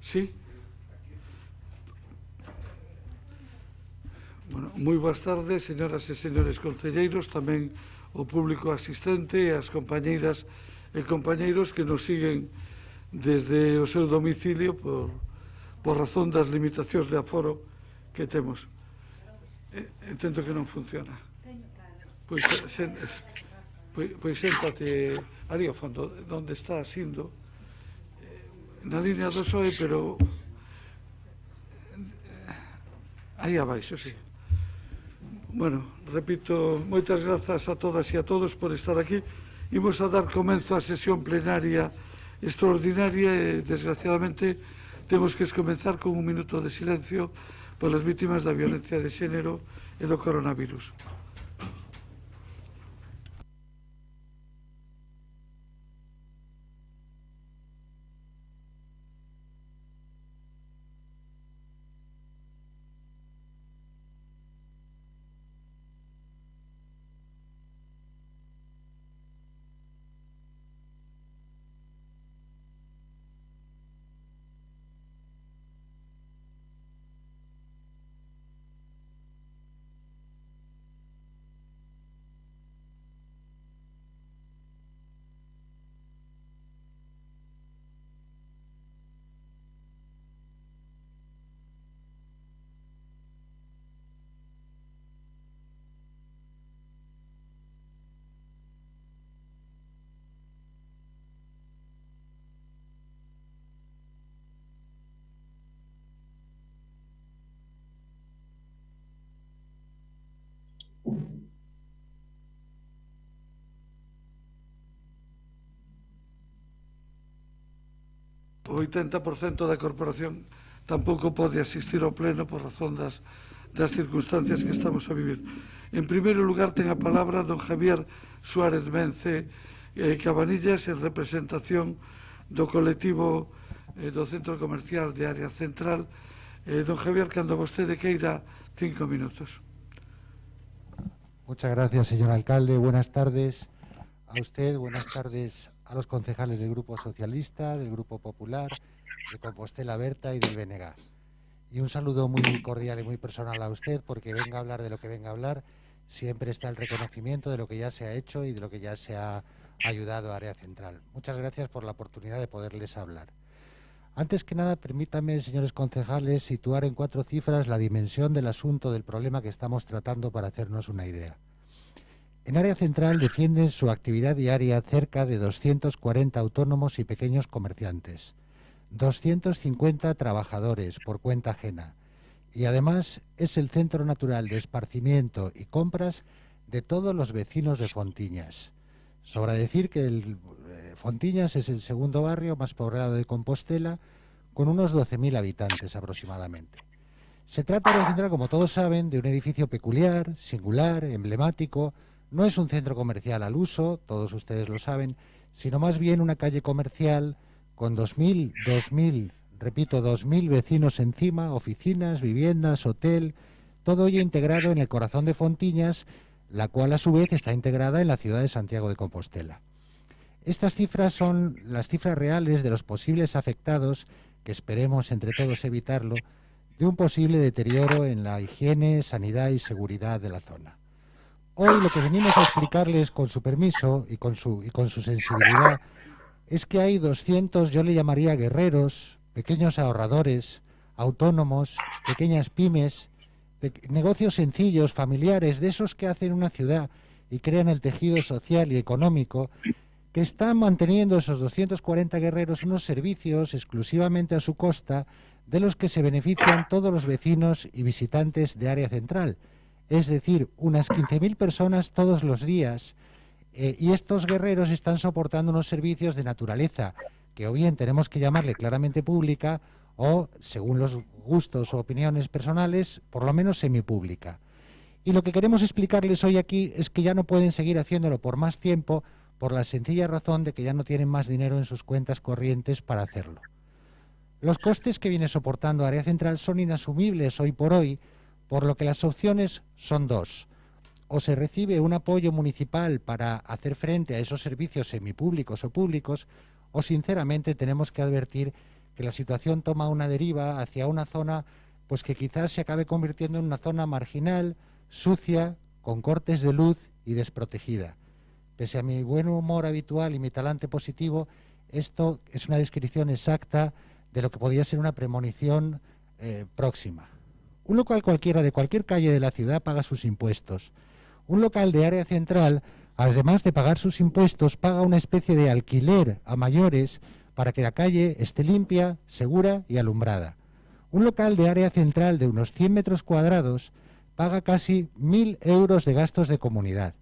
Sí. Bueno, moi boas tardes, señoras e señores concelleiros, tamén o público asistente e as compañeiras e compañeiros que nos siguen desde o seu domicilio por razón das limitacións de aforo que temos. Entendo que non funciona. Pois séntate ali ao fondo, onde está asindo, na línea do PSOE, pero aí abaixo, sí. Bueno, repito, moitas grazas a todas e a todos por estar aquí. Imos a dar comenzo á sesión plenaria extraordinaria e, desgraciadamente, temos que comenzar con un minuto de silencio polas vítimas da violencia de xénero e do coronavirus. O 80% da corporación tampouco pode asistir ao pleno por razón das circunstancias que estamos a vivir. En primeiro lugar, ten a palabra don Javier Suárez Vence Cabanillas, en representación do colectivo do Centro Comercial de Área Central. Don Javier, cando vostede queira, 5 minutos. Muchas gracias, señor alcalde. Buenas tardes a usted, buenas tardes a los concejales del Grupo Socialista, del Grupo Popular, de Compostela Berta y del BNG. Y un saludo muy cordial y muy personal a usted, porque venga a hablar de lo que venga a hablar, siempre está el reconocimiento de lo que ya se ha hecho y de lo que ya se ha ayudado a Área Central. Muchas gracias por la oportunidad de poderles hablar. Antes que nada, permítanme, señores concejales, situar en 4 cifras la dimensión del asunto, del problema que estamos tratando, para hacernos una idea. En Área Central defienden su actividad diaria cerca de 240 autónomos y pequeños comerciantes, 250 trabajadores por cuenta ajena, y además es el centro natural de esparcimiento y compras de todos los vecinos de Fontiñas. Sobra decir que Fontiñas es el segundo barrio más poblado de Compostela, con unos 12.000 habitantes aproximadamente. Se trata, Área Central, como todos saben, de un edificio peculiar, singular, emblemático. No es un centro comercial al uso, todos ustedes lo saben, sino más bien una calle comercial con 2.000 vecinos encima, oficinas, viviendas, hotel, todo ello integrado en el corazón de Fontiñas, la cual a su vez está integrada en la ciudad de Santiago de Compostela. Estas cifras son las cifras reales de los posibles afectados, que esperemos entre todos evitarlo, de un posible deterioro en la higiene, sanidad y seguridad de la zona. Hoy lo que venimos a explicarles, con su permiso y con su sensibilidad, es que hay 200, yo le llamaría guerreros, pequeños ahorradores, autónomos, pequeñas pymes, negocios sencillos, familiares, de esos que hacen una ciudad y crean el tejido social y económico, que están manteniendo esos 240 guerreros unos servicios exclusivamente a su costa, de los que se benefician todos los vecinos y visitantes de Área Central. Es decir, unas 15.000 personas todos los días, y estos guerreros están soportando unos servicios de naturaleza que o bien tenemos que llamarle claramente pública o, según los gustos o opiniones personales, por lo menos semipública. Y lo que queremos explicarles hoy aquí es que ya no pueden seguir haciéndolo por más tiempo, por la sencilla razón de que ya no tienen más dinero en sus cuentas corrientes para hacerlo. Los costes que viene soportando Área Central son inasumibles hoy por hoy, por lo que las opciones son 2. O se recibe un apoyo municipal para hacer frente a esos servicios semipúblicos o públicos, o sinceramente tenemos que advertir que la situación toma una deriva hacia una zona pues que quizás se acabe convirtiendo en una zona marginal, sucia, con cortes de luz y desprotegida. Pese a mi buen humor habitual y mi talante positivo, esto es una descripción exacta de lo que podría ser una premonición próxima. Un local cualquiera de cualquier calle de la ciudad paga sus impuestos. Un local de área central, además de pagar sus impuestos, paga una especie de alquiler a mayores para que la calle esté limpia, segura y alumbrada. Un local de área central de unos 100 metros cuadrados paga casi 1.000 euros de gastos de comunidad.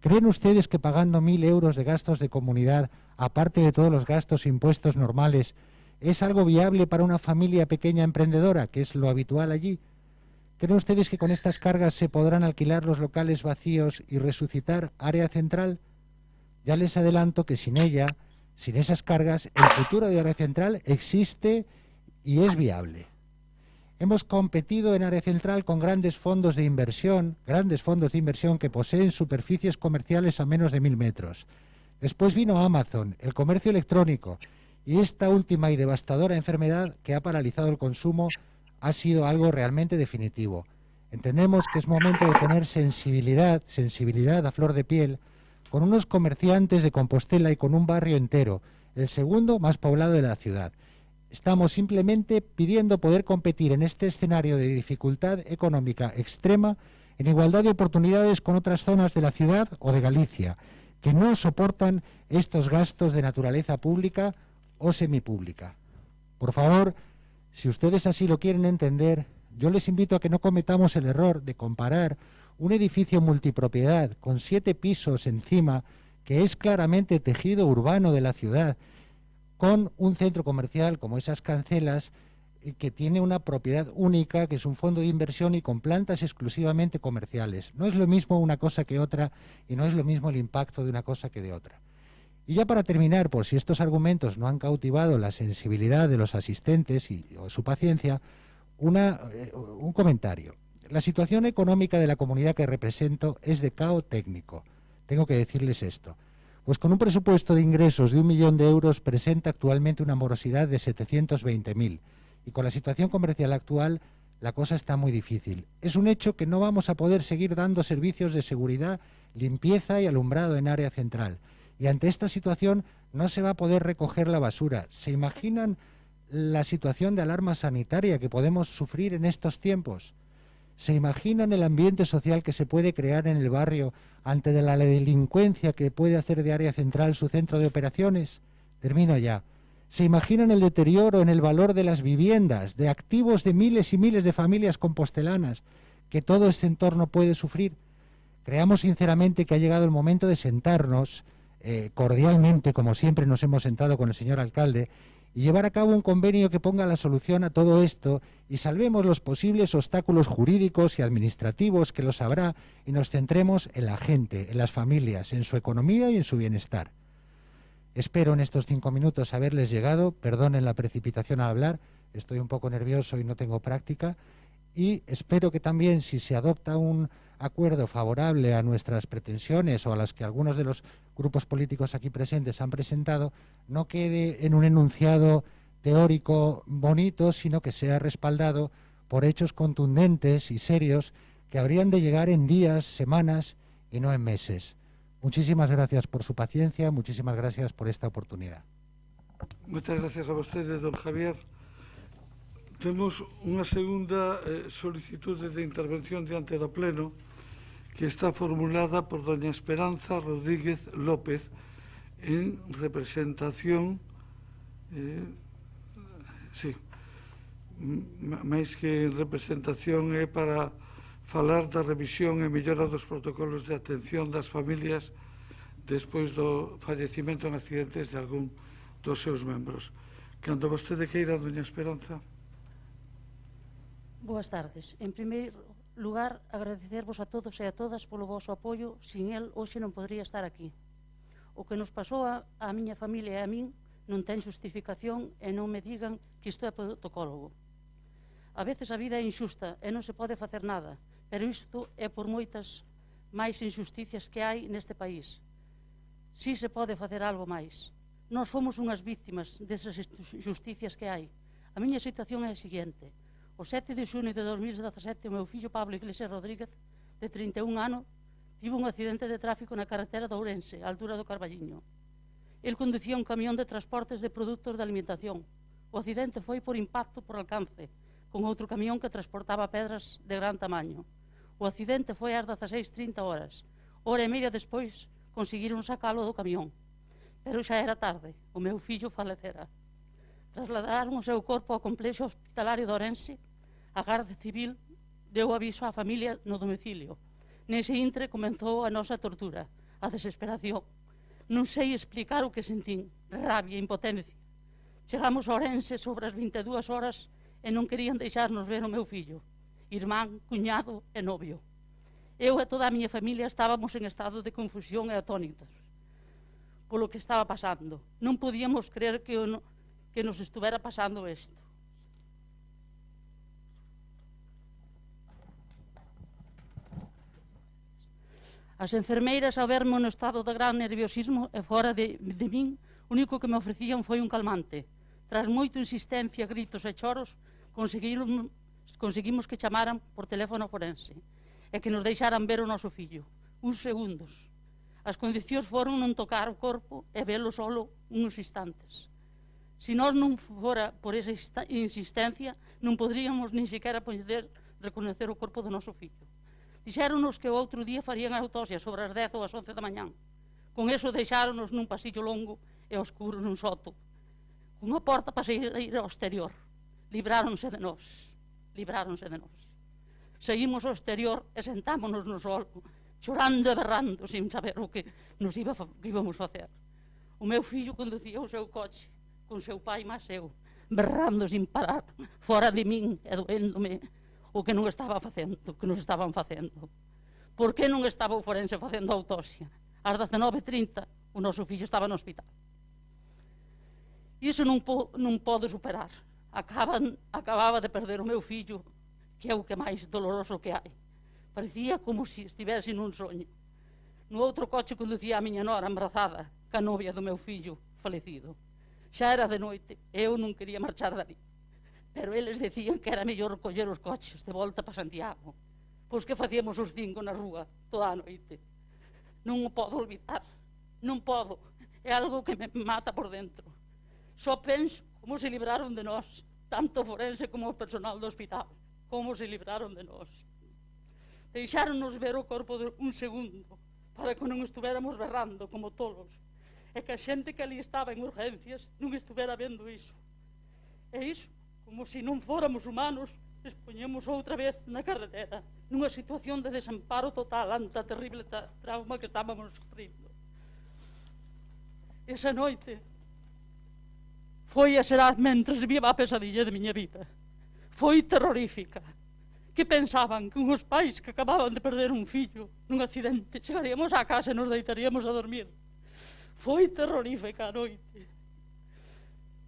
¿Creen ustedes que pagando 1.000 euros de gastos de comunidad, aparte de todos los gastos e impuestos normales, es algo viable para una familia pequeña emprendedora, que es lo habitual allí? ¿Creen ustedes que con estas cargas se podrán alquilar los locales vacíos y resucitar área central? Ya les adelanto que sin ella, sin esas cargas, el futuro de área central existe y es viable. Hemos competido en área central con grandes fondos de inversión que poseen superficies comerciales a menos de 1.000 metros. Después vino Amazon, el comercio electrónico, y esta última y devastadora enfermedad que ha paralizado el consumo ha sido algo realmente definitivo. Entendemos que es momento de tener sensibilidad a flor de piel, con unos comerciantes de Compostela y con un barrio entero, el segundo más poblado de la ciudad. Estamos simplemente pidiendo poder competir en este escenario de dificultad económica extrema en igualdad de oportunidades con otras zonas de la ciudad o de Galicia, que no soportan estos gastos de naturaleza pública o semipública. Por favor, si ustedes así lo quieren entender, yo les invito a que no cometamos el error de comparar un edificio multipropiedad con 7 pisos encima, que es claramente tejido urbano de la ciudad, con un centro comercial como esas Cancelas, que tiene una propiedad única, que es un fondo de inversión y con plantas exclusivamente comerciales. No es lo mismo una cosa que otra y no es lo mismo el impacto de una cosa que de otra. Y ya para terminar, por si estos argumentos no han cautivado la sensibilidad de los asistentes o su paciencia, un comentario. La situación económica de la comunidad que represento es de caos técnico. Tengo que decirles esto. Pues con un presupuesto de ingresos de 1 millón de euros presenta actualmente una morosidad de 720.000. Y con la situación comercial actual, la cosa está muy difícil. Es un hecho que no vamos a poder seguir dando servicios de seguridad, limpieza y alumbrado en área central. Y ante esta situación no se va a poder recoger la basura. ¿Se imaginan la situación de alarma sanitaria que podemos sufrir en estos tiempos? ¿Se imaginan el ambiente social que se puede crear en el barrio ante la delincuencia que puede hacer de área central su centro de operaciones? Termino ya. ¿Se imaginan el deterioro en el valor de las viviendas, de activos de miles y miles de familias compostelanas que todo este entorno puede sufrir? Creamos sinceramente que ha llegado el momento de sentarnos cordialmente, como siempre nos hemos sentado con el señor alcalde, y llevar a cabo un convenio que ponga la solución a todo esto y salvemos los posibles obstáculos jurídicos y administrativos que los habrá y nos centremos en la gente, en las familias, en su economía y en su bienestar. Espero en estos 5 minutos haberles llegado, perdonen la precipitación al hablar, estoy un poco nervioso y no tengo práctica, y espero que también si se adopta un acuerdo favorable a nuestras pretensiones o a las que algunos de los grupos políticos aquí presentes han presentado, no quede en un enunciado teórico bonito, sino que sea respaldado por hechos contundentes y serios que habrían de llegar en días, semanas y no en meses. Muchísimas gracias por su paciencia, muchísimas gracias por esta oportunidad. Muchas gracias a ustedes, don Javier. Temos unha segunda solicitud de intervención diante do Pleno que está formulada por doña Esperanza Rodríguez López en representación máis que en representación é para falar da revisión e mellora dos protocolos de atención das familias despois do fallecimento en accidentes de algún dos seus membros. Cando vostede queira, doña Esperanza. Boas tardes. En primeiro lugar, agradecervos a todos e a todas polo voso apoio. Sin el, hoxe non podría estar aquí. O que nos pasou a miña familia e a min non ten justificación e non me digan que isto é protocólogo. A veces a vida é injusta e non se pode facer nada, pero isto é por moitas máis injusticias que hai neste país. Si se pode facer algo máis. Nós fomos unhas víctimas desas injusticias que hai. A miña situación é a seguinte. O 7 de xunio de 2017, o meu fillo Pablo Iglesias Rodríguez, de 31 anos, tivo un accidente de tráfico na carretera de Ourense, á altura do Carballiño. El conducía un camión de transportes de produtos de alimentación. O accidente foi por impacto por alcance, con outro camión que transportaba pedras de gran tamaño. O accidente foi ás 16:30 horas. Hora e media despois conseguiron sacalo do camión. Pero xa era tarde, o meu fillo falecera. Trasladaron o seu corpo ao complexo hospitalario de Ourense. A Garda Civil deu aviso á familia no domicilio. Nese intre comenzou a nosa tortura, a desesperación. Non sei explicar o que sentín, rabia, impotencia. Chegamos a Ourense sobre as 22 horas e non querían deixarnos ver o meu fillo, irmán, cuñado e novio. Eu e toda a miña familia estábamos en estado de confusión e atónitos polo que estaba pasando. Non podíamos creer que nos estuvera pasando isto. As enfermeiras, ao verme no estado de gran nerviosismo e fora de min, o único que me ofrecían foi un calmante. Tras moita insistencia, gritos e choros, conseguimos que chamaran por teléfono forense e que nos deixaran ver o noso fillo. Uns segundos. As condicións foron non tocar o corpo e velo solo uns instantes. Se nós non fora por esa insistencia, non poderíamos nin sequera poder reconocer o corpo do noso fillo. Dixéronos que o outro día farían a autopsia sobre as 10 ou as 11 da mañán. Con eso deixáronos nun pasillo longo e oscuro nun soto, unha porta para sair ao exterior. Libráronse de nós. Seguimos ao exterior e sentámonos no sol, chorando e berrando, sin saber o que nos íbamos facer. O meu fillo conducía o seu coche, con seu pai máis eu, berrando sin parar, fora de min e doéndome o que non estaba facendo, o que nos estaban facendo. Por que non estaba o forense facendo autopsia? Ás 19:30 o noso fillo estaba no hospital. Iso non podo superar. Acababa de perder o meu fillo, que é o que máis doloroso que hai. Parecía como se estivese nun soño. No outro coche conducía a miña nora embrazada, ca novia do meu fillo falecido. Xa era de noite e eu non quería marchar dali. Pero eles decían que era mellor coller os coches de volta para Santiago. Pois que facíamos os 5 na rúa toda a noite. Non o podo olvidar. Non podo. É algo que me mata por dentro. Só penso como se libraron de nós, tanto o forense como o personal do hospital. Como se libraron de nós. Deixáronos ver o corpo de un segundo para que non estuveramos berrando como tolos e que a xente que ali estaba en urgencias non estuvera vendo iso. E iso, como se non fóramos humanos, expoñemos outra vez na carretera nunha situación de desamparo total ante a terrible trauma que estábamos sufrindo. Esa noite foi e será mentres viva a pesadilla de miña vida. Foi terrorífica. Que pensaban que uns pais que acababan de perder un fillo nun accidente chegaríamos á casa e nos deitaríamos a dormir. Foi terrorífica a noite.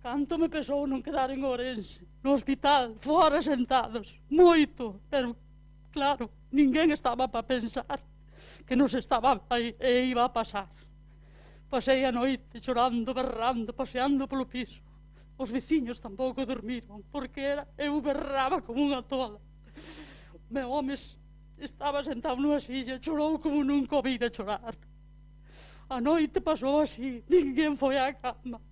Canto me pesou non quedar en Ourense, no hospital, fora sentados, moito, pero claro, ninguén estaba para pensar que nos estaba e iba a pasar. Pasei a noite chorando, berrando, paseando polo piso. Os veciños tampouco dormiron, porque eu berraba como unha tola. Meu home estaba sentado nunha silla, chorou como nunca o vira chorar. A noite pasou así, ninguén foi á cama.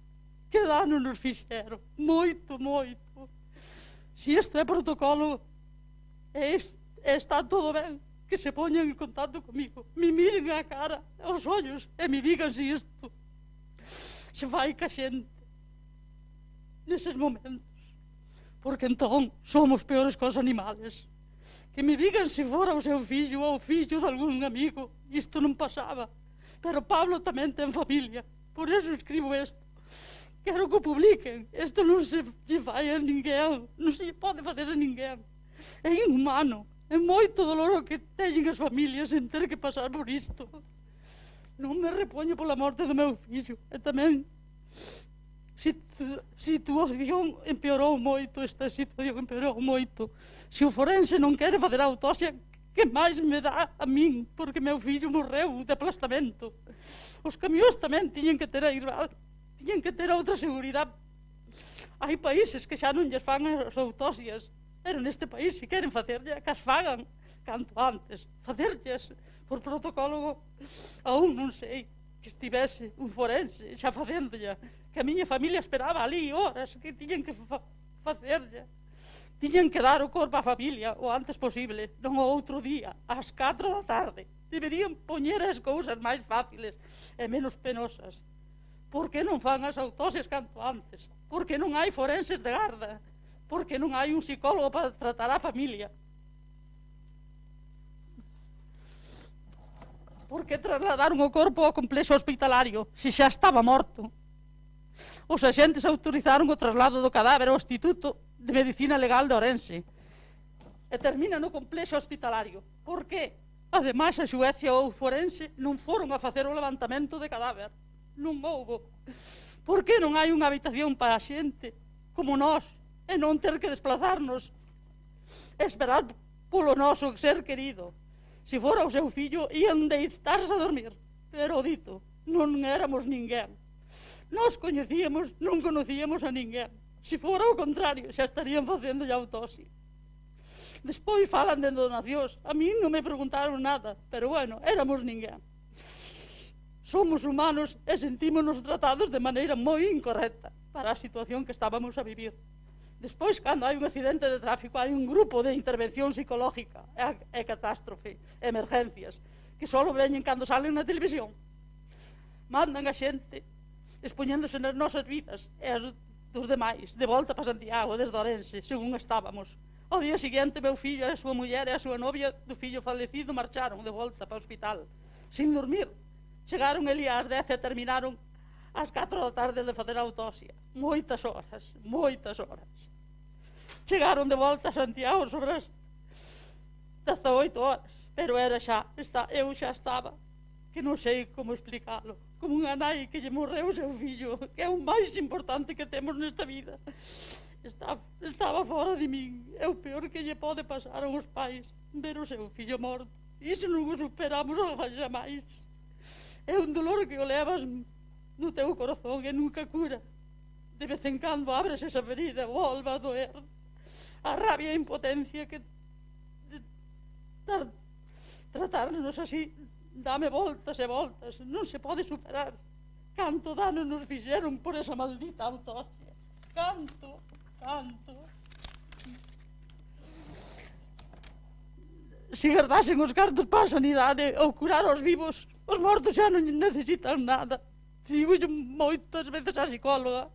Que dano nos fixeron, moito, moito. Se isto é protocolo, está todo ben, que se poñan en contacto comigo, me miren a cara, aos ollos, e me digan se isto se fai ca xente neses momentos. Porque entón somos peores que os animales. Que me digan se fora o seu fillo ou o fillo de algún amigo, isto non pasaba. Pero Pablo tamén ten familia, por eso escribo isto. Quero que o publiquen. Isto non se fai a ninguén, non se pode fazer a ninguén. É inhumano, é moito dolor o que teñen as familias en ter que pasar por isto. Non me repoño pola morte do meu fillo, e tamén situación empeorou moito, esta situación empeorou moito. Se o forense non quere fazer a autopsia, que máis me dá a min, porque meu fillo morreu de aplastamento. Os camións tamén tiñen que ter a irmá, tiñen que ter outra seguridade. Hai países que xa non lles fan as autopsias, pero neste país, se queren facerlle, que as fagan canto antes. Facerlles por protocolo, aún non sei que estivese un forense xa facéndolla, que a miña familia esperaba ali horas, que tiñen que facerlle. Tiñen que dar o corpo á familia o antes posible, non o outro día, ás 4 da tarde. Deberían poñer as cousas máis fáciles e menos penosas. Por que non fan as autopsias canto antes? Por que non hai forenses de garda? Por que non hai un psicólogo para tratar a familia? Por que trasladaron o corpo ao complexo hospitalario se xa estaba morto? Os axentes autorizaron o traslado do cadáver ao Instituto de Medicina Legal de Ourense e termina no complexo hospitalario. Por que? Ademais, a xuecia ou forense non foron a facer o levantamento de cadáver. Non houbo. Por que non hai unha habitación para a xente como nós e non ter que desplazarnos e esperar polo noso ser querido? Se fora o seu fillo, ian deitarse a dormir. Pero dito, non éramos ninguén. Nós non conocíamos a ninguén. Se fora o contrario, xa estarían facendo a autopsia. Despois falan de donacións. A mí non me preguntaron nada, pero bueno, éramos ninguén. Somos humanos e sentímonos tratados de maneira moi incorrecta para a situación que estábamos a vivir. Despois, cando hai un accidente de tráfico, hai un grupo de intervención psicológica e catástrofe, emergencias, que só veñen cando salen na televisión. Mandan a xente expoñéndose nas nosas vidas e as dos demais, de volta para Santiago, desde Ourense, según estábamos. Ao día seguinte, meu fillo, a súa muller e a súa novia do fillo falecido marcharon de volta para o hospital, sin dormir. Chegaron ali ás 10 e terminaron ás 4 da tarde de fazer a autopsia. Moitas horas, moitas horas. Chegaron de volta a Santiago sobre as 18 horas, pero era xa, eu xa estaba, que non sei como explicalo, como unha nai que lle morreu o seu fillo, que é o máis importante que temos nesta vida. Estaba fora de min. É o peor que lle pode pasar aos pais, ver o seu fillo morto. Iso non o superamos jamais. É un dolor que o levas no teu corazón e nunca cura. De vez en cando abres esa ferida, volve a doer. A rabia e a impotencia que tratarnos así dame voltas e voltas, non se pode superar. Canto dano nos fixeron por esa maldita autopsia. Canto. Se guardasen os cartos para a sanidade ou curar os vivos, os mortos xa non necesitan nada. Digo moitas veces á psicóloga,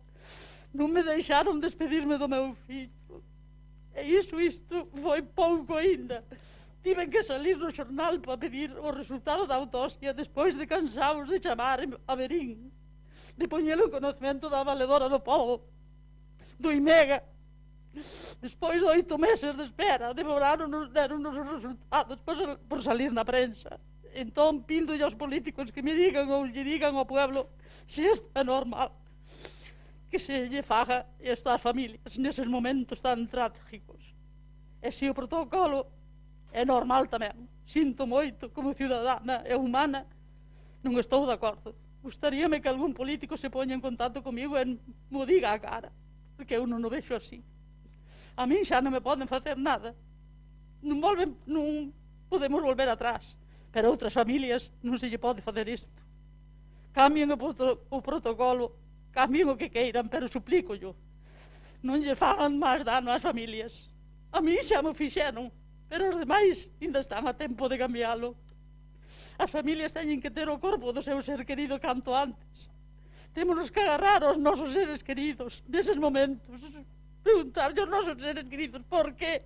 non me deixaron despedirme do meu fillo. E isto foi pouco aínda. Tiven que salir no xornal para pedir o resultado da autopsia despois de cansados de chamar a Verín, de poñelo en conocemento da valedora do povo, do IMEGA. Despois de 8 meses de espera, demoraron-nos, deron-nos os resultados por salir na prensa. Entón, pido aos políticos que me digan ou lle digan ao pueblo se isto é normal, que se lle faga isto ás familias neses momentos tan trágicos. E se o protocolo é normal tamén. Sinto moito, como ciudadana e humana, non estou de acordo. Gustaríame que algún político se poña en contacto comigo e mo diga a cara, porque eu non o vexo así. A min xa non me poden facer nada. Non podemos volver atrás, pero outras familias non se lle pode facer isto. Cambien o protocolo, cambien o que queiran, pero suplícollo. Non lle fagan máis dano ás familias. A min xa me fixeron, pero os demais ainda están a tempo de cambiálo. As familias teñen que ter o corpo do seu ser querido canto antes. Temos que agarrar aos nosos seres queridos neses momentos. Preguntarlle aos nosos seres queridos por qué,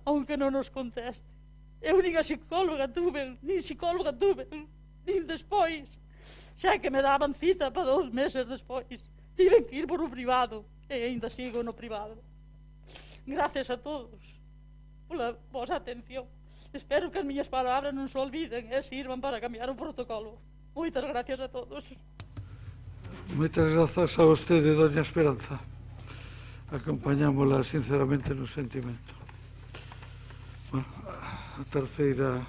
aunque non nos conteste. Eu nin a psicóloga tuve, nin psicóloga tuve, nin despois. Xa que me daban cita para 2 meses despois. Tiven que ir por o privado, e ainda sigo no privado. Gracias a todos pola vosa atención. Espero que as miñas palabras non se olviden e sirvan para cambiar o protocolo. Moitas gracias a todos. Moitas grazas a vostede, doña Esperanza. Acompañámola sinceramente no sentimento. Bueno, a terceira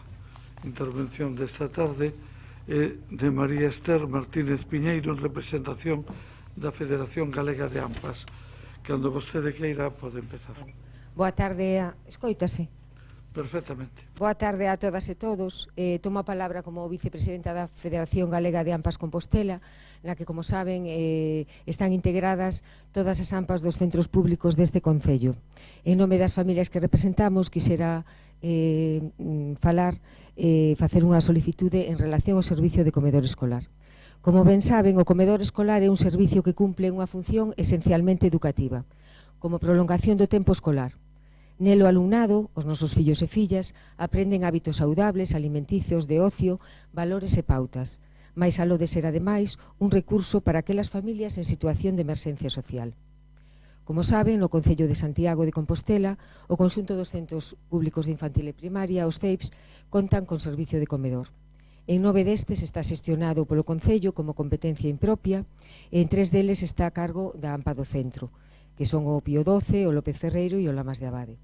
intervención desta tarde é de María Esther Martínez Piñeiro en representación da Federación Galega de AMPAs. Cando vostede queira, pode empezar. Boa tarde, escoítase. Perfectamente. Boa tarde a todas e todos. Tomo a palabra como vicepresidenta da Federación Galega de AMPAs Compostela, na que, como saben, están integradas todas as AMPAs dos centros públicos deste concello. En nome das familias que representamos, quixera facer unha solicitude en relación ao servicio de comedor escolar. Como ben saben, o comedor escolar é un servicio que cumple unha función esencialmente educativa, como prolongación do tempo escolar. Nelo alumnado, os nosos fillos e fillas, aprenden hábitos saudables, alimenticios, de ocio, valores e pautas. Mais aló de ser, ademais, un recurso para aquelas familias en situación de emerxencia social. Como saben, no Concello de Santiago de Compostela, o conxunto dos centros públicos de infantil e primaria, os CEIPs, contan con servicio de comedor. En 9 destes está xestionado polo Concello como competencia impropia e en 3 deles está a cargo da AMPA do centro, que son o Pío XII, o López Ferreiro e o Lamas de Abade.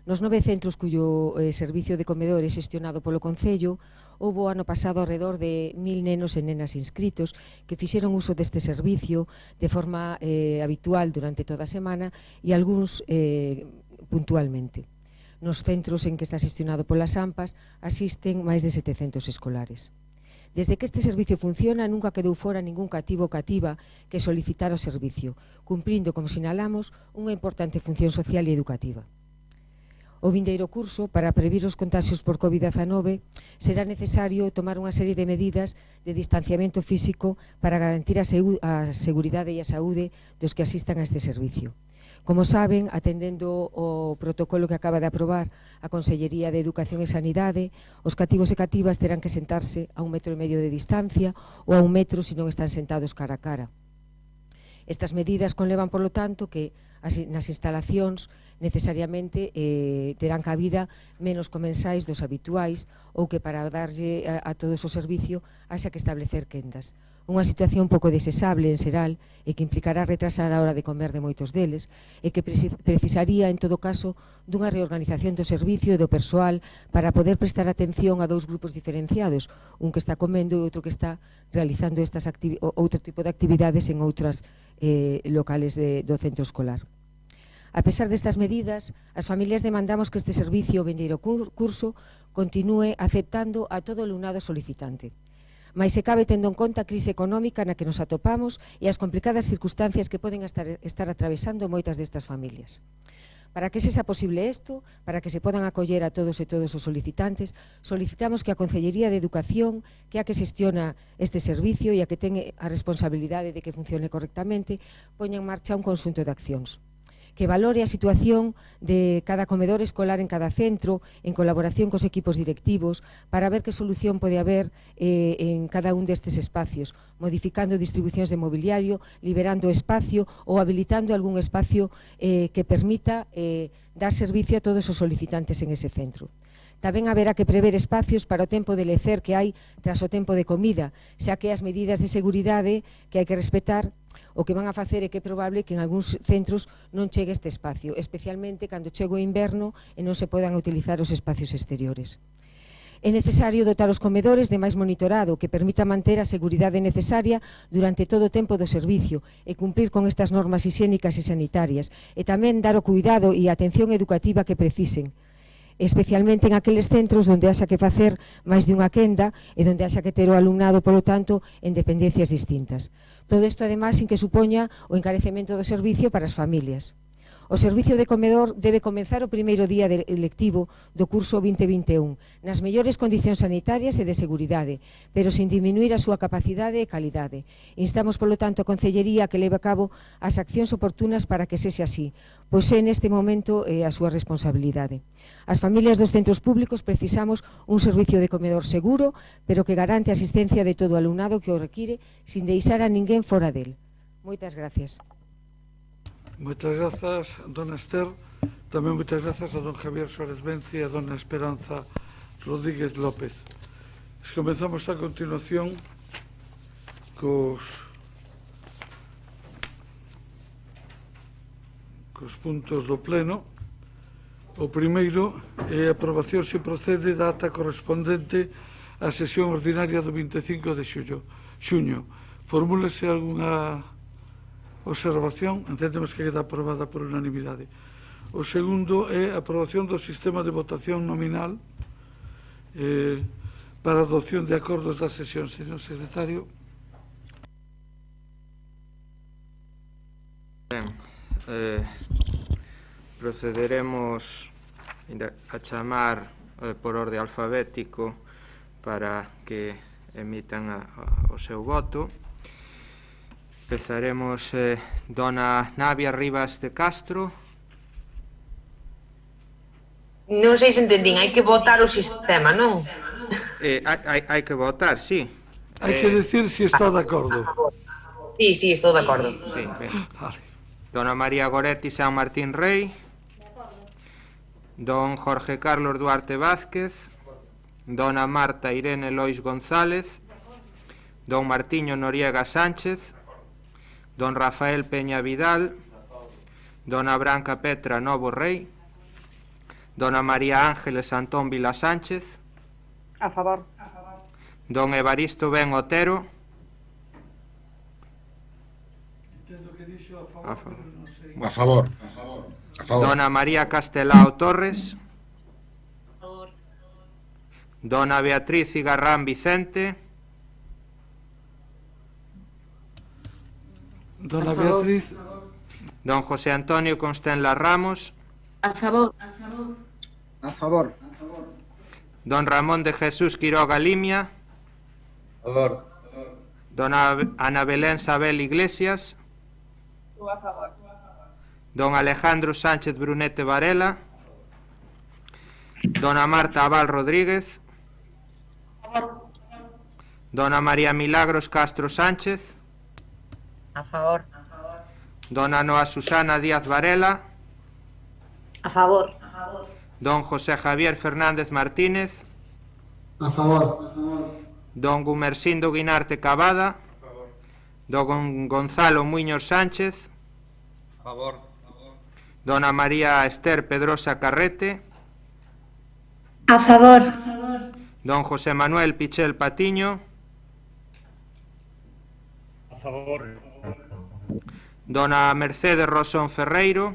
Nos 9 centros cuyo servicio de comedor é xestionado polo Concello, houbo ano pasado alrededor de 1000 nenos e nenas inscritos que fixeron uso deste servicio de forma habitual durante toda a semana e algúns puntualmente. Nos centros en que está xestionado polas AMPAs asisten máis de 700 escolares. Desde que este servicio funciona, nunca quedou fora ningún cativo ou cativa que solicitara o servicio, cumprindo, como sinalamos, unha importante función social e educativa. O vindeiro curso, para previr os contaxios por COVID-19, será necesario tomar unha serie de medidas de distanciamento físico para garantir a seguridade e a saúde dos que asistan a este servicio. Como saben, atendendo o protocolo que acaba de aprobar a Consellería de Educación e Sanidade, os cativos e cativas terán que sentarse a 1,5 metros de distancia ou a 1 metro se non están sentados cara a cara. Estas medidas conlevan, por lo tanto, que nas instalacións necesariamente terán cabida menos comensais dos habituais ou que para darlle a todos o servicio haxa que establecer quendas. Unha situación pouco desexable en xeral e que implicará retrasar a hora de comer de moitos deles e que precisaría, en todo caso, dunha reorganización do servicio e do persoal para poder prestar atención a 2 grupos diferenciados, un que está comendo e outro que está realizando outro tipo de actividades en outros locales do centro escolar. A pesar destas medidas, as familias demandamos que este servicio, o vindeiro curso, continúe aceptando a todo o alumnado solicitante. Mais se cabe tendo en conta a crise económica na que nos atopamos e as complicadas circunstancias que poden estar atravesando moitas destas familias. Para que sexa posible isto, para que se podan acoller a todos e todos os solicitantes, solicitamos que a Consellería de Educación, que é a que xestiona este servicio e a que ten a responsabilidade de que funcione correctamente, poña en marcha un conxunto de accións. Que valore a situación de cada comedor escolar en cada centro, en colaboración cos equipos directivos, para ver que solución pode haber en cada un destes espacios, modificando distribucións de mobiliario, liberando espacio ou habilitando algún espacio que permita dar servicio a todos os solicitantes en ese centro. Tamén haberá que prever espacios para o tempo de lecer que hai tras o tempo de comida, xa que as medidas de seguridade que hai que respetar o que van a facer é que é probable que en algúns centros non chegue este espacio, especialmente cando chegue o inverno e non se podan utilizar os espacios exteriores. É necesario dotar os comedores de máis monitorado que permita manter a seguridade necesaria durante todo o tempo do servicio e cumprir con estas normas hixiénicas e sanitarias e tamén dar o cuidado e a atención educativa que precisen, especialmente en aqueles centros onde haxa que facer máis de unha quenda e onde haxa que ter o alumnado, polo tanto, en dependencias distintas. Todo isto, ademais, sin que supoña o encarecemento do servicio para as familias. O servicio de comedor debe comenzar o primeiro día lectivo do curso 2021, nas mellores condicións sanitarias e de seguridade, pero sin diminuir a súa capacidade e calidade. Instamos, polo tanto, a Consellería que leve a cabo as accións oportunas para que sexa así, pois é neste momento a súa responsabilidade. As familias dos centros públicos precisamos un servicio de comedor seguro, pero que garante a asistencia de todo o alumnado que o require, sin deixar a ninguén fora del. Moitas gracias. Moitas grazas, dona Esther. Tamén moitas grazas a don Javier Suárez Vence e a dona Esperanza Rodríguez López. Comenzamos a continuación cos puntos do pleno. O primeiro é a aprobación se procede da ata correspondente á sesión ordinaria do 25 de xuño. Formúlese algunha observación? Entendemos que queda aprobada por unanimidade. O segundo é a aprobación do sistema de votación nominal para a adopción de acordos da sesión. Señor secretario. Ben, procederemos a chamar por orde alfabético para que emitan o seu voto. Empezaremos dona Navia Rivas de Castro. Non sei se entendín, hai que votar o sistema, non? Hai que votar, sí. Hai que decir se está de acordo. Sí, estou de acordo. Sí, ben. Vale. Dona María Goretti San Martín Rey. Don Jorge Carlos Duarte Vázquez. Dona Marta Irene Lois González. Don Martiño Noriega Sánchez. Don Rafael Peña Vidal. Dona Branca Petra Novo Rey. Dona María Ángeles Antón Vila Sánchez. A favor. Don Evaristo Ben Otero. A favor. Dona María Castelao Torres. Dona Beatriz Cigarrán Vicente. Dona Beatriz. Don José Antonio Constenla Ramos. A favor. A favor. Don Ramón de Jesús Quiroga Limia. A favor. Dona Ana Belén Sabel Iglesias. A favor. Don Alejandro Sánchez Brunete Varela. Dona Marta Abal Rodríguez. Dona María Milagros Castro Sánchez. A favor. Dona Noa Susana Díaz Varela. A favor. Don José Javier Fernández Martínez. A favor. Don Gumersindo Guinarte Cavada. Don Gonzalo Muñoz Sánchez. A favor. Dona María Esther Pedrosa Carrete. A favor. Don José Manuel Pichel Patiño. A favor. Dona Mercedes Rosón Ferreiro.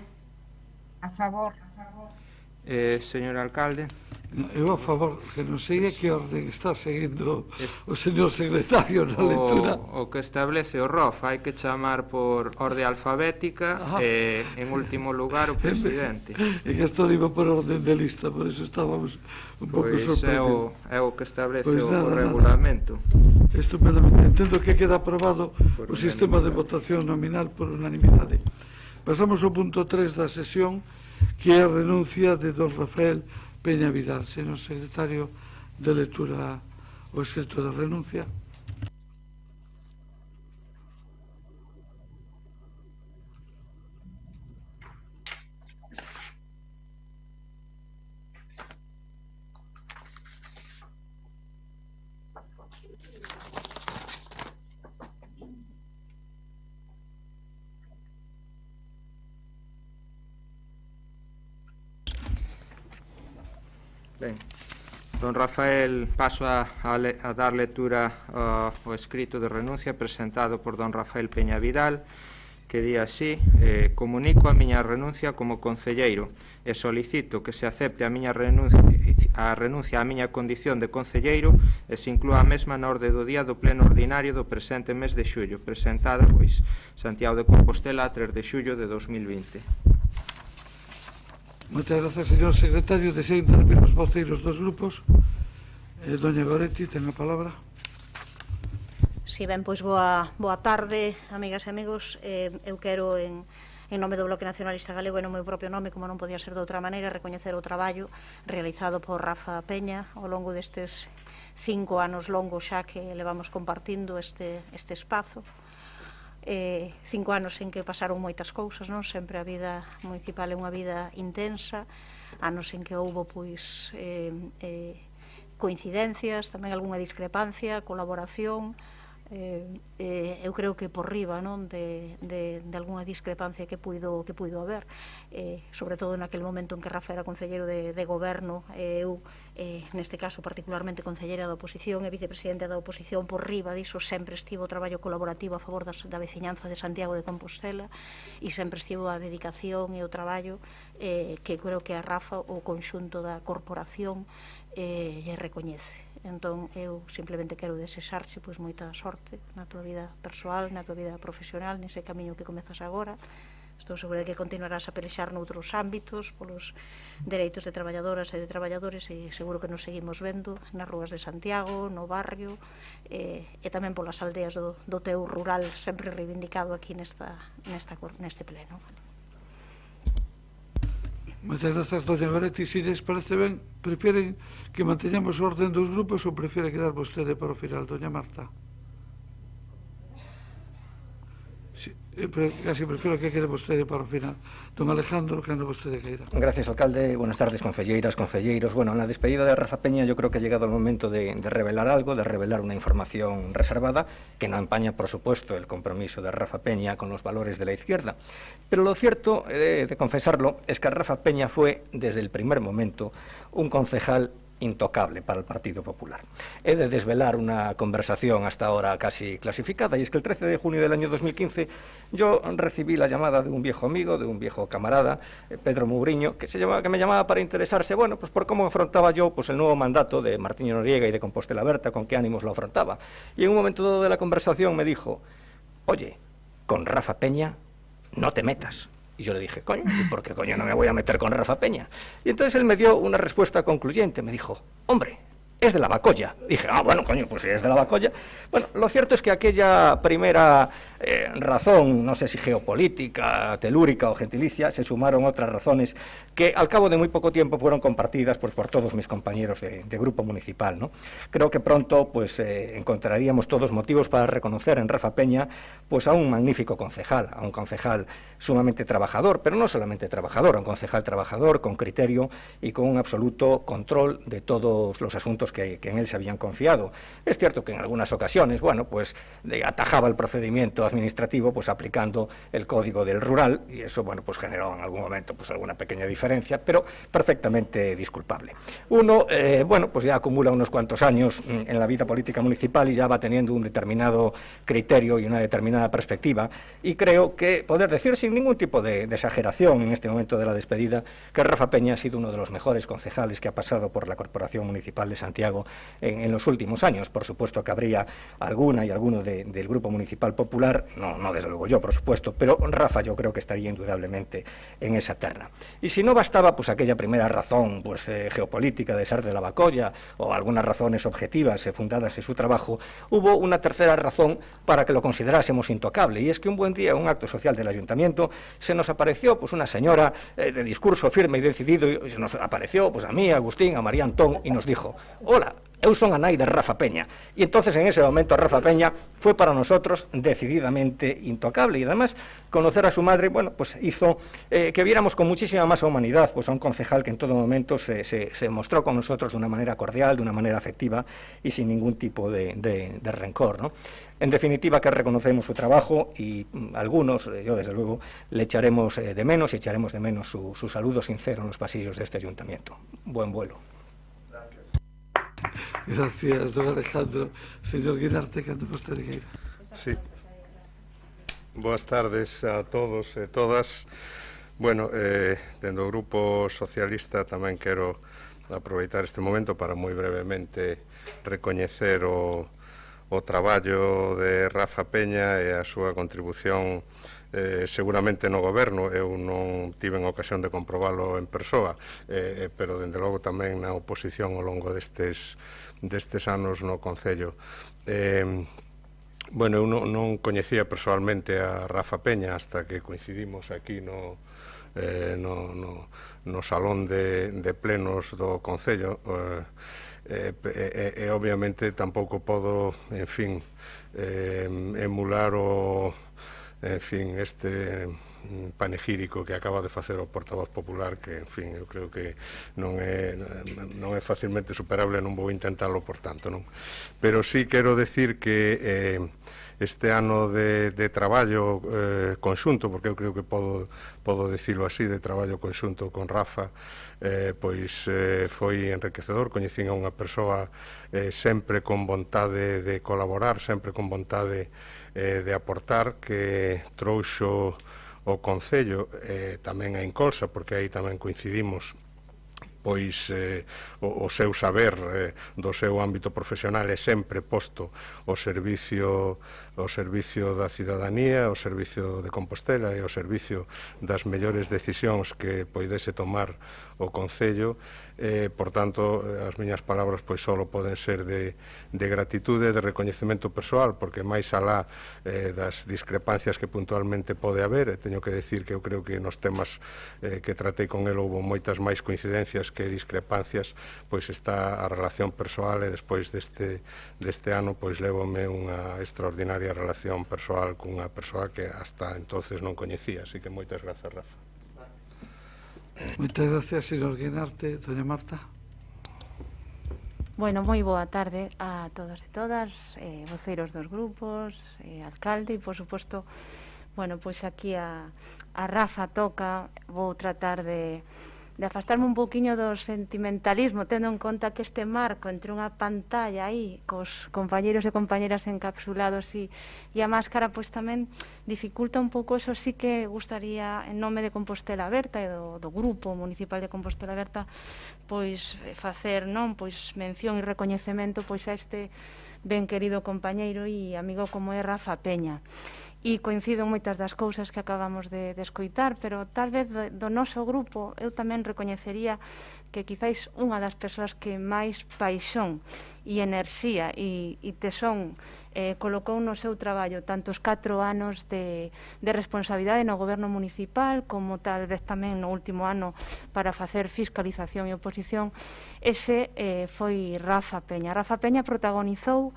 A favor. Señor alcalde. Eu a favor, que non sei que orden está seguindo o señor secretario na lectura. O que establece o ROF, hai que chamar por orde alfabética e, en último lugar, o presidente. E que isto iba por orden de lista, por eso estábamos un pouco sorprendidos. É o que establece Pois o nada. regulamento. Estupendamente. Entendo que queda aprobado o sistema de votación nominal por unanimidade. Pasamos ao punto 3 da sesión, que é a renuncia de don Rafael Peña Vidal. Señor secretario de lectura o escrito de renuncia. Ben, don Rafael, paso a dar lectura ao escrito de renuncia presentado por don Rafael Peña Vidal, que di así: comunico a miña renuncia como concelleiro e solicito que se acepte a miña renuncia á miña condición de concelleiro e se inclúa a mesma na orde do día do pleno ordinario do presente mes de xullo, presentada, pois, Santiago de Compostela, a 3 de xullo de 2020. Moitas grazas, señor secretario. Desea intervir os voceiros dos grupos. Doña Goretti, ten a palabra. Si ben, pois boa tarde, amigas e amigos. Eu quero, en nome do Bloque Nacionalista Galego e no meu propio nome, como non podía ser de outra maneira, recoñecer o traballo realizado por Rafa Peña ao longo destes 5 anos longos xa que levamos compartindo este espazo. 5 anos en que pasaron moitas cousas, non? Sempre a vida municipal é unha vida intensa, anos en que houbo pois coincidencias, tamén algunha discrepancia, colaboración, eu creo que por riba, non, de algunha discrepancia que puido haber, sobre todo naquele momento en que Rafa era concelleiro de goberno e eu neste caso particularmente concelleira da oposición e vicepresidente da oposición, por riba diso sempre estivo o traballo colaborativo a favor da veciñanza de Santiago de Compostela e sempre estivo a dedicación e o traballo que creo que a Rafa, o conxunto da corporación, lle recoñece. Entón, eu simplemente quero desexarche pois moita sorte na tua vida persoal, na tua vida profesional, nese camiño que comezas agora. Estou segura de que continuarás a pelexar noutros ámbitos polos dereitos de traballadoras e de traballadores, e seguro que nos seguimos vendo nas rúas de Santiago, no barrio, e tamén polas aldeas do teu rural, sempre reivindicado aquí neste pleno. Moitas grazas, doña Goretti. Se lles parece ben, prefieren que manteñamos orden dos grupos ou prefiere quedar vostede para o final, doña Marta? Casi prefiero que quede vostede para o final. Don Alejandro, cando vostede queira. Gracias, alcalde. Buenas tardes, concelleiras, concelleiros. Bueno, en la despedida de Rafa Peña yo creo que ha llegado el momento de revelar algo, de revelar una información reservada que no empaña, por supuesto, el compromiso de Rafa Peña con los valores de la izquierda. Pero lo cierto, de confesarlo, es que Rafa Peña fue, desde el primer momento, un concejal intocable para el Partido Popular. He de desvelar una conversación hasta ahora casi clasificada, y es que el 13 de junio del año 2015 yo recibí la llamada de un viejo amigo, de un viejo camarada, Pedro Mourinho, que me llamaba para interesarse, bueno, pues por cómo afrontaba yo pues el nuevo mandato de Martiño Noriega y de Compostela Berta, con qué ánimos lo afrontaba. Y en un momento dado de la conversación me dijo: oye, con Rafa Peña no te metas. Y yo le dije: coño, ¿y por qué coño no me voy a meter con Rafa Peña? Y entonces él me dio una respuesta concluyente. Me dijo: hombre, es de Lavacolla. Dije: bueno, coño, pues si es de Lavacolla. Bueno, lo cierto es que aquella primera razón, no sé si geopolítica, telúrica o gentilicia, se sumaron otras razones que al cabo de muy poco tiempo fueron compartidas pues por todos mis compañeros de grupo municipal, ¿no? Creo que pronto pues encontraríamos todos motivos para reconocer en Rafa Peña pues a un magnífico concejal, a un concejal sumamente trabajador, pero no solamente trabajador, a un concejal trabajador con criterio y con un absoluto control de todos los asuntos que en él se habían confiado. Es cierto que en algunas ocasiones, bueno, pues atajaba el procedimiento administrativo pues aplicando el código del rural, y eso, bueno, pues generó en algún momento pues alguna pequeña diferencia, pero perfectamente disculpable. Uno, bueno, pues ya acumula unos cuantos años en la vida política municipal y ya va teniendo un determinado criterio y una determinada perspectiva, y creo que poder decir sin ningún tipo de exageración en este momento de la despedida que Rafa Peña ha sido uno de los mejores concejales que ha pasado por la Corporación Municipal de Santiago en los últimos años. Por supuesto que habría alguno del Grupo Municipal Popular, no desde luego yo, por supuesto, pero Rafa yo creo que estaría indudablemente en esa terna. Y si no bastaba pues aquella primera razón pues geopolítica de ser de Lavacolla o algunas razones objetivas fundadas en su trabajo, hubo una tercera razón para que lo considerásemos intocable, y es que un buen día en un acto social del Ayuntamiento se nos apareció pues una señora de discurso firme y decidido, y se nos apareció pues a mí, a Agustín, a María Antón, y nos dijo: hola, eu son a nai de Rafa Peña. Y entonces en ese momento Rafa Peña fue para nosotros decididamente intocable, y además conocer a su madre, bueno, pues hizo que viéramos con muchísima más humanidad pues a un concejal que en todo momento se mostró con nosotros de una manera cordial, de una manera afectiva y sin ningún tipo de rencor, ¿no? En definitiva, que reconocemos su trabajo, y algunos, yo desde luego, le echaremos de menos y echaremos de menos su saludo sincero en los pasillos de este ayuntamiento. Buen vuelo. Gracias, don Alejandro. Señor Guinarte, cando vostede queira. Sí. Boas tardes a todos e todas. Bueno, dentro do Grupo Socialista tamén quero aproveitar este momento para moi brevemente recoñecer o traballo de Rafa Peña e a súa contribución seguramente no goberno. Eu non tiven ocasión de comprobalo en persoa, pero dende logo tamén na oposición ao longo destes anos no Concello. Bueno, eu non coñecía persoalmente a Rafa Peña hasta que coincidimos aquí no salón de plenos do Concello, e obviamente tampouco podo, en fin, emular este panegírico que acaba de facer o portavoz popular, que, en fin, eu creo que non é facilmente superable, non vou intentalo, por tanto, non. Pero sí quero decir que este ano de traballo conxunto, porque eu creo que podo dicilo así, de traballo conxunto con Rafa, pois foi enriquecedor. Coñecín a unha persoa sempre con vontade de colaborar, sempre con vontade de aportar, que trouxo o Concello, tamén a Incolsa, porque aí tamén coincidimos, pois o seu saber do seu ámbito profesional é sempre posto ao servicio da cidadanía, ao servicio de Compostela e ao servicio das mellores decisións que poidese tomar o Concello. Por tanto, as miñas palabras pois só poden ser de gratitude, de recoñecemento persoal, porque máis alá das discrepancias que puntualmente pode haber, teño que decir que eu creo que nos temas que tratei con el houve moitas máis coincidencias que discrepancias, pois está a relación persoal, e despois deste ano pois levome unha extraordinaria relación persoal cunha persoa que hasta entonces non coñecía, así que moitas grazas, Rafa. Moitas gracias, señor Guinarte. Doña Marta. Bueno, moi boa tarde a todos e todas, voceiros dos grupos, alcalde, e, por suposto, bueno, pois aquí a Rafa toca. Vou tratar de afastarme un poquinho do sentimentalismo, tendo en conta que este marco entre unha pantalla aí cos compañeros e compañeras encapsulados e a máscara, pois tamén dificulta un pouco. Eso sí que gustaría, en nome de Compostela Aberta e do Grupo Municipal de Compostela Aberta, pois facer, non, pois mención e recoñecemento pois a este ben querido compañeiro e amigo como é Rafa Peña. E coincido en moitas das cousas que acabamos de escoitar, pero tal vez do noso grupo eu tamén recoñecería que quizáis unha das persoas que máis paixón e enerxía e tesón colocou no seu traballo, tanto os 4 anos de responsabilidade no goberno municipal, como tal vez tamén no último ano para facer fiscalización e oposición, ese foi Rafa Peña. Rafa Peña protagonizou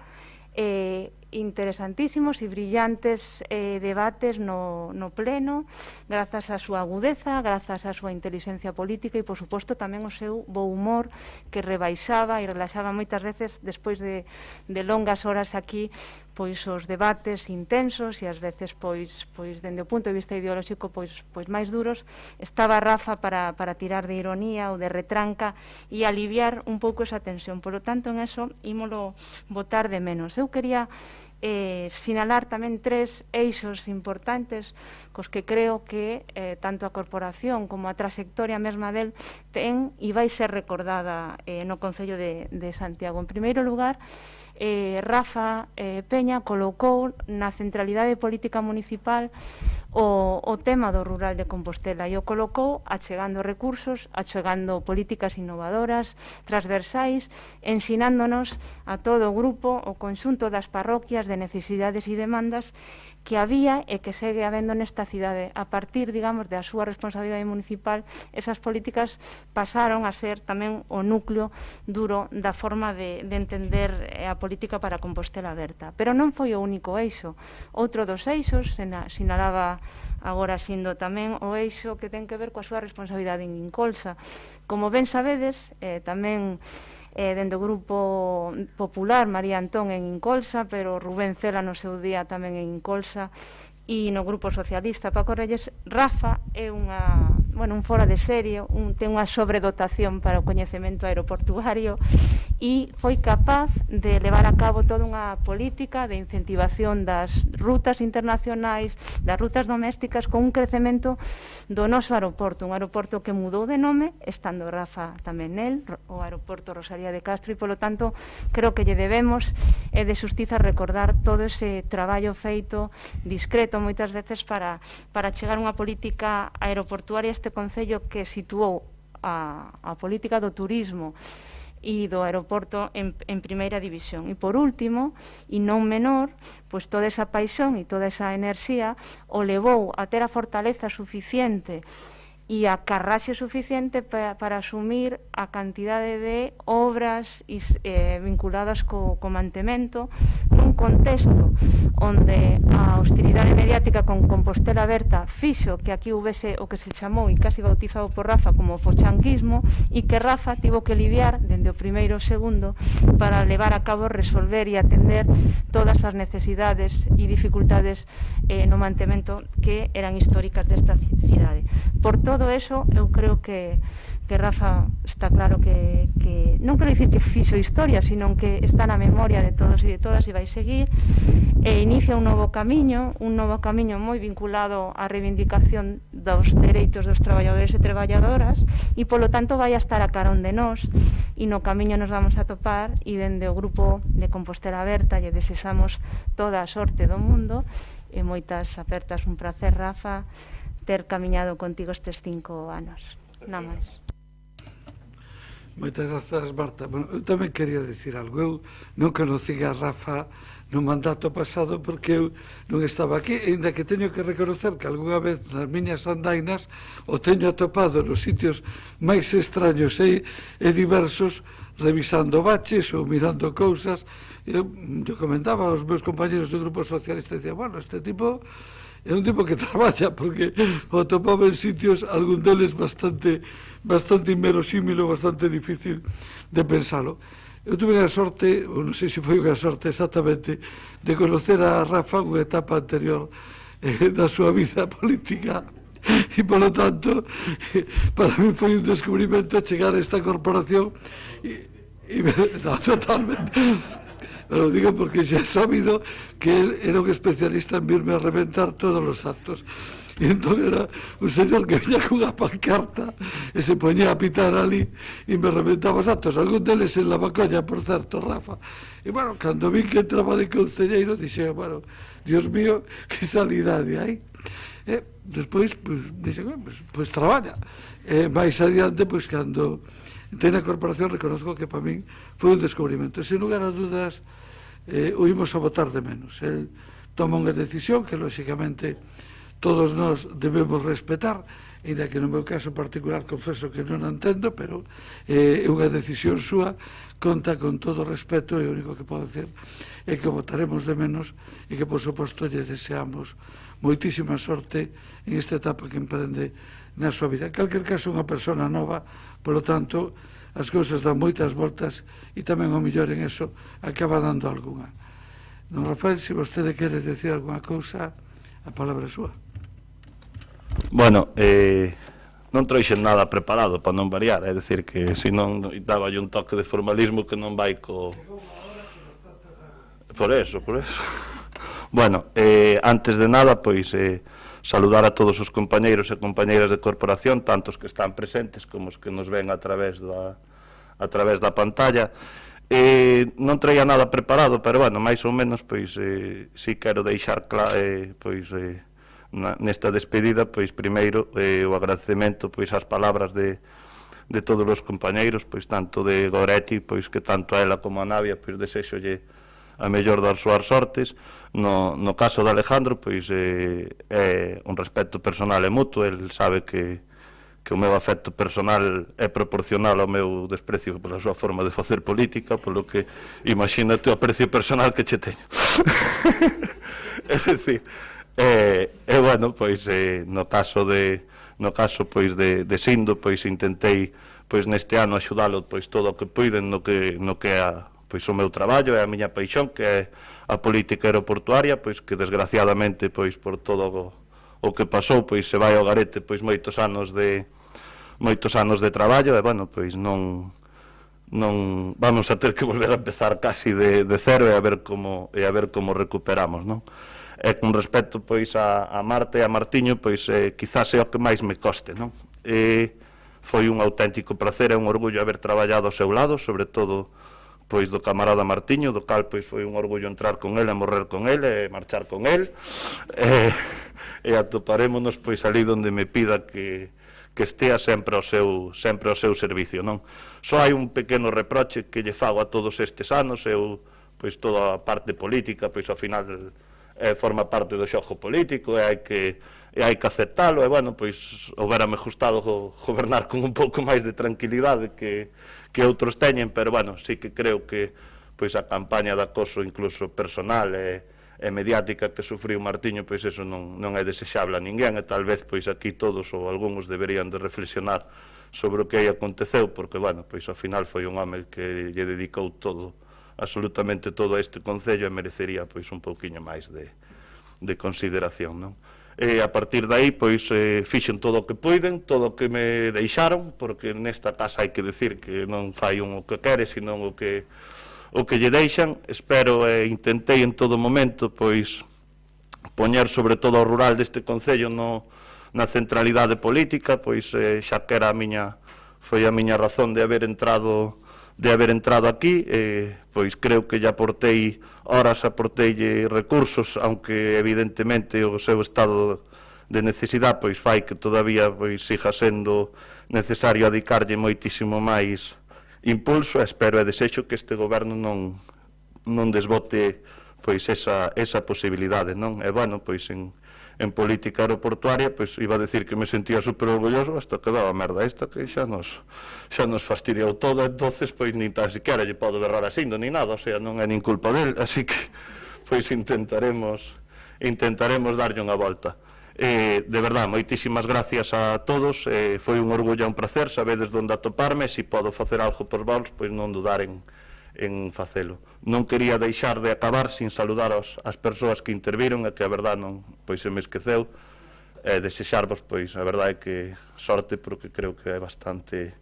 interesantísimos e brillantes debates no pleno, grazas á súa agudeza, grazas á súa inteligencia política e, por suposto, tamén o seu bo humor, que rebaixaba e relaxaba moitas veces, despois de longas horas aquí, pois os debates intensos e ás veces, pois dende o punto de vista ideolóxico, pois máis duros, estaba Rafa para tirar de ironía ou de retranca e aliviar un pouco esa tensión. Por lo tanto, en eso ímolo botar de menos. Eu quería sinalar tamén 3 eixos importantes cos que creo que tanto a corporación como a trayectoria mesma del ten e vai ser recordada no Concello de Santiago. En primeiro lugar, Rafa Peña colocou na centralidade política municipal o tema do rural de Compostela e o colocou achegando recursos, achegando políticas innovadoras, transversais, ensinándonos a todo o grupo, o conxunto das parroquias de necesidades e demandas que había e que segue habendo nesta cidade. A partir, digamos, da súa responsabilidade municipal, esas políticas pasaron a ser tamén o núcleo duro da forma de entender a política para Compostela Aberta. Pero non foi o único eixo. Outro dos eixos, sinalaba agora sindo tamén o eixo que ten que ver coa súa responsabilidade en Incolsa. Como ben sabedes, tamén dende o Grupo Popular, María Antón en Incolsa, pero Rubén Cela no seu día tamén en Incolsa, e no Grupo Socialista, Paco Reyes, Rafa é un fora de serie, ten unha sobredotación para o coñecemento aeroportuario e foi capaz de levar a cabo toda unha política de incentivación das rutas internacionais, das rutas domésticas, con un crecemento do noso aeroporto, un aeroporto que mudou de nome, estando Rafa tamén nel, o aeroporto Rosalía de Castro, e polo tanto creo que lle debemos de xustiza recordar todo ese traballo feito discreto moitas veces para chegar unha política aeroportuaria a este Concello que situou a política do turismo e do aeroporto en primeira división. E por último, e non menor, pois toda esa paixón e toda esa enerxía o levou a ter a fortaleza suficiente e a carraxe suficiente para asumir a cantidade de obras vinculadas co mantemento nun contexto onde a hostilidade mediática con Compostela Aberta fixo que aquí houvese o que se chamou e casi bautizado por Rafa como fochanquismo, e que Rafa tivo que lidiar dende o primeiro ao segundo para levar a cabo, resolver e atender todas as necesidades e dificultades no mantemento que eran históricas desta cidade. Por todo eso, eu creo que Rafa está claro que non quero dicir que fixo historia, sino que está na memoria de todos e de todas e vai seguir, e inicia un novo camiño moi vinculado á reivindicación dos dereitos dos traballadores e traballadoras, e polo tanto vai a estar a carón de nós, e no camiño nos vamos a topar, e dende o grupo de Compostela Aberta lle desexamos toda a sorte do mundo, e moitas apertas. Un placer, Rafa, ter camiñado contigo estes 5 anos. Nada máis. Moitas grazas, Marta. Bueno, eu tamén quería dicir algo. Eu non conocí a Rafa no mandato pasado porque eu non estaba aquí, ainda que teño que reconocer que algunha vez nas miñas andainas o teño atopado nos sitios máis extraños e diversos, revisando baches ou mirando cousas. Eu comentaba aos meus compañeros do Grupo Socialista, dicía, bueno, este tipo é un tipo que traballa, porque o topaba en sitios, algún deles bastante inverosímil, bastante difícil de pensalo. Eu tuve a sorte, ou non sei se foi unha sorte exactamente, de conocer a Rafa unha etapa anterior da súa vida política, e polo tanto para mí foi un descubrimento chegar a esta corporación e no, totalmente. Lo digo porque xa he sabido que él era un especialista en virme a reventar todos os actos. E entón era un señor que venía cunha pancarta e se poñía a pitar ali e me reventaba os actos. Algún deles en Lavacoña, por certo, Rafa. E, bueno, cando vi que entraba de concelleiro, dixe, bueno, Dios mío, que salidade hai. E despois, dixe, pues traballa. E máis adiante, cando entrei na corporación, reconozco que para min foi un descubrimento. Sen lugar a dudas, o imos a votar de menos. El toma unha decisión que, lóxicamente, todos nós debemos respetar, ainda que no meu caso particular confeso que non a entendo, pero é unha decisión súa, conta con todo o respeto, e o único que podo decir é que votaremos de menos e que, por suposto, lle deseamos moitísima sorte en esta etapa que emprende na súa vida. En calquer caso, unha persona nova, polo tanto, as cousas dan moitas voltas e tamén o mellor en eso acaba dando algunha. Don Rafael, se vostede quere decir algunha cousa, a palabra é súa. Bueno, non trouxen nada preparado para non variar, é dicir que se non daba un toque de formalismo que non vai co... Por eso. Bueno, antes de nada, pois, saludar a todos os compañeiros e compañeiras de corporación, tantos que están presentes como os que nos ven a través da pantalla. Non traía nada preparado, pero, bueno, máis ou menos, pois, si quero deixar claro, pois, nesta despedida, pois, primeiro, o agradecemento, pois, ás palabras de todos os compañeiros, pois, tanto de Goretti, pois, que tanto a ela como a Navia, pois, desexolle a mellor das súas sortes. No caso de Alejandro, pois, é un respeto personal e mutuo. El sabe que o meu afecto personal é proporcional ao meu desprecio pola súa forma de facer política, polo que imagínate o aprecio personal que che teño. É dicir, bueno, pois, no caso pois de Sindo, pois intentei, pois, neste ano axudalo, pois, todo o que puiden no que é pois o meu traballo, é a miña paixón, que é a política aeroportuaria, pois que desgraciadamente, pois por todo o que pasou, pois se vai ao garete, pois moitos anos de traballo, e, bueno, pois non vamos a ter que volver a empezar casi de cero e a ver como recuperamos, non? E con respecto, pois, a Marta e a Martiño, pois quizás é o que máis me coste, non? Foi un auténtico placer e un orgullo haber traballado ao seu lado, sobre todo pois do camarada Martiño, do cal pois foi un orgullo entrar con ele, morrer con ele e marchar con ele, e atoparémonos pois ali onde me pida que estea sempre ao seu servicio, non? Só hai un pequeno reproche que lle fago a todos estes anos, pois toda a parte política, pois ao final forma parte do xogo político e hai que aceptalo, e, bueno, pois, houbérame gustado gobernar con un pouco máis de tranquilidade que outros teñen, pero, bueno, sí que creo que pois a campaña de acoso incluso personal e mediática que sufriu Martiño, pois eso non é desexable a ninguén, e tal vez pois aquí todos ou algúns deberían de reflexionar sobre o que aí aconteceu, porque, bueno, pois ao final foi un home que lle dedicou todo, absolutamente todo a este concello, e merecería pois un pouquiño máis de consideración, non? E a partir de aí, pois, fixen todo o que puiden, todo o que me deixaron, porque nesta casa hai que decir que non fai un o que quere, senón o que lle deixan. Espero e intentei en todo momento pois poñer sobre todo o rural deste concello na centralidade política, pois xa que era foi a miña razón de haber entrado aquí, pois creo que lle aportei horas, aporteille recursos, aunque evidentemente o seu estado de necesidade pois fai que todavía pois siga sendo necesario dedicarlle moitísimo máis impulso, e espero e desexo que este goberno non desbote pois esa posibilidade, non? E, bueno, pois en política aeroportuaria, pois iba a decir que me sentía super orgulloso, hasta que daba merda esta que xa nos fastidiou todo, entonces pois nin tan siquiera lle podo berrar asindo, ni nada, o sea, non é nin culpa del, así que pois intentaremos darlle unha volta. De verdad, moitísimas gracias a todos, foi un orgullo e un placer, sabedes onde atoparme, se podo facer algo por vos, pois non dudar en facelo. Non quería deixar de acabar sin saludar as persoas que interviron, e que a verdad non, pois se me esqueceu, desexarvos, pois a verdade é que sorte, porque creo que é bastante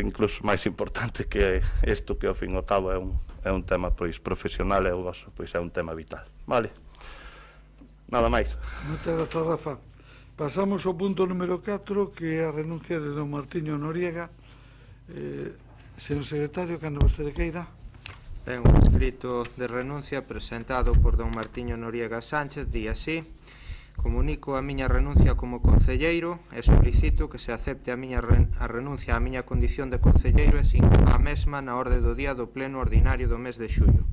incluso máis importante que isto, que ao fin e ao cabo é un tema pois profesional, e o vosso pois é un tema vital, vale? Nada máis. Moitas grazas, Rafa. Pasamos ao punto número 4, que é a renuncia de don Martiño Noriega. Señor secretario, cando vostede queira. Ten un escrito de renuncia presentado por don Martiño Noriega Sánchez, di así: comunico a miña renuncia como concelleiro e solicito que se acepte a renuncia á miña condición de concelleiro e sin a mesma na orde do día do pleno ordinario do mes de xullo,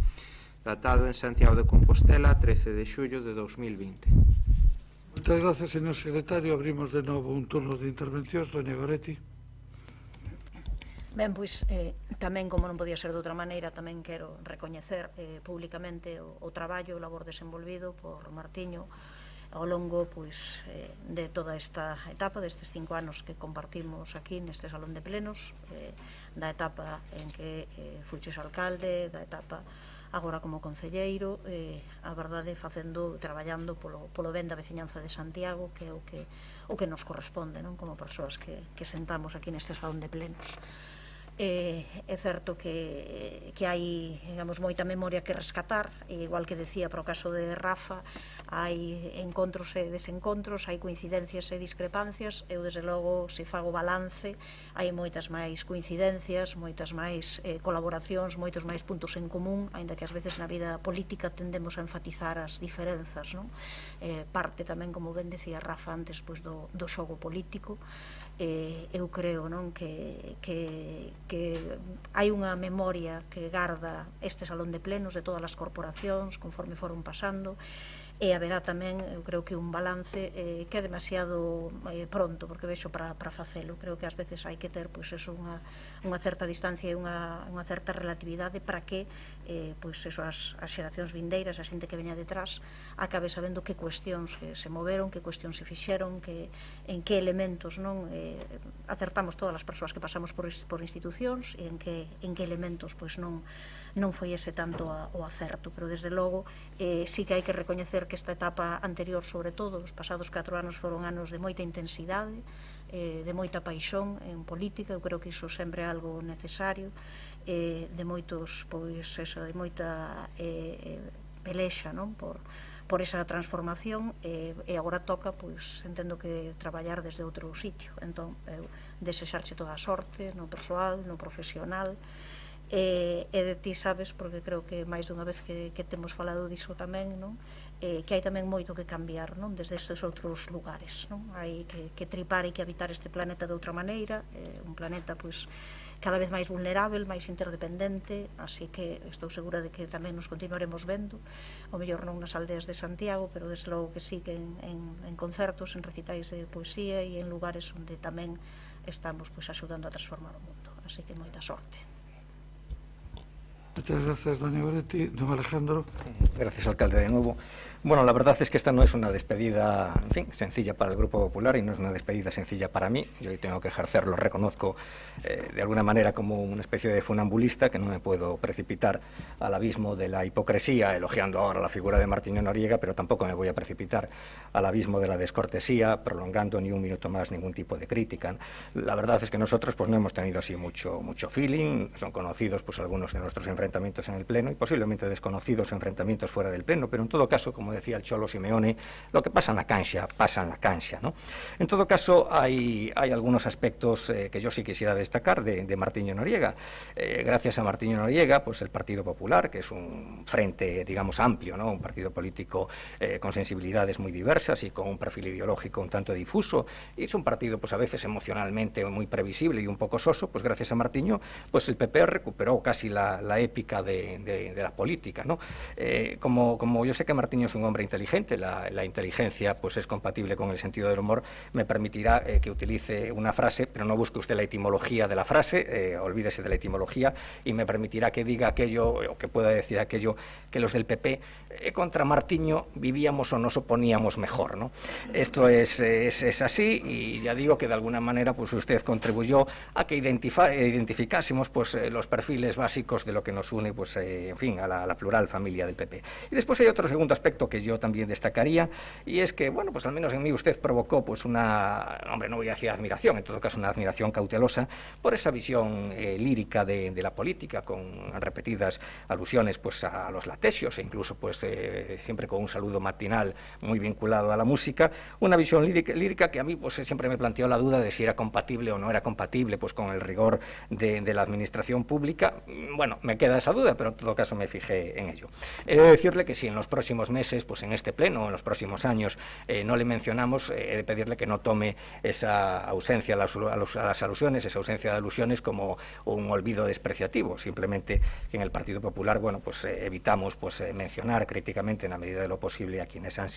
datado en Santiago de Compostela, 13 de xullo de 2020. Moitas gracias, señor secretario. Abrimos de novo un turno de intervencións. Doña Goretti. Ben, pois, tamén, como non podía ser de outra maneira, tamén quero recoñecer públicamente o traballo, o labor desenvolvido por Martiño ao longo pois, de toda esta etapa, destes 5 anos que compartimos aquí neste salón de plenos, da etapa en que fuches alcalde, da etapa agora como concelleiro, a verdade traballando polo ben da veciñanza de Santiago, que é o que nos corresponde, non, como persoas que sentamos aquí neste salón de plenos. É certo que hai, digamos, moita memoria que rescatar, igual que decía para o caso de Rafa, hai encontros e desencontros, hai coincidencias e discrepancias. Eu, desde logo, se fago balance, hai moitas máis coincidencias, moitas máis colaboracións, moitos máis puntos en común, aínda que ás veces na vida política tendemos a enfatizar as diferenzas, non? Parte tamén, como ben decía Rafa antes, do xogo político. Eu creo, non, que hai unha memoria que garda este salón de plenos de todas as corporacións conforme foron pasando, e haberá tamén, eu creo que un balance que é demasiado pronto, porque vexo para facelo. Creo que ás veces hai que ter pois eso, unha certa distancia e unha certa relatividade para que pois eso, as xeracións vindeiras, a xente que veña detrás, acabe sabendo que cuestións se moveron, que cuestións se fixeron, en que elementos non acertamos todas as persoas que pasamos por institucións, e en que elementos pois non foi ese tanto o acerto. Pero desde logo sí que hai que recoñecer que esta etapa anterior, sobre todo os pasados 4 anos, foron anos de moita intensidade, de moita paixón en política. Eu creo que iso sempre é algo necesario, de moitos, pois eso, de moita pelexa, non, por esa transformación, e agora toca, pois, entendo que traballar desde outro sitio. Entón, eu desexarche toda a sorte no persoal, no profesional, E de ti sabes, porque creo que máis dunha vez que temos falado diso tamén, non? Que hai tamén moito que cambiar, non? Desde estes outros lugares, non? Hai que tripar e que habitar este planeta de outra maneira, un planeta pois cada vez máis vulnerável, máis interdependente, así que estou segura de que tamén nos continuaremos vendo, o mellor non nas aldeas de Santiago, pero desde logo que sí que en concertos, en recitais de poesía e en lugares onde tamén estamos pois axudando a transformar o mundo, así que moita sorte. Muchas gracias, doña Goretti. Don Alejandro. Gracias, alcalde, de nuevo. Bueno, la verdad es que esta no es una despedida, en fin, sencilla para el Grupo Popular y no es una despedida sencilla para mí. Yo hoy tengo que ejercerlo, reconozco de alguna manera como una especie de funambulista, que no me puedo precipitar al abismo de la hipocresía, elogiando ahora la figura de Martiño Noriega, pero tampoco me voy a precipitar al abismo de la descortesía, prolongando ni un minuto más ningún tipo de crítica. La verdad es que nosotros pues no hemos tenido así mucho feeling, son conocidos pues algunos de nuestros enfrentamientos en el Pleno y posiblemente desconocidos enfrentamientos fuera del Pleno, pero en todo caso, como decía el Cholo Simeone, lo que pasa en la cancha, ¿no? En todo caso, hay algunos aspectos que yo sí quisiera destacar de Martiño Noriega. Gracias a Martiño Noriega, pues el Partido Popular, que es un frente, digamos, amplio, ¿no? Un partido político con sensibilidades muy diversas y con un perfil ideológico un tanto difuso, y es un partido, pues a veces emocionalmente muy previsible y un poco soso, pues gracias a Martiño, pues el PP recuperó casi la épica de la política, ¿no? Como yo sé que Martiño es un hombre inteligente, la inteligencia pues es compatible con el sentido del humor, me permitirá que utilice una frase, pero no busque usted la etimología de la frase, olvídese de la etimología, y me permitirá que diga aquello, o que pueda decir aquello, que los del PP contra Martiño vivíamos o nos oponíamos mejor, ¿no? Esto es así, y ya digo que de alguna manera pues usted contribuyó a que identificásemos pues los perfiles básicos de lo que nos une, pues en fin, a la plural familia del PP. Y después hay otro segundo aspecto que yo también destacaría, y es que, bueno, pues al menos en mí usted provocó pues una, hombre, no voy a decir admiración, en todo caso una admiración cautelosa por esa visión lírica de la política, con repetidas alusiones pues a los latesios, e incluso pues siempre con un saludo matinal muy vinculado a la música, una visión lírica que a mí pues siempre me planteó la duda de si era compatible o no era compatible pues con el rigor de la administración pública. Bueno, me queda esa duda, pero en todo caso me fijé en ello. He de decirle que si en los próximos meses, pues en este pleno o en los próximos años no le mencionamos, he de pedirle que no tome esa ausencia a las alusiones, esa ausencia de alusiones como un olvido despreciativo, simplemente que en el Partido Popular, bueno, pues evitamos pues mencionar críticamente en la medida de lo posible a quienes a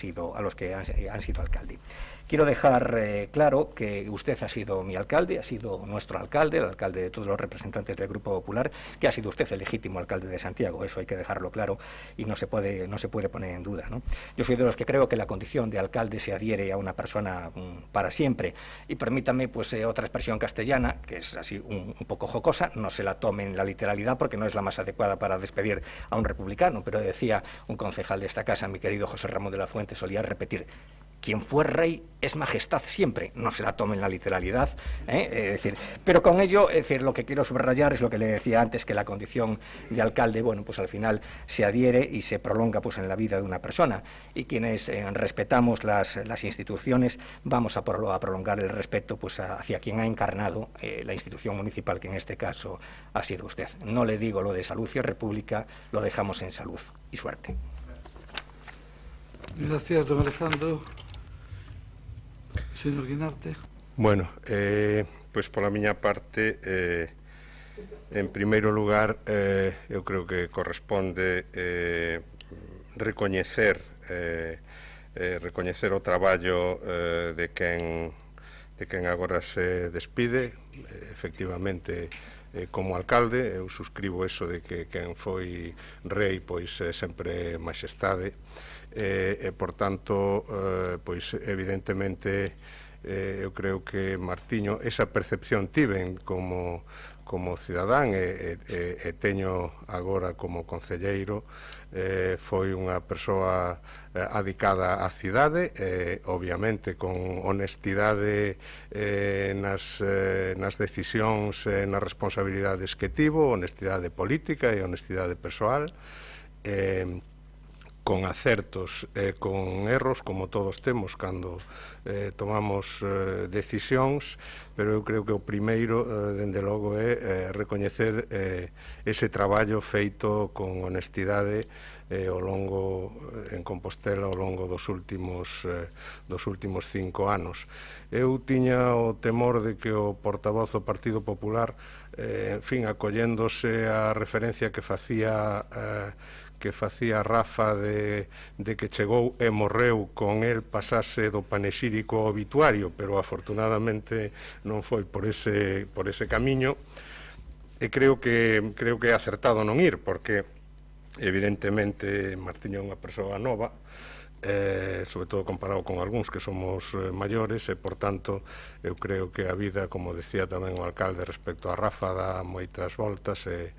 los que han sido alcalde. Quiero dejar claro que usted ha sido mi alcalde, ha sido nuestro alcalde, el alcalde de todos los representantes del Grupo Popular, que ha sido usted el legítimo alcalde de Santiago, eso hay que dejarlo claro y no se puede poner en duda, ¿no? Yo soy de los que creo que la condición de alcalde se adhiere a una persona para siempre, y permítame pues otra expresión castellana, que es así un poco jocosa, no se la tome en la literalidad porque no es la más adecuada para despedir a un republicano, pero decía un concejal de esta casa, mi querido José Ramón de la Fuente, solía repetir: quien fue rey es majestad siempre, no se la tome en la literalidad, es decir, pero con ello, es decir, lo que quiero subrayar es lo que le decía antes, que la condición de alcalde, bueno, pues al final se adhiere y se prolonga pues en la vida de una persona, y quienes respetamos las instituciones vamos a prolongar el respeto pues hacia quien ha encarnado la institución municipal, que en este caso ha sido usted. No le digo lo de salud y república, lo dejamos en salud y suerte. Gracias, don Alejandro. Señor Guinarte. Bueno, pois pola miña parte, en primeiro lugar, eu creo que corresponde recoñecer o traballo de quen agora se despide. Efectivamente, como alcalde, eu suscribo eso de que quen foi rei pois sempre majestade, e por tanto pois evidentemente eu creo que Martiño, esa percepción tiven como cidadán e teño agora como concelleiro, foi unha persoa adicada á cidade, obviamente con honestidade nas decisións, nas responsabilidades que tivo, honestidade política e honestidade persoal, con acertos e con erros, como todos temos cando tomamos decisións, pero eu creo que o primeiro, dende logo, é recoñecer ese traballo feito con honestidade ao longo en Compostela ao longo dos últimos 5 anos. Eu tiña o temor de que o portavoz do Partido Popular, en fin, acolléndose á referencia que facía Rafa de que chegou e morreu con el pasase do panexírico ao obituario, pero afortunadamente non foi por ese camiño, e creo que é acertado non ir, porque evidentemente Martiño é unha persoa nova, sobre todo comparado con algúns que somos maiores, e por tanto eu creo que a vida, como decía tamén o alcalde respecto a Rafa, dá moitas voltas, e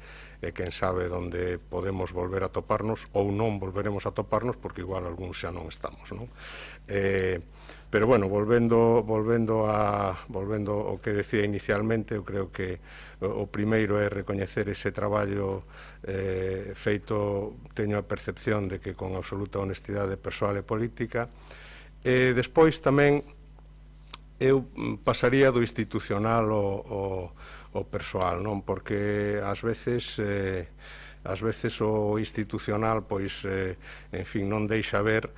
quen sabe onde podemos volver a toparnos ou non volveremos a toparnos, porque igual algúns xa non estamos, non? Pero bueno, volvendo ao que decía inicialmente, eu creo que o primeiro é recoñecer ese traballo feito, teño a percepción de que con absoluta honestidade persoal e política, e despois tamén eu pasaría do institucional ao persoal, non? Porque ás veces o institucional, pois, en fin, non deixa ver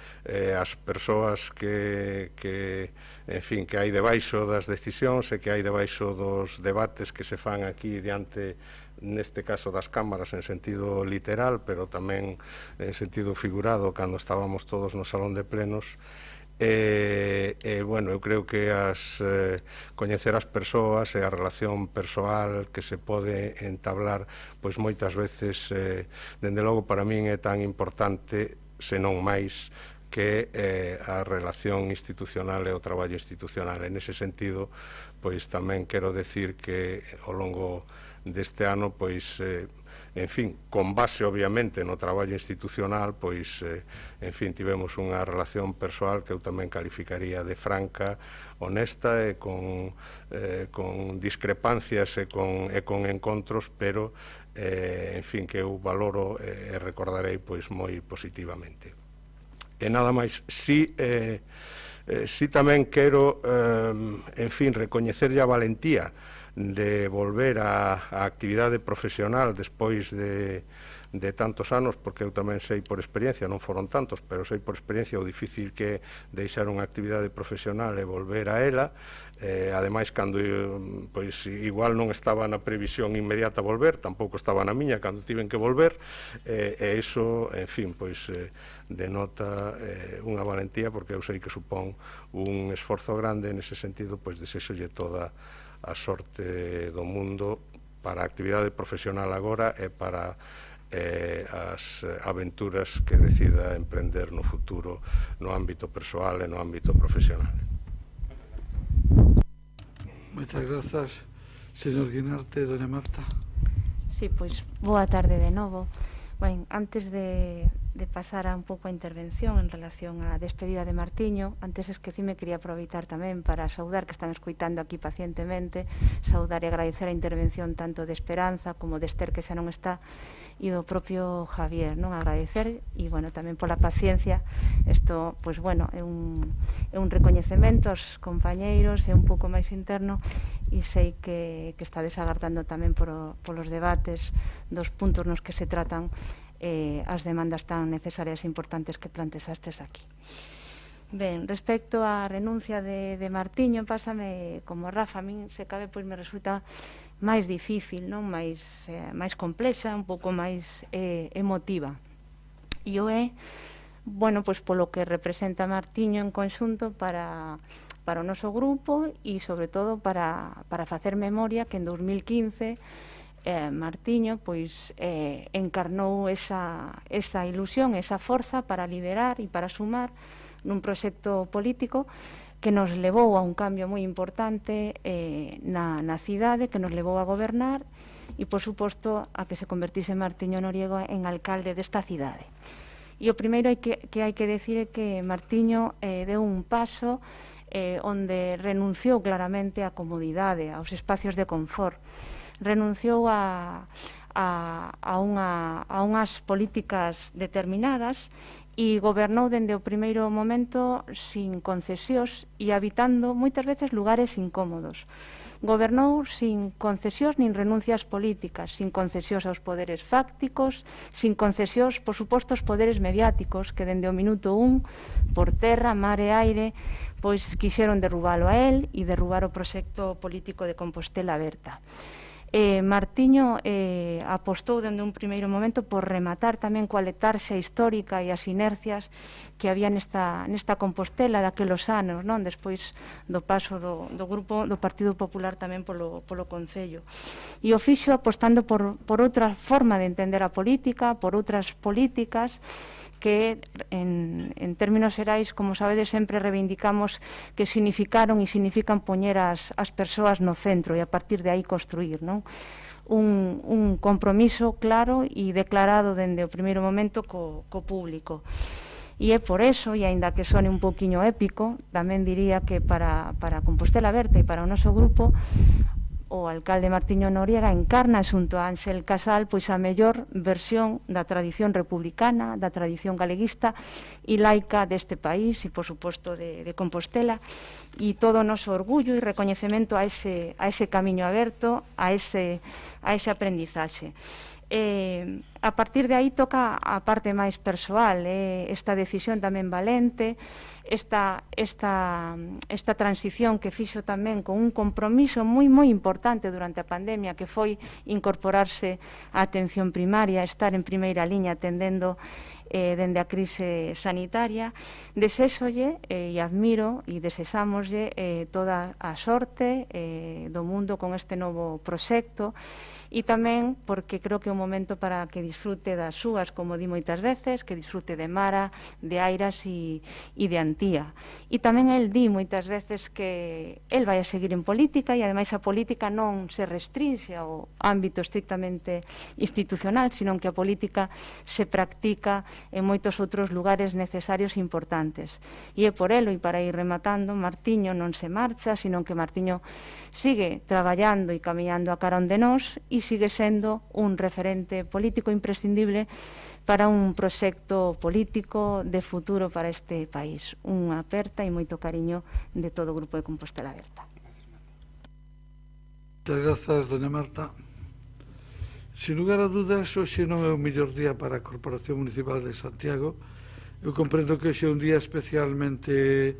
as persoas que hai debaixo das decisións e que hai debaixo dos debates que se fan aquí diante, neste caso das cámaras en sentido literal, pero tamén en sentido figurado, cando estábamos todos no salón de plenos. Bueno, eu creo que coñecer as persoas e a relación persoal que se pode entablar, pois moitas veces, dende logo para min é tan importante, senón máis, que a relación institucional e o traballo institucional. En ese sentido, pois tamén quero decir que ao longo deste ano, pois, en fin, con base obviamente no traballo institucional, pois, en fin, tivemos unha relación persoal que eu tamén calificaría de franca, honesta e con discrepancias e con encontros, pero, en fin, que eu valoro e recordarei pois moi positivamente. E nada máis, si tamén quero, en fin, recoñecerlle a valentía de volver á actividade profesional despois de tantos anos, porque eu tamén sei por experiencia, non foron tantos, pero sei por experiencia o difícil que é deixar unha actividade profesional e volver a ela. Ademais, cando pois igual non estaba na previsión inmediata volver, tampouco estaba na miña cando tiven que volver, e iso, en fin, pois denota unha valentía, porque eu sei que supón un esforzo grande. Nese sentido, pois desexolle toda a sorte do mundo para a actividade profesional agora e para as aventuras que decida emprender no futuro no ámbito persoal e no ámbito profesional. Moitas grazas, señor Guinarte. Doña Marta. Sí, pois boa tarde de novo. Ben, antes de pasar a un pouco a intervención en relación á despedida de Martiño, antes esquecime, quería aproveitar tamén para saudar, que están escoitando aquí pacientemente, saudar e agradecer a intervención tanto de Esperanza como de Esther, que xa non está, e o propio Javier, non? Agradecer, e, bueno, tamén pola paciencia. Isto, pois, bueno, é un recoñecemento aos compañeiros, é un pouco máis interno, e sei que estades agardando tamén polos debates dos puntos nos que se tratan as demandas tan necesarias e importantes que plantexastes aquí. Ben, respecto á renuncia de Martiño, pásame como Rafa, a min se cabe, pois me resulta máis difícil, non? Máis complexa, un pouco máis emotiva. E o é, bueno, pois polo que representa Martiño en conxunto para o noso grupo e, sobre todo, para facer memoria que en 2015 Martiño pois encarnou esa ilusión, esa forza para liderar e para sumar nun proxecto político que nos levou a un cambio moi importante na cidade, que nos levou a gobernar e, por suposto, a que se convertise Martiño Noriego en alcalde desta cidade. E o primeiro que hai que decir é que Martiño deu un paso onde renunciou claramente á comodidade, aos espacios de confort. Renunciou a a unhas políticas determinadas e gobernou dende o primeiro momento sin concesións e habitando moitas veces lugares incómodos. Gobernou sin concesións nin renuncias políticas, sin concesións aos poderes fácticos, sin concesións, por suposto, aos poderes mediáticos que dende o minuto 1, por terra, mar e aire, pois quixeron derrubalo a él e derrubar o proxecto político de Compostela Aberta. Martiño apostou dende un primeiro momento por rematar tamén coa letarxa histórica e as inercias que había nesta Compostela daquelos anos, non? Despois do paso do grupo do Partido Popular tamén polo Concello. E o fixo apostando por outra forma de entender a política, por outras políticas que en términos xerais, como sabedes, sempre reivindicamos que significaron e significan poñer as persoas no centro e a partir de aí construir, non? Un compromiso claro e declarado dende o primeiro momento co público. E é por eso, e aínda que sone un poquinho épico, tamén diría que para Compostela Aberta e para o noso grupo, o alcalde Martiño Noriega encarna xunto a Ángel Casal pois a mellor versión da tradición republicana, da tradición galeguista e laica deste país e, por suposto, de Compostela, e todo o noso orgullo e recoñecemento a ese camiño aberto, a ese aprendizaxe. A partir de aí toca a parte máis persoal, esta decisión tamén valente, esta transición que fixo tamén con un compromiso moi importante durante a pandemia, que foi incorporarse á atención primaria, estar en primeira liña atendendo dende a crise sanitaria. Deséxolle e admiro e desexámoslle toda a sorte do mundo con este novo proxecto, e tamén porque creo que é un momento para que disfrute das súas, como di moitas veces, que disfrute de Mara, de Airas e de Antía. E tamén el di moitas veces que el vai a seguir en política e ademais a política non se restringe ao ámbito estrictamente institucional, sino que a política se practica en moitos outros lugares necesarios e importantes. E é por elo, e para ir rematando, Martiño non se marcha, sino que Martiño sigue traballando e camiñando a cara onde nós e sigue sendo un referente político imprescindible para un proxecto político de futuro para este país. Unha aperta e moito cariño de todo o Grupo de Compostela Aberta. Moitas grazas, doña Marta. Sin lugar a dudas, hoxe non é o mellor día para a Corporación Municipal de Santiago. Eu comprendo que hoxe é un día especialmente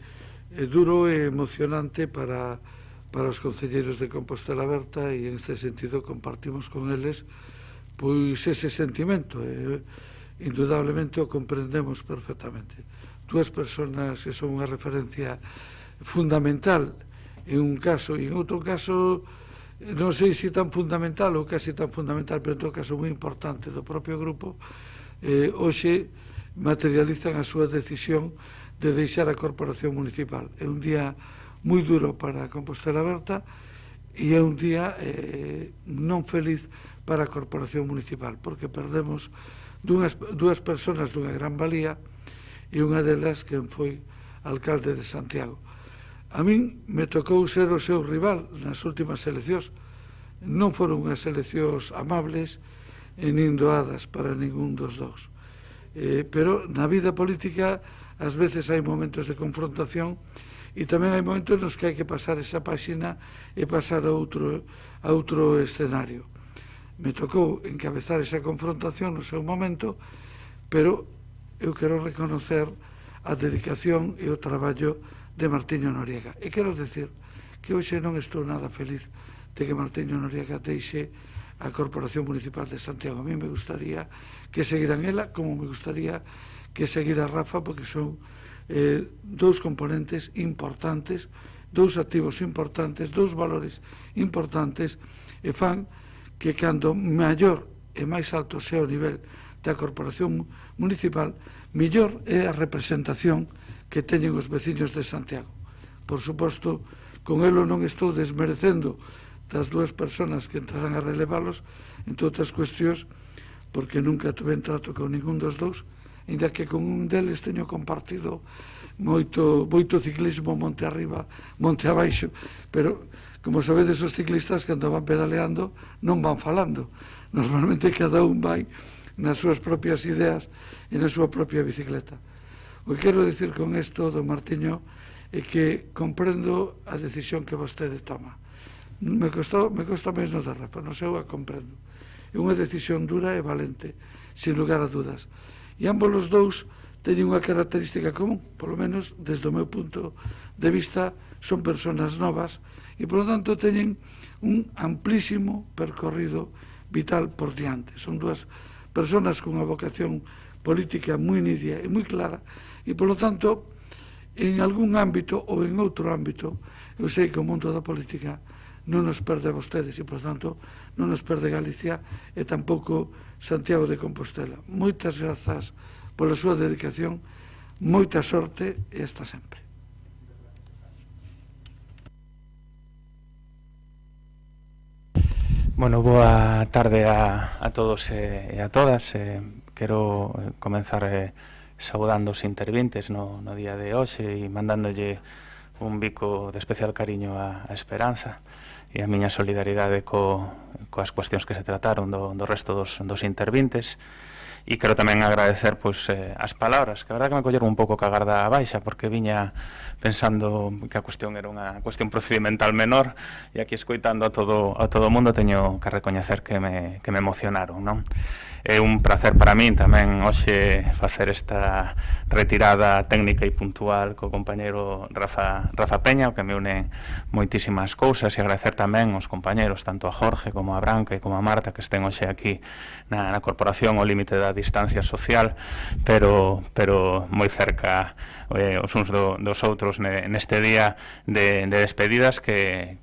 duro e emocionante para os concelleiros de Compostela Aberta, e en este sentido compartimos con eles pois ese sentimento. Indudablemente o comprendemos perfectamente. Dúas persoas que son unha referencia fundamental en un caso, e en outro caso non sei se tan fundamental ou casi tan fundamental, pero en todo caso moi importante do propio grupo, hoxe materializan a súa decisión de deixar a Corporación Municipal. É un día moi duro para Compostela Aberta e é un día non feliz para a Corporación Municipal, porque perdemos dúas persoas dunha gran valía, e unha delas quen foi alcalde de Santiago. A min me tocou ser o seu rival nas últimas eleccións. Non foron unhas eleccións amables e nin doadas para ningún dos dous. Pero na vida política ás veces hai momentos de confrontación, e tamén hai momentos nos que hai que pasar esa páxina e pasar a outro escenario. Me tocou encabezar esa confrontación no seu momento, pero eu quero reconocer a dedicación e o traballo de Martiño Noriega. E quero decir que hoxe non estou nada feliz de que Martiño Noriega deixe a Corporación Municipal de Santiago. A mí me gustaría que seguiran ela, como me gustaría que seguira Rafa, porque son dous componentes importantes, dous activos importantes, dous valores importantes, e fan que cando maior e máis alto sea o nivel da Corporación Municipal, mellor é a representación que teñen os veciños de Santiago. Por suposto, con elo non estou desmerecendo das dúas persoas que entrarán a relevalos, entre outras cuestións, porque nunca tuve trato con ningún dos dous, ainda que con un deles teño compartido moito ciclismo monte arriba, monte abaixo, pero, como sabedes, os ciclistas cando van pedaleando non van falando, Normalmente cada un vai nas súas propias ideas e na súa propia bicicleta. O que quero dicir con isto, don Martiño, é que comprendo a decisión que vostede toma. Me costa mesmo da Rafa, non sei, eu a comprendo. É unha decisión dura e valente, sin lugar a dudas. E ambos os dous teñen unha característica común, polo menos desde o meu punto de vista, son persoas novas e, polo tanto, teñen un amplísimo percorrido vital por diante. Son dúas persoas con unha vocación política moi nítida e moi clara e, polo tanto, en algún ámbito ou en outro ámbito, eu sei que o mundo da política non nos perde a vostedes e, por tanto, non nos perde Galicia e tampouco Santiago de Compostela. Moitas grazas pola súa dedicación, moita sorte e hasta sempre. Bueno, boa tarde a todos e a todas. Quero comenzar saudando os intervintes no día de hoxe e mandándolle un bico de especial cariño a Esperanza e a miña solidaridade coas cuestións que se trataron do resto dos intervintes. E quero tamén agradecer as palabras, que a verdade que me colleron un pouco ca garda baixa, porque viña pensando que a cuestión era unha cuestión procedimental menor, e aquí escoitando a todo o mundo teño que recoñecer que me emocionaron, non? É un placer para min tamén hoxe facer esta retirada técnica e puntual co compañeiro Rafa Peña, o que me une moitísimas cousas, e agradecer tamén aos compañeros, tanto a Jorge como a Branca e como a Marta, que estén hoxe aquí na corporación ao límite da distancia social, pero moi cerca os uns dos outros neste día de despedidas que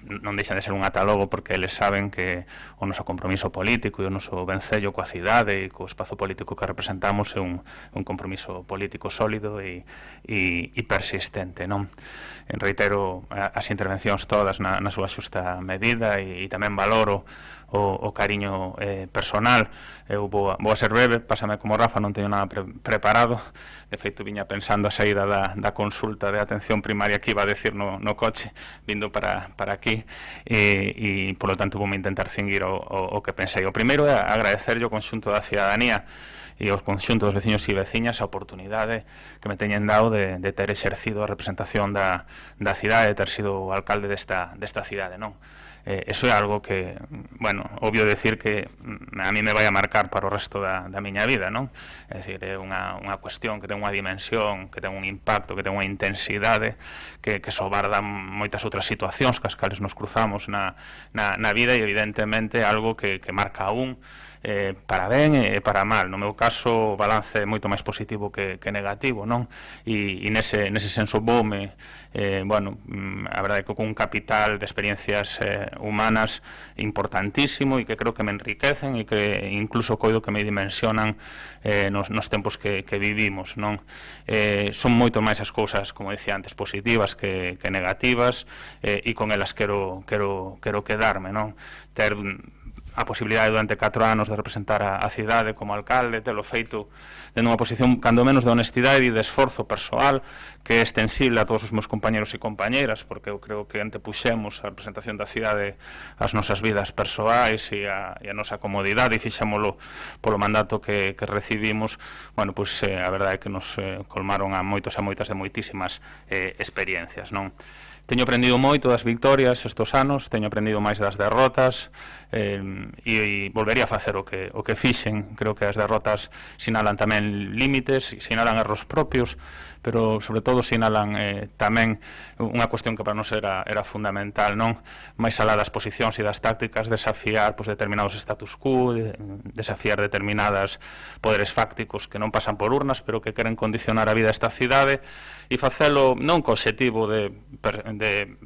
non deixan de ser un atalogo, porque eles saben que o noso compromiso político e o noso vencello coa cidade e co espazo político que representamos é un compromiso político sólido e persistente, non? Reitero as intervencións todas na súa xusta medida e tamén valoro o cariño personal. Eu vou a ser breve, pásame como Rafa, non teño nada preparado. De feito, viña pensando a saída da consulta de atención primaria que iba a decir no coche, vindo para aquí, e polo tanto vou intentar cinguir o que pensei. O primeiro é agradecerlle ao conxunto da cidadanía e aos conxuntos dos veciños e veciñas a oportunidade que me teñen dado de ter exercido a representación da cidade, de ter sido o alcalde desta cidade, non? Eso é algo que, bueno, obvio decir que a mí me vai a marcar para o resto da miña vida, non? É dicir, é unha cuestión que ten unha dimensión, que ten un impacto, que ten unha intensidade que sobarda moitas outras situacións cas cales nos cruzamos na vida, e evidentemente algo que marca a un para ben e para mal. No meu caso, o balance é moito máis positivo que negativo, non? E nese senso voume, bueno, a verdade é que con un capital de experiencias humanas importantísimo e que creo que me enriquecen e que incluso coido que me dimensionan nos tempos que vivimos, non? Son moito máis as cousas, como dicía antes, positivas que negativas, e con elas quero quedarme, non? Ter a posibilidade durante 4 anos de representar a cidade como alcalde, telo feito de nunha posición cando menos de honestidade e de esforzo persoal, que é extensible a todos os meus compañeros e compañeiras, porque eu creo que antepuxemos a representación da cidade ás nosas vidas persoais e a nosa comodidade, e fixémolo polo mandato que recibimos. Bueno, pois a verdade é que nos colmaron a moitos e moitas de moitísimas experiencias, non? Teño aprendido moito das victorias estes anos, teño aprendido máis das derrotas, e volvería a facer o que fixen. Creo que as derrotas sinalan tamén límites, sinalan erros propios, pero sobre todo sinalan tamén unha cuestión que para nós era fundamental, non? Máis alá das posicións e das tácticas, desafiar determinados status quo, desafiar determinadas poderes fácticos que non pasan por urnas, pero que queren condicionar a vida desta cidade, e facelo non co obxectivo de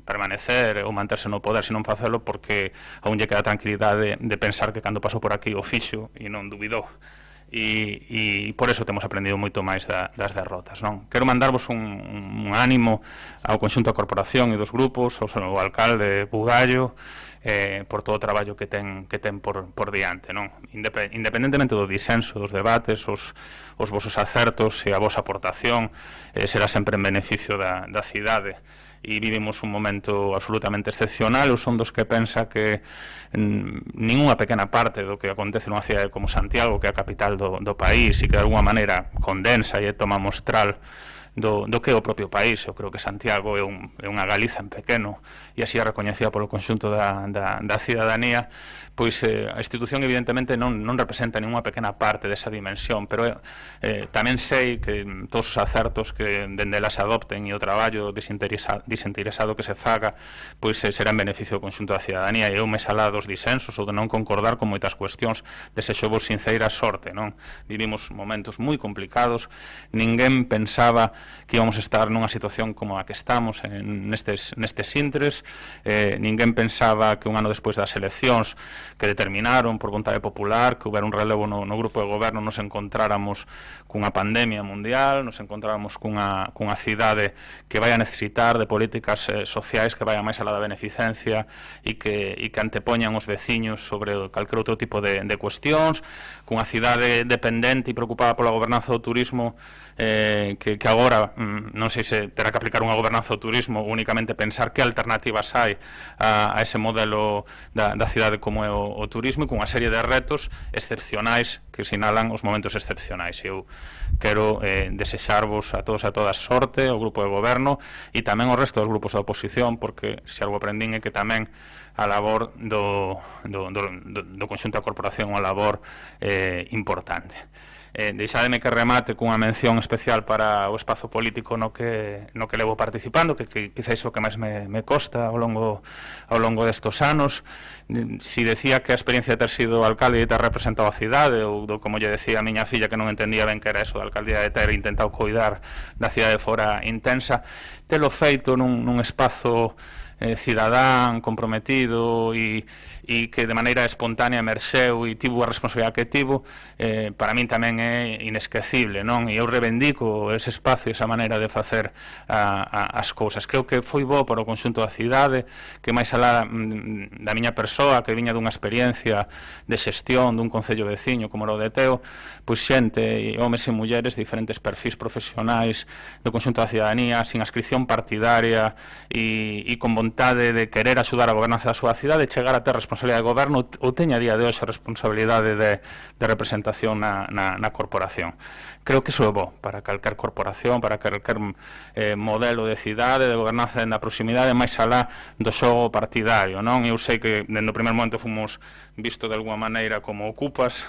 permanecer ou manterse no poder, sino facelo porque aún lle queda tranquilidade de pensar que cando pasou por aquí o fixo e non dubidou. E por eso temos aprendido moito máis das derrotas, non? Quero mandarvos un ánimo ao conxunto da corporación e dos grupos, ao alcalde Bugallo, por todo o traballo que ten por diante, non? Independentemente do disenso, dos debates, os vosos acertos e a vosa aportación será sempre en beneficio da cidade. e vivimos un momento absolutamente excepcional. Eu son dos que pensa que ninguna pequena parte do que acontece nunha cidade como Santiago, que é a capital do país e que de alguna maneira condensa e toma mostral do que é o propio país. Eu creo que Santiago é unha Galiza en pequeno e así é recoñecida polo conxunto da cidadanía. Pois a institución evidentemente non representa ninguna pequena parte desa dimensión, pero tamén sei que todos os acertos que dende elas adopten e o traballo desinteresado que se faga pois será en beneficio do conxunto da cidadanía, e eu me sala dos disensos ou de non concordar con moitas cuestións. Desexo vos sinceira sorte, non? Vivimos momentos moi complicados, ninguén pensaba que íbamos a estar nunha situación como a que estamos nestes intres, ninguén pensaba que un ano despois das eleccións que determinaron por vontade popular que houbera un relevo no grupo de goberno nos encontráramos cunha pandemia mundial, nos encontráramos cunha cidade que vai a necesitar de políticas sociais que vai a máis alá da beneficencia e que antepoñan os veciños sobre calquer outro tipo de cuestións, cunha cidade dependente e preocupada pola gobernanza do turismo que agora non sei se terá que aplicar unha gobernanza do turismo ou únicamente pensar que alternativas hai a ese modelo da cidade como é o turismo, con unha serie de retos excepcionais que sinalan os momentos excepcionais. Eu quero desexarvos a todos e a todas sorte ao grupo de goberno e tamén ao resto dos grupos da oposición, porque se algo aprendín é que tamén a labor do conxunto da corporación é unha labor importante. Deixademe que remate cunha mención especial para o espazo político no que levo participando, que quizáis o que máis me costa ao longo destos anos. Si decía que a experiencia de ter sido alcalde e ter representado a cidade, ou como lle decía a miña filla que non entendía ben que era eso da alcaldía, de ter intentado coidar da cidade fora intensa, telo feito nun espazo cidadán, comprometido e que de maneira espontánea emerxeu e tivo a responsabilidade que tivo, para min tamén é inesquecible, non? E eu reivindico ese espacio, esa maneira de facer as cousas. Creo que foi bo para o conxunto da cidade, que máis alá da miña persoa, que viña dunha experiencia de xestión dun concello veciño como o de Teo, pois xente, homes e mulleres, diferentes perfis profesionais do conxunto da cidadanía, sin ascripción partidaria e con vontade de querer axudar a gobernanza da súa cidade, chegar a ter responsabilidade de goberno ou teña a día de hoxe a responsabilidade de representación na corporación. Creo que iso é bo para calquer corporación, para calquer modelo de cidade, de gobernanza na proximidade, máis alá do xogo partidario, non? Eu sei que dende o primer momento fomos visto de alguma maneira como ocupas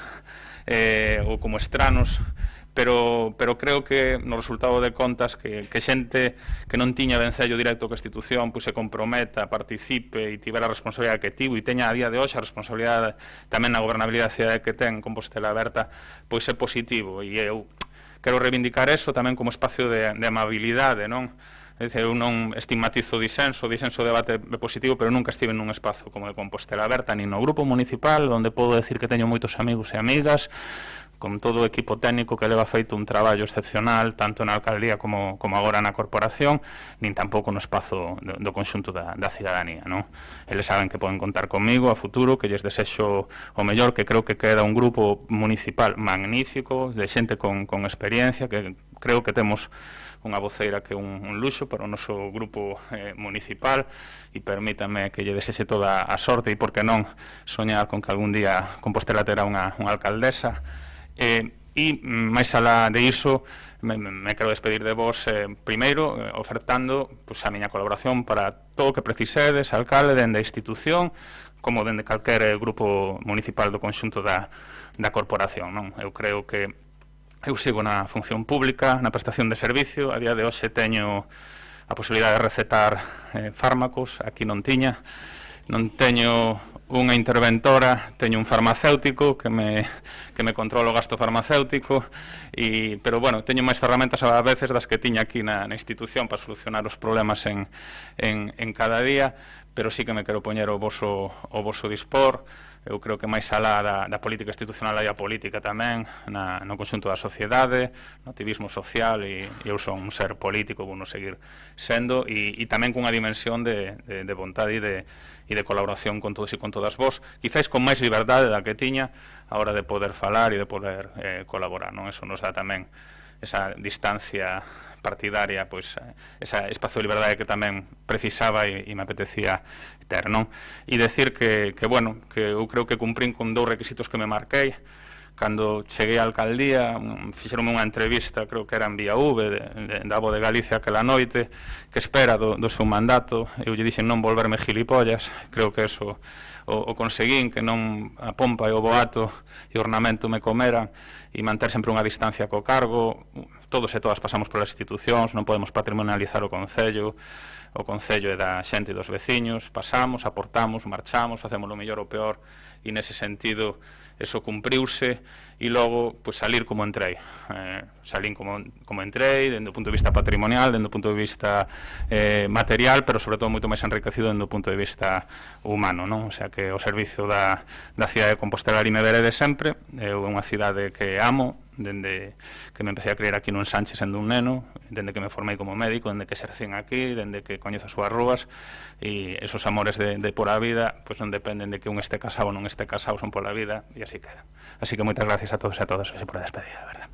ou como estranos, pero creo que no resultado de contas que xente que non tiña vencello directo coa institución pois se comprometa, participe e tivera a responsabilidade que tivo e teña a día de hoxe a responsabilidade tamén na gobernabilidade da cidade que ten Compostela Aberta, pois é positivo, e eu quero reivindicar eso tamén como espacio de amabilidade, non? É dicir, eu non estigmatizo o disenso debate é positivo, pero nunca estive nun espazo como de Compostela Aberta, nin no grupo municipal, onde podo decir que teño moitos amigos e amigas, con todo o equipo técnico que leva feito un traballo excepcional tanto na alcaldía como agora na corporación, nin tampouco no espazo do conxunto da cidadanía, non? Eles saben que poden contar comigo a futuro, que lles desexo o mellor, que creo que queda un grupo municipal magnífico, de xente con experiencia, que creo que temos unha voceira que é un luxo para o noso grupo municipal, e permítame que lle desexe toda a sorte e, por que non, soñar con que algún día Compostela terá unha alcaldesa. E máis alá de iso me quero despedir de vos primeiro ofertando a miña colaboración para todo o que precisedes, alcalde, dende a institución como dende calquer grupo municipal do conxunto da corporación, non? Eu creo que eu sigo na función pública, na prestación de servicio, a día de hoxe teño a posibilidade de recetar fármacos, aquí non tiña, non teño unha interventora, teño un farmacéutico que me controla o gasto farmacéutico, pero, bueno, teño máis ferramentas a veces das que tiña aquí na institución para solucionar os problemas en cada día, pero sí que me quero poñer o voso dispor. Eu creo que máis alá da política institucional hai a política tamén no conxunto da sociedade, no activismo social, e eu son un ser político, vou non seguir sendo, e tamén cunha dimensión de vontade e de colaboración con todos e con todas vos, quizáis con máis liberdade da que tiña a hora de poder falar e de poder colaborar, non? Eso nos dá tamén esa distancia partidaria, pois esa espacio de liberdade que tamén precisaba e me apetecía ter, non? E decir que bueno, que eu creo que cumprín con 2 requisitos que me marquei. Cando cheguei á alcaldía, fixeronme unha entrevista, creo que era en Vía V, da Voz de Galicia aquela noite, que espera do seu mandato. Eu lle dixen non volverme gilipollas, creo que eso o conseguín, que non a pompa e o boato e o ornamento me comeran, e manter sempre unha distancia co cargo. Todos e todas pasamos polas institucións, non podemos patrimonializar o Concello é da xente e dos veciños, pasamos, aportamos, marchamos, facemos o mellor ou peor, e nese sentido eso cumpriuse, e logo pues, salir como entrei. Salín como entrei, dende o punto de vista patrimonial, dende o punto de vista material, pero sobre todo moito máis enriquecido dende o punto de vista humano, non? O sea que o servicio da cidade de Compostela ali me verede sempre. É unha cidade que amo, dende que me empecé a creer aquí no Ensanche sendo un neno, dende que me formei como médico, dende que exercín aquí, dende que coñezo as súas rúas, e esos amores de por a vida pues non dependen de que un este casado ou non este casado, son pola vida, e así queda. Así que moitas gracias a todos e a todas por a despedida, de verdad.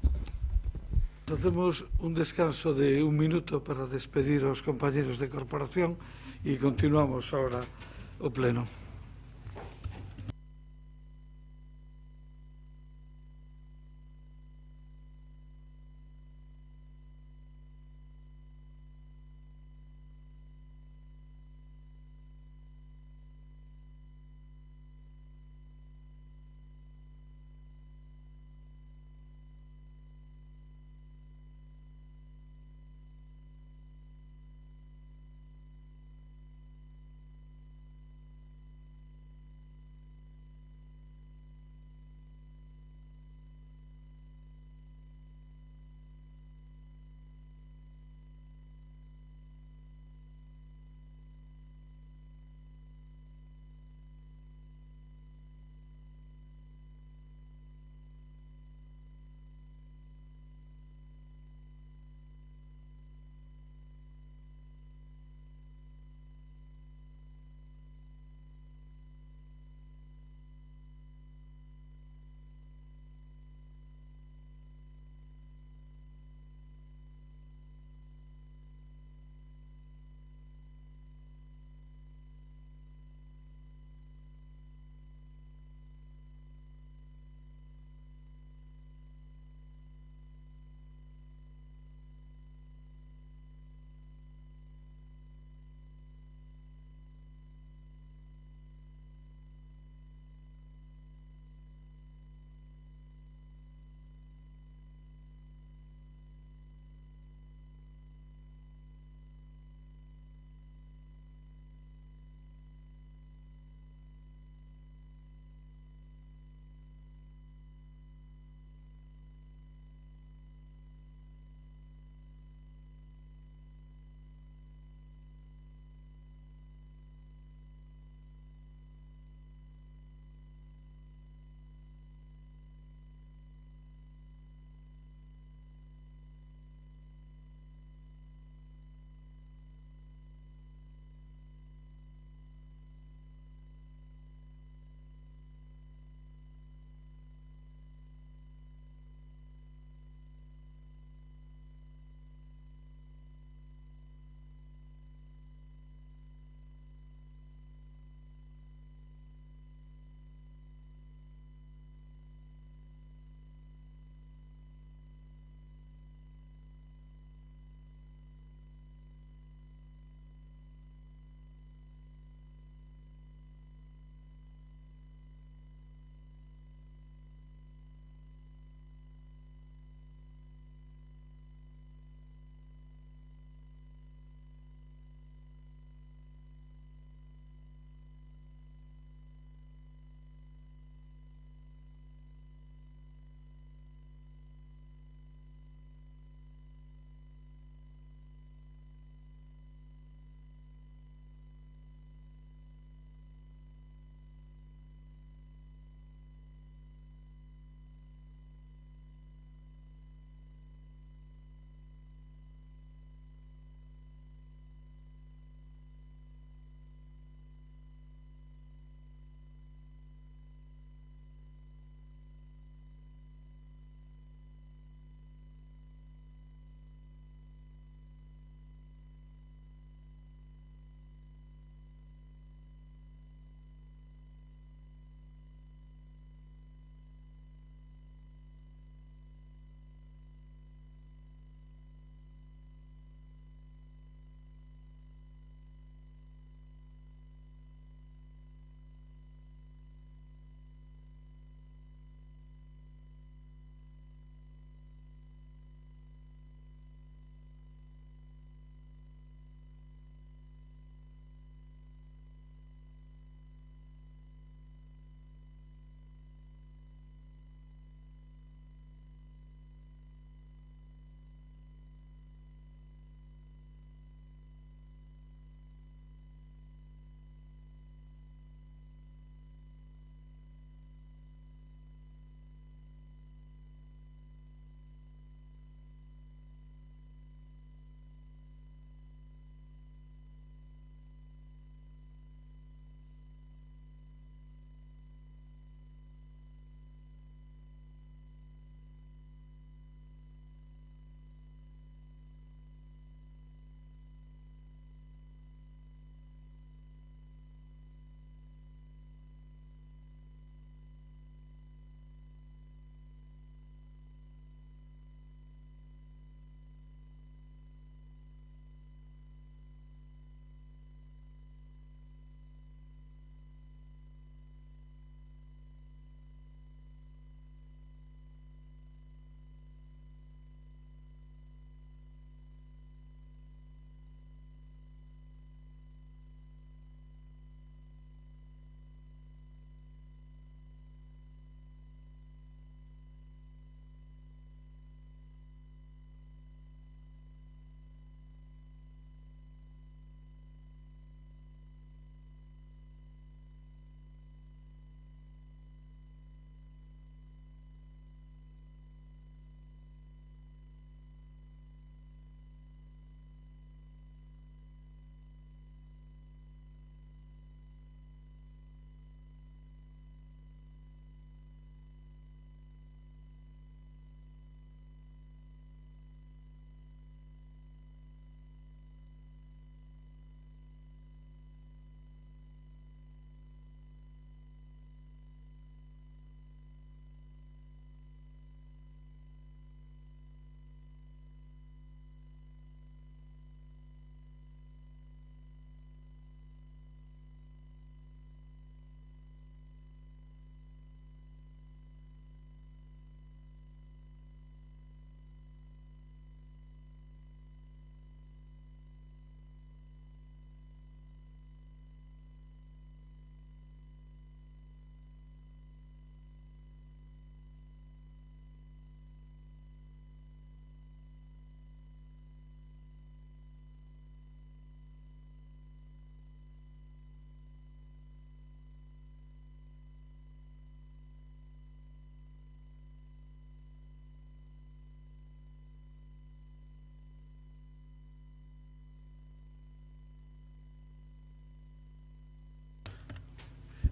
Hacemos un descanso de 1 minuto para despedir aos compañeros de corporación e continuamos ahora o pleno.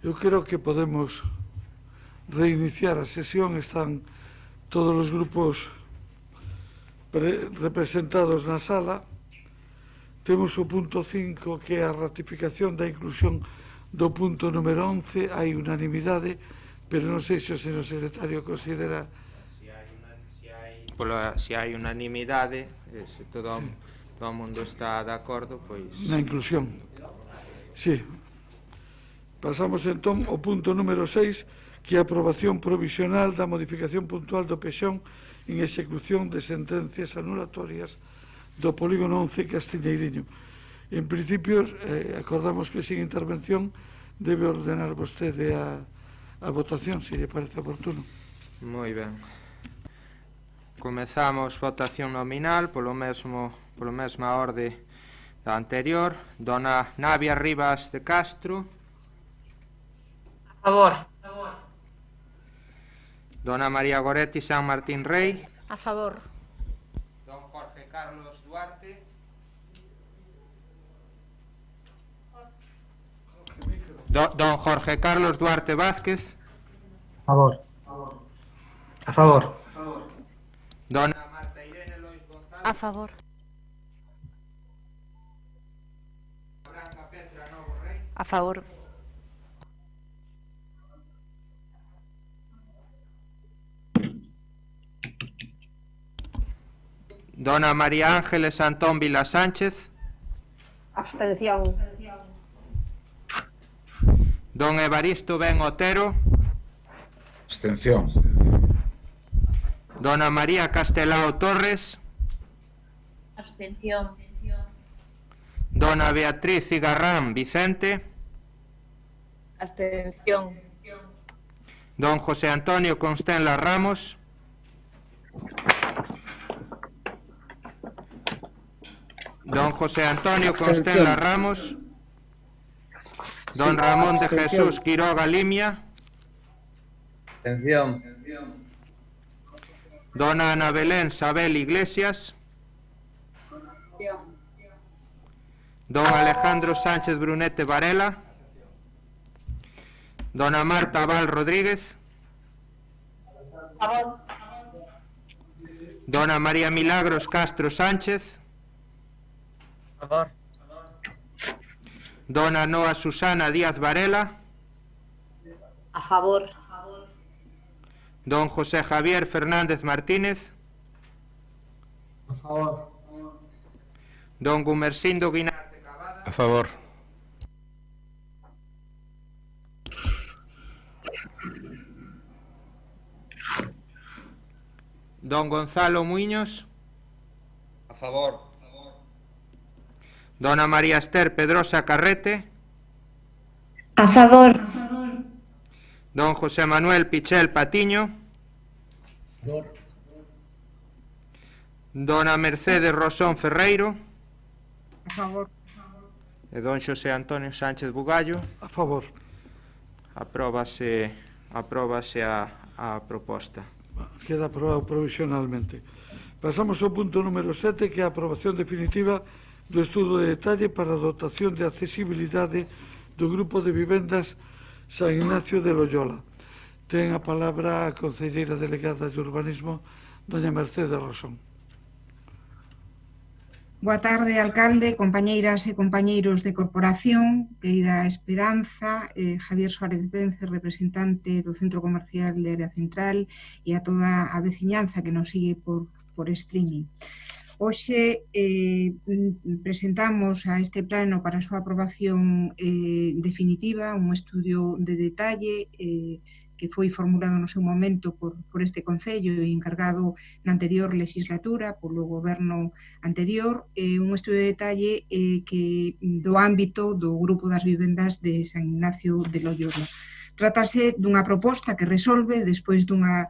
Eu creo que podemos reiniciar a sesión. Están todos os grupos representados na sala. Temos o punto 5, que é a ratificación da inclusión do punto número 11. Hai unanimidade, pero non sei se o señor secretario considera... Se hai unanimidade, se todo o mundo está de acordo, pois... Na inclusión. Sí. Pasamos entón ao punto número 6, que é a aprobación provisional da modificación puntual do PEXón en execución de sentencias anulatorias do polígono 11 Castiñeiriño. En principio, acordamos que sin intervención debe ordenar vostede a votación, se lle parece oportuno. Moi ben. Comezamos votación nominal polo mesma orde da anterior. Dona Navia Rivas de Castro. A favor. Dona María Goretti San Martín Rey. A favor. Don Jorge Carlos Duarte. Don Jorge Carlos Duarte Vázquez. A favor. A favor. Dona Marta Irene Lois González. A favor. Branca Petra Novo Rey. A favor. Dona María Ángeles Antón Vila Sánchez. Abstención. Don Evaristo Ben Otero. Abstención. Dona María Castelao Torres. Abstención. Dona Beatriz Cigarrán Vicente. Abstención. Don José Antonio Constenla Ramos. Don José Antonio Constenla Ramos. Don Ramón de Jesús Quiroga Limia. Abstención. Dona Ana Belén Sabel Iglesias. Don Alejandro Sánchez Brunete Varela. Dona Marta Val Rodríguez. Favor. Dona María Milagros Castro Sánchez. Favor. Dona Noa Susana Díaz Varela. A favor. Don José Javier Fernández Martínez. A favor. Don Gumersindo Guinarte Cavada. A favor. Don Gonzalo Muiños. A favor. Dona María Esther Pedrosa Carrete. A favor. Don José Manuel Pichel Patiño. Dona Mercedes Rosón Ferreiro. A favor. E don Xosé Antonio Sánchez Bugallo. A favor. Apróbase a proposta. Queda aprobado provisionalmente. Pasamos ao punto número 7, que é a aprobación definitiva do estudo de detalle para a dotación de accesibilidade do grupo de vivendas San Ignacio de Loyola. Ten a palabra a concelleira delegada de Urbanismo, doña Mercedes Rosón. Boa tarde, alcalde, compañeiras e compañeiros de corporación, querida Esperanza, Javier Suárez Vence, representante do Centro Comercial de Área Central, e a toda a veciñanza que nos sigue por streaming. Hoxe presentamos a este plano para a súa aprobación definitiva un estudio de detalle que foi formulado no seu momento por este Concello e encargado na anterior legislatura polo goberno anterior, un estudio de detalle que do ámbito do grupo das vivendas de San Ignacio de Loyola. Trátase dunha proposta que resolve, despois dunha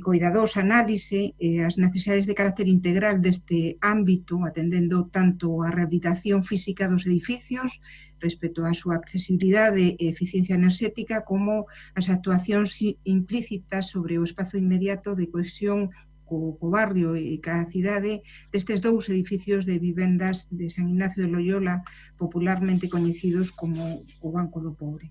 coidadosa análise, as necesidades de carácter integral deste ámbito, atendendo tanto a rehabilitación física dos edificios, respecto á súa accesibilidade e eficiencia enerxética, como as actuacións implícitas sobre o espazo inmediato de cohesión co barrio e ca cidade destes dous edificios de vivendas de San Ignacio de Loyola, popularmente coñecidos como o Banco do Pobre.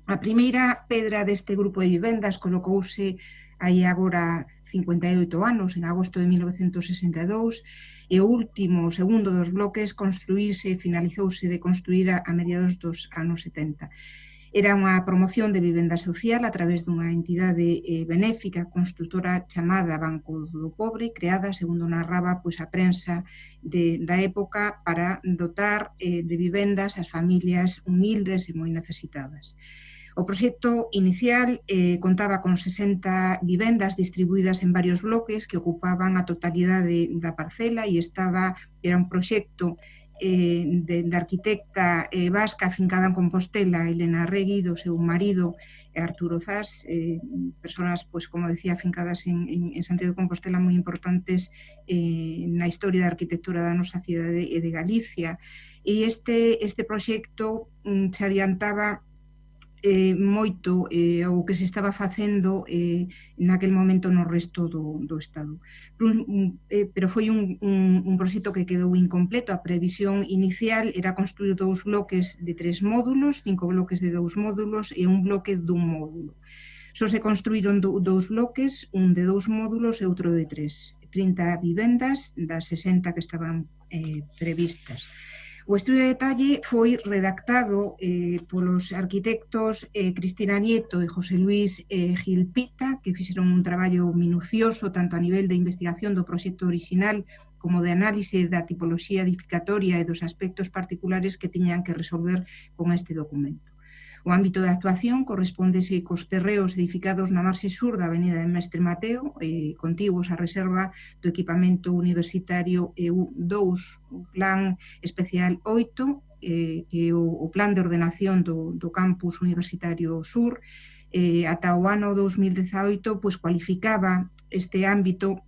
A primeira pedra deste grupo de vivendas colocouse hai agora 58 anos, en agosto de 1962, e o segundo dos bloques finalizouse de construir a mediados dos anos 70. Era unha promoción de vivenda social a través dunha entidade benéfica construtora chamada Banco do Pobre, creada, segundo narraba a prensa da época, para dotar de vivendas as familias humildes e moi necesitadas. O proxecto inicial contaba con 60 vivendas distribuídas en varios bloques que ocupaban a totalidade da parcela e era un proxecto da arquitecta vasca afincada en Compostela, Elena Regui, do seu marido Arturo Zas, persoas, como decía, afincadas en Santiago de Compostela moi importantes na historia da arquitectura da nosa cidade e de Galicia. E este proxecto se adiantaba moito o que se estaba facendo naquel momento no resto do Estado. Pero foi un proxecto que quedou incompleto. A previsión inicial era construir 2 bloques de 3 módulos, 5 bloques de 2 módulos e un bloque dun módulo. Só se construíron 2 bloques, un de 2 módulos e outro de 3. 30 vivendas das 60 que estaban previstas. O estudio de detalle foi redactado polos arquitectos Cristina Nieto e José Luis Gil Pita, que fixeron un traballo minucioso tanto a nivel de investigación do proxecto original como de análise da tipoloxía edificatoria e dos aspectos particulares que tiñan que resolver con este documento. O ámbito de actuación correspóndese cos terreos edificados na marxe sur da avenida de Mestre Mateo, contiguos á reserva do equipamento universitario EU2, o Plan Especial 8, que é o plan de ordenación do campus universitario sur. Ata o ano 2018 cualificaba este ámbito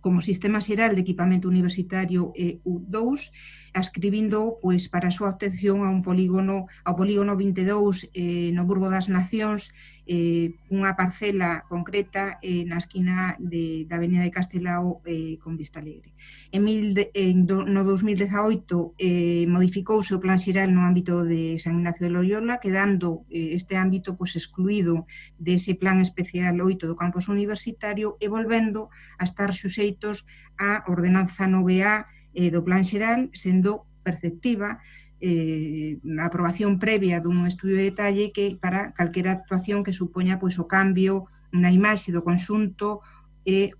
como Sistema Xeral de Equipamento Universitario EU2, ascribindo para a súa obtención ao polígono 22 no Burgo das Nacións, unha parcela concreta na esquina da Avenida de Castelao con Vista Alegre. No 2018 modificouse o Plan Xeral no ámbito de San Ignacio de Loyola, quedando este ámbito excluído dese Plan Especial 8 do campus universitario e volvendo a estar suxeitos á ordenanza 9A do Plan Xeral, sendo perceptiva a aprobación previa dun estudio de detalle que para calquera actuación que supoña o cambio na imaxe do conxunto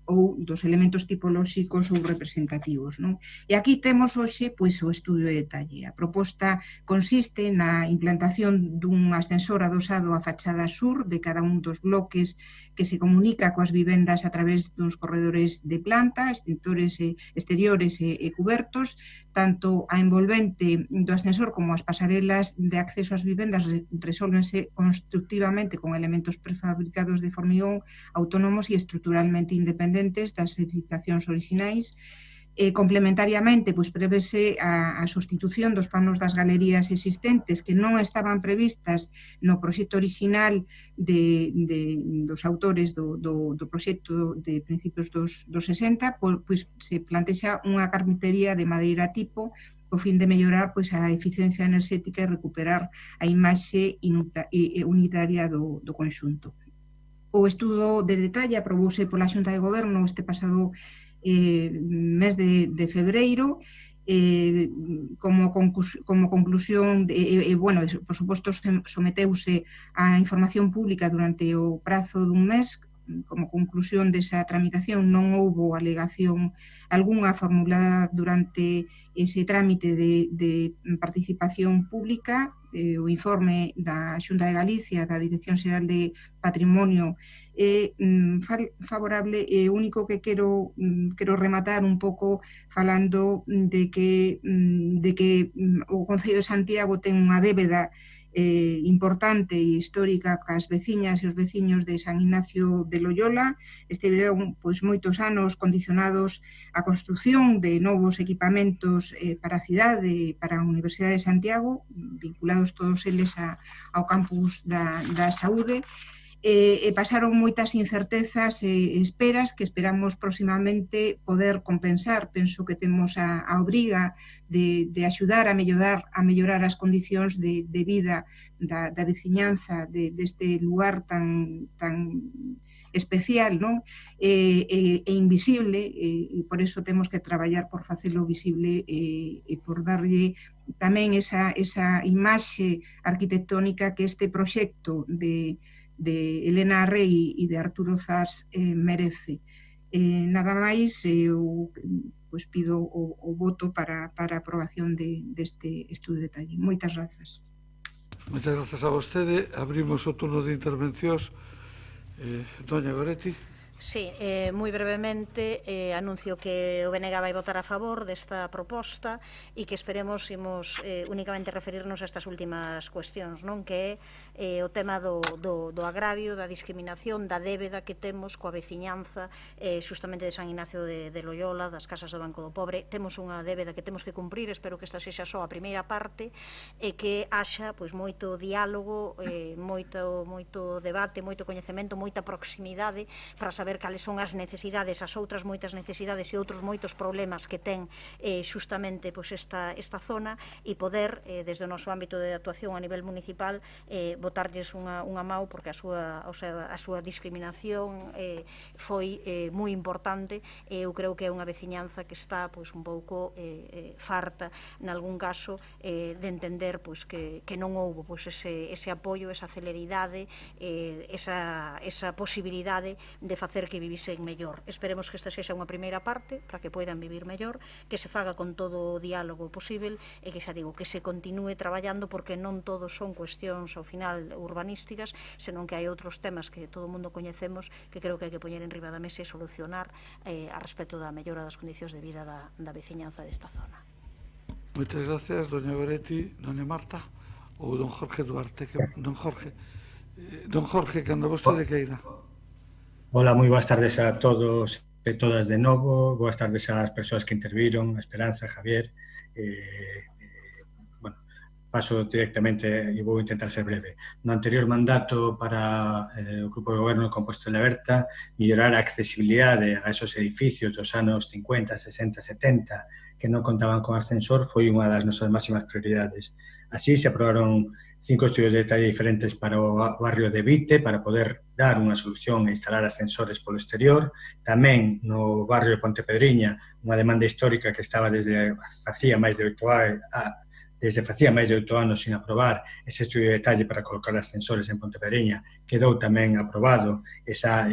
ou dos elementos tipolóxicos ou representativos. E aquí temos hoxe o estudio de detalle. A proposta consiste na implantación dun ascensor adosado á fachada sur de cada un dos bloques que se comunica coas vivendas a través duns corredores de planta, extintores exteriores e cubertos. Tanto a envolvente do ascensor como as pasarelas de acceso ás vivendas resolvense constructivamente con elementos prefabricados de formigón autónomos e estruturalmente independentes das edificacións orixinais. Complementariamente, prevese a sustitución dos panos das galerías existentes que non estaban previstas no proxecto orixinal dos autores do proxecto de principios dos 60, se plantexa unha carpintería de madeira tipo o fin de mellorar a eficiencia enerxética e recuperar a imaxe unitaria do conxunto. O estudo de detalle aprobouse pola Xunta de Goberno este pasado mes de febreiro. Como conclusión, por suposto, someteuse á información pública durante o prazo dun mes. Como conclusión desa tramitación non houbo alegación algunha formulada durante ese trámite de participación pública. O informe da Xunta de Galicia, da Dirección Xeral de Patrimonio, é favorable. O único que quero rematar un pouco falando de que o Concello de Santiago ten unha débeda importante e histórica cas veciñas e os veciños de San Ignacio de Loyola. Estiveron moitos anos condicionados á construción de novos equipamentos para a cidade e para a Universidade de Santiago, vinculados todos eles ao campus da saúde. pasaron moitas incertezas e esperas que esperamos próximamente poder compensar. Penso que temos a obriga de axudar a mellorar as condicións de vida da veciñanza deste lugar tan especial, non? E invisible, e por eso temos que traballar por facelo visible e por darlle tamén esa imaxe arquitectónica que este proxecto de Elena Rey e de Arturo Zas merece. Nada máis, eu pido o voto para a aprobación deste estudo de detalle. Moitas grazas. Moitas grazas a vostede. Abrimos o turno de intervencións. Doña Goretti. Sí, moi brevemente anuncio que o BNG vai votar a favor desta proposta e que esperemos imos únicamente referirnos a estas últimas cuestións, non? Que é o tema do agravio, da discriminación, da débeda que temos coa veciñanza justamente de San Ignacio de Loyola, das casas do Banco do Pobre. Temos unha débeda que temos que cumprir, espero que esta sexa só a primeira parte e que haxa moito diálogo, moito debate, moito coñecemento, moita proximidade para saber cales son as necesidades, as outras moitas necesidades e outros moitos problemas que ten justamente esta zona e poder, desde o noso ámbito de actuación a nivel municipal, botarlles unha mau, porque a súa discriminación foi moi importante e eu creo que é unha veciñanza que está un pouco farta, nalgún caso, de entender que non houbo ese apoio, esa celeridade, esa posibilidade de facer que vivisen mellor. Esperemos que esta sexa unha primeira parte para que poidan vivir mellor, que se faga con todo o diálogo posible e que, xa digo, que se continúe traballando, porque non todos son cuestións ao final urbanísticas, senón que hai outros temas que todo o mundo coñecemos que creo que hai que poñer en riba da mesa e solucionar a respecto da mellora das condicións de vida da veciñanza desta zona. Moitas gracias, doña Goretti. Doña Marta ou don Jorge Duarte. Don Jorge, cando vostede queira. Hola, moi boas tardes a todos e todas de novo. Boas tardes ás persoas que interviron, Esperanza, Javier. Paso directamente e vou intentar ser breve. No anterior mandato para o Grupo de Goberno de Compostela Aberta, mellorar a accesibilidade a esos edificios dos anos 50, 60, 70 que non contaban con ascensor foi unha das nosas máximas prioridades. Así se aprobaron 5 estudios de detalle diferentes para o barrio de Vite para poder dar unha solución e instalar ascensores polo exterior. Tamén no barrio de Pontepedriña, unha demanda histórica que estaba desde facía máis de 8 anos sin aprobar ese estudio de detalle para colocar ascensores en Pontepedriña, quedou tamén aprobado esta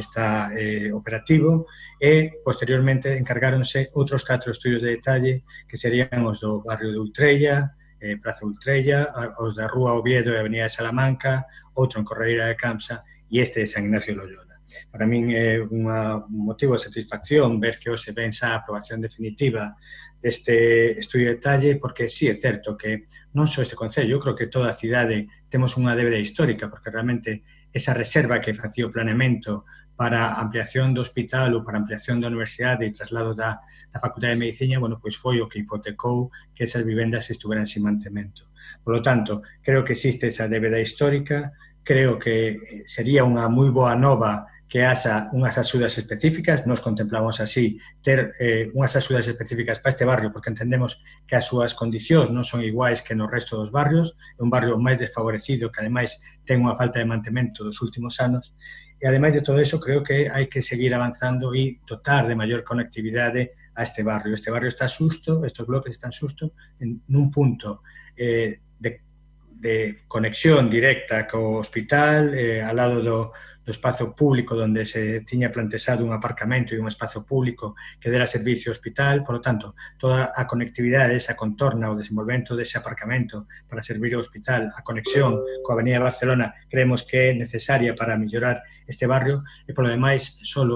operativo e posteriormente encargáronse outros 4 estudios de detalle que serían os do barrio de Ultrella, Praza Ultrella, os da Rúa Oviedo e Avenida de Salamanca, outro en Corredeira de Camsa e este de San Ignacio de Loyola. Para min é un motivo de satisfacción ver que hoxe ven a aprobación definitiva deste estudio de detalle, porque sí é certo que non só este concello, eu creo que toda a cidade temos unha débeda histórica, porque realmente esa reserva que facía o planeamento para a ampliación do hospital ou para a ampliación da universidade e traslado da Facultade de Medicina, pois foi o que hipotecou que esas vivendas estuveran sin mantemento. Por lo tanto, creo que existe esa débeda histórica, creo que sería unha moi boa nova que haxa unhas axudas específicas. Nos contemplamos así ter unhas axudas específicas para este barrio, porque entendemos que as súas condicións non son iguais que no resto dos barrios, é un barrio máis desfavorecido que ademais ten unha falta de mantemento dos últimos anos, e ademais de todo eso creo que hai que seguir avanzando e dotar de maior conectividade a este barrio. Este barrio está xusto, estes bloques están xusto nun punto de conexión directa co hospital, ao lado do espazo público onde se tiña plantexado un aparcamento e un espazo público que dera servicio ao hospital. Por lo tanto, toda a conectividade, esa contorna, o desenvolvemento dese aparcamento para servir ao hospital, a conexión coa Avenida de Barcelona, creemos que é necesaria para mellorar este barrio. E, polo demais, só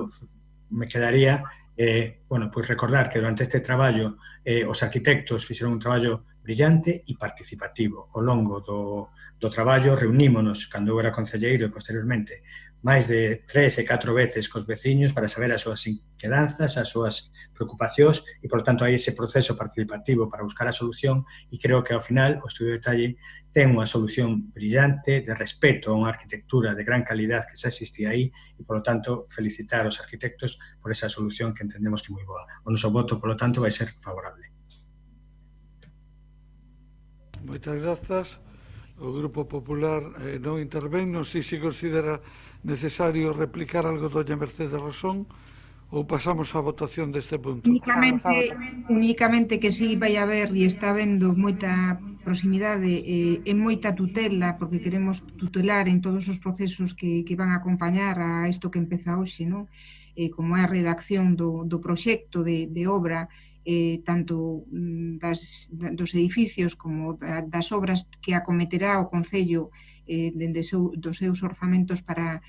me quedaría recordar que durante este traballo os arquitectos fixeron un traballo brillante e participativo. Ao longo do traballo reunímonos, cando eu era concelleiro e posteriormente, máis de 3 e 4 veces cos veciños para saber as súas inquedanzas, as súas preocupacións e, por tanto, hai ese proceso participativo para buscar a solución e creo que, ao final, o estudio de detalle ten unha solución brillante de respeto a unha arquitectura de gran calidad que xa existía aí e, por lo tanto, felicitar aos arquitectos por esa solución que entendemos que é moi boa. O noso voto, por lo tanto, vai ser favorable. Moitas grazas. O Grupo Popular non intervén, non sei se considera necesario replicar algo doña Mercedes Rosón ou pasamos á votación deste punto. Únicamente que sí vai haber e está habendo moita proximidade e moita tutela, porque queremos tutelar en todos os procesos que van a acompañar a isto que empeza hoxe, non? Como é a redacción do proxecto de obra, tanto dos edificios como das obras que acometerá o Concello dos seus orzamentos para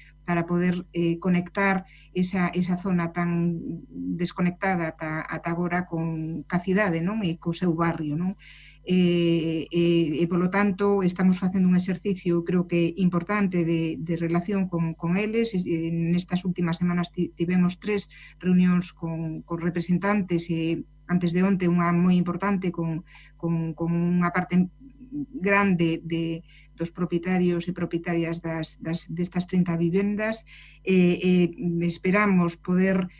poder conectar esa zona tan desconectada ata agora con a cidade, non? E co seu barrio, non? E polo tanto estamos facendo un exercicio creo que importante de relación con eles. Nestas últimas semanas tivemos 3 reunións con representantes e antes de onte unha moi importante con unha parte grande dos propietarios e propietarias destas 30 vivendas. Esperamos poder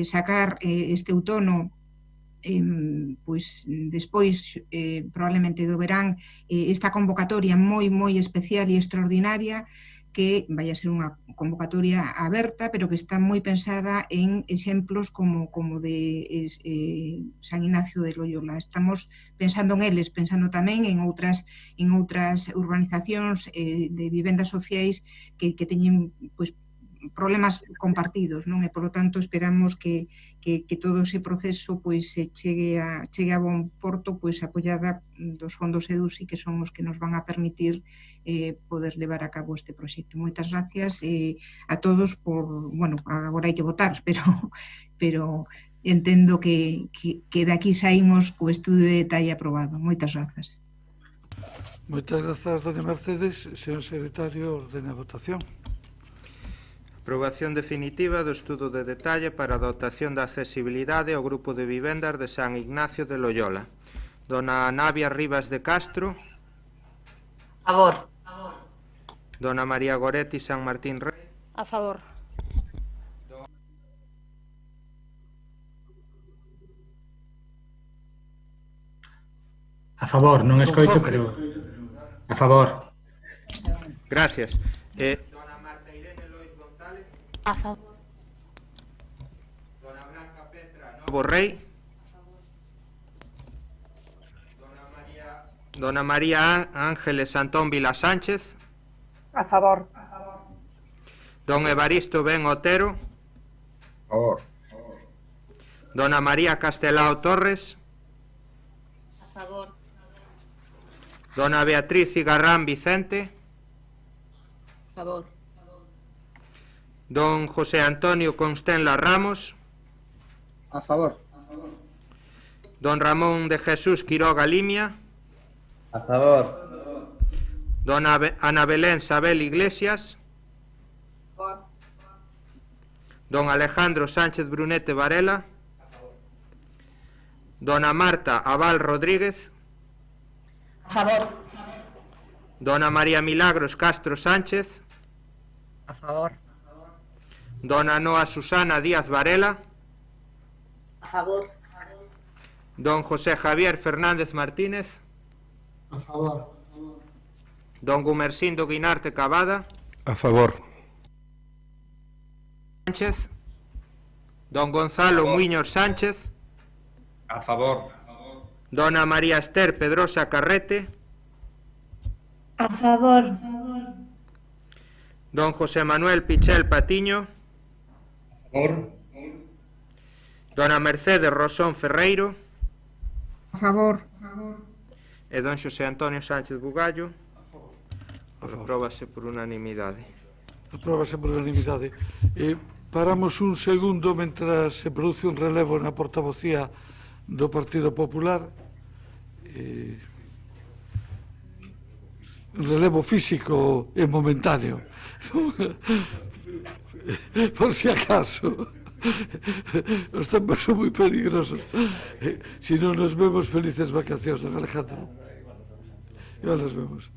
sacar este outono, pois despois probablemente do verán, esta convocatoria moi especial e extraordinaria, que vai a ser unha convocatoria aberta, pero que está moi pensada en exemplos como de San Ignacio de Loyola. Estamos pensando en eles, pensando tamén en outras urbanizacións de vivendas sociais que teñen pois problemas compartidos, non? E, polo tanto, esperamos que todo ese proceso pois chegue a bon porto, pois apoiada dos fondos EDUSI, que son os que nos van a permitir poder levar a cabo este proxecto. Moitas gracias a todos por, bueno, agora hai que votar, pero entendo que de aquí saímos co estudio de detalle aprobado. Moitas grazas. Moitas grazas, doña Mercedes. Señor secretario, ordena a votación. Aprobación definitiva do estudo de detalle para a dotación da accesibilidade ao grupo de vivendas de San Ignacio de Loyola. Dona Navia Rivas de Castro. A favor. Dona María Goretti San Martín Rey. A favor. A favor, non escoito, pero a favor. Gracias. A favor. Dona Blanca Petra Novo Rey. Dona María Ángeles Antón Vila Sánchez. A favor. Don Evaristo Ben Otero. A favor. Dona María Castelao Torres. A favor. Dona Beatriz Cigarrán Vicente. A favor. Don José Antonio Constenla Ramos. A favor. Don Ramón de Jesús Quiroga Limia. A favor. Dona Ana Belén Sabel Iglesias. A favor. Don Alejandro Sánchez Brunete Varela. Dona Marta Aval Rodríguez. A favor. Dona María Milagros Castro Sánchez. A favor. Dona Noa Susana Díaz Varela. A favor. Don José Javier Fernández Martínez. A favor. Don Gumersindo Guinarte Cavada. A favor. Sánchez. Don Gonzalo Muiños Sánchez. A favor. Dona María Esther Pedrosa Carrete. A favor. Don José Manuel Pichel Patiño. A favor. Dona Mercedes Rosón Ferreiro. A favor. E don Xosé Antonio Sánchez Bugallo. Apróbase por unanimidade. Apróbase por unanimidade. Paramos un segundo mentras se produce un relevo na portavocía do Partido Popular. relevo físico e momentáneo. Por si acaso. Os tempos son moi peligrosos. Si non nos vemos, felices vacacións, don Alejandro. E nos vemos.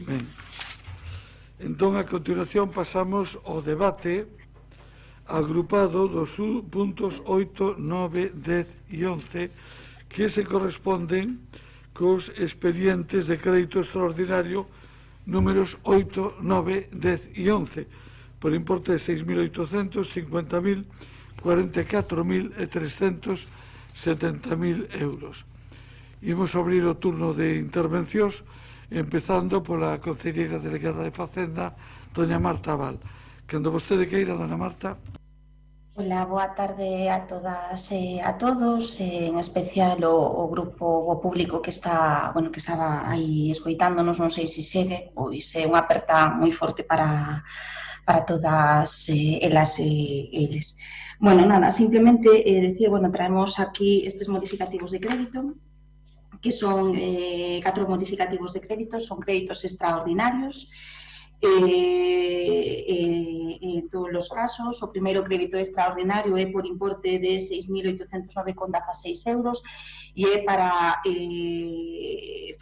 Ben. Entón, a continuación, pasamos ao debate agrupado dos puntos 8, 9, 10 e 11 que se corresponden cos expedientes de crédito extraordinario números 8, 9, 10 e 11 por importe de 6.800, 50.000, 44.000 e 370.000 euros. Imos abrir o turno de intervencións, empezando pola concelleira delegada de Facenda, doña Marta Abal. Cando vostede queira, doña Marta. Hola, boa tarde a todas e a todos, en especial o grupo, o público que está, bueno, que estaba aí escoitándonos, non sei se segue, pois é unha aperta moi forte para todas elas e eles. Bueno, nada, simplemente decir, bueno, traemos aquí estes modificativos de crédito, que son 4 modificativos de crédito, son créditos extraordinarios. En todos os casos, o primeiro crédito extraordinario é por importe de 6.809,16 euros e é para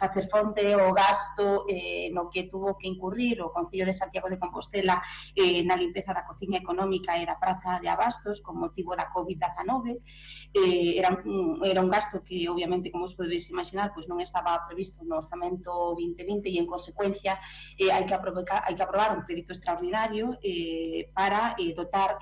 facer fronte ao gasto no que tuvo que incurrir o Concello de Santiago de Compostela na limpeza da cociña económica e da praza de abastos con motivo da COVID-19. Era un gasto que, obviamente, como os podedes imaginar, non estaba previsto no orzamento 2020 e, en consecuencia, hai que aprobar un crédito extraordinario para dotar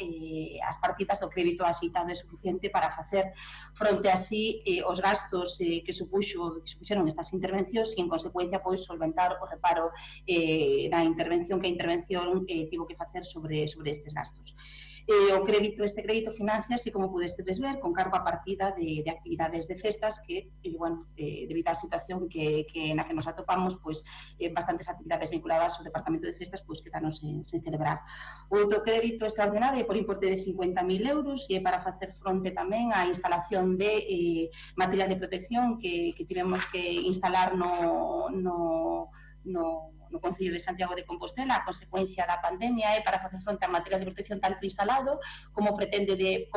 as partidas do crédito axeitado e suficiente para facer fronte así os gastos que supuxeron estas intervencións e, en consecuencia, pois solventar o reparo da intervención que a intervención tivo que facer sobre estes gastos. Este crédito financiase, como podestes ver, con cargo a partida de actividades de festas que, bueno, debido á situación na que nos atopamos, pois, bastantes actividades vinculadas ao Departamento de Festas pois quedaron sen celebrar. O outro crédito extraordinario por importe de 50.000 euros e para facer fronte tamén á instalación de material de protección que tivemos que instalar no Concello de Santiago de Compostela a consecuencia da pandemia e para facer fronte a material de protección tanto instalado como pendente de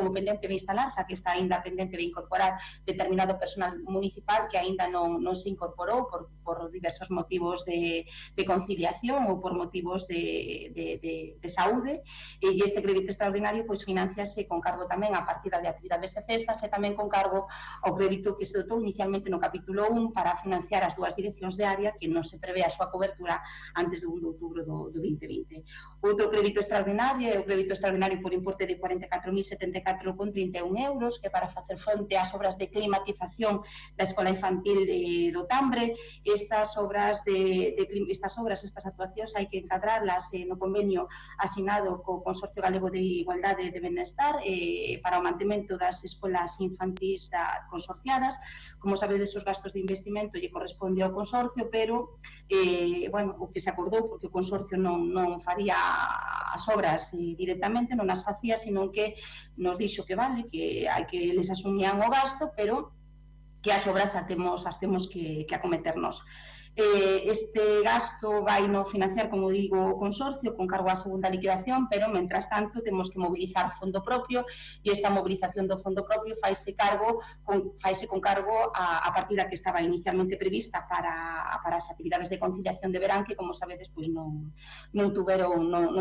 instalar, xa que está ainda pendente de incorporar determinado personal municipal que ainda non se incorporou por diversos motivos de conciliación ou por motivos de saúde, e este crédito extraordinario pois financiase con cargo tamén a partida de actividades e festas e tamén con cargo ao crédito que se dotou inicialmente no capítulo 1 para financiar as dúas direccións de área que non se prevé a súa cobertura antes do 1 de outubro do 2020. Outro crédito extraordinario é o crédito extraordinario por importe de 44.074,31 euros, que para facer fronte ás obras de climatización da Escola Infantil do Tambre. Estas actuacións hai que encadrarlas no convenio asinado co Consorcio Galego de Igualdade de Benestar para o mantemento das escolas infantís consorciadas. Como sabedes, os gastos de investimento lle corresponde ao consorcio, pero, bueno, o que se acordou, porque o consorcio non faría as obras directamente, non as facía, sino que nos dixo que vale, que eles asumían o gasto, pero que as obras as temos que acometernos. Este gasto vai no financiar, como digo, o consorcio con cargo á segunda liquidación, pero, mentras tanto, temos que mobilizar fondo propio e esta mobilización do fondo propio faise con cargo a partida que estaba inicialmente prevista para as actividades de conciliación de verán que, como sabedes, pois non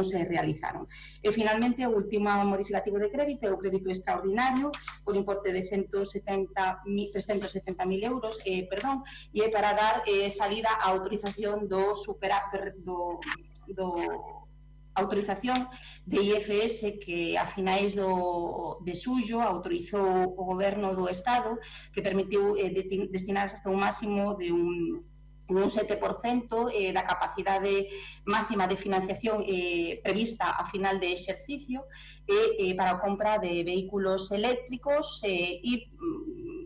se realizaron. E, finalmente, o último modificativo de crédito é o crédito extraordinario por importe de 370.000 euros, e é para dar salida a autorización autorización de IFS que a finais de xullo autorizou o Goberno do Estado, que permitiu destinar hasta un máximo de un 7% da capacidade máxima de financiación prevista a final de exercicio para a compra de vehículos eléctricos e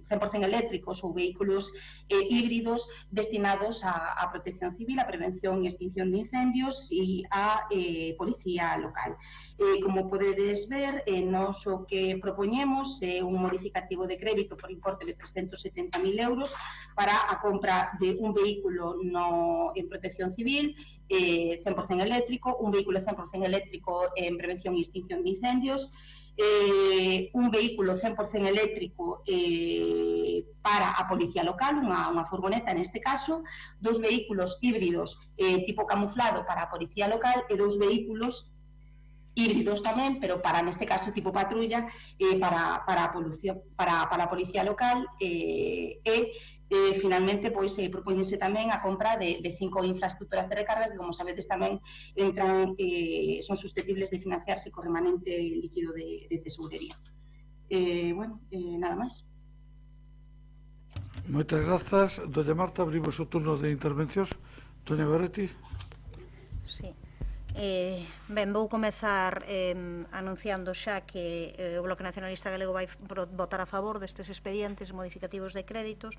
100% eléctricos ou vehículos híbridos destinados a protección civil, a prevención e extinción de incendios e a policía local. Como podedes ver, nos o que propoñemos é un modificativo de crédito por importe de 370.000 euros para a compra de un vehículo en protección civil 100% eléctrico, un vehículo 100% eléctrico en prevención e extinción de incendios, un vehículo 100% eléctrico para a policía local, unha furgoneta neste caso, 2 vehículos híbridos tipo camuflado para a policía local e 2 vehículos híbridos tamén, pero para neste caso tipo patrulla para a policía local finalmente propóñense tamén a compra de 5 infraestructuras de recarga que, como sabedes, tamén son susceptibles de financiarse co remanente líquido de tesourería. Nada máis. Moitas grazas. Doña Marta, abrimos o turno de intervencións. Doña Goretti. Sí. Ben, vou comezar anunciando xa que o Bloque Nacionalista Galego vai votar a favor destes expedientes modificativos de créditos,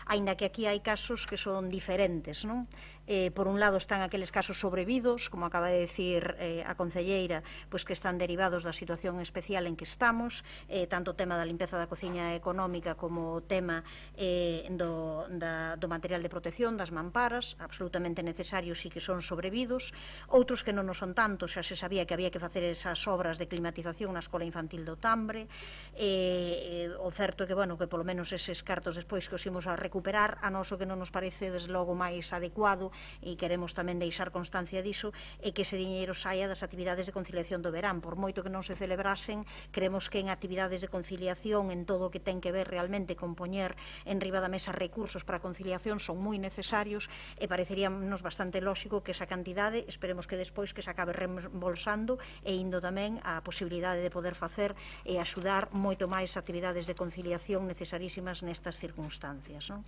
aínda que aquí hai casos que son diferentes, non? Por un lado están aqueles casos sobrevidos, como acaba de decir a concelleira, pois que están derivados da situación especial en que estamos, tanto o tema da limpeza da cociña económica como o tema do material de protección, das mamparas, absolutamente necesarios e que son sobrevidos, outros que non son tanto, xa se sabía que había que facer esas obras de climatización na Escola Infantil do Tambre, o certo é que, bueno, que polo menos eses cartos despois que os imos a recuperar, a noso que non nos parece desde logo máis adecuado e queremos tamén deixar constancia diso, é que ese diñeiro saia das actividades de conciliación do verán, por moito que non se celebrasen, creemos que en actividades de conciliación, en todo o que ten que ver realmente con poñer en riba da mesa recursos para a conciliación son moi necesarios e pareceríanos bastante lóxico que esa cantidade, esperemos que despois que se acabe reembolsando e indo tamén a posibilidade de poder facer e axudar moito máis actividades de conciliación necesarísimas nestas circunstancias, non?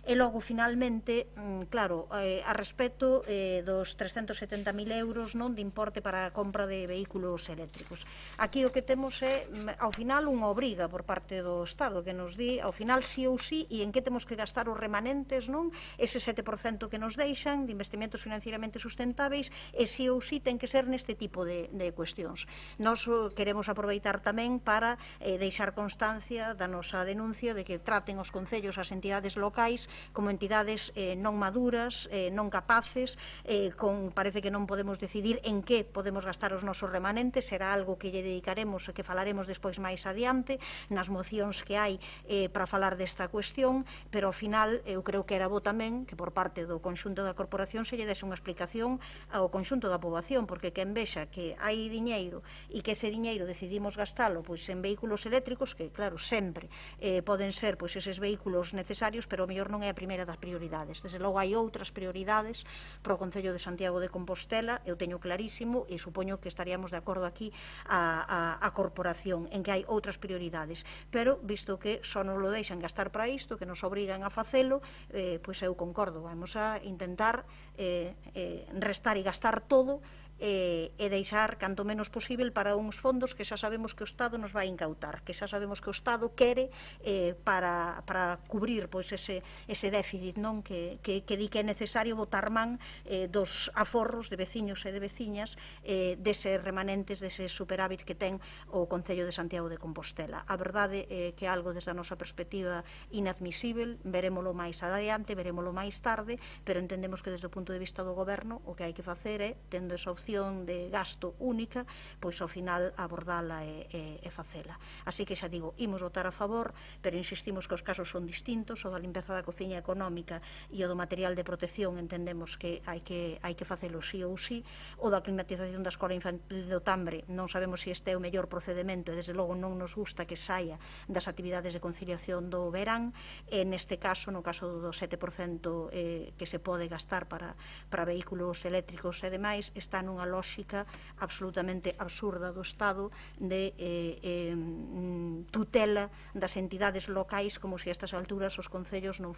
E logo, finalmente, claro, a respecto dos 370.000 euros non de importe para a compra de vehículos eléctricos. Aquí o que temos é, ao final, unha obriga por parte do Estado que nos di, ao final, sí ou sí, e en que temos que gastar os remanentes, non? Ese 7% que nos deixan de investimentos financieramente sustentáveis, e sí ou sí ten que ser neste tipo de cuestións. Nos queremos aproveitar tamén para deixar constancia da nosa denuncia de que traten os concellos, as entidades locais, como entidades non maduras, non capaces, parece que non podemos decidir en que podemos gastar os nosos remanentes, será algo que lle dedicaremos e que falaremos despois máis adiante, nas mocións que hai para falar desta cuestión, pero ao final eu creo que era bo tamén que por parte do conxunto da corporación se lle dese unha explicación ao conxunto da poboación, porque quen vexa que hai diñeiro e que ese diñeiro decidimos gastalo pois en vehículos eléctricos, que claro, sempre poden ser pois eses vehículos necesarios, pero o mellor non é a primeira das prioridades. Desde logo hai outras prioridades para o Concello de Santiago de Compostela, eu teño clarísimo e supoño que estaríamos de acordo aquí a corporación en que hai outras prioridades, pero visto que só nos lo deixan gastar para isto, que nos obrigan a facelo, pois eu concordo, vamos a intentar restar e gastar todo e deixar canto menos posible para uns fondos que xa sabemos que o Estado nos vai incautar, que xa sabemos que o Estado quere para cubrir pois ese déficit, non, que di que é necesario botar man dos aforros de veciños e de veciñas deses remanentes, dese superávit que ten o Concello de Santiago de Compostela. A verdade é que é algo desde a nosa perspectiva inadmisible, verémolo máis adiante, verémolo máis tarde, pero entendemos que desde o punto de vista do Goberno o que hai que facer é, tendo esa opción de gasto única, pois ao final abordala e facela. Así que xa digo, imos votar a favor, pero insistimos que os casos son distintos, o da limpeza da cociña económica e o do material de protección entendemos que hai que facelo sí ou sí, o da climatización da Escola Infantil do Tambre non sabemos se este é o mellor procedimento e desde logo non nos gusta que saia das actividades de conciliación do verán, e neste caso, no caso do 7% que se pode gastar para vehículos eléctricos e demais, está nun nunha lógica absolutamente absurda do Estado de tutela das entidades locais, como se a estas alturas os concellos non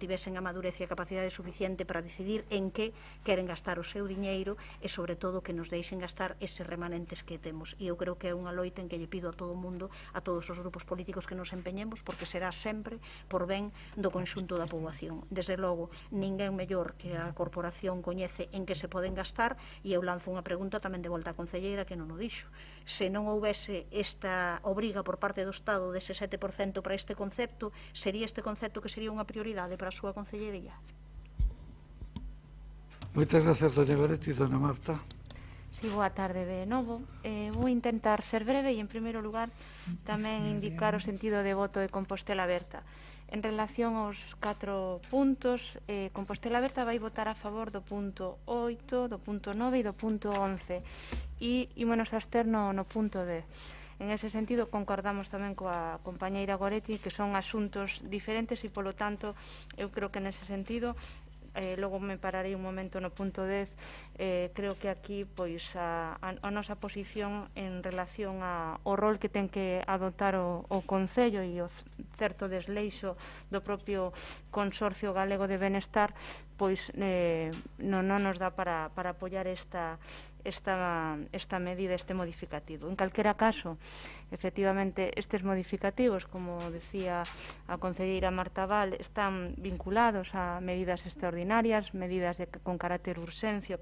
tivesen a madurez e a capacidade suficiente para decidir en que queren gastar o seu diñeiro e, sobre todo, que nos deixen gastar eses remanentes que temos. E eu creo que é unha loita en que lle pido a todo o mundo, a todos os grupos políticos, que nos empeñemos, porque será sempre por ben do conxunto da poboación. Desde logo, ninguén mellor que a corporación coñece en que se poden gastar, e eu lanzo unha pregunta tamén de volta á concelleira que non o dixo. Se non houvese esta obriga por parte do Estado dese 7% para este concepto, sería este concepto que sería unha prioridade para a súa concellería? Moitas gracias, doña Goretti. Dona Marta. Sí, boa tarde de novo. Vou intentar ser breve e, en primeiro lugar, tamén indicar o sentido de voto de Compostela Aberta. En relación aos 4 puntos, Compostela Aberta vai votar a favor do punto 8, do punto 9 e do punto 11. E ímonos a abster no punto 10. En ese sentido, concordamos tamén coa compañeira Goretti que son asuntos diferentes e, polo tanto, eu creo que nese sentido, logo me pararei un momento no punto 10, creo que aquí pois a nosa posición en relación ao rol que ten que adoptar o Concello e o certo desleixo do propio Consorcio Galego de Benestar, pois non nos dá para apoiar esta medida, este modificativo. En calquera caso, efectivamente, estes modificativos, como decía a concelleira Marta Val, están vinculados a medidas extraordinarias, medidas con carácter de urxencia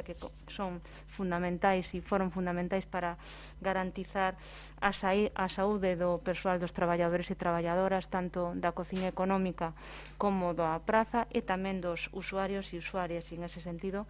que son fundamentais e foron fundamentais para garantizar a saúde do persoal, dos traballadores e traballadoras, tanto da cociña económica como da praza, e tamén dos usuarios e usuarias. E, en ese sentido,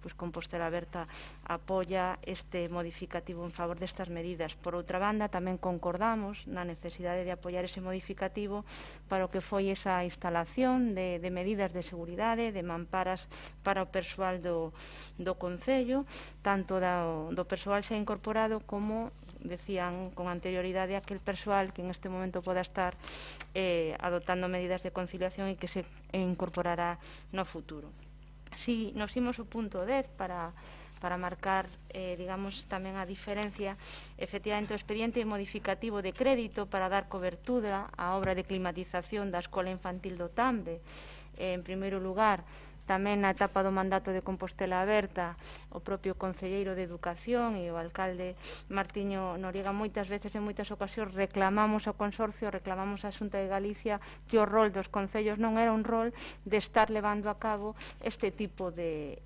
Compostela Aberta apoia este modificativo en favor destas medidas. Por outra banda, tamén concordamos na necesidade de apoiar ese modificativo para o que foi esa instalación de medidas de seguridade, de mamparas para o persoal do Concello, tanto do persoal xa incorporado como, decían con anterioridade, aquel persoal que en este momento poda estar adoptando medidas de conciliación e que se incorporará no futuro. Si nos imos o punto 10 para marcar, digamos, tamén a diferencia, efectivamente, o expediente modificativo de crédito para dar cobertura á obra de climatización da Escola Infantil do Tambre. En primeiro lugar, tamén na etapa do mandato de Compostela Aberta, o propio concelleiro de Educación e o alcalde Martiño Noriega moitas veces, en moitas ocasións, reclamamos ao Consorcio, reclamamos á Xunta de Galicia que o rol dos concellos non era un rol de estar levando a cabo este tipo de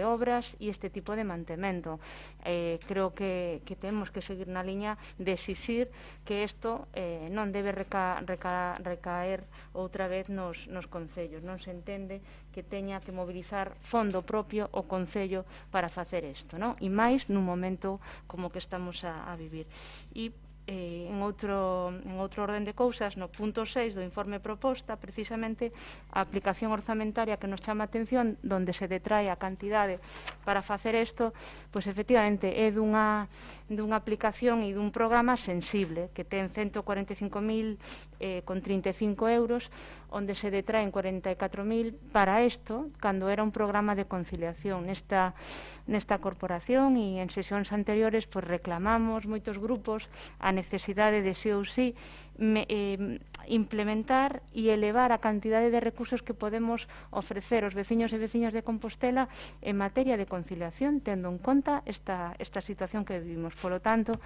obras e este tipo de mantemento. Creo que temos que seguir na liña de exixir que isto non debe recaer outra vez nos concellos. Non se entende que teña que mobilizar fondo propio o Concello para facer isto, non? E máis nun momento como que estamos a vivir. E en outro orden de cousas, no punto 6 do informe proposta, precisamente a aplicación orzamentaria que nos chama a atención, donde se detrae a cantidade para facer isto, pois efectivamente é dunha aplicación e dun programa sensible, que ten 145.000 con 35 euros, onde se detraen 44.000 para isto, cando era un programa de conciliación. Nesta corporación e en sesións anteriores, pois reclamamos moitos grupos a necesidade de sí ou sí implementar e elevar a cantidade de recursos que podemos ofrecer aos veciños e veciñas de Compostela en materia de conciliación, tendo en conta esta situación que vivimos. Por lo tanto,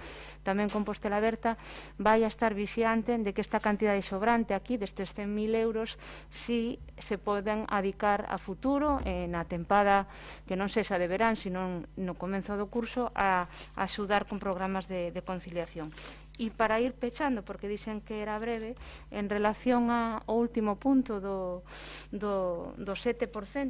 tamén Compostela Aberta vai a estar vixiante de que esta cantidade sobrante aquí, destes 100.000 euros, si se poden adicar a futuro, na tempada que non sexa de verán, sino no comenzo do curso, a axudar con programas de conciliación. E para ir pechando, porque dixen que era breve, en relación ao último punto do 7%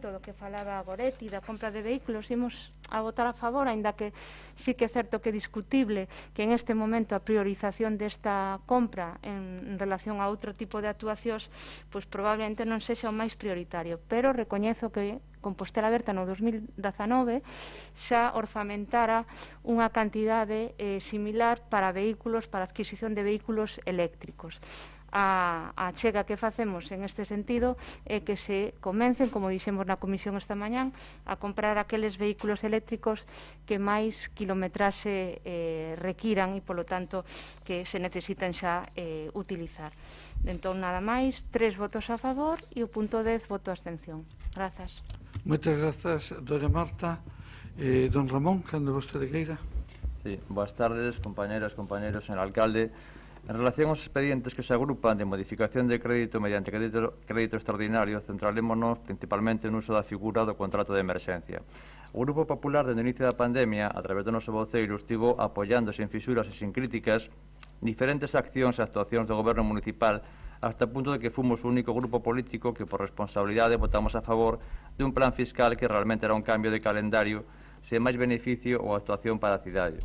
do que falaba Goretti, da compra de vehículos, imos a votar a favor, aínda que sí que é certo que é discutible que en este momento a priorización desta compra en relación a outro tipo de actuacións, pois probablemente non sexa o máis prioritario, pero recoñezo que Compostela Aberta no 2019 xa orzamentara unha cantidade similar para vehículos, para a adquisición de vehículos eléctricos. a chega que facemos en este sentido é que se comencen, como dixemos na comisión esta mañán, a comprar aqueles vehículos eléctricos que máis kilometraxe requiran e, polo tanto, que se necesiten xa utilizar. Entón, nada máis, 3 votos a favor e o punto 10, voto a abstención. Grazas. Moitas grazas, doña Marta. Don Ramón, cando vostede queira. Sí, boas tardes, compañeras, compañeros, señor alcalde. En relación aos expedientes que se agrupan de modificación de crédito mediante crédito extraordinario, centralémonos principalmente no uso da figura do contrato de emerxencia. O Grupo Popular, dende o inicio da pandemia, a través do noso voceiro, estivo apoiando sen fisuras e sen críticas diferentes accións e actuacións do goberno municipal hasta o punto de que fomos o único grupo político que por responsabilidade votamos a favor dun plan fiscal que realmente era un cambio de calendario sen máis beneficio ou actuación para a cidade.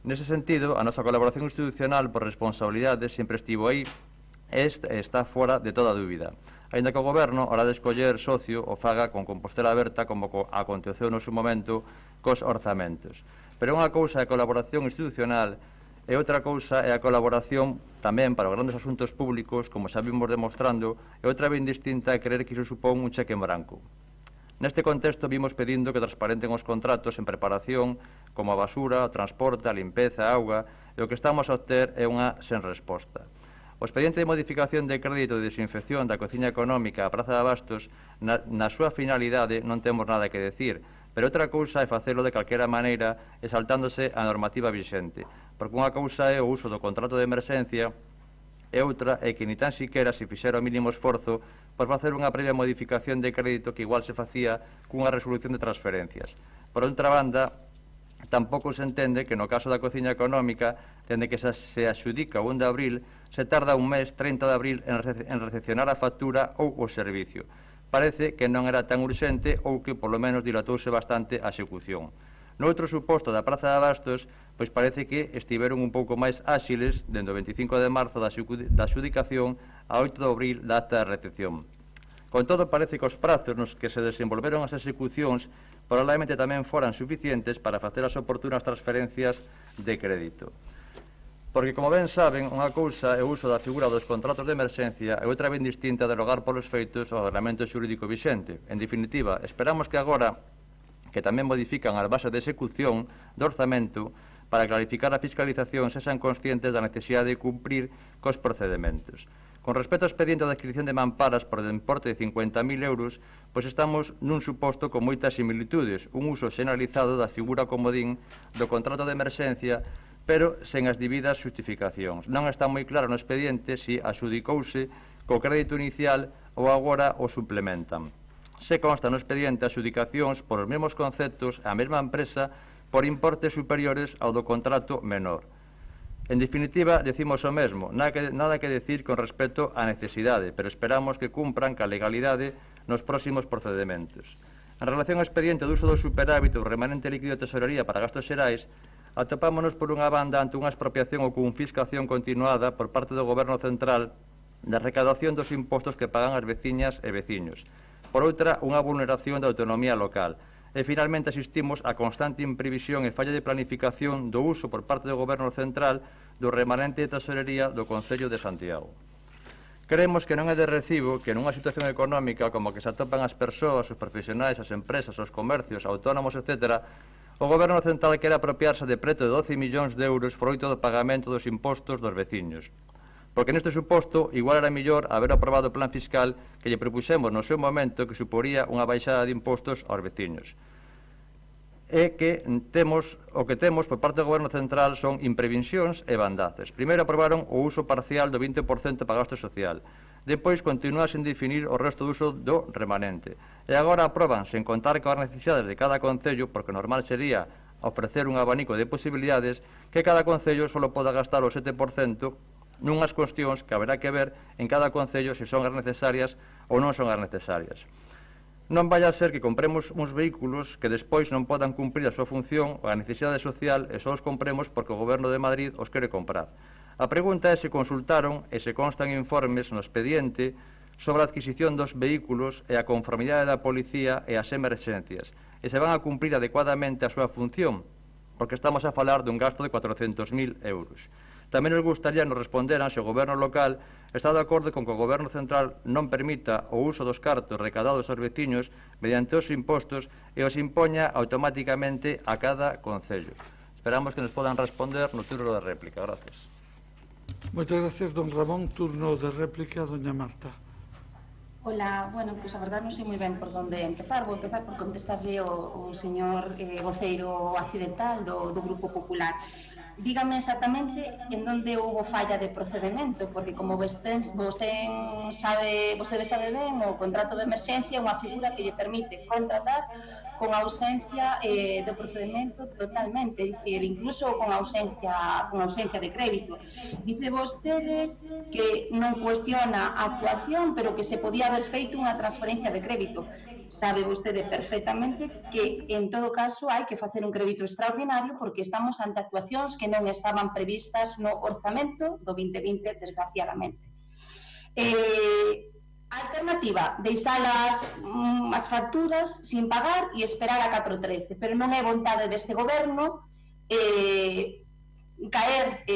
Nese sentido, a nosa colaboración institucional por responsabilidade sempre estivo aí e está fora de toda dúbida. Ainda que o Goberno, a hora de escoller socio, o faga con Compostela Aberta como aconteceu no seu momento cos orzamentos. Pero unha cousa é a colaboración institucional e outra cousa é a colaboración tamén para os grandes asuntos públicos, como xa vimos demostrando, e outra ben distinta é creer que iso supón un cheque en branco. Neste contexto vimos pedindo que transparenten os contratos en preparación como a basura, o transporte, a limpeza, a auga, e o que estamos a obter é unha sen resposta. O expediente de modificación de crédito de desinfección da cociña económica a Praza de Abastos, na súa finalidade non temos nada que decir, pero outra cousa é facelo de calquera maneira e saltándose a normativa vixente, porque unha cousa é o uso do contrato de emerxencia e outra é que ni tan siquera se fixera o mínimo esforzo por facer unha previa modificación de crédito que igual se facía cunha resolución de transferencias. Por outra banda, tampouco se entende que no caso da cociña económica, dende que se adxudica o 1 de abril, se tarda un mes, 30 de abril, en recepcionar a factura ou o servicio. Parece que non era tan urxente ou que, polo menos, dilatouse bastante a execución. No outro suposto da Praza de Abastos, pois parece que estiveron un pouco máis áxiles dende o 25 de marzo da adxudicación a 8 de abril da acta de recepción. Con todo, parece que os prazos nos que se desenvolveron as execucións probablemente tamén foran suficientes para facer as oportunas transferencias de crédito. Porque, como ben saben, unha cousa é o uso da figura dos contratos de emerxencia e outra ben distinta derogar polos feitos o reglamento xurídico vixente. En definitiva, esperamos que agora que tamén modifican as bases de execución do orzamento para clarificar a fiscalización sexan conscientes da necesidade de cumprir cos procedementos. Con respecto ao expediente de adquisición de mamparas por importe de 50.000 euros, pois estamos nun suposto con moitas similitudes, un uso xeneralizado da figura comodín do contrato de emerxencia, pero sen as debidas justificacións. Non está moi claro no expediente se adxudicouse co crédito inicial ou agora o suplementan. Se consta no expediente adxudicacións por os mesmos conceptos a mesma empresa por importes superiores ao do contrato menor. En definitiva, decimos o mesmo, nada que decir con respecto á necesidade, pero esperamos que cumpran ca legalidade nos próximos procedementos. En relación ao expediente do uso do superávit ou remanente líquido de tesorería para gastos xerais, atopámonos por unha banda ante unha expropiación ou confiscación continuada por parte do Goberno Central da recaudación dos impostos que pagan as veciñas e veciños. Por outra, unha vulneración da autonomía local. E, finalmente, asistimos a constante imprevisión e falla de planificación do uso por parte do Goberno Central do remanente de tesorería do Concello de Santiago. Creemos que non é de recibo que nunha situación económica como que se atopan as persoas, os profesionais, as empresas, os comercios, autónomos, etc., o Goberno Central quere apropiarse de preto de 12 millóns de euros froito do pagamento dos impostos dos veciños. Porque neste suposto, igual era mellor haber aprobado o plan fiscal que lle propuxemos no seu momento que suporía unha baixada de impostos aos veciños. E que o que temos por parte do Goberno Central son imprevisións e bandaces. Primeiro aprobaron o uso parcial do 20% para gasto social. Depois continúa sen definir o resto do uso do remanente. E agora aproban sen contar coas necesidades de cada concello, porque normal sería ofrecer un abanico de posibilidades que cada concello só poda gastar o 7% nunhas cuestións que haberá que ver en cada concello se son as necesarias ou non son as necesarias. Non vai a ser que compremos uns vehículos que despois non podan cumprir a súa función ou a necesidade social e só os compremos porque o Goberno de Madrid os quere comprar. A pregunta é se consultaron e se constan informes no expediente sobre a adquisición dos vehículos e a conformidade da policía e as emerxencias e se van a cumprir adecuadamente a súa función, porque estamos a falar dun gasto de 400.000 euros. Tamén nos gustaría nos responderan se o Goberno local está de acordo con que o Goberno central non permita o uso dos cartos recadados aos veciños mediante os impostos e os impoña automáticamente a cada concello. Esperamos que nos podan responder no turno de réplica. Gracias. Moitas gracias, don Ramón. Turno de réplica, doña Marta. Hola, bueno, pues a verdad non sei moi ben por onde empezar. Vou empezar por contestarlle o señor voceiro accidental do Grupo Popular. Dígame exactamente en onde houve falla de procedimento, porque como vostede sabe ben, o contrato de emerxencia é unha figura que lle permite contratar con ausencia de procedimento totalmente, é dicir, incluso con ausencia de crédito. Dice vostede que non cuestiona a actuación, pero que se podía haber feito unha transferencia de crédito. Sabe vostede perfectamente que en todo caso hai que facer un crédito extraordinario porque estamos ante actuacións que non estaban previstas no orzamento do 2020, desgraciadamente. A alternativa, deixar as facturas sin pagar e esperar a 4.13, pero non é vontade deste goberno caer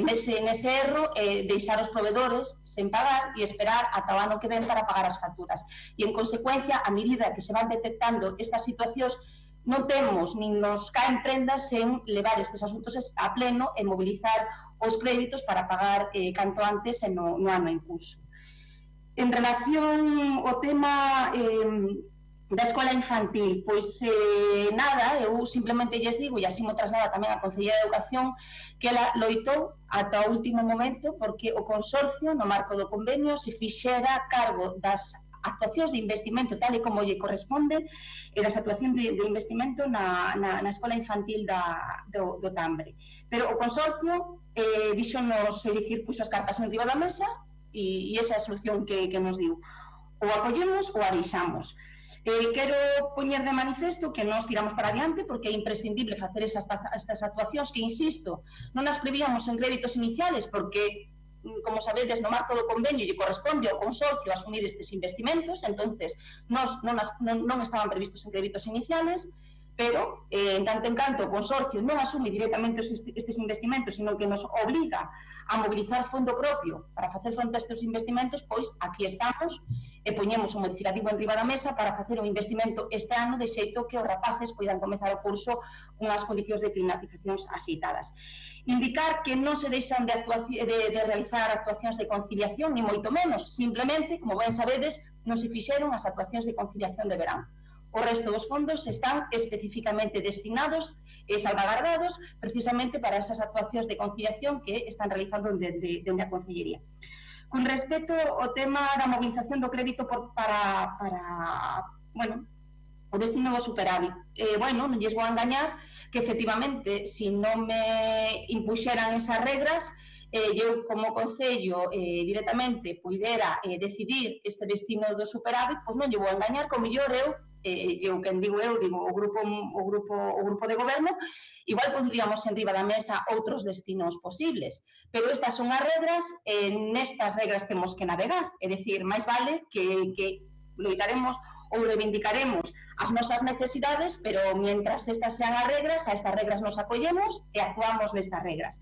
nese erro e deixar os provedores sen pagar e esperar ata o ano que ven para pagar as facturas. E, en consecuencia, a medida que se van detectando estas situacións, non temos, nin nos caen prendas en levar estes asuntos a pleno e mobilizar os créditos para pagar canto antes no ano en curso. En relación ao tema da escola infantil, pois nada, eu simplemente lles digo, e así mo traslada tamén a Conselleira de Educación, que ela loitou ata o último momento porque o consorcio, no marco do convenio, se fixera cargo das actuacións de investimento tal e como lle corresponde e das actuacións de investimento na escola infantil do Tambre. Pero o consorcio dixonos, puxo as cartas en riba da mesa e esa é a solución que nos diu. Ou acollemos ou a deixamos. Quero poñer de manifesto que nós tiramos para adiante porque é imprescindible facer estas actuacións que, insisto, non as prevíamos en créditos iniciales porque, como sabedes, no marco do convenio lle corresponde ao consorcio asumir estes investimentos, entonces non estaban previstos en créditos iniciales, pero en tanto en canto o consorcio non asume directamente estes investimentos, sino que nos obliga a mobilizar fondo propio para facer fronte a estes investimentos, pois aquí estamos e poñemos un modificativo en riba da mesa para facer un investimento este ano de xeito que os rapaces poidan comezar o curso cunhas condicións de climatizacións axeitadas. Indicar que non se deixan de realizar actuacións de conciliación, ni moito menos, simplemente, como ben sabedes, non se fixeron as actuacións de conciliación de verán. O resto dos fondos están especificamente destinados e salvagardados precisamente para esas actuacións de conciliación que están realizando dende a Consellería. Con respecto ao tema da mobilización do crédito para o destino do superávit, non lles vou engañar que efectivamente, se non me impuxeran esas regras, eu como Concello directamente puidera decidir este destino do superávit, pois non lle vou engañar, como mellor eu digo o grupo de goberno, igual pondríamos en riba da mesa outros destinos posibles, pero estas son as regras e nestas regras temos que navegar, é dicir, máis vale que loitaremos ou reivindicaremos as nosas necesidades, pero mientras estas sean as regras, a estas regras nos acollemos e actuamos nestas regras.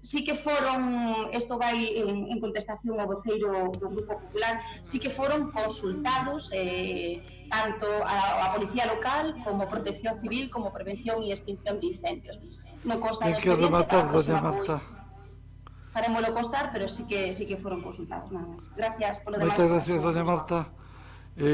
Sí que foron, isto vai en contestación ao voceiro do Grupo Popular, sí que foron consultados tanto a Policía Local como Protección Civil como Prevención e Extinción de Incendios. Non consta no expediente, para a próxima pois farémolo constar, pero sí que foron consultados, nada máis. Gracias polo demais. Moitas gracias, doña Marta.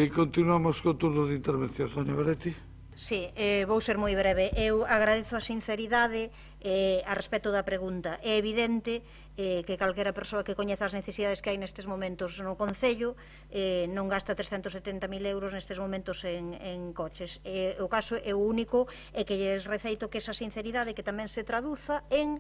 Continuamos co turno de intervencións, doña Beretti. Sí, vou ser moi breve. Eu agradezo a sinceridade a respecto da pregunta. É evidente que calquera persoa que coñeza as necesidades que hai nestes momentos no Concello non gasta 370.000 euros nestes momentos en coches. O caso é o único é que lles receito que esa sinceridade que tamén se traduza en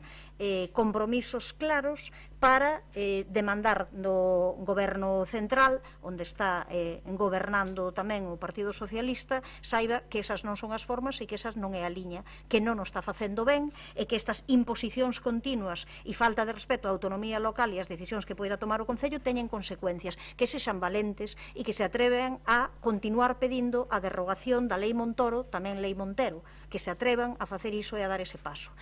compromisos claros para demandar do goberno central, onde está gobernando tamén o Partido Socialista, saiba que esas non son as formas e que esas non é a liña, que non o está facendo ben e que estas imposicións continuas e falta de respeto á autonomía local e as decisións que poida tomar o Concello teñen consecuencias, que sexan valentes e que se atreven a continuar pedindo a derrogación da Lei Montoro, tamén Lei Montero, que se atrevan a facer iso e a dar ese paso.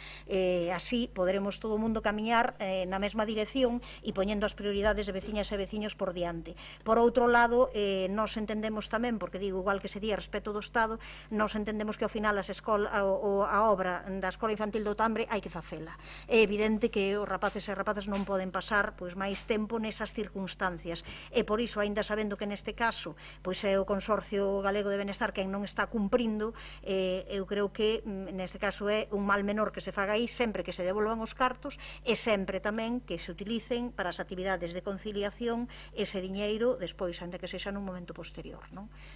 Así poderemos todo o mundo camiñar na mesma dirección e poñendo as prioridades de veciñas e veciños por diante. Por outro lado, nos entendemos tamén, porque digo, igual que se di a respecto do Estado, nos entendemos que ao final a obra da Escola Infantil do Tambre hai que facela. É evidente que os rapaces e rapazas non poden pasar máis tempo nesas circunstancias, e por iso, aínda sabendo que neste caso é o Consorcio Galego de Benestar quen non está cumprindo, eu creo que neste caso é un mal menor que se faga aí sempre que se devolvan os cartos e sempre tamén que se utilicen para as actividades de conciliación ese diñeiro despois, ainda que sexa nun momento posterior.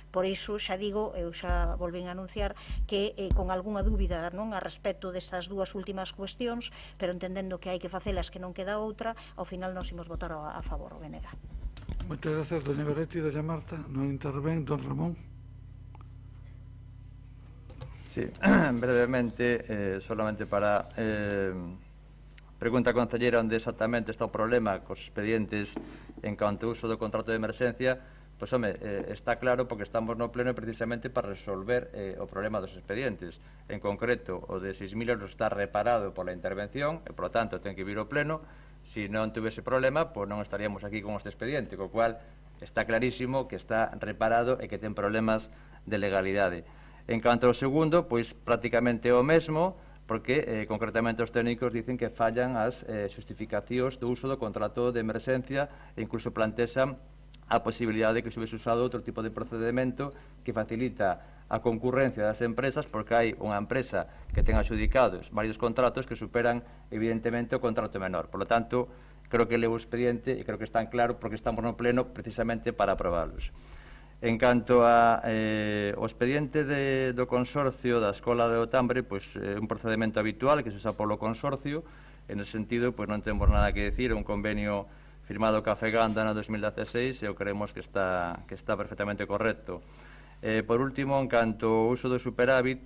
Por iso, xa digo, eu xa volvín a anunciar que con algunha dúbida a respecto destas dúas últimas cuestións, pero entendendo que hai que facelas, que non queda outra, ao final nos imos votar a favor, o BNG. Moitas gracias, doña Goretti, doña Marta. Non intervén, don Ramón. Sí, brevemente, solamente para pregunta a concelleira onde exactamente está o problema cos expedientes en canto ao uso do contrato de emerxencia. Pois, home, está claro porque estamos no pleno precisamente para resolver o problema dos expedientes. En concreto, o de 6.000 euros está reparado pola intervención e, por lo tanto, ten que vir ao pleno. Se non tuvese problema, pois non estaríamos aquí con este expediente, co cual está clarísimo que está reparado e que ten problemas de legalidade. En canto ao segundo, pois prácticamente o mesmo, porque concretamente os técnicos dicen que fallan as justificacións do uso do contrato de emerxencia e incluso plantexan a posibilidade de que se hubiese usado outro tipo de procedimento que facilita a concurrencia das empresas, porque hai unha empresa que ten adjudicados varios contratos que superan evidentemente o contrato menor. Por lo tanto, creo que leo o expediente e creo que están claro porque estamos no pleno precisamente para aprobalos. En canto ao expediente do consorcio da Escola de Otambre, pois é un procedimento habitual que se usa polo consorcio. En ese sentido, pois non temos nada que decir, é un convenio firmado ca FEGANDA no 2016 e creemos que está perfectamente correcto. Por último, en canto ao uso do superávit,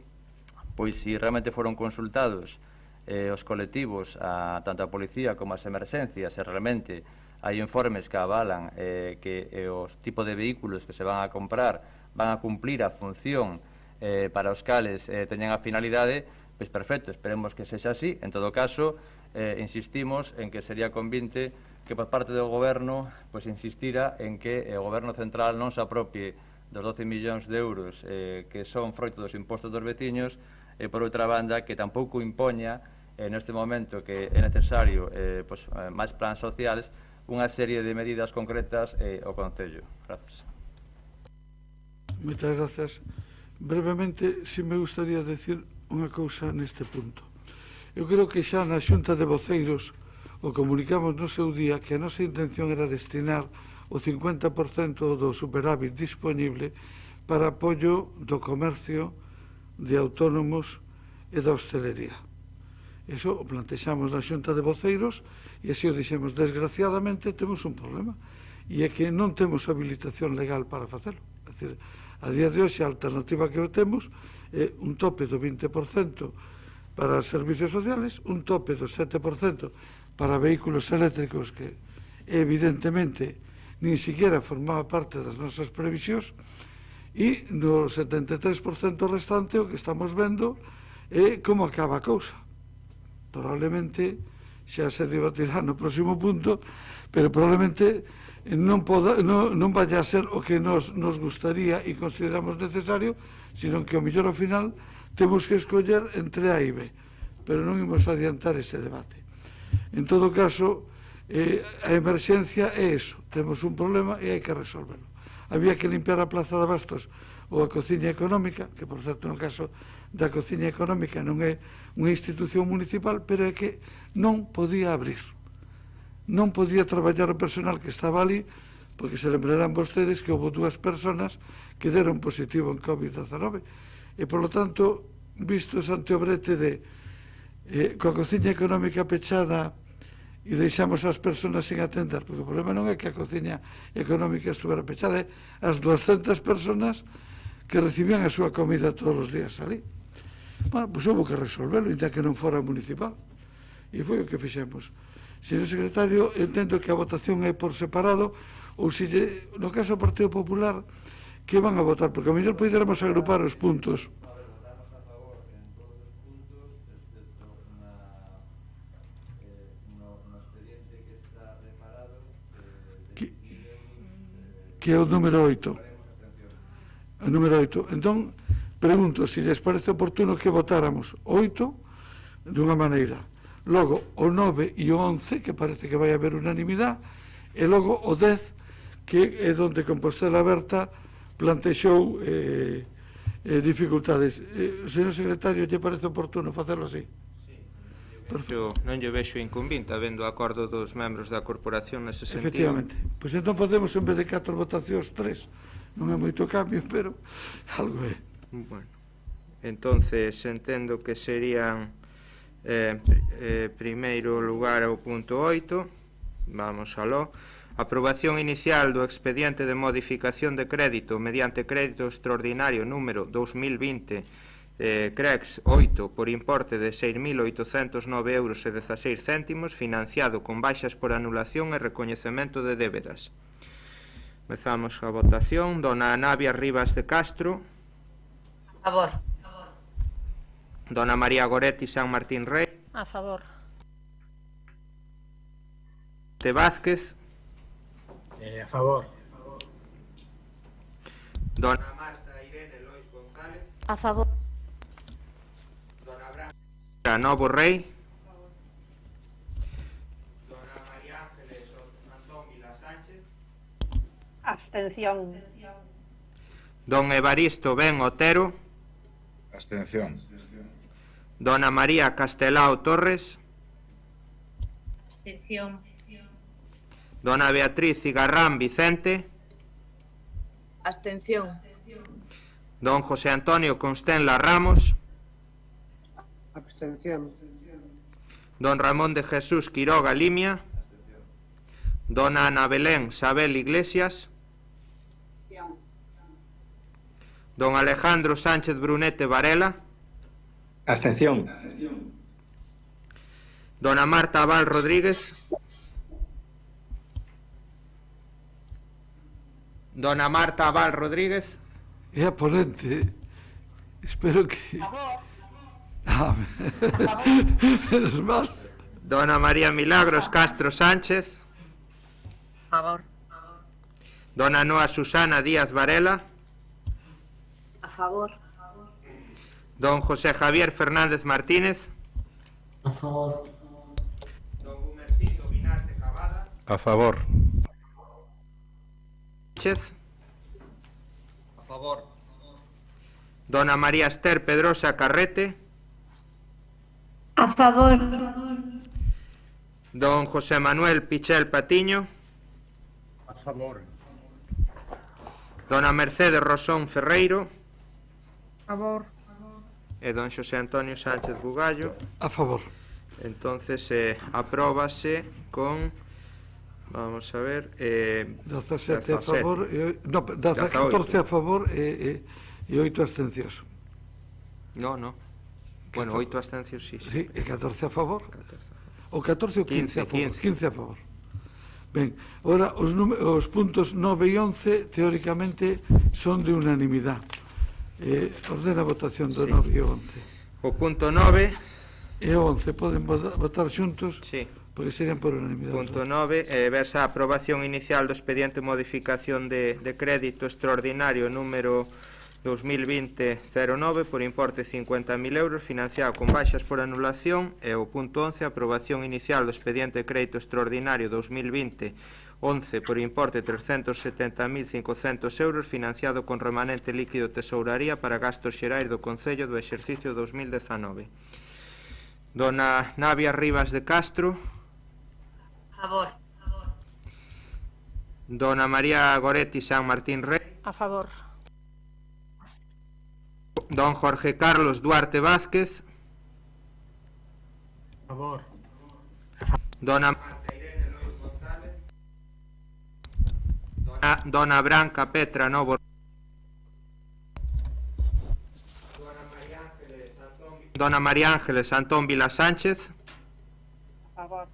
pois se realmente foron consultados os colectivos, tanto a policía como as emerxencias, e realmente hai informes que avalan que os tipos de vehículos que se van a comprar van a cumplir a función para os cales teñen a finalidade, pois perfecto, esperemos que sexa así. En todo caso, insistimos en que sería convinte que por parte do Goberno pois insistira en que o Goberno central non se apropie dos 12 millóns de euros que son froito dos impostos dos veciños, e por outra banda que tampouco impoña neste momento que é necesario máis plans sociales, unha serie de medidas concretas ao Concello. Gracias. Moitas gracias. Brevemente, si me gustaría decir unha cousa neste punto. Eu creo que xa na Xunta de Voceiros o comunicamos no seu día que a nosa intención era destinar o 50% do superávit disponible para apoio do comercio de autónomos e da hostelería. Iso o plantexamos na Xunta de Voceiros e así o dixemos. Desgraciadamente temos un problema e é que non temos habilitación legal para facelo. É dicir, a día de hoxe a alternativa que temos é un tope do 20% para servicios sociales, un tope do 7% para vehículos eléctricos que evidentemente nin siquiera formaba parte das nosas previsións, e no 73% restante o que estamos vendo é como acaba a cousa. Probablemente xa se debatirá no próximo punto, pero probablemente non vaya a ser o que nos gustaría e consideramos necesario, sino que ao mellor ao final temos que escoller entre A e B, pero non imos adiantar ese debate. En todo caso, a emerxencia é eso, temos un problema e hai que resolverlo. Había que limpiar a Plaza de Bastos ou a Cociña Económica, que por certo no caso da Cociña Económica non é unha institución municipal, pero é que non podía abrir, non podía traballar o personal que estaba ali, porque se lembrarán vostedes que houve 2 personas que deron positivo en COVID-19 e por lo tanto, visto ante o brete de coa Cociña Económica pechada e deixamos as persoas sin atender, porque o problema non é que a Cociña Económica estuvera pechada, é as 200 persoas que recibían a súa comida todos os días ali. Bueno, pois houve que resolverlo, ainda que non fora municipal, e foi o que fixemos. Señor secretario, entendo que a votación é por separado, ou se no caso do Partido Popular, que van a votar, porque a mellor poderemos agrupar os puntos. que é o número 8. O número 8. Entón, pregunto se lles parece oportuno que votáramos 8 dunha maneira, logo o 9 e o 11, que parece que vai haber unanimidade, e logo o 10, que é onde Compostela Aberta plantexou dificultades. Señor secretario, lle parece oportuno facerlo así? Non lle vexo inconvinte, habendo acordo dos membros da corporación nese sentido. Efectivamente. Pois entón facemos en vez de 4 votacións 3. Non é moito cambio, pero algo é. Bueno, entonces entendo que serían primeiro lugar o punto 8. Vamos aló. Aprobación inicial do expediente de modificación de crédito mediante crédito extraordinario número 2020 CREX 8 por importe de 6.809,16 €, financiado con baixas por anulación e recoñecemento de débedas. Comezamos a votación. Dona Navia Rivas de Castro. A favor. Dona María Goretti San Martín Rey. A favor. De Vázquez. A favor. Dona Marta Irene Lois González. A favor. Dona Branca Novo Rey. Dona María Ángeles Antón Vila Sánchez. Abstención. Don Evaristo Ben Otero. Abstención. Dona María Castelao Torres. Abstención. Dona Beatriz Cigarrán Vicente. Abstención. Don José Antonio Constenla Ramos. Abstención. Don Ramón de Jesús Quiroga Limia. Dona Ana Belén Sabel Iglesias. Don Alejandro Sánchez Brunete Varela. Abstención. Dona Marta Abal Rodríguez. Dona Marta Abal Rodríguez. É a ponente. Espero que... Menos mal. Dona María Milagros Castro Sánchez. Favor. Dona Noa Susana Díaz Varela. A favor. Don José Javier Fernández Martínez. A favor. Don Gumercito Vinarte Cavada. A favor. Sánchez. A favor. Dona María Esther Pedrosa Carrete. A favor. Don José Manuel Pichel Patiño. A favor. Dona Mercedes Rosón Ferreiro. A favor. E don Xosé Antonio Sánchez Bugallo. A favor. Entonces apróbase con, vamos a ver, 17 a favor, no, 14 a favor e 8 abstencións. No. Bueno, 8 abstencións, sí. Sí, e 14 a favor. O 14 ou 15 a favor. 15 a favor. Ben, ora os puntos 9 e 11 teóricamente son de unanimidade. Ordena a votación do 9 e 11. O punto 9 e o 11 poden votar xuntos? Sí. Porque serían por unanimidade. Punto 9, versa a aprobación inicial do expediente de modificación de crédito extraordinario número 2020-09 por importe de 50.000 €, financiado con baixas por anulación. E o punto 11, aprobación inicial do expediente de crédito extraordinario 2020-11 por importe de 370.500 €, financiado con remanente líquido de tesouraría para gastos xerais do Concello do exercicio 2019. Dona Navia Rivas de Castro. A favor. Dona María Goretti San Martín Rey. A favor. Don Jorge Carlos Duarte Vázquez. A favor. Dona Marta Irene Lois González. Dona Branca Petra Novo. Dona María Ángeles Antón Vila Sánchez. A favor.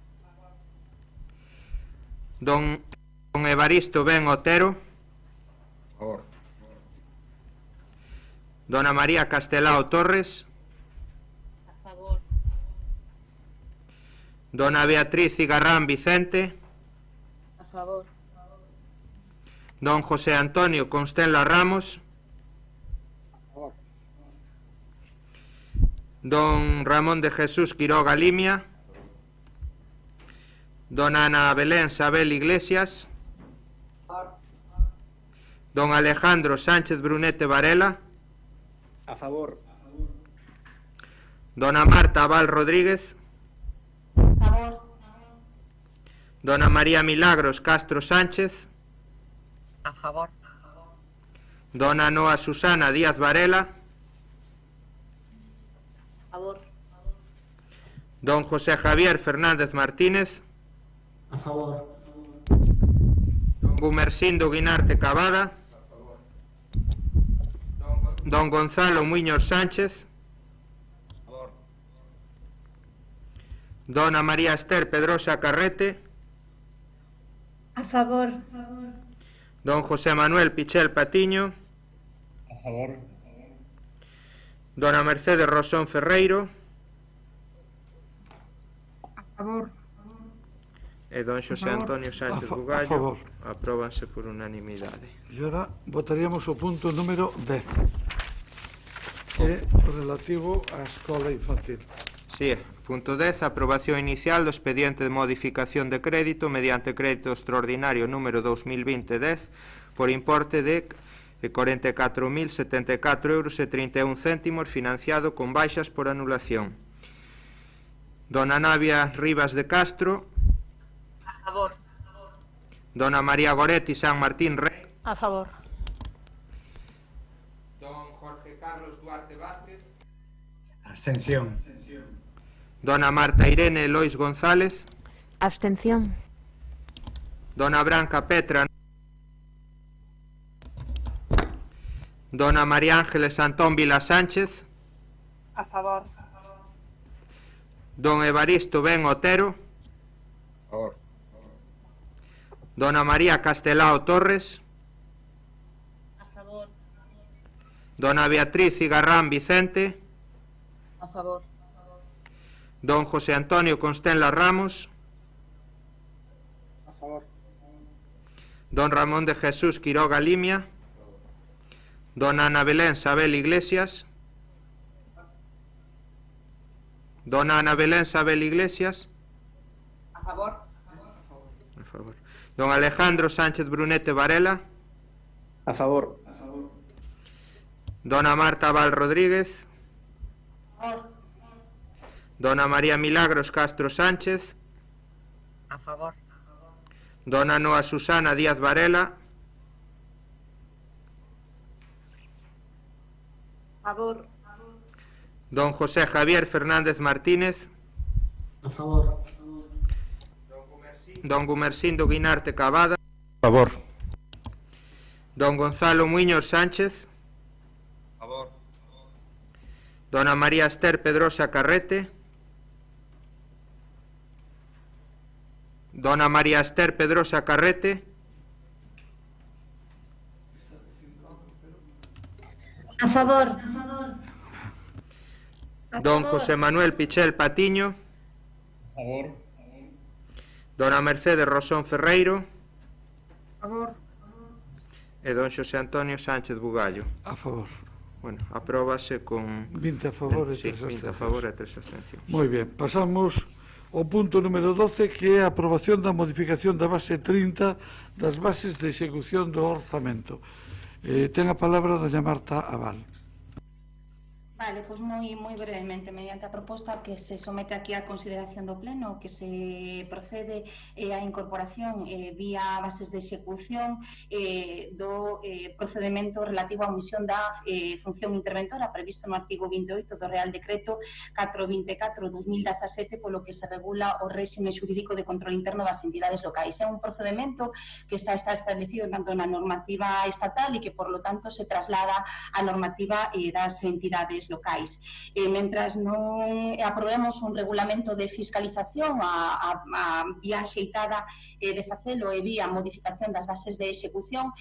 Don Evaristo Ben Otero. A favor. Dona María Castelao Torres. A favor. Dona Beatriz Cigarrán Vicente. A favor. Don José Antonio Constenla Ramos. Don Ramón de Jesús Quiroga Limia. Don Ana Belén Sabel Iglesias. Don Alejandro Sánchez Brunete Varela. A favor. Dona Marta Abal Rodríguez. A favor. Dona María Milagros Castro Sánchez. A favor. Dona Noa Susana Díaz Varela. A favor. Don José Javier Fernández Martínez. A favor. Don Gumersindo Guinarte Cavada. Don Gonzalo Muñoz Sánchez. A favor. Dona María Esther Pedrosa Carrete. A favor. Don José Manuel Pichel Patiño. A favor. Dona Mercedes Rosón Ferreiro. A favor. E don Xosé Antonio Sánchez Bugallo. Apróbanse por unanimidade. E ora votaríamos o punto número 10, que é relativo á escola infantil. Sí, punto 10, aprobación inicial do expediente de modificación de crédito mediante crédito extraordinario número 2020-10 por importe de 44.074,31 € financiado con baixas por anulación. Dona Navia Rivas de Castro. A favor. Dona María Goretti San Martín Rey. A favor. Don Jorge Carlos Duarte Vázquez. Abstención. Dona Marta Irene Lois González. Abstención. Dona Branca Petra. Dona María Ángeles Antón Vila Sánchez. A favor. Don Evaristo Ben Otero. A favor. Dona María Castelao Torres. A favor. Dona Beatriz Igarrán Vicente. A favor. Don José Antonio Constenla Ramos. A favor. Don Ramón de Jesús Quiroga Limia. Dona Ana Belén Sabel Iglesias. Dona Ana Belén Sabel Iglesias. A favor. A favor. Don Alejandro Sánchez Brunete Varela. A favor. Dona Marta Abal Rodríguez. A favor. Dona María Milagros Castro Sánchez. A favor. Dona Noa Susana Díaz Varela. A favor. Don José Javier Fernández Martínez. A favor. Don Gumersindo Guinarte Cavada. A favor. Don Gonzalo Muñoz Sánchez. A favor. Dona María Esther Pedrosa Carrete. Dona María Esther Pedrosa Carrete. A favor. Don José Manuel Pichel Patiño. A favor. Dona Mercedes Rosón Ferreiro. A favor. E don Xosé Antonio Sánchez Bugallo. A favor. Bueno, apróbase con 20 a favor e 3 20 a favor e 3 abstencións. Moi ben, pasamos ao punto número 12, que é a aprobación da modificación da base 30 das bases de execución do orzamento. Ten a palabra doña Marta Abal. Vale, pois moi brevemente, mediante a proposta que se somete aquí a consideración do Pleno, que se procede á incorporación vía bases de execución do procedimento relativo á omisión da función interventora previsto no artigo 28 do Real Decreto 424/2017, polo que se regula o réxime xurídico de control interno das entidades locais. É un procedimento que está establecido tanto na normativa estatal e que, por lo tanto, se traslada á normativa das entidades entidades locais. Mentras non aprobemos un regulamento de fiscalización, a vía xeitada de facelo e vía modificación das bases de execución,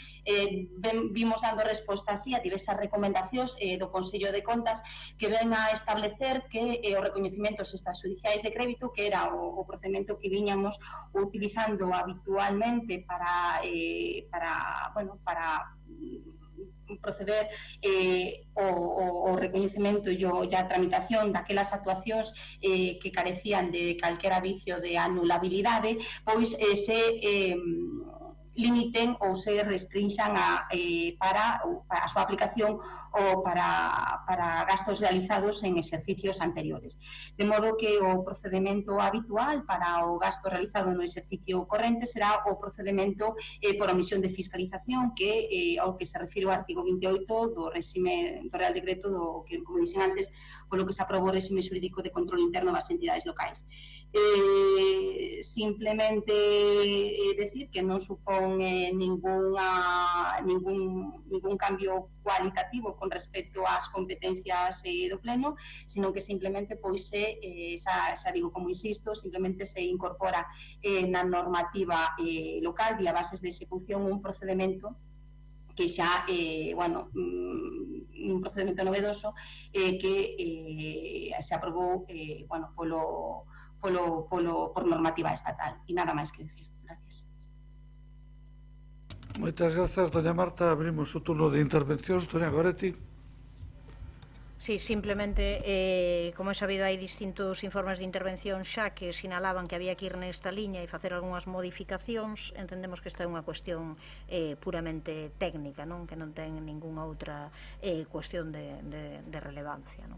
vimos dando resposta así a diversas recomendacións do Consello de Contas que ven a establecer que os recoñecimentos extrajudiciais de crédito, que era o procedimento que viñamos utilizando habitualmente para proceder o recoñecemento e a tramitación daquelas actuacións que carecían de calquera vicio de anulabilidade, pois se limiten ou se restrinxan para a súa aplicación ou para gastos realizados en exercicios anteriores. De modo que o procedimento habitual para o gasto realizado no exercicio corrente será o procedimento por omisión de fiscalización, que ao que se refire o artigo 28 do réxime do Real Decreto que, como dixen antes, polo que se aprobou o réxime xurídico de control interno das entidades locais. Simplemente decir que non supón ningún cambio cualitativo con respecto ás competencias do Pleno, sino que simplemente, pois, xa digo, como insisto, simplemente se incorpora na normativa local vía bases de execución un procedimento que xa, un procedimento novedoso que se aprobou por normativa estatal. E nada máis que decir. Gracias. Moitas grazas, doña Marta. Abrimos o turno de intervencións. Doña Goretti. Sí, simplemente, como é sabido, hai distintos informes de intervención xa que sinalaban que había que ir nesta liña e facer algunhas modificacións. Entendemos que esta é unha cuestión puramente técnica, non? Que non ten ningunha outra cuestión de relevancia, non?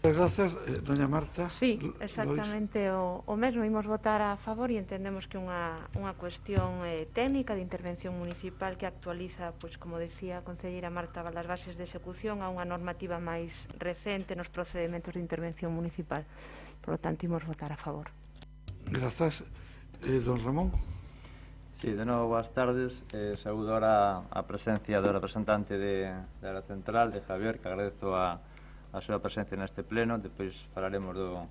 Gracias, doña Marta. Sí, exactamente o mesmo. Imos votar a favor e entendemos que é unha cuestión técnica de intervención municipal que actualiza, pois, como decía a concelleira Marta, as bases de execución a unha normativa máis recente nos procedementos de intervención municipal. Por lo tanto, imos votar a favor. Grazas. Don Ramón. Sí, de novo, boas tardes. Saúdo ahora a presencia do representante da área central, de Javier, que agradezo a súa presencia neste pleno. Depois falaremos do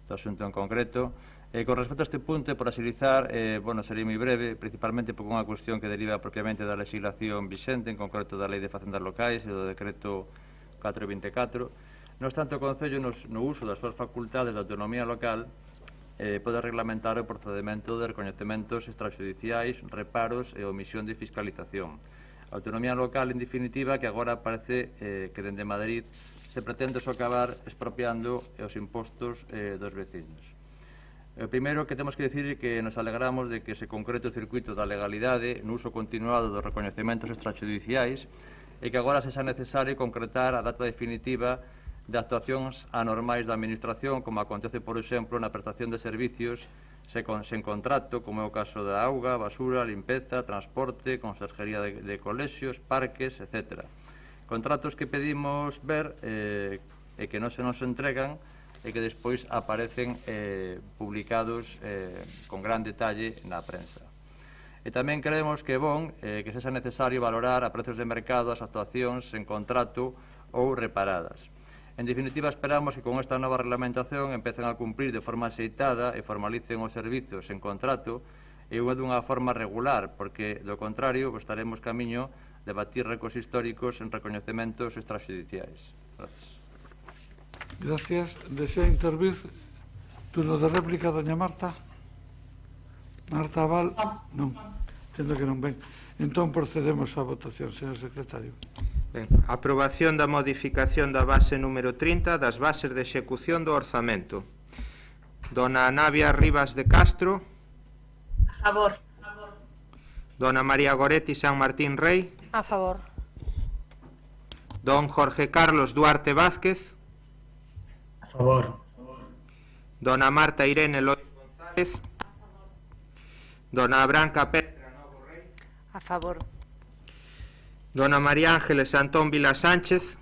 asunto en concreto. Con respecto a este punto, por agilizar, serei moi breve, principalmente por unha cuestión que deriva propiamente da legislación vixente, en concreto da Lei de Facendas Locais e do Decreto 424. Non obstante, o Concello, no uso das súas facultades de autonomía local, pode reglamentar o procedimento de recoñecementos extrajudiciais, reparos e omisión de fiscalización. A autonomía local, en definitiva, que agora parece que dende Madrid se pretende socavar expropiando os impostos dos veciños. O primeiro que temos que dicir é que nos alegramos de que se concrete o circuito da legalidade no uso continuado dos recoñecementos extrajudiciais e que agora sexa necesario concretar a data definitiva de actuacións anormais da Administración, como acontece, por exemplo, na prestación de servicios sen contrato, como é o caso da auga, basura, limpeza, transporte, conserjería de colexios, parques, etc. Contratos que pedimos ver e que non se nos entregan e que despois aparecen publicados con gran detalle na prensa. E tamén creemos que é bon que sexa necesario valorar a prezos de mercado as actuacións en contrato ou reparadas. En definitiva, esperamos que con esta nova reglamentación empecen a cumprir de forma axeitada e formalicen os servizos en contrato e dunha forma regular, porque, do contrario, estaremos camiño de batir récords históricos en recoñecementos extrajudiciais. Gracias. Gracias. Desea intervir? Turno de réplica, doña Marta. Marta Val? Non. Entendo que non ven. Entón procedemos á votación, señor secretario. Ben, aprobación da modificación da base número 30 das bases de execución do orzamento. Dona Navia Rivas de Castro. A favor. Dona María Goretti San Martín Rey. A favor. Don Jorge Carlos Duarte Vázquez. A favor. Dona Marta Irene Lois González. Dona Branca Petra Novo Rey. A favor. Dona María Ángeles Antón Vila Sánchez.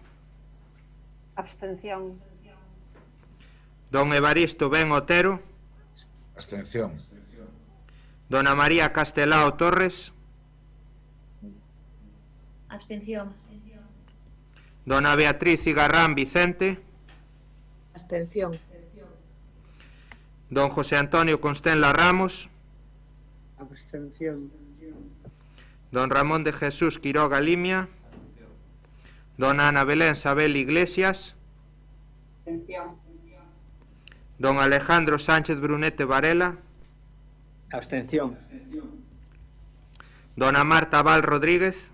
Abstención. Don Evaristo Ben Otero. Abstención. Dona María Castelao Torres. Abstención. Dona Beatriz Igarrán Vicente. Abstención. Don José Antonio Constenla Ramos. Abstención. Don Ramón de Jesús Quiroga Limia. Dona Ana Belén Sabel Iglesias. Abstención. Don Alejandro Sánchez Brunete Varela. Abstención. Dona Marta Val Rodríguez.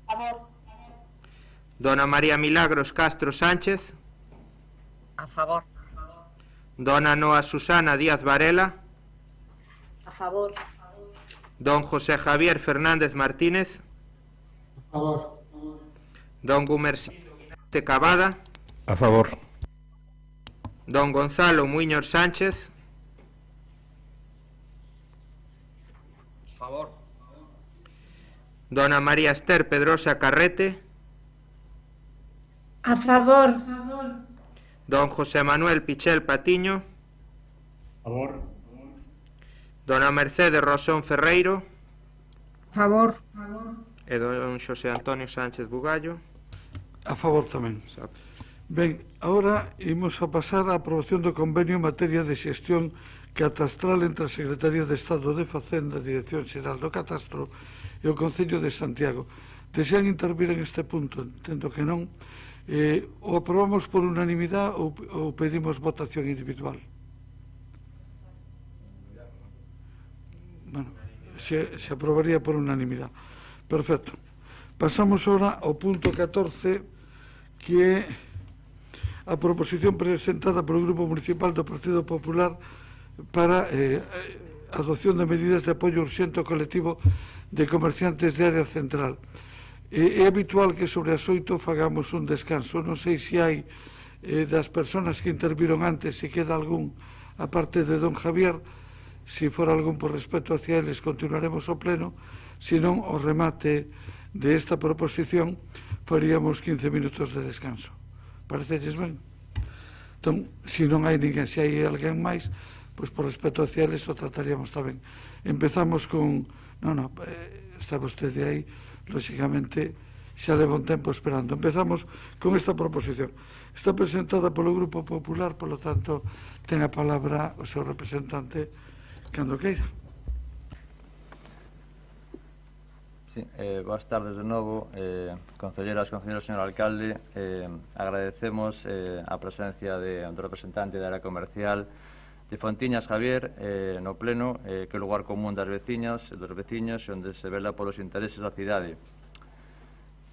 A favor. Dona María Milagros Castro Sánchez. A favor. Dona Noa Susana Díaz Varela. A favor. Don José Javier Fernández Martínez. A favor. Don Gumersindo Cavada. A favor. Don Gonzalo Muñoz Sánchez. A favor. Dona María Esther Pedrosa Carrete. A favor. Don José Manuel Pichel Patiño. A favor. Dona Mercedes Rosón Ferreiro. A favor. E don Xosé Antonio Sánchez Bugallo. A favor tamén. Ben, agora imos a pasar á aprobación do convenio en materia de xestión catastral entre a Secretaría de Estado de Facenda, Dirección Xeral do Catastro e o Concello de Santiago. Desean intervir en este punto? Entendo que non. O aprobamos por unanimidade ou pedimos votación individual? Bueno, se aprobaría por unanimidade. Perfecto. Pasamos ahora ao punto 14, que é a proposición presentada polo Grupo Municipal do Partido Popular para a adopción de medidas de apoio urxente ao colectivo de comerciantes de área central. É habitual que sobre as 8 fagamos un descanso. Non sei se hai das persoas que interviron antes, se queda algún, aparte de don Javier. Se for algún por respeto hacia eles, continuaremos o pleno. Se non, o remate de esta proposición faríamos 15 minutos de descanso. Parecelles ben? Entón, se non hai ninguén, se hai alguén máis, pois por respeto hacia eles o trataríamos tamén. Empezamos con... Non, está vostede aí, lógicamente, xa leva un tempo esperando. Empezamos con esta proposición. Está presentada polo Grupo Popular, polo tanto, ten a palabra o seu representante cando queira. Sí, boas tardes de novo, concelleras, concelleros, señor alcalde. Agradecemos a presencia do representante da área comercial de Fontiñas, Javier, no pleno, que é o lugar común das veciñas e dos veciños, onde se vela polos intereses da cidade.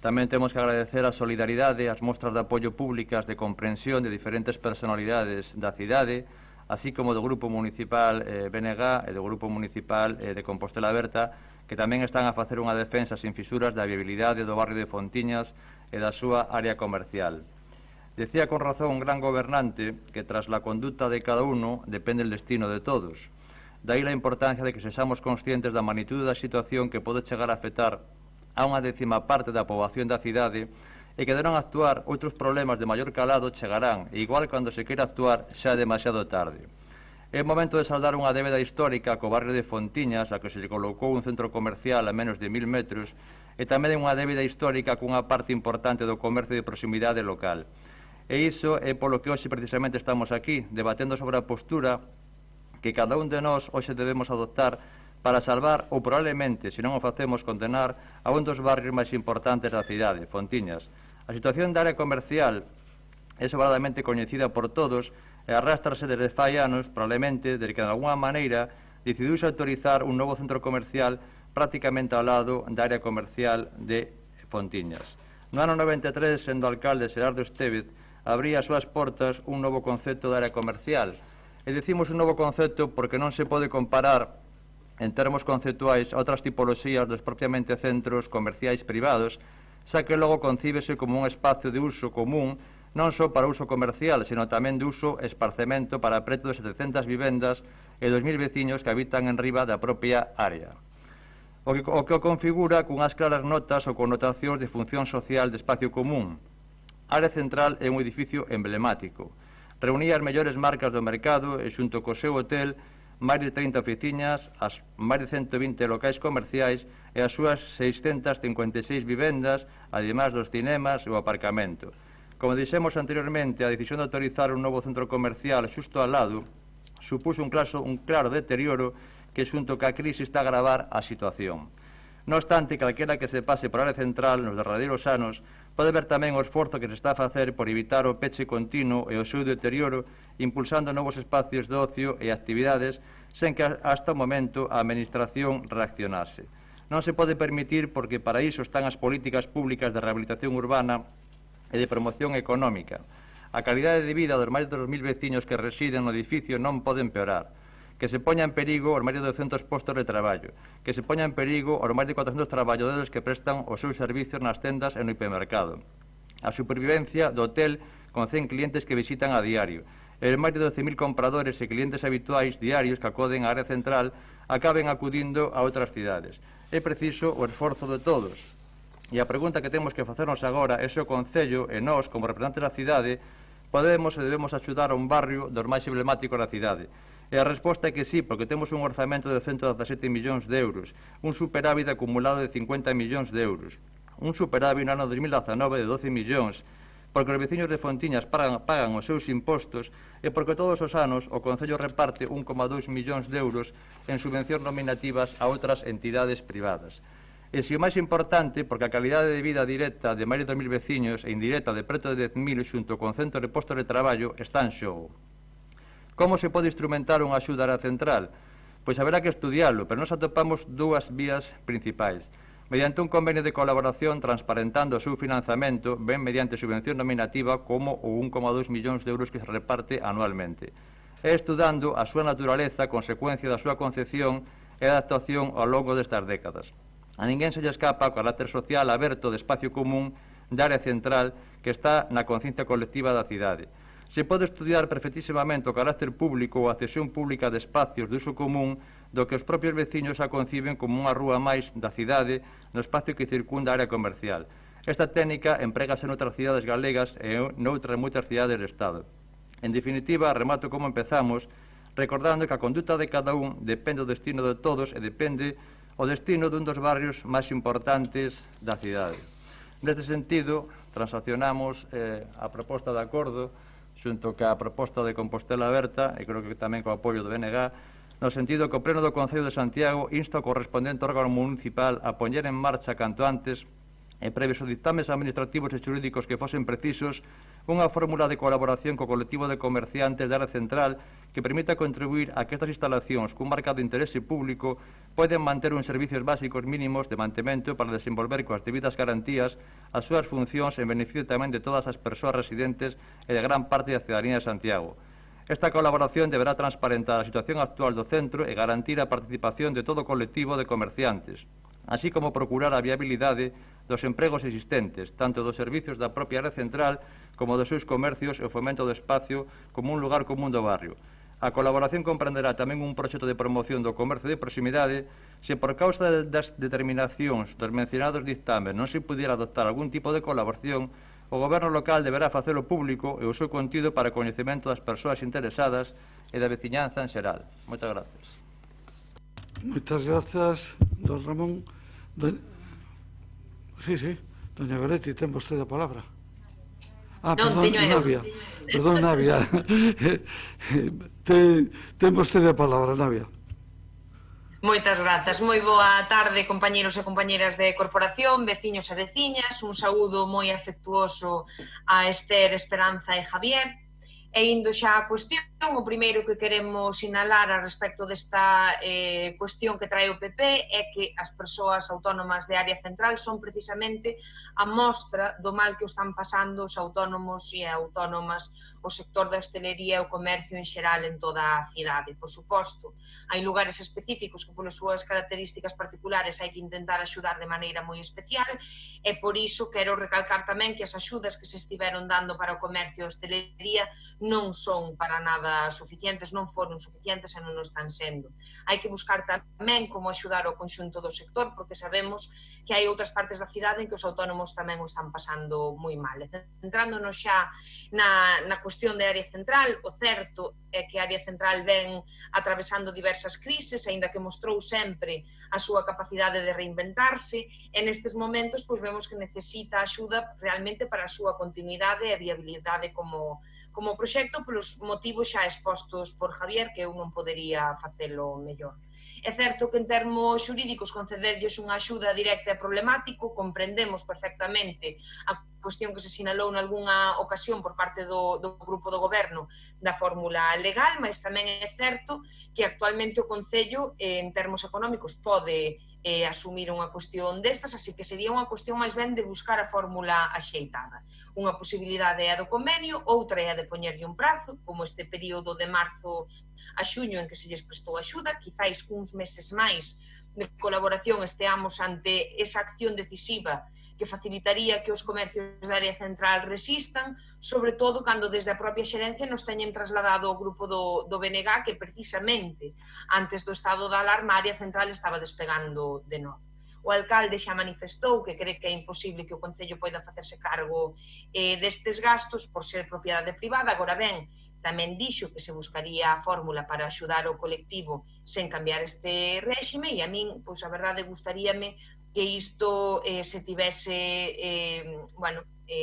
Tamén temos que agradecer a solidaridade, as mostras de apoio públicas de comprensión de diferentes personalidades da cidade, así como do Grupo Municipal BNG e do Grupo Municipal de Compostela Aberta, que tamén están a facer unha defensa sin fisuras da viabilidade do barrio de Fontiñas e da súa área comercial. Decía con razón un gran gobernante que tras la conducta de cada uno depende el destino de todos. De aí la importancia de que sexamos conscientes da magnitude da situación que pode chegar a afectar a unha 10ª parte da poboación da cidade e que de non actuar outros problemas de maior calado chegarán e igual cando se queira actuar xa é demasiado tarde. É o momento de saldar unha débeda histórica co barrio de Fontiñas, a que se lle colocou un centro comercial a menos de 1000 metros, e tamén unha débeda histórica cunha parte importante do comercio de proximidade local. E iso é polo que hoxe precisamente estamos aquí, debatendo sobre a postura que cada un de nós hoxe debemos adoptar para salvar ou probablemente, se non o facemos, condenar a un dos barrios máis importantes da cidade, Fontiñas. A situación da área comercial é sobradamente coñecida por todos e arrástrase desde fai anos, probablemente, desde que de alguna maneira decidiuse autorizar un novo centro comercial prácticamente ao lado da área comercial de Fontiñas. No ano 93, sendo alcalde Xerardo Estévez, abría as súas portas un novo concepto de área comercial. E dicimos un novo concepto porque non se pode comparar en termos conceptuais a outras tipoloxías dos propiamente centros comerciais privados, xa que logo concíbese como un espacio de uso común non só para uso comercial, sino tamén de uso e esparcemento para preto de 700 vivendas e 2000 veciños que habitan en riba da propia área. O que o configura cunhas claras notas ou connotacións de función social de espacio común. A área central é un edificio emblemático. Reunía as mellores marcas do mercado e xunto co seu hotel máis de 30 oficinas, as máis de 120 locais comerciais e as súas 656 vivendas, ademais dos cinemas e o aparcamento. Como dixemos anteriormente, a decisión de autorizar un novo centro comercial xusto ao lado supuxo un claro deterioro que xunto ca crise está a agravar a situación. Non obstante, calquera que se pase por a área central nos derradeiros anos pode ver tamén o esforzo que se está a facer por evitar o peche continuo e o seu deterioro, impulsando novos espacios de ocio e actividades sen que hasta o momento a Administración reaccionase. Non se pode permitir porque para iso están as políticas públicas de rehabilitación urbana e de promoción económica. A calidade de vida dos máis de 2.000 veciños que residen no edificio non pode empeorar. Que se poña en perigo os máis de 200 postos de traballo, que se poña en perigo os máis de 400 traballadores que prestan os seus servicios nas tendas e no hipermercado, a supervivencia do hotel con 100 clientes que visitan a diario, e os máis de 12.000 compradores e clientes habituais diarios que acoden á área central acaben acudindo a outras cidades. É preciso o esforzo de todos. E a pregunta que temos que facernos agora é se o Concello e nós, como representantes da cidade, podemos e debemos axudar a un barrio dos máis emblemáticos da cidade. E a resposta é que sí, porque temos un orzamento de 117 millóns de euros, un superávit acumulado de 50 millóns de euros, un superávit no ano 2019 de 12 millóns, porque os veciños de Fontiñas pagan os seus impostos e porque todos os anos o Concello reparte 1,2 millóns de euros en subvencións nominativas a outras entidades privadas. E se o máis importante, porque a calidade de vida directa de máis de 2.000 veciños e indirecta de preto de 10.000 xunto con centros de postos de traballo está en xogo. Como se pode instrumentar unha axuda á central? Pois haberá que estudiarlo, pero nos atopamos dúas vías principais. Mediante un convenio de colaboración transparentando o seu financiamento, ben mediante subvención nominativa como o 1,2 millóns de euros que se reparte anualmente. E estudando a súa naturaleza, consecuencia da súa concepción e adaptación ao longo destas décadas. A ninguén se lle escapa o carácter social aberto de espacio común da área central que está na conciencia colectiva da cidade. Se pode estudiar perfectísimamente o carácter público ou a cesión pública de espacios de uso común do que os propios veciños a conciben como unha rúa máis da cidade no espacio que circunda a área comercial. Esta técnica emprégase noutras cidades galegas e noutras moitas cidades do Estado. En definitiva, remato como empezamos, recordando que a conduta de cada un depende do destino de todos e depende o destino dun dos barrios máis importantes da cidade. Neste sentido, transaccionamos a proposta de acordo xunto ca proposta de Compostela Aberta, e creo que tamén co apoio do BNG, no sentido que o Pleno do Concello de Santiago insta o correspondente órgano municipal a poñer en marcha canto antes e previos os dictames administrativos e xurídicos que fosen precisos, unha fórmula de colaboración co colectivo de comerciantes da área central que permita contribuir a que estas instalacións cun marcado interese público poden manter uns servicios básicos mínimos de mantemento para desenvolver coas debidas garantías as súas funcións en beneficio tamén de todas as persoas residentes e de gran parte da cidadanía de Santiago. Esta colaboración deberá transparentar a situación actual do centro e garantir a participación de todo o colectivo de comerciantes, así como procurar a viabilidade dos empregos existentes, tanto dos servicios da propia área central como dos seus comercios e o fomento do espacio como un lugar común do barrio. A colaboración comprenderá tamén un proxecto de promoción do comercio de proximidade se por causa das determinacións dos mencionados dictames non se pudiera adoptar algún tipo de colaboración, o Goberno local deberá facelo público e o seu contido para coñecemento das persoas interesadas e da veciñanza en xeral. Moitas gracias. Moitas grazas, don Ramón. Sí, doña Goretti, ten vostede a palabra. Perdón, Navia. Perdón, Navia. Ten vostede a palabra, Navia. Moitas grazas. Moi boa tarde, compañeiros e compañeiras de corporación, veciños e veciñas. Un saúdo moi afectuoso a Esther, Esperanza e Javier. E indo xa a cuestión, o primeiro que queremos sinalar a respecto desta cuestión que trae o PP é que as persoas autónomas de área central son precisamente a mostra do mal que o están pasando os autónomos e autónomas, o sector da hostelería e o comercio en xeral en toda a cidade. Por suposto, hai lugares específicos que polas súas características particulares hai que intentar axudar de maneira moi especial e por iso quero recalcar tamén que as axudas que se estiveron dando para o comercio e a hostelería non son para nada suficientes, non foron suficientes e non o están sendo. Hai que buscar tamén como axudar o conxunto do sector, porque sabemos que hai outras partes da cidade en que os autónomos tamén o están pasando moi mal. Centrándonos xa na cuestión cuestión de área central, o certo é que a área central ven atravesando diversas crises, aínda que mostrou sempre a súa capacidade de reinventarse, e nestes momentos pois vemos que necesita axuda realmente para a súa continuidade e viabilidade como proxecto polos motivos xa expostos por Javier, que eu non podería facelo mellor. É certo que en termos xurídicos concederlles unha axuda directa é problemático, comprendemos perfectamente a cuestión que se sinalou nalgúnha ocasión por parte do grupo do goberno da fórmula legal, mas tamén é certo que actualmente o Concello en termos económicos pode asumir unha cuestión destas, así que sería unha cuestión máis ben de buscar a fórmula axeitada. Unha posibilidade é a do convenio, outra é a de poñerlle un prazo, como este período de marzo a xuño en que se lles prestou axuda, quizáis uns meses máis de colaboración esteamos ante esa acción decisiva que facilitaría que os comercios da área central resistan, sobre todo cando desde a propia xerencia nos teñen trasladado ao grupo do BNG que precisamente antes do estado da alarma a área central estaba despegando de novo. O alcalde xa manifestou que cree que é imposible que o Concello poida facerse cargo destes gastos por ser propiedade privada. Agora ben, tamén dixo que se buscaría a fórmula para axudar o colectivo sen cambiar este réxime e a min, pois a verdade, gustaríame que isto se tivese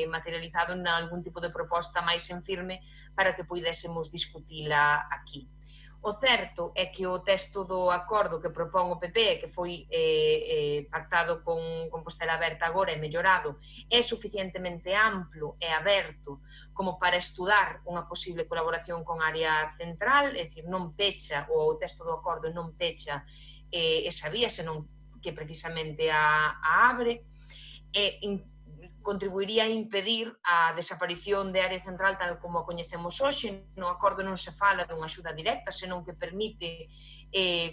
materializado en algún tipo de proposta máis en firme para que poidésemos discutila aquí. O certo é que o texto do acordo que propón o PP, que foi pactado con Compostela Aberta agora e mellorado, é suficientemente amplo e aberto como para estudar unha posible colaboración con a área central, é dicir, non pecha, o texto do acordo non pecha esa vía, senón que precisamente a abre, e contribuiría a impedir a desaparición de área central tal como a coñecemos hoxe. No acordo non se fala dunha axuda directa, senón que permite,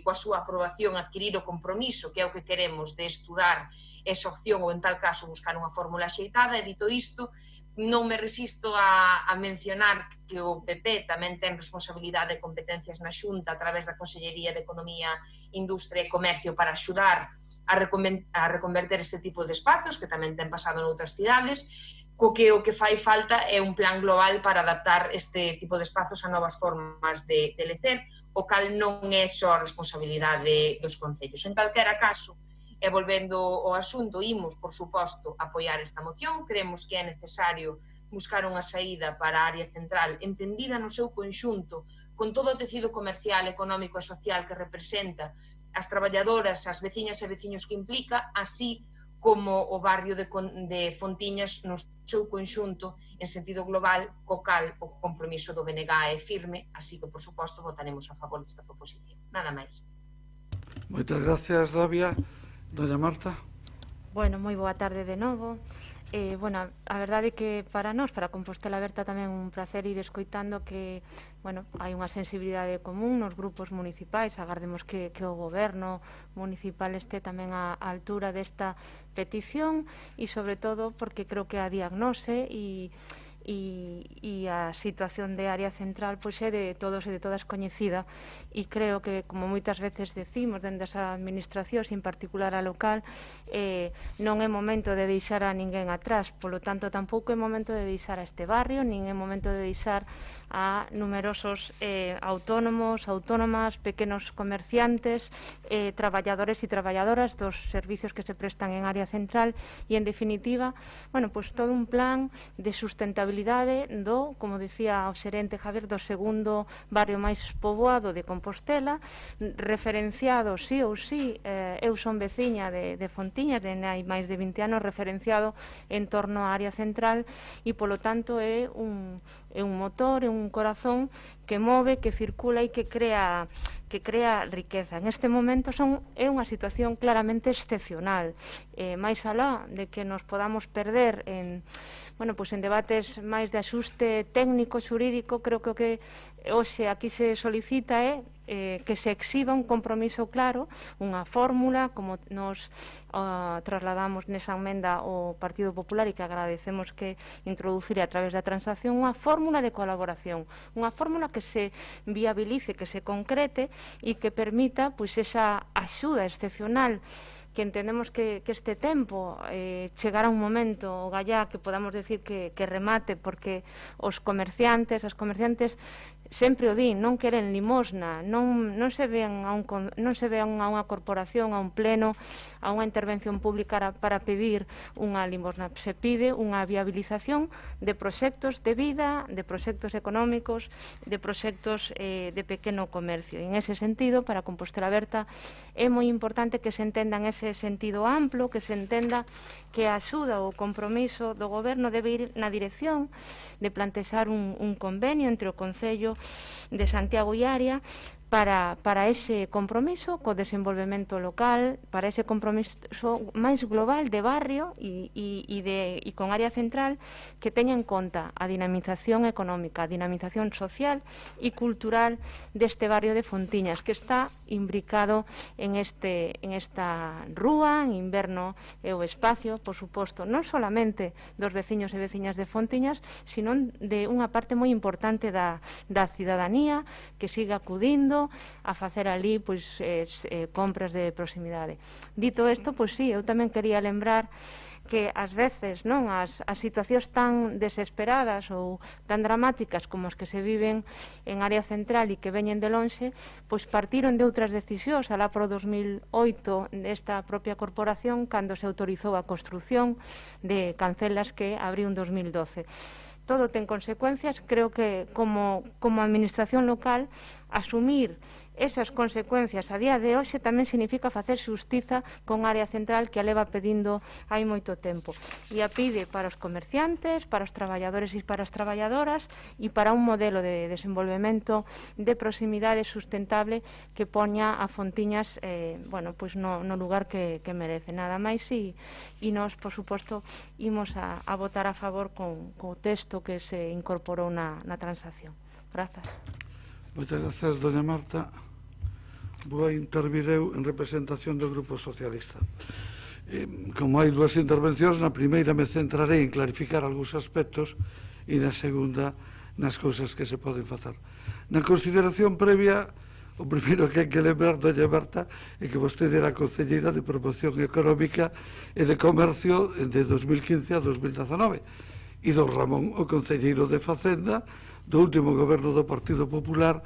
coa súa aprobación, adquirir o compromiso, que é o que queremos, de estudar esa opción ou, en tal caso, buscar unha fórmula axeitada. E dito isto, non me resisto a mencionar que o PP tamén ten responsabilidade e competencias na Xunta a través da Consellería de Economía, Industria e Comercio para axudar a reconverter este tipo de espazos, que tamén ten pasado noutras cidades, co que o que fai falta é un plan global para adaptar este tipo de espazos a novas formas de lecer, o cal non é só a responsabilidade dos concellos. En calquera caso, e volvendo ao asunto, imos, por suposto, apoiar esta moción. Creemos que é necesario buscar unha saída para a área central entendida no seu conxunto, con todo o tecido comercial, económico e social que representa, as traballadoras, as veciñas e veciños que implica, así como o barrio de Fontiñas no seu conxunto en sentido global, co cal o compromiso do BNG é firme, así que, por suposto, votaremos a favor desta proposición. Nada máis. Moitas gracias, Rabia. Doña Marta. Bueno, moi boa tarde de novo. A verdade é que para nós, para Compostela Aberta, tamén un placer ir escoitando que hai unha sensibilidade común nos grupos municipais. Agardemos que o goberno municipal este tamén á altura desta petición e, sobre todo, porque creo que a diagnose e a situación de área central pois é de todos e de todas coñecida, e creo que, como moitas veces decimos dende as administracións, en particular a local, non é momento de deixar a ninguén atrás. Polo tanto, tampouco é momento de deixar a este barrio, nin é momento de deixar a numerosos autónomos, autónomas, pequenos comerciantes, traballadores e traballadoras dos servicios que se prestan en área central e, en definitiva, todo un plan de sustentabilidade do, como dicía o xerente Javier, do segundo barrio máis poboado de Compostela, referenciado sí ou sí, eu son veciña de Fontiñas, hai máis de 20 anos, referenciado en torno á área central, e polo tanto é un motor, é un corazón que move, que circula e que crea riqueza. En este momento é unha situación claramente excepcional, máis alá de que nos podamos perder en debates máis de axuste técnico, xurídico. Creo que o que hoxe aquí se solicita é que se exhiba un compromiso claro, unha fórmula, como nos trasladamos nesa emenda ao Partido Popular e que agradecemos que introducir a través da transacción, unha fórmula de colaboración, unha fórmula que se viabilice, que se concrete e que permita esa axuda excepcional que entendemos que este tempo chegará un momento, o gallá, que podamos decir que remate, porque os comerciantes, as comerciantes sempre o din, non queren limosna, non se vean a unha corporación, a un pleno, a unha intervención pública para pedir unha limosna. Se pide unha viabilización de proxectos de vida, de proxectos económicos, de proxectos de pequeno comercio. E en ese sentido, para Compostela Aberta, é moi importante que se entenda en ese sentido amplo, que se entenda que a axuda ou o compromiso do goberno debe ir na dirección de plantexar un convenio entre o Concello de Santiago e Área para ese compromiso co desenvolvemento local, para ese compromiso máis global de barrio e con área central, que teña en conta a dinamización económica, a dinamización social e cultural deste barrio de Fontiñas, que está imbricado en esta rúa, en inverno e o espacio, por suposto, non solamente dos veciños e veciñas de Fontiñas, sino de unha parte moi importante da cidadanía que siga acudindo a facer ali compras de proximidade. Dito isto, pois sí, eu tamén quería lembrar que ás veces as situacións tan desesperadas ou tan dramáticas como as que se viven en área central e que veñen de lonxe, pois partiron de outras decisións alá por 2008 desta propia corporación, cando se autorizou a construción de cancelas que abriu en 2012. Todo ten consecuencias. Creo que como administración local asumir esas consecuencias a día de hoxe tamén significa facer xustiza con área central que a leva pedindo hai moito tempo. E a pide para os comerciantes, para os traballadores e para as traballadoras e para un modelo de desenvolvemento de proximidade sustentable que poña a Fontiñas no lugar que merece. Nada máis e nós, por suposto, imos a votar a favor con o texto que se incorporou na transacción. Grazas. Moitas grazas, doña Marta. Vou intervir eu en representación do Grupo Socialista. Como hai dúas intervencións, na primeira me centrarei en clarificar algúns aspectos e na segunda nas cousas que se poden facer. Na consideración previa, o primeiro que hai que lembrar, doña Marta, é que vostede era concelleira de Promoción Económica e de Comercio de 2015 a 2019 e don Ramón, o concelleiro de Facenda do último goberno do Partido Popular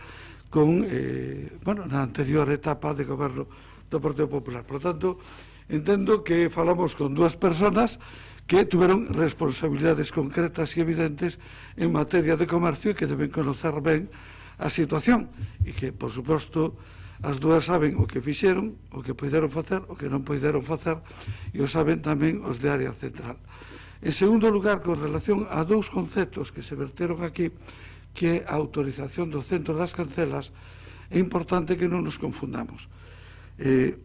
na anterior etapa de goberno do Partido Popular. Por tanto, entendo que falamos con dúas persoas que tuveron responsabilidades concretas e evidentes en materia de comercio e que deben conocer ben a situación e que, por suposto, as dúas saben o que fixeron, o que poideron facer, o que non poideron facer e o saben tamén os de área central. En segundo lugar, con relación a dous conceptos que se verteron aquí, que é a autorización do centro das cancelas, é importante que non nos confundamos.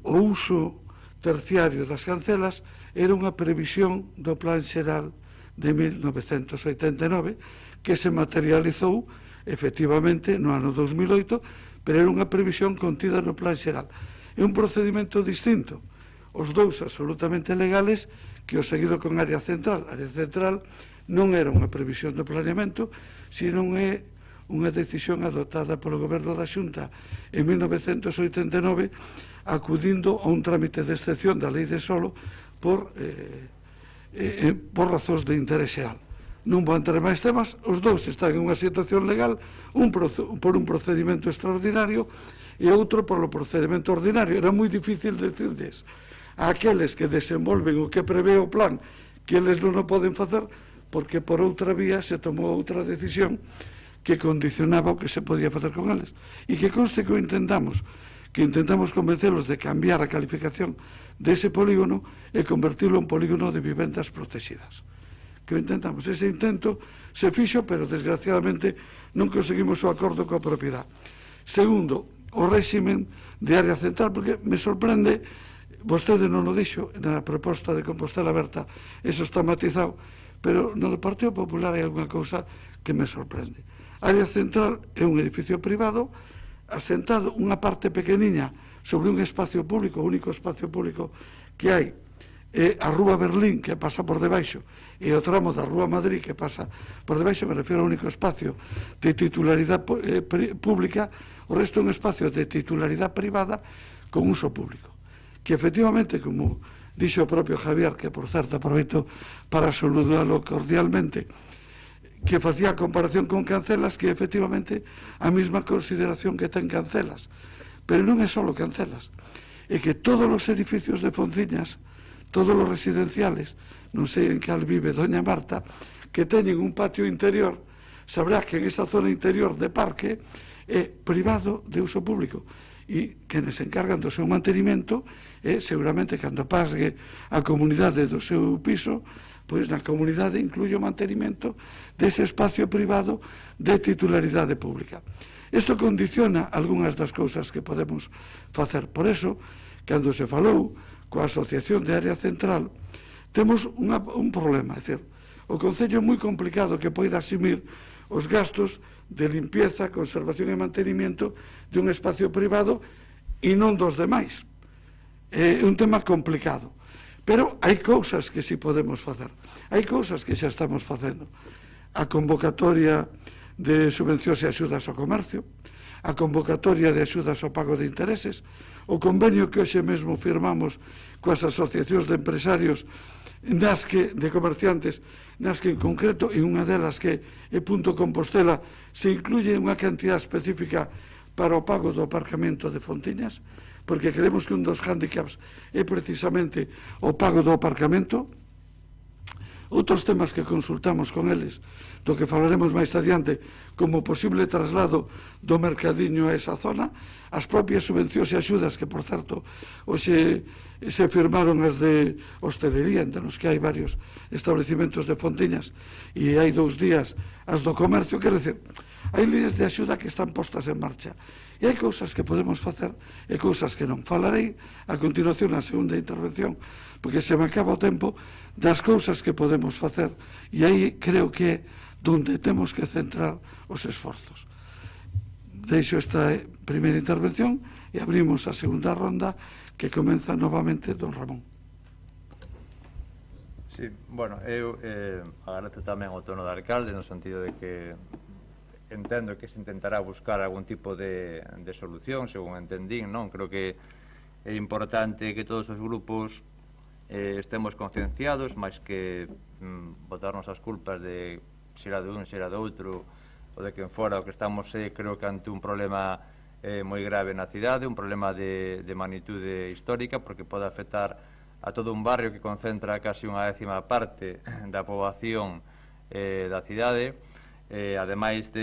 O uso terciario das cancelas era unha previsión do Plan Xeral de 1989 que se materializou efectivamente no ano 2008, pero era unha previsión contida no Plan Xeral. É un procedimento distinto, os dous absolutamente legales, que o seguido con área central. A área central non era unha previsión de planeamento, sino é unha decisión adoptada polo Goberno da Xunta en 1989, acudindo a un trámite de excepción da Lei de Solo por razóns de interés xeral. Non vou entrar máis temas, os dous están en unha situación legal, un por un procedimento extraordinario e outro por o procedimento ordinario. Era moi difícil decirles a aqueles que desenvolven o que prevé o plan que eles non o poden facer, porque por outra vía se tomou outra decisión que condicionaba o que se podía facer con eles. E que conste que intentamos convencelos de cambiar a calificación dese polígono e convertirlo en polígono de vivendas protegidas. Que o intentamos. Ese intento se fixo, pero desgraciadamente non conseguimos o acordo coa propiedade. Segundo, o réximen de área central, porque me sorprende, vostede non o dixo na proposta de Compostela Aberta, eso está matizado, pero no Partido Popular hai alguna cousa que me sorprende. A área central é un edificio privado asentado unha parte pequeniña sobre un espacio público, o único espacio público que hai a Rúa Berlín, que pasa por debaixo, e o tramo da Rúa Madrid, que pasa por debaixo. Me refiero ao único espacio de titularidade pública. O resto é un espacio de titularidade privada con uso público, que efectivamente, como dixo o propio Javier, que por certo aproveito para saludalo cordialmente, que facía comparación con Cancelas, que efectivamente a mesma consideración que ten Cancelas, pero non é só Cancelas, é que todos os edificios de Fonciñas, todos os residenciales, non sei en cal vive doña Marta, que teñen un patio interior, sabrá que en esa zona interior de parque é privado de uso público, e quenes se encargan do seu mantenimento é seguramente cando pague a comunidade do seu piso, pois na comunidade incluye o mantenimento dese espacio privado de titularidade pública. Isto condiciona algunhas das cousas que podemos facer. Por eso, cando se falou coa Asociación de Área Central, temos un problema, é dicir, o Concello é moi complicado que poida asumir os gastos de limpieza, conservación e mantenimiento de un espacio privado e non dos demais. É un tema complicado, pero hai cousas que si podemos facer, hai cousas que xa estamos facendo. A convocatoria de subvencións e axudas ao comercio, a convocatoria de axudas ao pago de intereses, o convenio que hoxe mesmo firmamos coas asociacións de empresarios de comerciantes, nas que en concreto, en unha delas que é Punto Compostela, se incluye unha cantidad específica para o pago do aparcamento de Fontiñas, porque creemos que un dos hándicaps é precisamente o pago do aparcamento. Outros temas que consultamos con eles, do que falaremos máis adiante, como posible traslado do mercadiño a esa zona, as propias subvencións e axudas, que, por certo, hoxe se firmaron as de hostelería, entre nos que hai varios establecimentos de Fontiñas, e hai 2 días as do comercio, quero dizer, hai líneas de axuda que están postas en marcha, e hai cousas que podemos facer e cousas que non. Falarei a continuación na segunda intervención, porque se me acaba o tempo, das cousas que podemos facer, e aí creo que é donde temos que centrar os esforzos. Deixo esta primeira intervención e abrimos a segunda ronda, que comeza novamente don Ramón. Sí, bueno, eu agradezo tamén o tono do alcalde, no sentido de que entendo que se intentará buscar algún tipo de solución, según entendín, non? Creo que é importante que todos os grupos estemos concienciados, máis que botarnos as culpas de será de un, será de outro, ou de quen fora, o que estamos creo que ante un problema moi grave na cidade, un problema de magnitude histórica, porque pode afectar a todo un barrio que concentra casi unha 10ª parte da poboación da cidade, ademais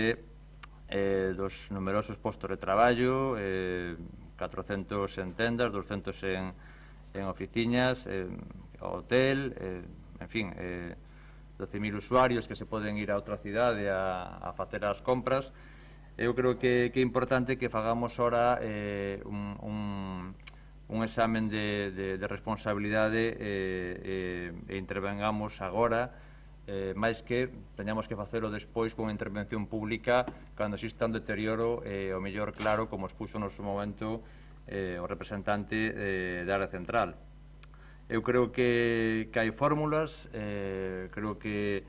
dos numerosos postos de traballo, 400 en tendas, 200 en oficinas, hotel, en fin, 12.000 usuarios que se poden ir a outra cidade a facer as compras. Eu creo que é importante que fagamos ora un examen de responsabilidade e intervengamos agora, máis que teñamos que facelo despois con intervención pública cando exista un deterioro o mellor claro, como expuxo no seu momento o representante da área central. Eu creo que hai fórmulas, creo que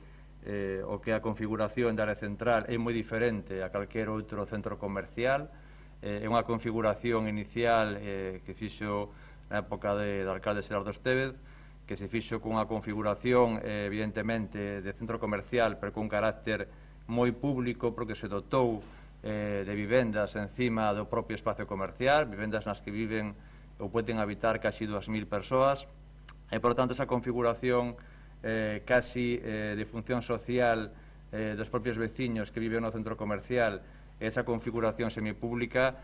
o que a configuración da área central é moi diferente a calquer outro centro comercial, é unha configuración inicial que fixo na época do alcalde Xerardo Estévez, que se fixo cunha configuración evidentemente de centro comercial, pero con carácter moi público, porque se dotou de vivendas encima do propio espacio comercial, vivendas nas que viven ou poden habitar casi 2.000 persoas, e, por tanto, esa configuración casi de función social dos propios veciños que viven no centro comercial, esa configuración semipública,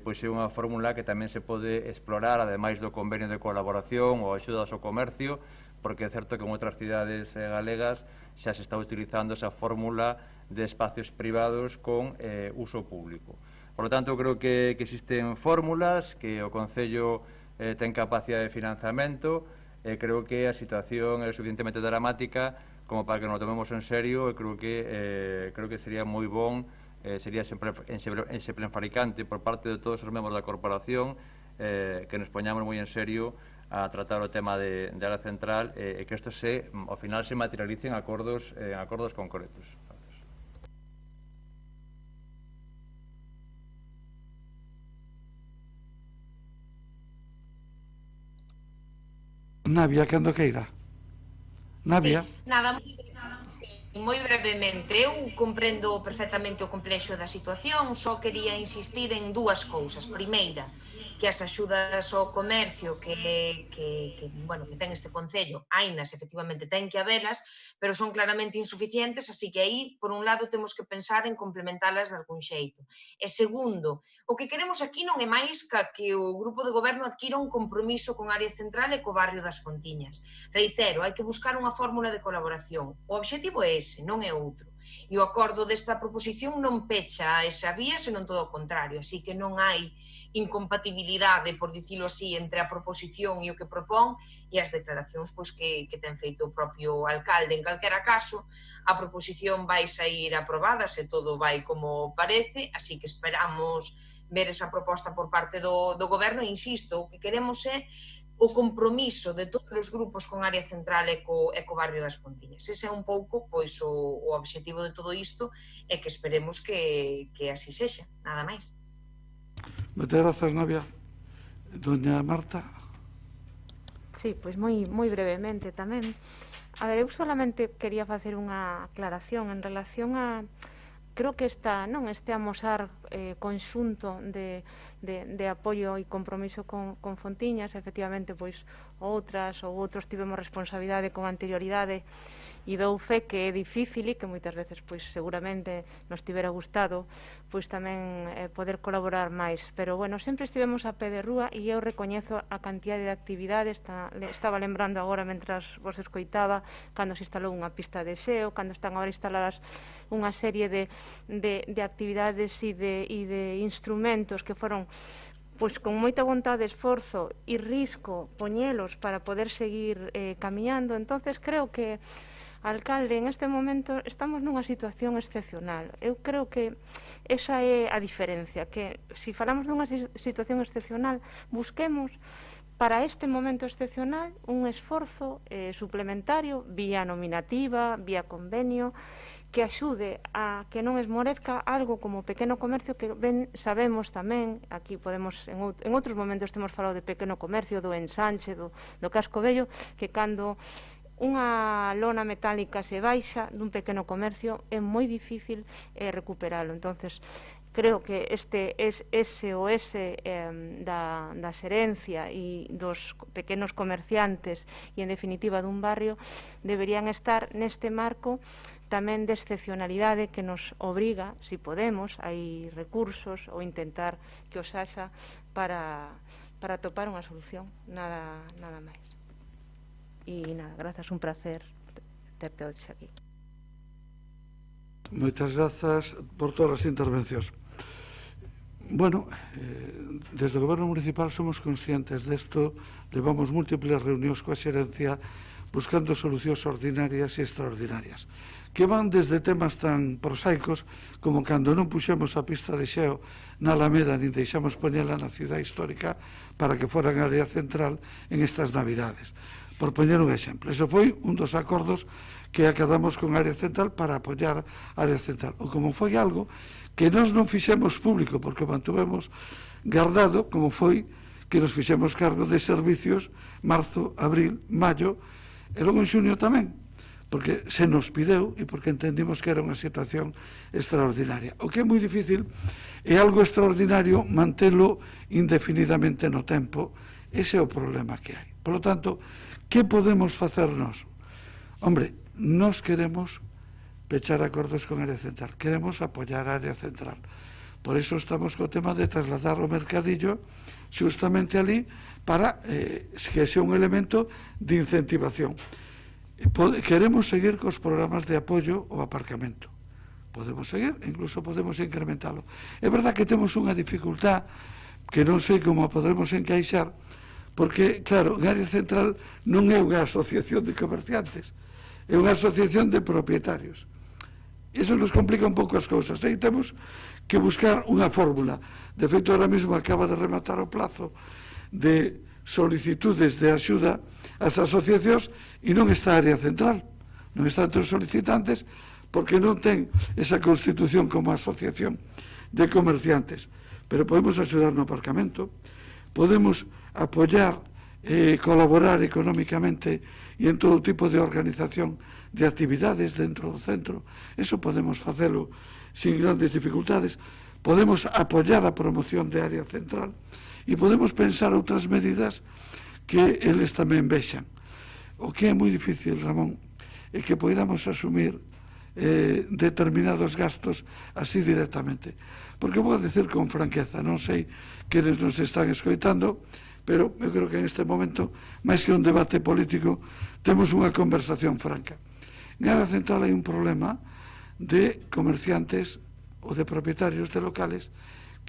pois é unha fórmula que tamén se pode explorar, ademais do convenio de colaboración ou axudas ao comercio, porque é certo que en outras cidades galegas xa se está utilizando esa fórmula de espacios privados con uso público. Por lo tanto, creo que existen fórmulas, que o Concello ten capacidade de financiamento, creo que a situación é suficientemente dramática como para que nos tomemos en serio, e creo que sería moi bon, sería exemplificante por parte de todos os membros da corporación que nos poñamos moi en serio a tratar o tema de área central e que isto ao final se materialice en acordos concretos. Navia, cando queira. Navia. Sí, nada, moi brevemente, eu comprendo perfectamente o complexo da situación, só quería insistir en dúas cousas. Primeira, que as axudas ao comercio que ten este Concello, hainas, efectivamente, ten que habelas, pero son claramente insuficientes, así que aí, por un lado, temos que pensar en complementalas de algún xeito. E segundo, o que queremos aquí non é máis que o grupo de goberno adquira un compromiso con Área Central e co barrio das Fontiñas. Reitero, hai que buscar unha fórmula de colaboración. O obxectivo é ese, non é outro. E o acordo desta proposición non pecha esa vía, senón todo o contrario, así que non hai incompatibilidade, por dicilo así, entre a proposición e o que propón e as declaracións que ten feito o propio alcalde. En calquera caso, a proposición vai sair aprobada se todo vai como parece, así que esperamos ver esa proposta por parte do goberno e, insisto, o que queremos é o compromiso de todos os grupos con Área Central e co barrio das Fontiñas. Ese é un pouco o obxectivo de todo isto e que esperemos que así sexa, nada máis. Moitas grazas, Navia. Doña Marta. Sí, pois moi brevemente tamén. A ver, eu solamente quería facer unha aclaración en relación a... Creo que este amosar conxunto de apoio e compromiso con Fontiñas, efectivamente, pois outros tivemos responsabilidade con anterioridade e dou fe que é difícil e que moitas veces, pois, seguramente nos tivera gustado, pois tamén poder colaborar máis. Pero, bueno, sempre estivemos a pé de rúa e eu recoñezo a cantidade de actividades. Estaba lembrando agora, mentras vos escoitaba, cando se instalou unha pista de xeo, cando están agora instaladas unha serie de actividades e de instrumentos que foron pois con moita vontade, esforzo e risco poñelos para poder seguir camiñando. Entonces creo que, alcalde, en este momento estamos nunha situación excepcional. Eu creo que esa é a diferencia, que se falamos dunha situación excepcional, busquemos para este momento excepcional un esforzo suplementario vía nominativa, vía convenio, que axude a que non esmorezca algo como pequeno comercio, que ben sabemos tamén, aquí podemos, en outros momentos temos falado de pequeno comercio, do ensanche, do casco vello, que cando unha lona metálica se baixa dun pequeno comercio é moi difícil recuperalo. Entonces, creo que este SOS da xerencia e dos pequenos comerciantes e, en definitiva, dun barrio deberían estar neste marco tamén de excepcionalidade que nos obriga, si podemos, hai recursos ou intentar que os haxa para topar unha solución, nada máis. E nada, grazas, un placer terte hoxe aquí. Moitas grazas por todas as intervencións. Bueno, desde o Goberno Municipal somos conscientes desto, levamos múltiples reunións coa xerencia buscando solucións ordinarias e extraordinarias, que van desde temas tan prosaicos como cando non puxemos a pista de xeo na Alameda nin deixamos poñela na cidade histórica para que fora en área central en estas Navidades. Por poñer un exemplo, ese foi un dos acordos que acadamos con área central para apoiar área central. Ou como foi algo que nós non fixemos público porque o mantuvemos guardado, como foi que nos fixemos cargo de servicios marzo, abril, maio e logo en xunio tamén, porque se nos pideu e porque entendimos que era unha situación extraordinaria. O que é moi difícil é algo extraordinario mantelo indefinidamente no tempo. Ese é o problema que hai. Por lo tanto, que podemos facernos? Hombre, nós queremos pechar acordos con área central, queremos apoiar a área central. Por iso estamos co tema de trasladar o mercadillo justamente ali para que sea un elemento de incentivación. Queremos seguir cos programas de apoio ao aparcamento. Podemos seguir, incluso podemos incrementalo. É verdad que temos unha dificultad que non sei como podremos encaixar, porque, claro, en área central non é unha asociación de comerciantes, é unha asociación de propietarios. Iso nos complica un pouco as cousas. Aí temos que buscar unha fórmula. De feito, ahora mesmo acaba de rematar o plazo de solicitudes de axuda ás asociacións e non está a área central, non está entre os solicitantes porque non ten esa constitución como asociación de comerciantes. Pero podemos axudar no aparcamento, podemos apoiar colaborar económicamente e en todo tipo de organización de actividades dentro do centro. Eso podemos facelo sin grandes dificultades. Podemos apoiar a promoción de área central e podemos pensar outras medidas que eles tamén vexan. O que é moi difícil, Ramón, é que poidamos asumir determinados gastos así directamente. Porque vou a decir con franqueza, non sei quenes nos están escoitando, pero eu creo que en este momento, máis que un debate político, temos unha conversación franca. En área central hai un problema de comerciantes ou de propietarios de locales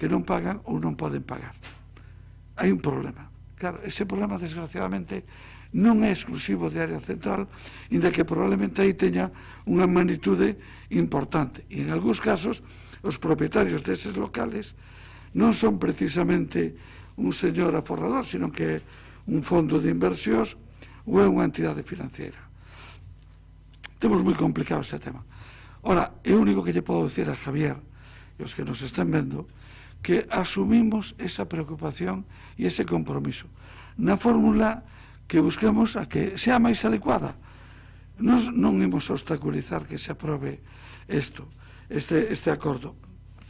que non pagan ou non poden pagar. Hai un problema. Claro, ese problema, desgraciadamente, non é exclusivo de área central, inda que probablemente aí teña unha magnitude importante. E en algúns casos, os propietarios deses locales non son precisamente un señor aforrador, sino que é un fondo de inversións ou é unha entidade financiera. Temos moi complicado ese tema. Ora, é o único que lle podo dicir a Javier e os que nos estén vendo que asumimos esa preocupación e ese compromiso na fórmula que busquemos a que sea máis adecuada. Nos non imos obstaculizar que se aprobe este acordo.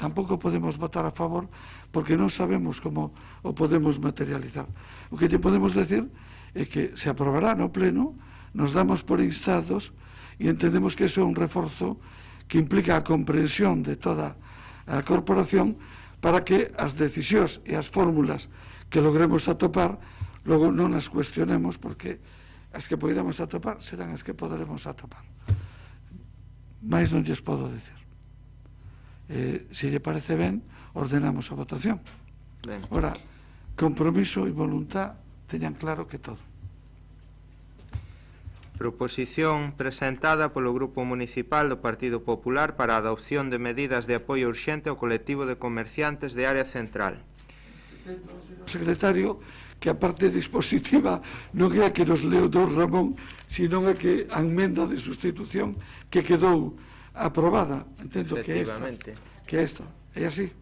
Tampouco podemos votar a favor porque non sabemos como o podemos materializar. O que lle podemos decir é que se aprobará no pleno, nos damos por instados e entendemos que iso é un reforzo que implica a comprensión de toda a corporación para que as decisións e as fórmulas que logremos atopar logo non as cuestionemos, porque as que poidamos atopar serán as que poderemos atopar. Mais non lles podo dicir. Se lle parece ben, ordenamos a votación. Ora, compromiso e voluntad teñan claro que todo. Proposición presentada polo Grupo Municipal do Partido Popular para a adopción de medidas de apoio urxente ao colectivo de comerciantes de área central. Secretario, que a parte dispositiva non é a que nos leu don Ramón, sino a que a enmenda de sustitución que quedou aprobada. Entendo que é esta. É así.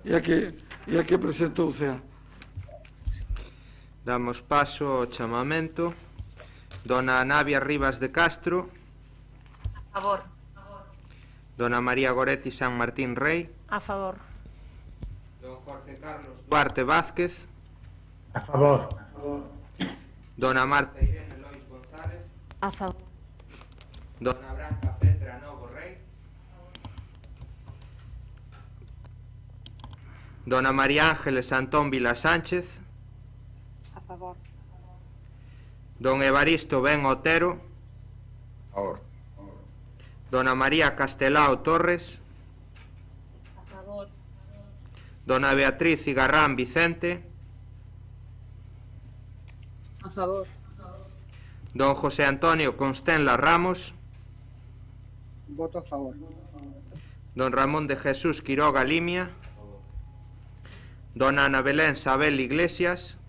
E a que presentou o CEA. Damos paso ao chamamento. Dona Navia Rivas de Castro. A favor. Dona María Goretti San Martín Rey. A favor. Don Jorge Carlos Duarte Vázquez. A favor. Dona Marta Irene Lois González. A favor. Dona Branca Petra Novo Rey. Dona María Ángeles Antón Vila Sánchez. A favor. Don Evaristo Ben Otero. A favor. Dona María Castelao Torres. A favor. Dona Beatriz Cigarrán Vicente. A favor. Don José Antonio Constenla Ramos. Voto a favor. Don Ramón de Jesús Quiroga Limia. Dona Ana Belén Sabel Iglesias.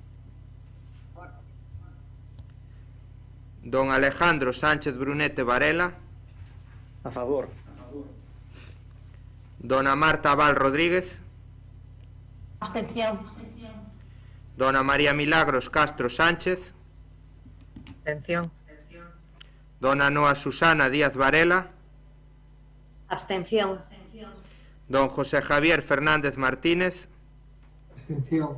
Don Alejandro Sánchez Brunete Varela. A favor. Dona Marta Val Rodríguez. Abstención. Dona María Milagros Castro Sánchez. Abstención. Dona Noa Susana Díaz Varela. Abstención. Don José Javier Fernández Martínez. Abstención.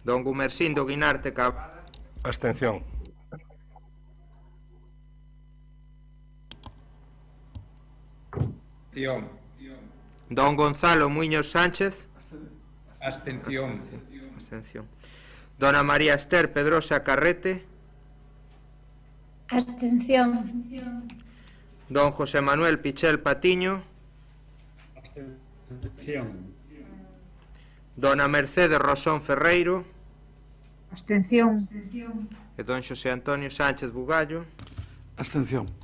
Don Gumersindo Guinarte Cavada. Abstención. Don Gonzalo Muñoz Sánchez. Abstención. Abstención. Dona María Esther Pedrosa Carrete. Abstención. Don José Manuel Pichel Patiño. Abstención. Dona Mercedes Rosón Ferreiro. Abstención. E don Xosé Antonio Sánchez Bugallo. Abstención.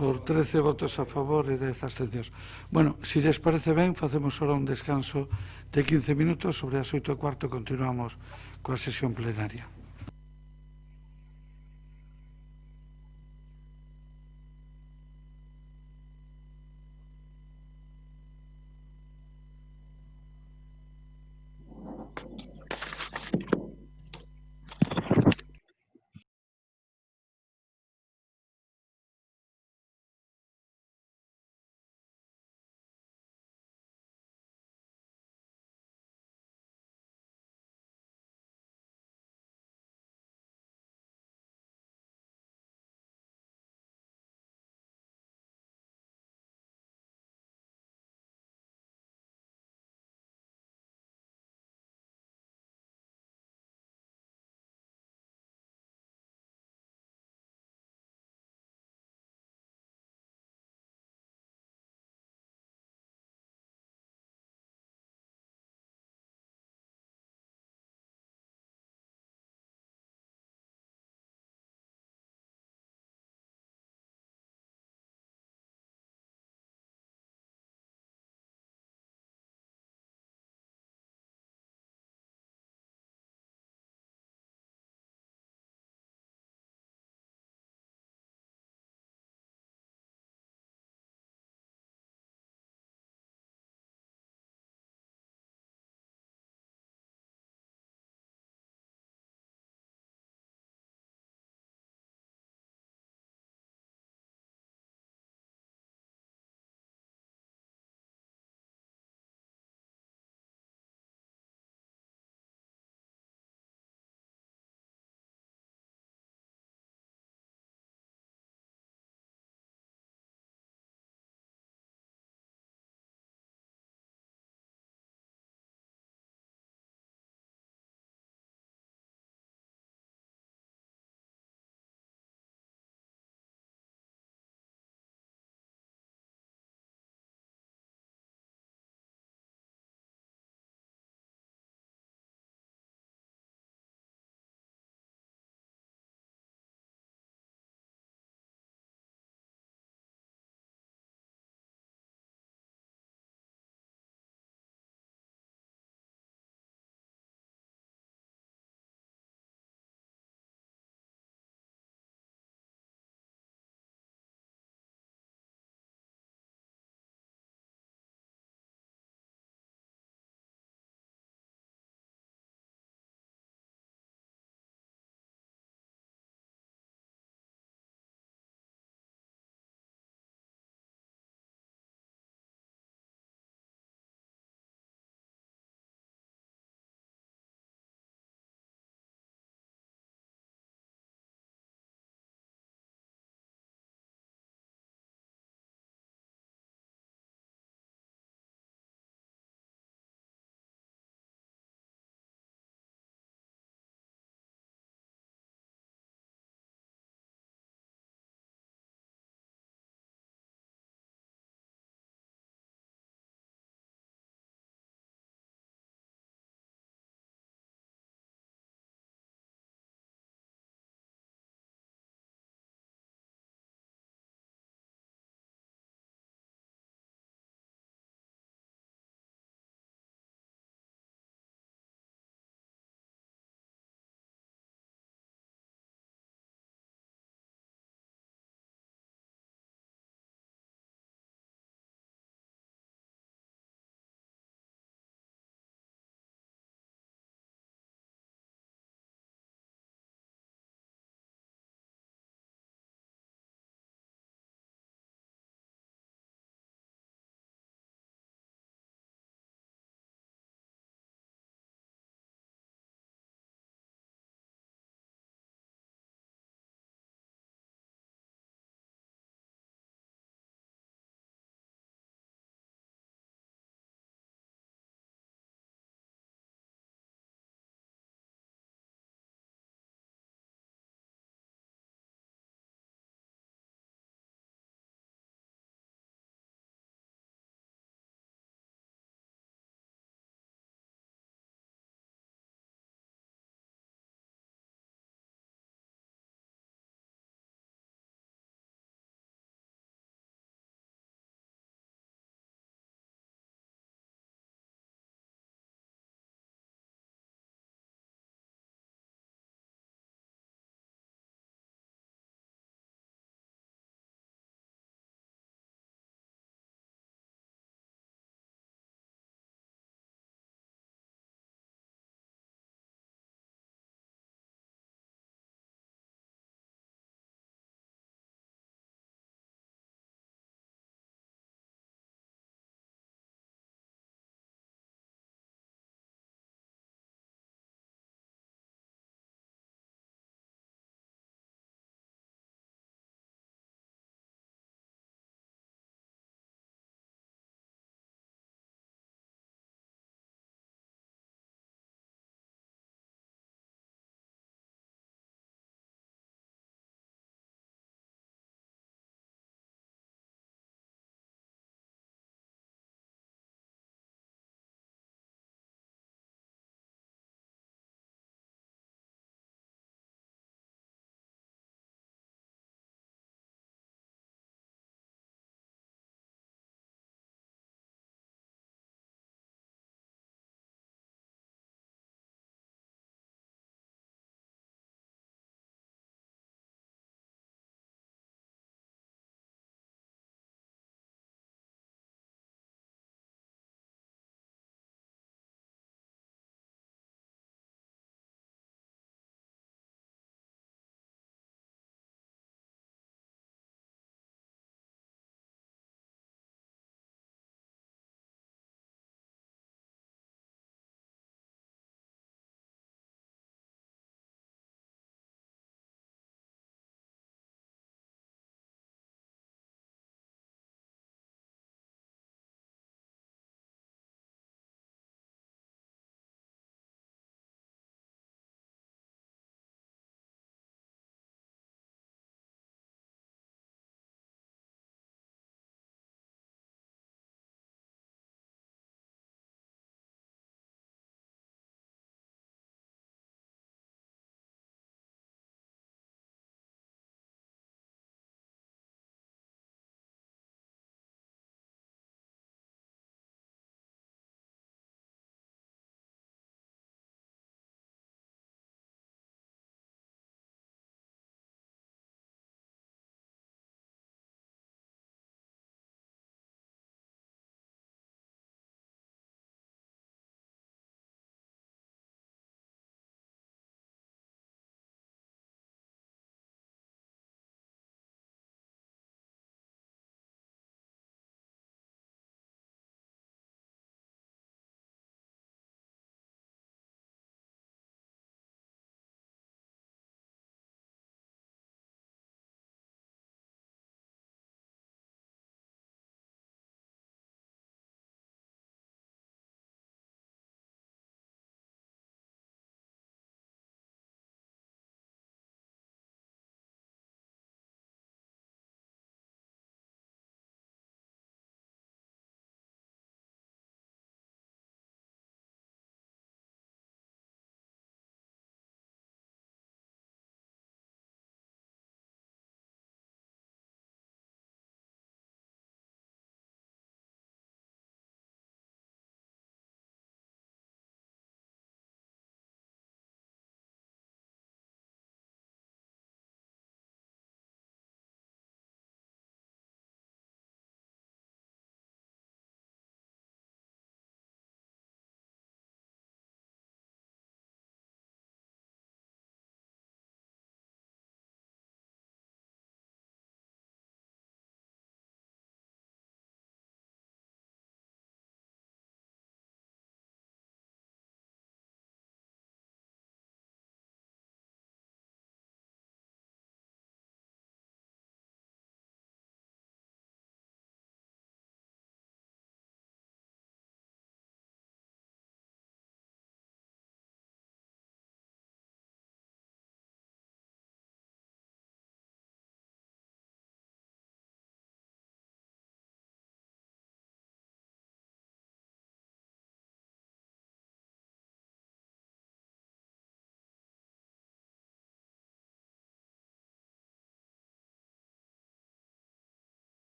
Por 13 votos a favor e 10 abstencións. Bueno, se lles parece ben, facemos ahora un descanso de 15 minutos. Sobre as 8:15 continuamos coa sesión plenaria.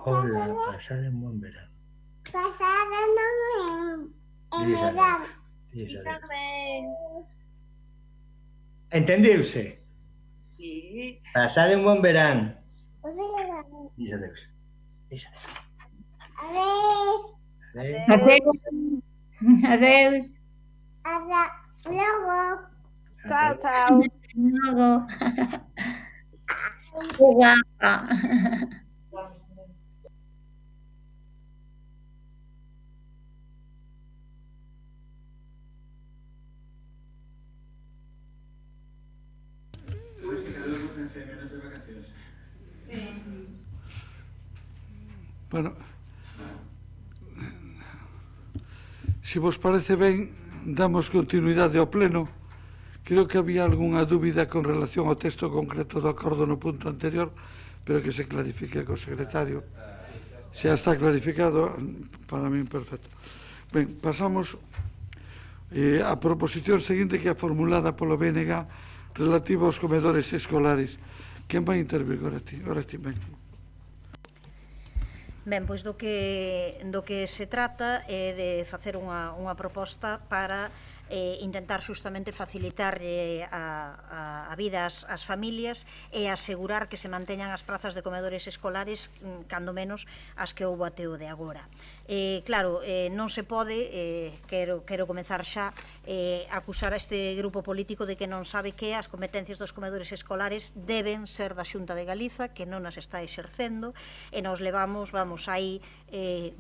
Hola, pasad un buen verano. Entendiuse? Sí. Pasad un buen verano. Dice adeus. Adeus. Luego. Chao, chao. Luego. Guapa. Bueno, se vos parece ben, damos continuidade ao pleno. Creo que había algunha dúbida con relación ao texto concreto do acordo no punto anterior, pero que se clarifique co secretario. Xa está clarificado, para min perfecto. Ben, pasamos a proposición seguinte, que é formulada polo BNG relativa aos comedores escolares. Quen vai intervir? Ora ti, ben. Ben, pois do que se trata é de facer unha proposta para intentar xustamente facilitar a vida ás familias e asegurar que se manteñan as prazas de comedores escolares, cando menos as que houbo até o de agora. Claro, non se pode, quero comezar xa, acusar a este grupo político de que non sabe que as competencias dos comedores escolares deben ser da Xunta de Galiza, que non as está exercendo, e nos levamos, aí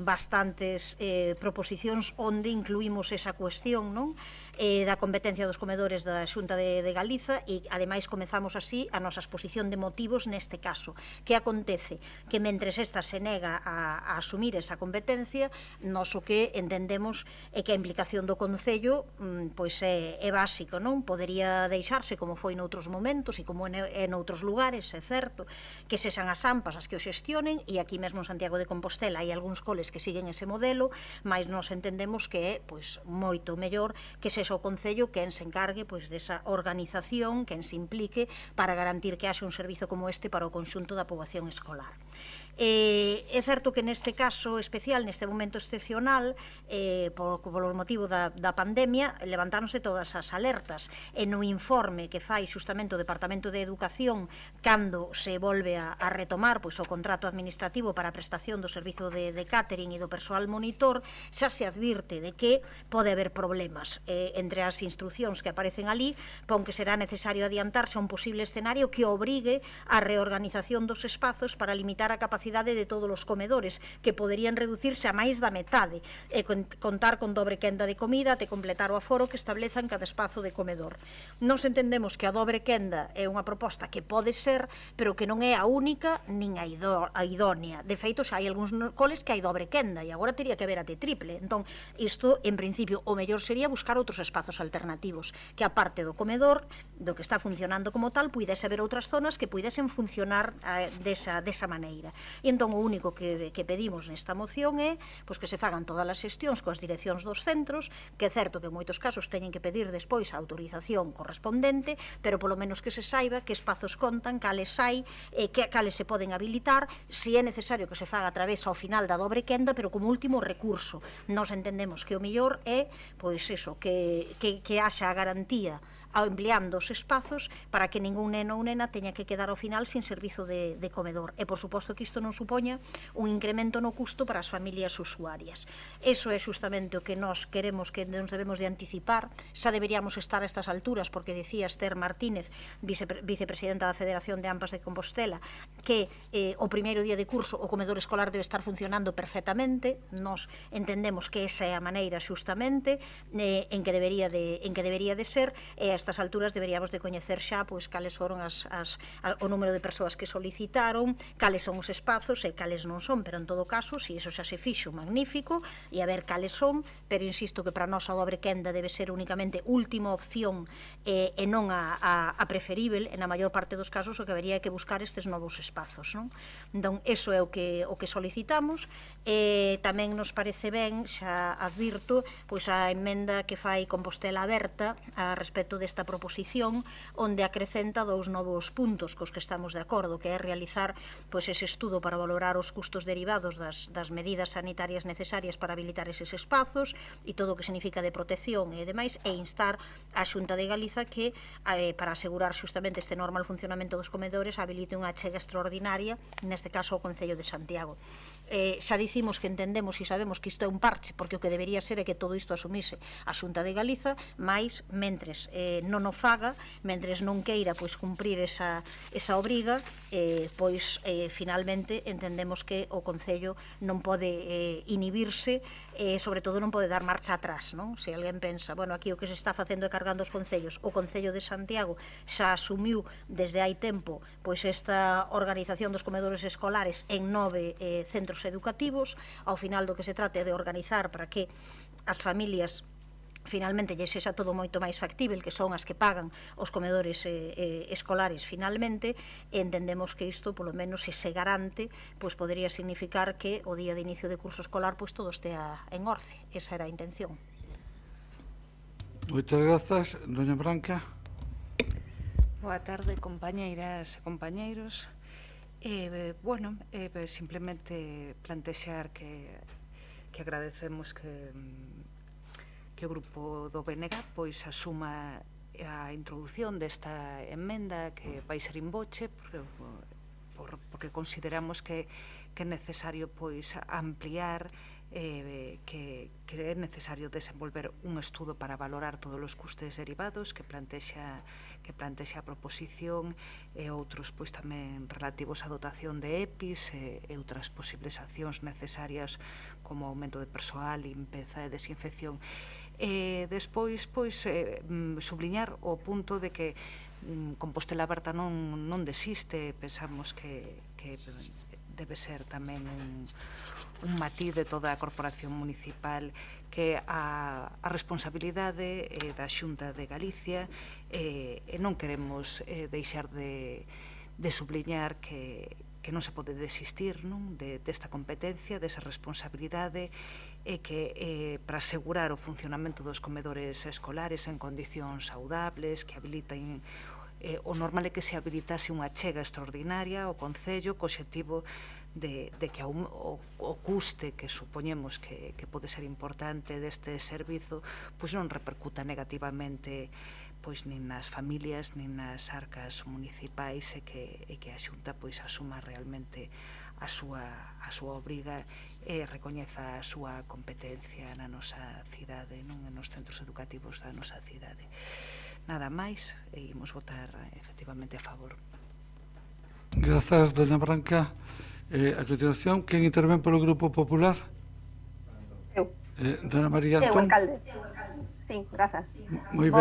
bastantes proposicións onde incluímos esa cuestión, non? Da competencia dos comedores da Xunta de Galiza, e ademais comezamos así a nosa exposición de motivos neste caso. Que acontece? Que mentres esta se nega a asumir esa competencia, nós o que entendemos é que a implicación do Concello pois é básico, non? Podería deixarse como foi noutros momentos e como é noutros lugares, é certo, que sexan as AMPAs as que o xestionen, e aquí mesmo en Santiago de Compostela hai algúns coles que siguen ese modelo, mas nós entendemos que é pois moito mellor que sexa o Concello quen se encargue pois desa organización, quen se implique para garantir que haxe un servizo como este para o conxunto da poboación escolar. É certo que neste caso especial, neste momento excepcional, polo motivo da pandemia, levantáronse todas as alertas, e no informe que fai xustamente o Departamento de Educación cando se volve a retomar pois o contrato administrativo para a prestación do servizo de catering e do persoal monitor, xa se advirte de que pode haber problemas entre as instruccións que aparecen ali, pon que será necesario adiantarse a un posible escenario que obrigue a reorganización dos espazos para limitar a capacidade de todos os comedores, que poderían reducirse a máis da metade, e contar con dobre quenda de comida até completar o aforo que estableza en cada espazo de comedor. Nos entendemos que a dobre quenda é unha proposta que pode ser, pero que non é a única nin a idónea. De feito, xa hai algúns coles que hai dobre quenda, e agora teria que haber até triple. Entón, isto, en principio, o mellor sería buscar outros espazos alternativos, que a parte do comedor, do que está funcionando como tal, puidese haber outras zonas que puidesen funcionar desa maneira. E entón o único que pedimos nesta moción é que se fagan todas as xestións coas direccións dos centros, que é certo que en moitos casos teñen que pedir despois a autorización correspondente, pero polo menos que se saiba que espazos contan, cales hai, cales se poden habilitar, se é necesario que se faga a través ao final da dobre quenda, pero como último recurso. Nos entendemos que o mellor é que haxa a garantía ampliando os espazos para que ningún neno ou nena teña que quedar ao final sin servizo de comedor. E, por suposto, que isto non supoña un incremento no custo para as familias usuarias. Eso é justamente o que nós queremos, que nos debemos de anticipar. Xa deberíamos estar a estas alturas, porque decía Esther Martínez, vicepresidenta da Federación de AMPAs de Compostela, que o primeiro día de curso o comedor escolar debe estar funcionando perfectamente. Nos entendemos que esa é a maneira xustamente en que debería de ser, e a estas alturas deberíamos de coñecer xa cales foron o número de persoas que solicitaron, cales son os espazos e cales non son, pero en todo caso, se iso xa se fixo, magnífico, e a ver cales son, pero insisto que para nós a dobre quenda debe ser únicamente última opción e non a preferível. En a maior parte dos casos o que habería que buscar estes novos espazos, non? Entón, eso é o que solicitamos. Tamén nos parece ben, xa advirto, a emenda que fai Compostela Aberta a respecto de desta proposición, onde acrecenta 2 novos puntos cos que estamos de acordo, que é realizar pois, ese estudo para valorar os custos derivados das medidas sanitarias necesarias para habilitar eses espazos e todo o que significa de protección e demais, e instar a Xunta de Galiza que, para asegurar xustamente este normal funcionamento dos comedores, habilite unha achega extraordinaria, neste caso ao Concello de Santiago. Xa dicimos que entendemos e sabemos que isto é un parche, porque o que debería ser é que todo isto asumise a Xunta de Galiza, mais mentres non o faga, mentres non queira pois cumprir esa obriga, pois finalmente entendemos que o Concello non pode inhibirse, sobre todo non pode dar marcha atrás, non? Se alguén pensa, bueno, aquí o que se está facendo é cargando os concellos, o Concello de Santiago xa asumiu desde hai tempo pois esta organización dos comedores escolares en 9 centros educativos. Ao final do que se trata é de organizar para que as familias finalmente lle sexa todo moito máis factível, que son as que pagan os comedores escolares finalmente, e entendemos que isto, polo menos, se garante, pois podería significar que o día de inicio de curso escolar pois todo estea en orde. Esa era a intención. Moitas grazas, doña Branca. Boa tarde, compañeiras e compañeiros. Simplemente plantexar que agradecemos que o grupo do BNG pois asuma a introdución desta emenda que vai ser in voce, porque consideramos que é necesario pois ampliar, que é necesario desenvolver un estudo para valorar todos os custes derivados que plantexa a proposición, e outros pois tamén relativos á dotación de EPIs e outras posibles accións necesarias como aumento de persoal, limpeza e desinfección. Despois, pois, subliñar o punto de que Compostela Aberta non desiste. Pensamos que debe ser tamén un matiz de toda a corporación municipal, que a responsabilidade da Xunta de Galicia, non queremos deixar de subliñar que non se pode desistir desta competencia, desa responsabilidade, e que para asegurar o funcionamento dos comedores escolares en condicións saudables, que habiliten, o normal é que se habilitase unha achega extraordinaria ao Concello co obxectivo de que o custe que supoñemos que pode ser importante deste servizo pois non repercuta negativamente pois nin nas familias nin nas arcas municipais, e que a Xunta pois asuma realmente a súa obriga e recoñeza a súa competencia na nosa cidade, non nos centros educativos da nosa cidade. Nada máis, e imos votar efectivamente a favor. Grazas, doña Branca. A continuación, quen intervén polo Grupo Popular? Eu. Dona María Antón. Eu, alcalde. Sí, grazas. Moi ben.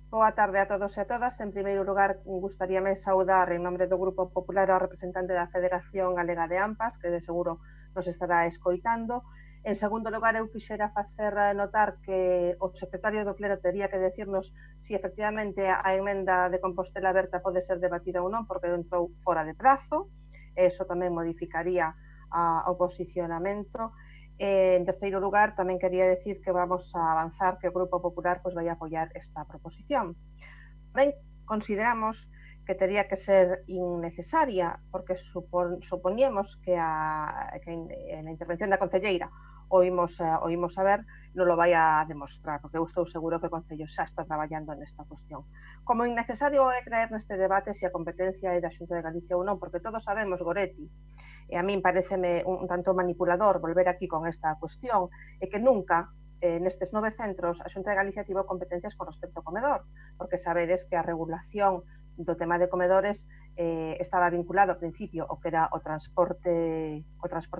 Boa tarde a todos e a todas. En primeiro lugar, gustaríame saudar en nome do Grupo Popular ao representante da Federación Galega de AMPAs, que de seguro nos estará escoitando. En segundo lugar, eu quixera facer notar que o secretario do Pleno tería que decirnos se efectivamente a emenda de Compostela Aberta pode ser debatida ou non, porque entrou fora de prazo. Eso tamén modificaría o posicionamento. En terceiro lugar, tamén quería decir que vamos a avanzar, que o Grupo Popular vai a apoiar esta proposición. Porén, consideramos que tería que ser innecesaria, porque supoñemos que na intervención da concelleira oímos a ver, non lo vai a demostrar, porque eu estou seguro que o Concello xa está traballando nesta cuestión. Como innecesario é creer neste debate se a competencia é da Xunta de Galicia ou non, porque todos sabemos, Goretti, e a min pareceme un tanto manipulador volver aquí con esta cuestión, é que nunca nestes 9 centros a Xunta de Galicia tivo competencias con respecto ao comedor, porque sabedes que a regulación do tema de comedores estaba vinculado ao principio ao que era o transporte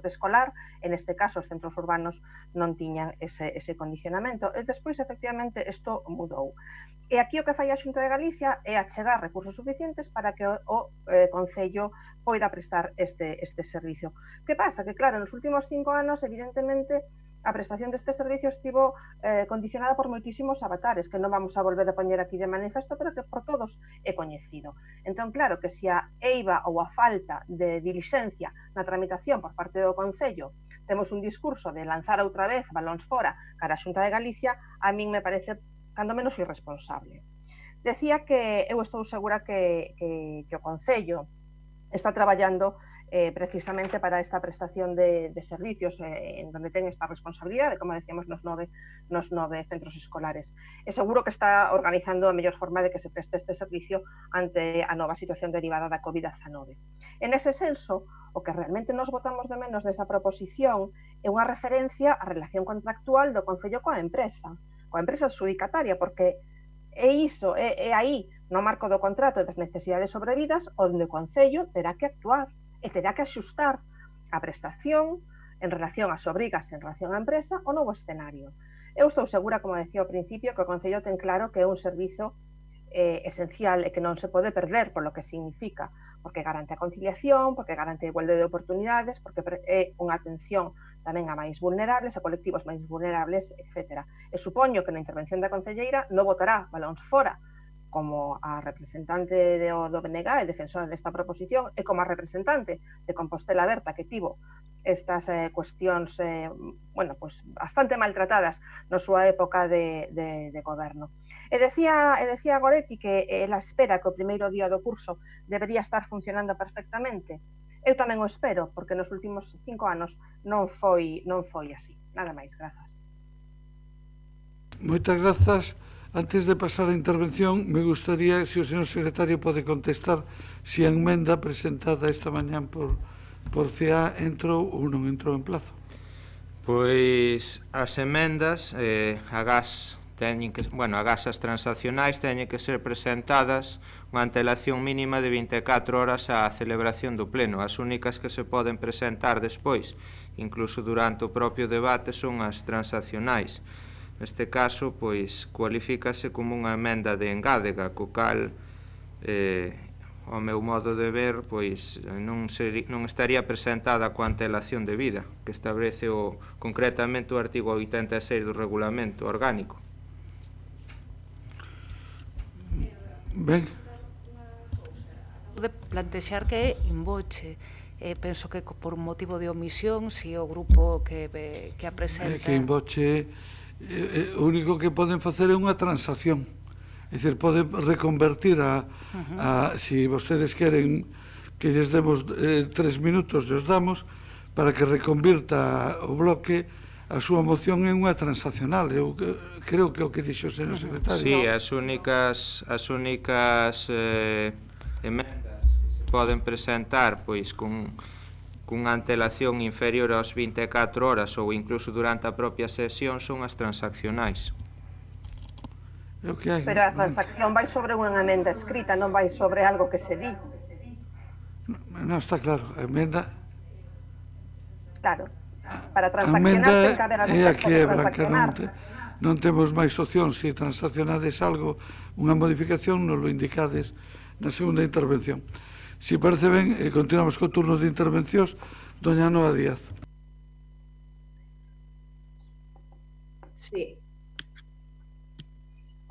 escolar. En este caso, os centros urbanos non tiñan ese condicionamento. E despois, efectivamente, isto mudou. E aquí o que fai a Xunta de Galicia é achegar recursos suficientes para que o Concello poida prestar este servicio. Que pasa? Que, claro, nos últimos 5 anos, evidentemente, a prestación deste servicio estivo condicionada por moitísimos avatares, que non vamos a volver a poñer aquí de manifesto, pero que por todos é coñecido. Entón, claro, que se a eiva ou a falta de dilixencia na tramitación por parte do Concello temos un discurso de lanzar outra vez balóns fora cara a Xunta de Galicia, a min me parece cando menos irresponsable. Decía que eu estou segura que o Concello está traballando precisamente para esta prestación de servicios en donde ten esta responsabilidade, como decíamos, nos nove centros escolares. E seguro que está organizando a mellor forma de que se preste este servicio ante a nova situación derivada da COVID-19. En ese senso, o que realmente nos botamos de menos desta proposición é unha referencia á relación contractual do Concello coa empresa adxudicataria, porque é iso, é aí, no marco do contrato e das necesidades sobrevidas, onde o Concello terá que actuar e terá que axustar a prestación en relación ás obrigas en relación á empresa ao novo escenario. Eu estou segura, como decía ao principio, que o Concello ten claro que é un servizo esencial e que non se pode perder por lo que significa, porque garante a conciliación, porque garante a igualdade de oportunidades, porque é unha atención tamén a máis vulnerables, a colectivos máis vulnerables, etc. E supoño que na intervención da concelleira non botará balóns fora, como a representante do BNG e defensora desta proposición e como a representante de Compostela Aberta que tivo estas cuestións bastante maltratadas na súa época de goberno. E decía Goretti que ela espera que o primeiro día do curso debería estar funcionando perfectamente. Eu tamén o espero, porque nos últimos 5 anos non foi así. Nada máis, grazas. Moitas grazas. Antes de pasar a intervención, me gustaría, se o señor secretario pode contestar, se a enmenda presentada esta mañán por CEA entrou ou non entrou en plazo. Pois as emendas, as transaccionais teñen que ser presentadas unha antelación mínima de 24 horas á celebración do pleno. As únicas que se poden presentar despois, incluso durante o propio debate, son as transaccionais. Neste caso, pois, cualifícase como unha emenda de engádega, co cal, ao meu modo de ver, pois, non estaría presentada coa antelación debida, que establece concretamente o artigo 86 do regulamento orgánico. Ben. Pode plantexar que é inboche. Penso que por motivo de omisión, se o grupo que a presenta... Que inboche... O único que poden facer é unha transacción, é dicir, poden reconvertir se vostedes queren que lles demos 3 minutos, lles damos para que reconvirta o bloque a súa moción en unha transaccional. Eu creo que é o que dixo o señor secretario. Sí, as únicas emendas que se poden presentar pois con unha antelación inferior aos 24 horas ou incluso durante a propia sesión son as transaccionais. Pero a transacción vai sobre unha emenda escrita, non vai sobre algo que se di. Non, está claro, a emenda... Claro, para transaccionar ten que haber algo que transaccionar. Non temos máis opcións, se transaccionades algo, unha modificación, nos lo indicades na segunda intervención. Si parece ben, continuamos co turno de intervencións. Doña Noa Díaz. Sí.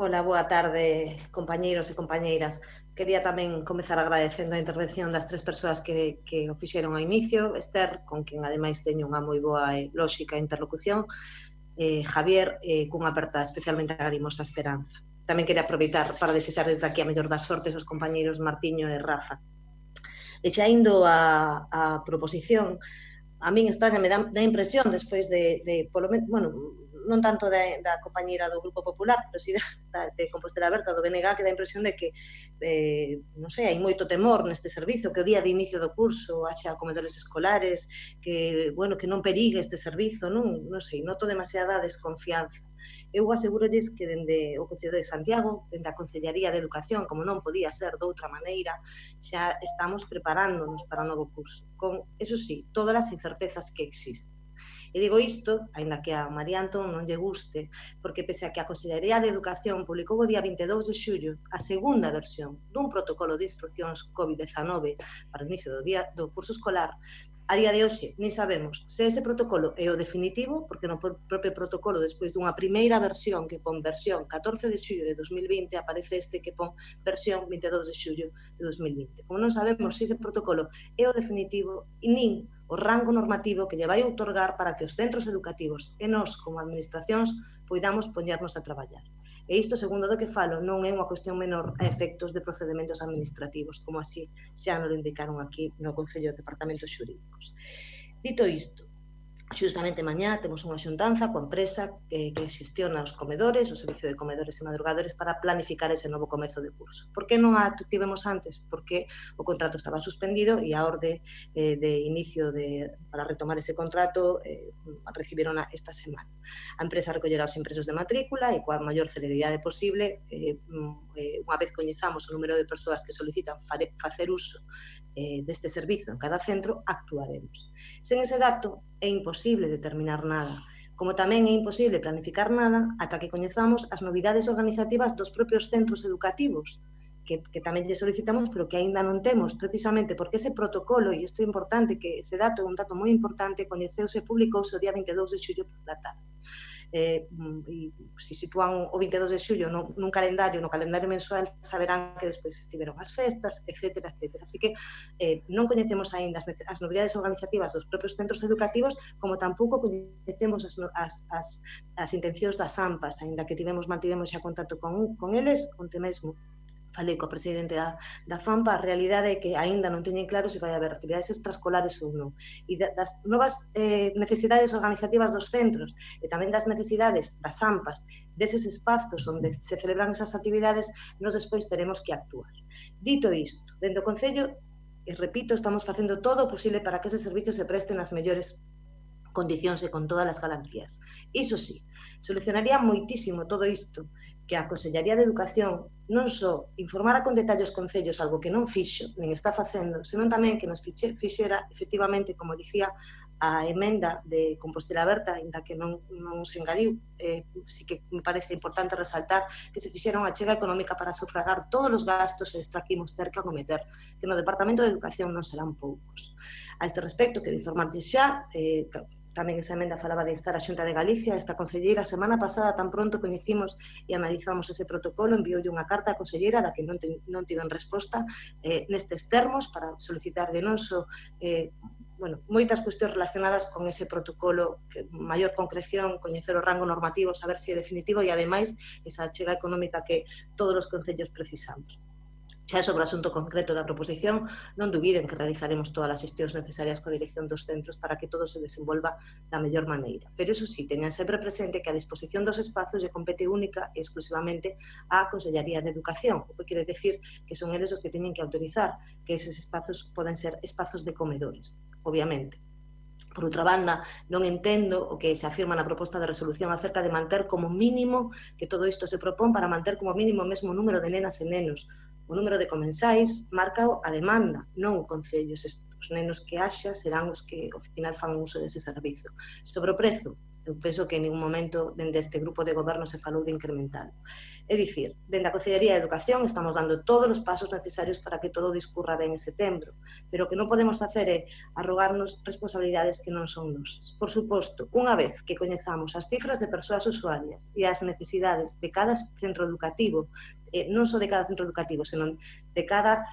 Hola, boa tarde, compañeiros e compañeiras. Quería tamén comezar agradecendo a intervención das 3 persoas que o fixeron ao inicio. Esther, con quen ademais teño unha moi boa e lóxica interlocución. Javier, cunha aperta especialmente agarimosa esperanza. Tamén quería aproveitar para desexar desde aquí a mellor das sortes aos compañeiros Martiño e Rafa. E xa indo a proposición, a min extraña, me dá impresión despois de polo menos, bueno, non tanto da compañeira do Grupo Popular, pero si de Compostela Aberta, do BNG, que dá impresión de que, non sei, hai moito temor neste servizo, que o día de inicio do curso haxa comedores escolares, que, bueno, que non perigue este servizo, non sei, noto demasiada desconfianza. Eu asegurolles que dende o Concello de Santiago, dende a Concellaría de Educación, como non podía ser de outra maneira, xa estamos preparándonos para o novo curso, con, eso sí, todas as incertezas que existen. E digo isto, aínda que a María Antón non lle guste, porque pese a que a Consellería de Educación publicou o día 22 de xullo a segunda versión dun protocolo de instruccións COVID-19 para o inicio do curso escolar, a día de hoxe ni sabemos se ese protocolo é o definitivo, porque no propio protocolo, despois dunha primeira versión que pon versión 14 de xullo de 2020, aparece este que pon versión 22 de xullo de 2020. Como non sabemos se ese protocolo é o definitivo, nin o rango normativo que lle vai outorgar para que os centros educativos e nós, como administracións, poidamos poñernos a traballar. E isto, segundo do que falo, non é unha cuestión menor a efectos de procedementos administrativos, como así xa nos indicaron aquí no Concello de Departamentos Xurídicos. Dito isto, xustamente mañá temos unha xuntanza coa empresa que xestiona os comedores, o servicio de comedores e madrugadores, para planificar ese novo comezo de curso. Por que non a tivemos antes? Porque o contrato estaba suspendido e a orde de inicio para retomar ese contrato recibiron esta semana. A empresa recollerá os impresos de matrícula e coa maior celeridade posible, unha vez coñezamos o número de persoas que solicitan facer uso deste servizo en cada centro, actuaremos. Sen ese dato é imposible determinar nada, como tamén é imposible planificar nada ata que coñezamos as novidades organizativas dos propios centros educativos, que tamén lle solicitamos, pero que aínda non temos, precisamente porque ese protocolo, e isto é importante, que ese dato é un dato moi importante, coñeceuse e publicouse o día 22 de xullo por la tarde. E se sitúan o 22 de xullo no calendario mensual, saberán que despois estiveron as festas, etc. Así que non coñecemos aínda as novidades organizativas dos propios centros educativos, como tampouco coñecemos as intencións das AMPAs, aínda que mantivemos xa contacto con eles, onte mesmo falei co presidente da FAMPA. A realidade é que aínda non teñen claro se vai haber actividades extraescolares ou non. E das novas necesidades organizativas dos centros e tamén das necesidades das AMPAs, deses espazos onde se celebran esas actividades, nos despois teremos que actuar. Dito isto, dentro do Concello, e repito, estamos facendo todo o posible para que ese servicio se preste nas mellores condicións e con todas as garantías. Iso sí, solucionaría moitísimo todo isto que a Consellería de Educación non só informara con detalle os concellos, algo que non fixo, nin está facendo, senón tamén que nos fixera, efectivamente, como dicía a emenda de Compostela Aberta, ainda que non se engadiu, sí que me parece importante resaltar que se fixera unha achega económica para sufragar todos os gastos extra que imos ter que acometer, que no Departamento de Educación non serán poucos. A este respecto, quero informarles xa, tamén esa emenda falaba de instar a Xunta de Galicia. Esta concelleira, a semana pasada, tan pronto coñecimos e analizamos ese protocolo, envioulle unha carta á concelleira da que non tiven resposta nestes termos para solicitar de noso moitas cuestións relacionadas con ese protocolo, maior concreción, coñecer o rango normativo, saber se é definitivo e, ademais, esa achega económica que todos os concellos precisamos. Xa sobre o asunto concreto da proposición, non dubiden que realizaremos todas as xestións necesarias coa dirección dos centros para que todo se desenvolva da mellor maneira. Pero iso sí, teñan sempre presente que a disposición dos espazos lle compete única e exclusivamente á Consellería de Educación, o que quere decir que son eles os que teñen que autorizar que eses espazos poden ser espazos de comedores, obviamente. Por outra banda, non entendo o que se afirma na proposta de resolución acerca de manter como mínimo, que todo isto se propón para manter como mínimo o mesmo número de nenas e nenos. O número de comensais marca a demanda, non o Concello. Os nenos que haxa serán os que ao final fan uso dese servizo. Sobre o prezo, eu penso que en ningún momento dende este grupo de goberno se falou de incrementar. É dicir, dende a Consellería de Educación estamos dando todos os pasos necesarios para que todo discurra ben en setembro, pero o que non podemos facer é arrogarnos responsabilidades que non son nosas. Por suposto, unha vez que coñezamos as cifras de persoas usuarias e as necesidades de cada centro educativo, non só de cada centro educativo, senón de cada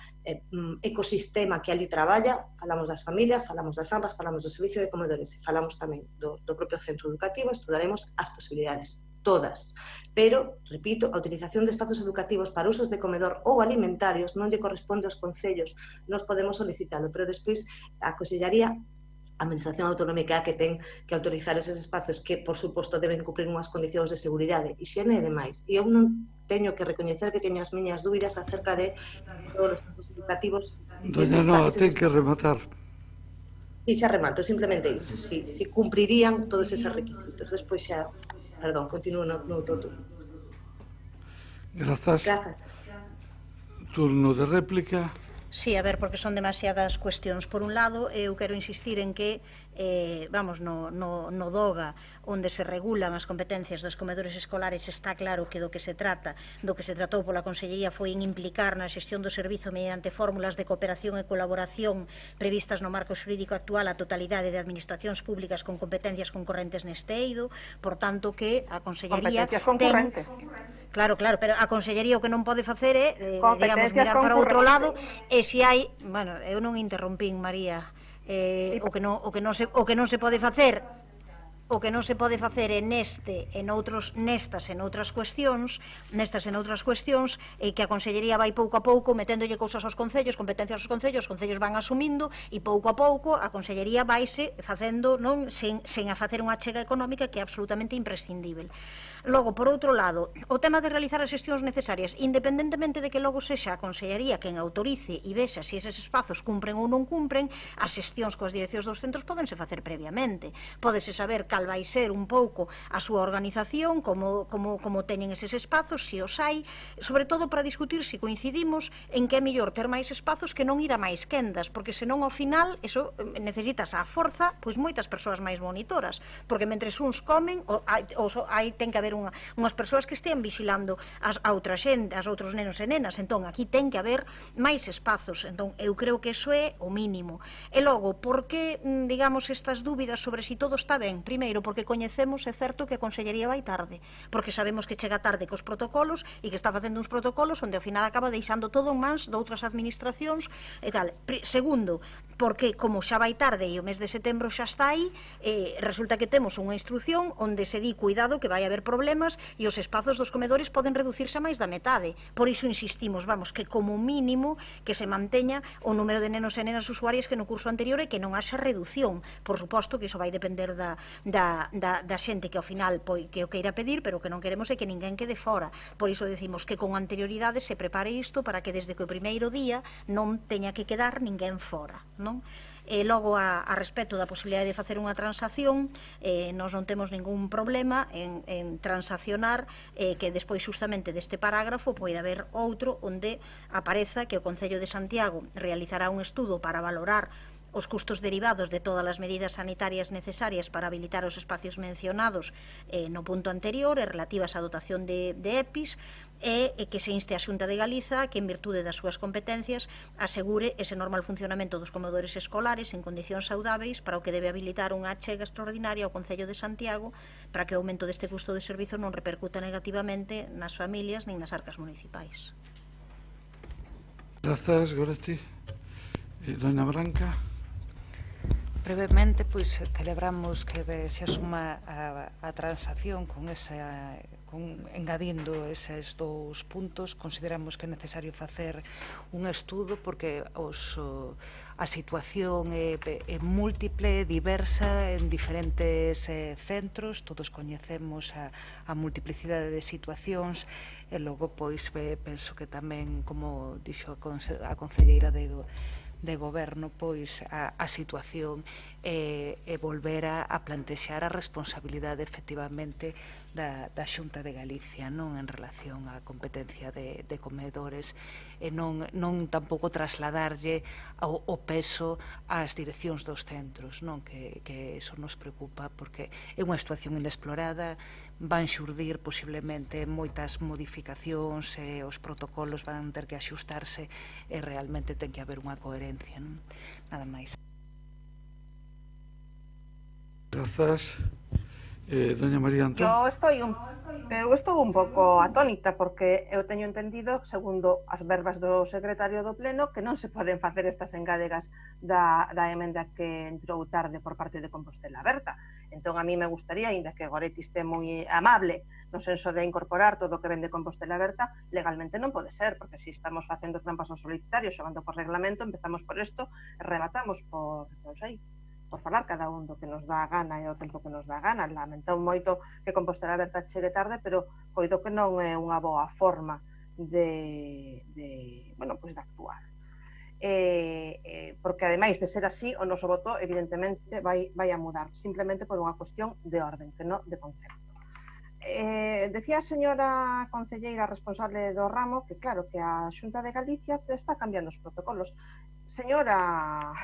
ecosistema que ali traballa, falamos das familias, falamos das AMPAs, falamos do servicio de comedores e falamos tamén do propio centro educativo, estudaremos as posibilidades, todas. Pero, repito, a utilización de espazos educativos para usos de comedor ou alimentarios non lle corresponde aos concellos, nos podemos solicitarlo, pero despois a Consellería, a Administración Autonómica que ten que autorizar eses espazos que, por suposto, deben cumprir unhas condicións de seguridade, higiene e demais. E eu non teño que recoñecer que teño as miñas dúbidas acerca de todos os centros educativos. Doña Noa, ten que rematar. Sí, xa remato, simplemente iso. Si cumprirían todos eses requisitos. Despois xa, perdón, continúo no outro turno. Grazas. Turno de réplica. Sí, a ver, porque son demasiadas cuestións. Por un lado, eu quero insistir en que no DOGA, onde se regulan as competencias dos comedores escolares, está claro que do que se tratou pola Consellería foi en implicar na xestión do servizo mediante fórmulas de cooperación e colaboración previstas no marco xurídico actual a totalidade de administracións públicas con competencias concorrentes neste eido, por tanto que a Consellería competencias concorrentes. Claro, pero a Consellería o que non pode facer é, digamos, mirar para outro lado, e se hai, bueno, eu non interrompín, María, o que non se pode facer, o que non se pode facer nestas e noutras cuestións, que a Consellería vai pouco a pouco meténdolle cousas aos concellos, competencias aos concellos, os concellos van asumindo e pouco a pouco a Consellería vaise facendo sen a facer unha achega económica que é absolutamente imprescindível. Logo, por outro lado, o tema de realizar as xestións necesarias, independentemente de que logo sexa a Consellería quen autorice e vexa se eses espazos cumpren ou non cumpren, as xestións coas direccións dos centros podense facer previamente. Pódese saber cal vai ser un pouco a súa organización, como teñen eses espazos, se os hai, sobre todo para discutir se coincidimos en que é mellor ter máis espazos que non ir a máis quendas, porque senón ao final eso necesitas a forza pois moitas persoas máis monitoras, porque mentres uns comen ten que haber unhas persoas que estean vigilando a outra xente, as outros nenos e nenas, entón aquí ten que haber máis espazos, entón eu creo que eso é o mínimo. E logo, por que, digamos, estas dúbidas sobre se todo está ben? Primeiro, porque coñecemos, é certo, que a Consellería vai tarde, porque sabemos que chega tarde cos protocolos e que está facendo uns protocolos onde ao final acaba deixando todo en mans de outras administracións e tal. Segundo, porque como xa vai tarde e o mes de setembro xa está aí, resulta que temos unha instrucción onde se di cuidado que vai haber problemas e os espazos dos comedores poden reducirse a máis da metade. Por iso insistimos, vamos, que como mínimo que se manteña o número de nenos e nenas usuarias que no curso anterior e que non haxa reducción. Por suposto que iso vai depender da xente que ao final que o queira pedir, pero o que non queremos é que ninguén quede fora. Por iso decimos que con anterioridade se prepare isto para que desde que o primeiro día non teña que quedar ninguén fora, non? E logo, a respecto da posibilidade de facer unha transacción, nós non temos ningún problema en transaccionar que despois justamente deste parágrafo pode haber outro onde apareza que o Concello de Santiago realizará un estudo para valorar os custos derivados de todas as medidas sanitarias necesarias para habilitar os espacios mencionados no punto anterior e relativas á dotación de EPIs, e que se inste a Xunta de Galiza que, en virtude das súas competencias, asegure ese normal funcionamento dos comedores escolares en condicións saudáveis, para o que debe habilitar unha achega extraordinaria ao Concello de Santiago para que o aumento deste custo de servizo non repercuta negativamente nas familias nin nas arcas municipais. Grazas, Goretti. Doña Branca. Brevemente, pois celebramos que se asuma a transacción con engadindo eses dous puntos. Consideramos que é necesario facer un estudo porque a situación é múltiple, diversa en diferentes centros, todos coñecemos a multiplicidade de situacións e logo pois penso que tamén, como dixo a concelleira de goberno, pois a situación e volver a plantexar a responsabilidade efectivamente da Xunta de Galicia, non en relación á competencia de comedores, e non tampouco trasladarlle o peso ás direccións dos centros, non, que eso nos preocupa porque é unha situación inexplorada, van xurdir posiblemente moitas modificacións e os protocolos van ter que axustarse e realmente ten que haber unha coherencia, non? Nada máis. Grazas. Doña María Antón. Eu estou un pouco atónita porque eu teño entendido, segundo as verbas do secretario do Pleno, que non se poden facer estas engadegas da emenda que entrou tarde por parte de Compostela Aberta. Entón, a mí me gustaría, ainda que Goretti este moi amable no senso de incorporar todo o que ven de Compostela Aberta, legalmente non pode ser, porque se estamos facendo trampas ao solitario, xogando por reglamento, empezamos por isto e rematamos por, non sei, por falar cada un do que nos dá a gana e o tempo que nos dá a gana. Lamento moito que Compostela Aberta chegue tarde, pero coido que non é unha boa forma de actuar. Porque ademais de ser así, o noso voto evidentemente vai a mudar, simplemente por unha cuestión de orden, que non de concepto. Decía a señora concelleira responsable do ramo que claro, que a Xunta de Galicia está cambiando os protocolos. Señora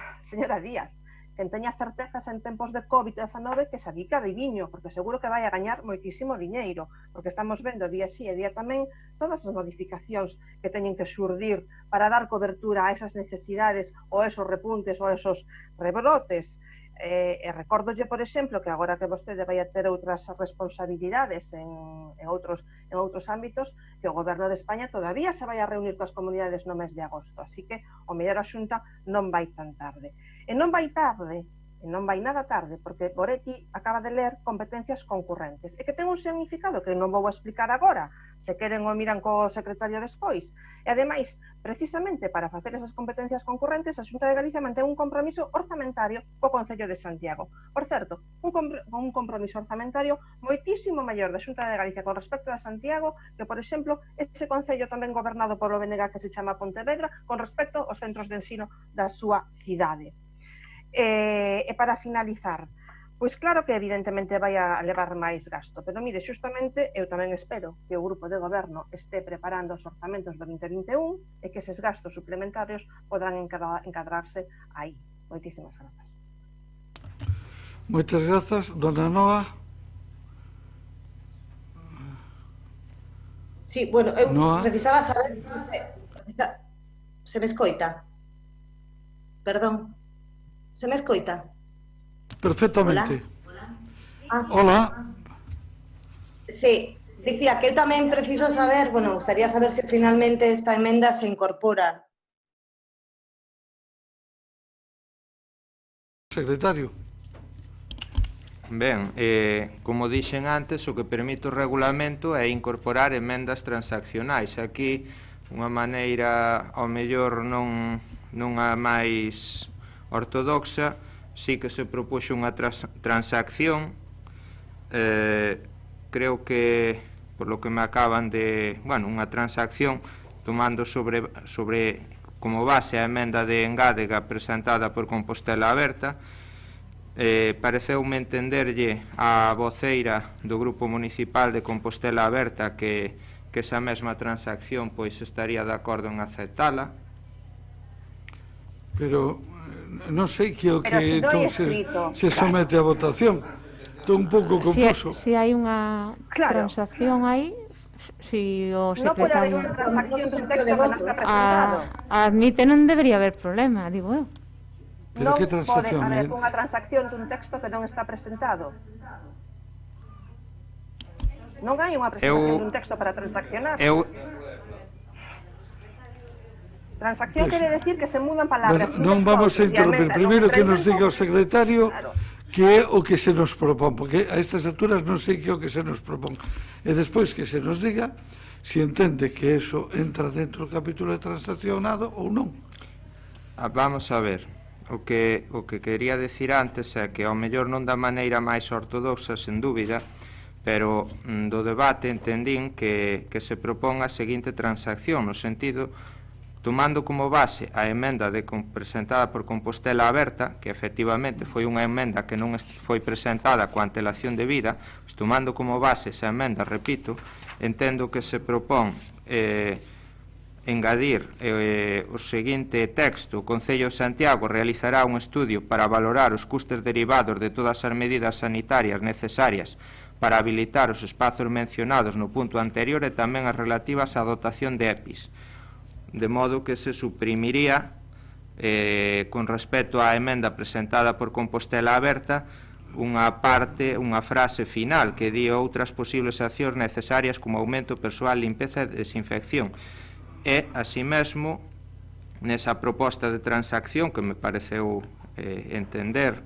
Díaz, quen teña certezas en tempos de COVID-19 que se adica de viño, porque seguro que vai a gañar moitísimo diñeiro, porque estamos vendo día sí e día tamén todas as modificacións que teñen que xurdir para dar cobertura a esas necesidades ou a esos repuntes ou a esos rebrotes. E recórdolle, por exemplo, que agora que vostede vai a ter outras responsabilidades en outros ámbitos, que o Goberno de España todavía se vai a reunir coas comunidades no mes de agosto, así que o mellor a Xunta non vai tan tarde. E non vai tarde e non vai nada tarde, porque Goretti acaba de ler competencias concurrentes, e que ten un significado que non vou explicar agora, se queren o miran co secretario despois. E ademais, precisamente para facer esas competencias concurrentes, a Xunta de Galicia mantén un compromiso orzamentario co Concello de Santiago. Por certo, un compromiso orzamentario moitísimo maior da Xunta de Galicia con respecto a Santiago que, por exemplo, ese Concello tamén gobernado polo BNG que se chama Pontevedra con respecto aos centros de ensino da súa cidade. E para finalizar, pois claro que evidentemente vai a levar máis gasto, pero mire, xustamente eu tamén espero que o grupo de goberno este preparando os orzamentos do 2021 e que eses gastos suplementarios podrán encadrarse aí. Moitísimas grazas. Moitas grazas, dona Noa. Sí, bueno, eu precisaba saber se me escoita. Perdón. Se me escoita? Perfectamente. Hola. Hola. Sí, dicía que eu tamén preciso saber, bueno, gustaría saber se finalmente esta emenda se incorpora. Secretario. Ben, como dixen antes, o que permite o regulamento é incorporar emendas transaccionais. Aquí, unha maneira, ao mellor, non a máis ortodoxa, sí que se propuxo unha transacción. Creo que, por lo que me acaban de... Bueno, unha transacción tomando sobre como base a emenda de Engádega presentada por Compostela Aberta. Pareceume entenderlle a voceira do Grupo Municipal de Compostela Aberta que esa mesma transacción pois estaría de acordo en aceptala. Pero non sei que o que entón se somete a votación. Estou un pouco confuso. Si hai unha transacción aí, si o secretario admite, non debería haber problema, digo eu. Non pode haber unha transacción dun texto que non está presentado. Non hai unha presentación dun texto para transaccionar. Transacción quere decir que se mudan palabras. Non vamos a interrumpir. Primeiro que nos diga o secretario que é o que se nos propón, porque a estas alturas non sei que é o que se nos propón. E despois que se nos diga se entende que eso entra dentro do capítulo de transaccionado ou non. Vamos a ver. O que quería decir antes é que ao mellor non da maneira máis ortodoxa, sen dúbida, pero do debate entendín que se propón a seguinte transacción, no sentido tomando como base a emenda presentada por Compostela Aberta, que efectivamente foi unha emenda que non foi presentada coa antelación de vida, tomando como base esa emenda, repito, entendo que se propón engadir o seguinte texto: o Concello de Santiago realizará un estudio para valorar os custes derivados de todas as medidas sanitarias necesarias para habilitar os espazos mencionados no punto anterior e tamén as relativas á dotación de EPIs. De modo que se suprimiría, con respecto á emenda presentada por Compostela Aberta, unha frase final que di outras posibles accións necesarias como aumento persoal, limpeza e desinfección. E, así mesmo, nesa proposta de transacción que me pareceu entender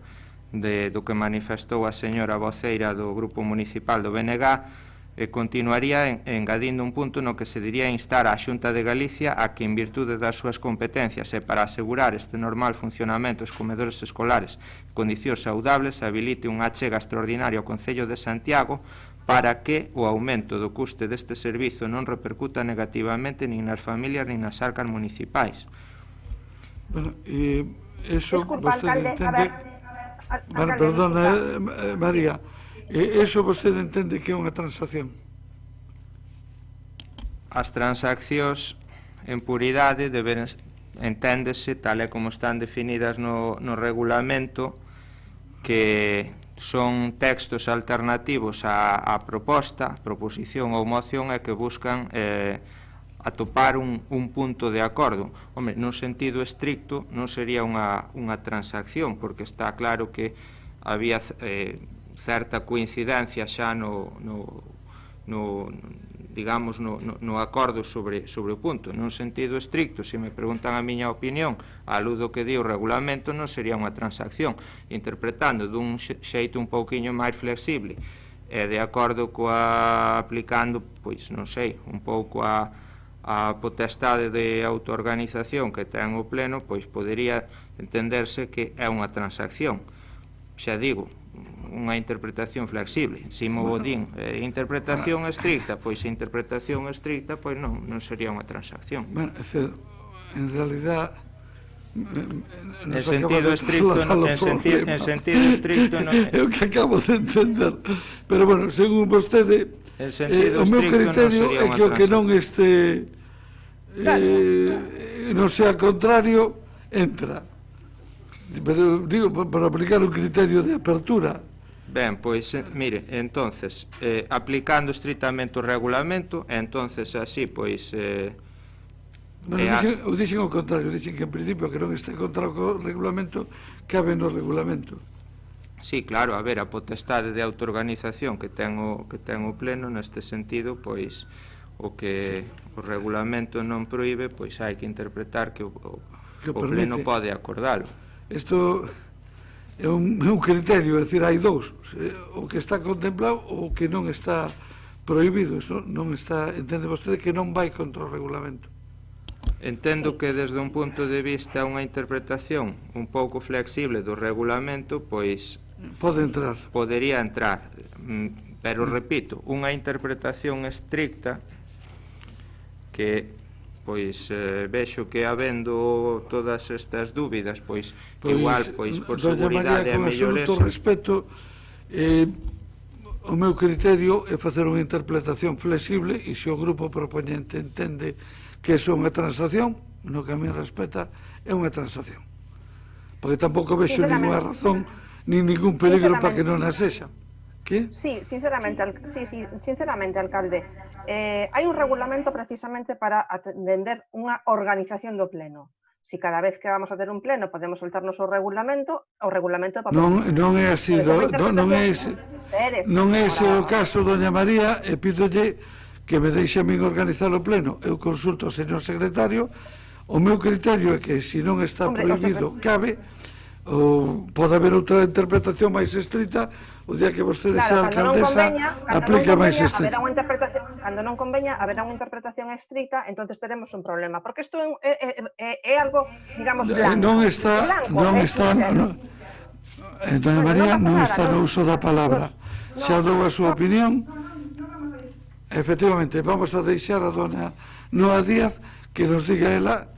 do que manifestou a señora voceira do Grupo Municipal do BNG, continuaría engadindo un punto no que se diría instar á Xunta de Galicia a que, en virtude das súas competencias e para asegurar este normal funcionamento dos comedores escolares en condicións saudables, habilite un achega extraordinario ao Concello de Santiago para que o aumento do custe deste servizo non repercuta negativamente nin nas familias nin nas arcas municipais. Bueno, eso vostede entende... Perdona, María, eso vostede entende que é unha transacción? As transaccións en puridade enténdese tal e como están definidas no regulamento, que son textos alternativos á proposición ou moción e que buscan atopar un punto de acordo. Home, nun sentido estricto non sería unha transacción, porque está claro que había certa coincidencia xa digamos, no acordo sobre o punto. Nun sentido estricto, se me preguntan a miña opinión, a luz do que di o regulamento, non sería unha transacción. Interpretando dun xeito un pouquiño máis flexible e de acordo aplicando, pois, non sei, un pouco a potestade de autoorganización que ten o Pleno, pois podería entenderse que é unha transacción. Xa digo, unha interpretación flexible. Si mo din interpretación estricta, pois interpretación estricta, pois non sería unha transacción. Bueno, en realidad en sentido estricto é o que acabo de entender, pero bueno, según vostede o meu criterio é que o que non non sea contrario entra, pero digo, para aplicar un criterio de apertura. Ben, pois, mire, entonces, aplicando estritamente o regulamento, entonces así, pois... Dixen o contrario, dixen que en principio que non está contra o regulamento, cabe no regulamento. Sí, claro, a ver, a potestade de autoorganización que ten o Pleno, neste sentido, pois, o que o regulamento non proíbe, pois hai que interpretar que o Pleno pode acordalo. Isto é un criterio, é dicir, hai dous, o que está contemplado ou o que non está prohibido. Isto non está, entende vostede que non vai contra o regulamento. Entendo que desde un punto de vista unha interpretación un pouco flexible do regulamento, pois pode entrar. Podería entrar, pero repito, unha interpretación estricta que pois vexo que habendo todas estas dúbidas, pois que igual pois por seguridade é mellor eso. Con absoluto respeto, o meu criterio é facer unha interpretación flexible e se o grupo propoñente entende que iso é unha transacción, no que a mí respeta, é unha transacción. Porque tampouco vexo ninguna razón nin ningún peligro para que non a sexa. Que? Sí, sinceramente, alcalde, hai un regulamento precisamente para atender unha organización do Pleno. Si cada vez que vamos a ter un pleno podemos soltarnos o regulamento non é así, non é ese o caso, doña María, e pídolle que me deixe a min organizar o pleno. Eu consulto ao señor secretario, o meu criterio é que se non está prohibido, cabe, ou pode haber outra interpretación máis estrita, o día que vostede sea alcaldesa aplica máis estrita. Cando non conveña haberá unha interpretación estrita, entonces teremos un problema, porque isto é algo, digamos, blanco. Non está, doña María, non está no uso da palabra. Xa dou a súa opinión. Efectivamente, vamos a deixar a dona Noa Díaz que nos diga ela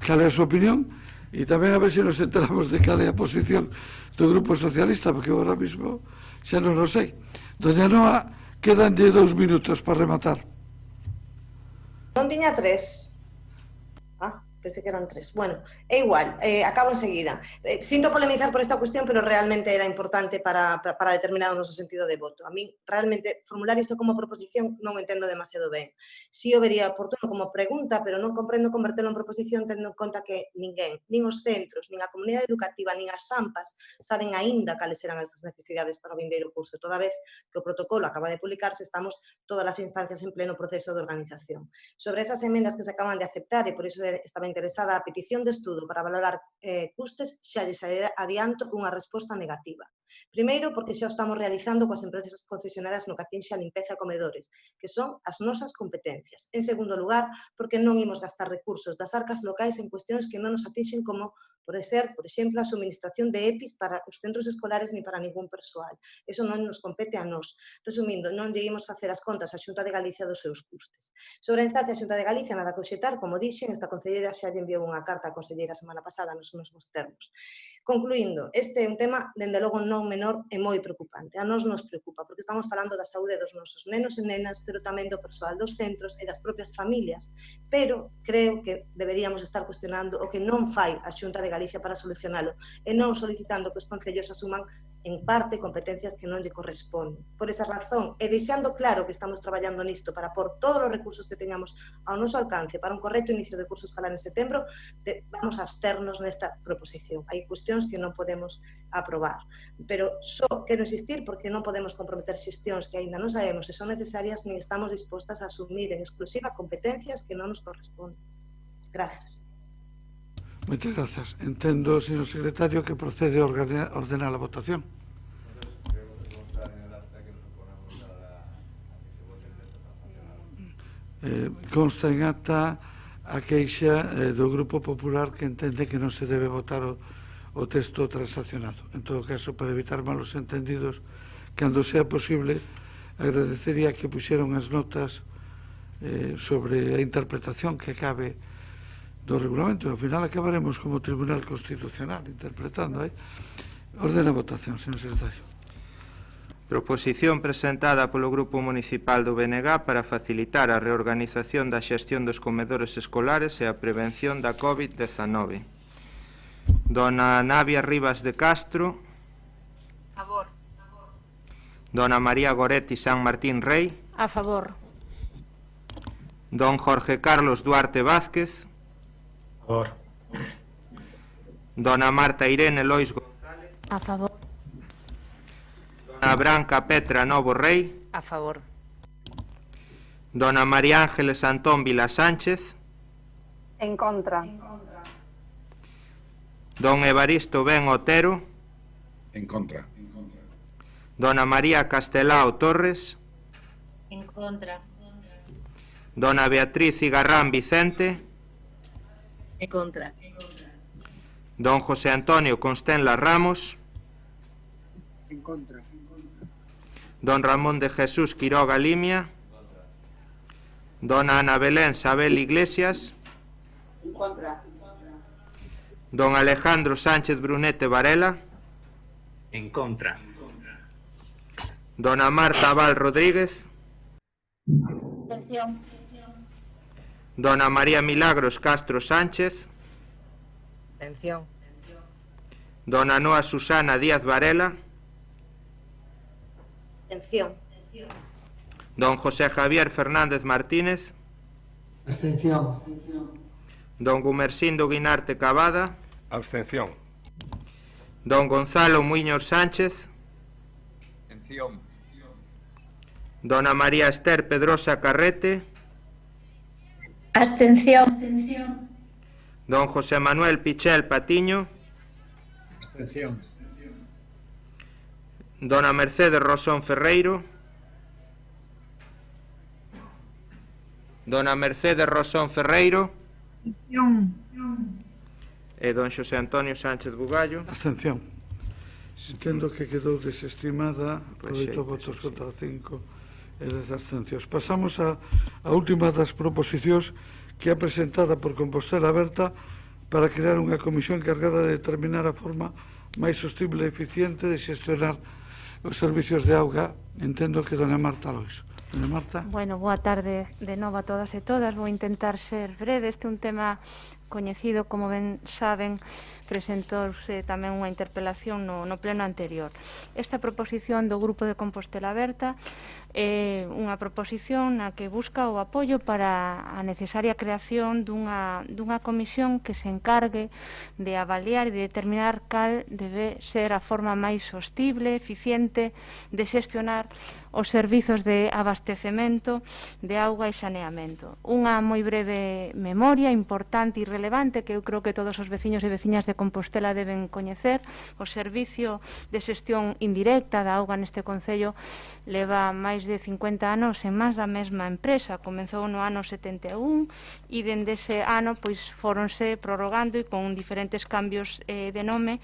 cal é a súa opinión, e tamén a ver se nos enteramos de cal é a posición do Grupo Socialista, porque agora mismo xa non o sei. Doña Noa, quedanlle 2 minutos para rematar. Non tiña 3. Pensé que eran 3. Bueno, é igual, acabo enseguida. Sinto polemizar por esta cuestión, pero realmente era importante para determinar o noso sentido de voto. A mí, realmente, formular isto como proposición non o entendo demasiado ben. Si o vería oportuno como pregunta, pero non comprendo convertelo en proposición tendo en conta que ninguén, nin os centros, nin a comunidade educativa, nin as AMPAs saben aínda cales eran esas necesidades para o vindeiro curso, toda vez que o protocolo acaba de publicarse, estamos todas as instancias en pleno proceso de organización. Sobre esas emendas que se acaban de aceptar, e por iso estaba interesada a petición de estudo para valorar custes, xa lles adianto unha resposta negativa. Primeiro, porque xa o estamos realizando coas empresas concesionarias no que atinxe a limpeza e comedores, que son as nosas competencias. En segundo lugar, porque non imos gastar recursos das arcas locais en cuestións que non nos atinxen como pode ser, por exemplo, a suministración de EPIs para os centros escolares ni para ningún persoal. Eso non nos compete a nós. Resumindo, non lle imos facer as contas á Xunta de Galicia dos seus custes. Sobre a instancia a Xunta de Galicia, nada que obxetar, como dixen, esta concelleira xa lle enviou unha carta á conselleira a semana pasada nos mesmos termos. Concluindo, este é un tema, dende logo, non menor e moi preocupante. A nós nos preocupa, porque estamos falando da saúde dos nosos nenos e nenas, pero tamén do persoal dos centros e das propias familias. Pero creo que deberíamos estar cuestionando o que non fai a Xunta de Galicia para solucionalo, e non solicitando que os concellos asuman en parte, competencias que non lle corresponden. Por esa razón, e deixando claro que estamos traballando nisto para por todos os recursos que teñamos ao noso alcance para un correcto inicio de curso escolar en setembro, vamos a absternos nesta proposición. Hai cuestións que non podemos aprobar. Pero só quero insistir porque non podemos comprometer xestións que aínda non sabemos se son necesarias nin estamos dispostas a asumir en exclusiva competencias que non nos corresponden. Grazas. Moitas grazas. Entendo, señor secretario, que procede a ordenar a votación. Consta en acta a queixa do Grupo Popular que entende que non se debe votar o texto transaccionado. En todo caso, para evitar malos entendidos, cando sea posible, agradecería que puxeron as notas sobre a interpretación que cabe do regulamento. Ao final acabaremos como Tribunal Constitucional interpretando. Ordena a votación, señor secretario. Proposición presentada polo Grupo Municipal do BNG para facilitar a reorganización da xestión dos comedores escolares e a prevención da COVID-19. Dona Navia Rivas de Castro. A favor. Dona María Goretti San Martín Rey. A favor. Don Jorge Carlos Duarte Vázquez. A favor. Dona Marta Irene Lois González. A favor. Dona Branca Petra Novo Rey. A favor. Dona María Ángeles Antón Vila Sánchez. En contra. Don Evaristo Ben Otero. En contra. Dona María Castelao Torres. En contra. Dona Beatriz Igarrán Vicente. En contra. Don José Antonio Constenla Ramos. En contra. Don Ramón de Jesús Quiroga Limia. Dona Ana Belén Sabel Iglesias. En contra. Don Alejandro Sánchez Brunete Varela. En contra. Dona Marta Val Rodríguez. Abstención. Dona María Milagros Castro Sánchez. Abstención. Dona Noa Susana Díaz Varela. Abstención. Don José Javier Fernández Martínez. Abstención. Don Gumersindo Guinarte Cavada. Abstención. Don Gonzalo Muiños Sánchez. Abstención. Dona María Esther Pedrosa Carrete. Abstención. Don José Manuel Pichel Patiño. Abstención. Dona Mercedes Rosón Ferreiro. Dona Mercedes Rosón Ferreiro. E don Xosé Antonio Sánchez Bugallo. Abstención. Entendo que quedou desestimada por 8 votos contra 5 e 10 abstencións. Pasamos a última das proposicións que é presentada por Compostela Aberta para crear unha comisión encargada de determinar a forma máis sostible e eficiente de xestionar os servicios de auga. Entendo que dona Marta Lois. Dona Marta. Bueno, boa tarde de novo a todas e todas. Vou intentar ser breve. Este é un tema coñecido, como ben saben, presentouse tamén unha interpelación no pleno anterior. Esta proposición do Grupo de Compostela Aberta é unha proposición na que busca o apoio para a necesaria creación dunha comisión que se encargue de avaliar e de determinar cal debe ser a forma máis sostible, eficiente de xestionar os servizos de abastecemento de auga e saneamento. Unha moi breve memoria importante e relevante que eu creo que todos os veciños e veciñas de Compostela deben coñecer. O servicio de xestión indirecta da auga neste concello leva máis de 50 anos en mans da mesma empresa. Comezou no ano 71 e dende ese ano pois foronse prorrogando e con diferentes cambios de nome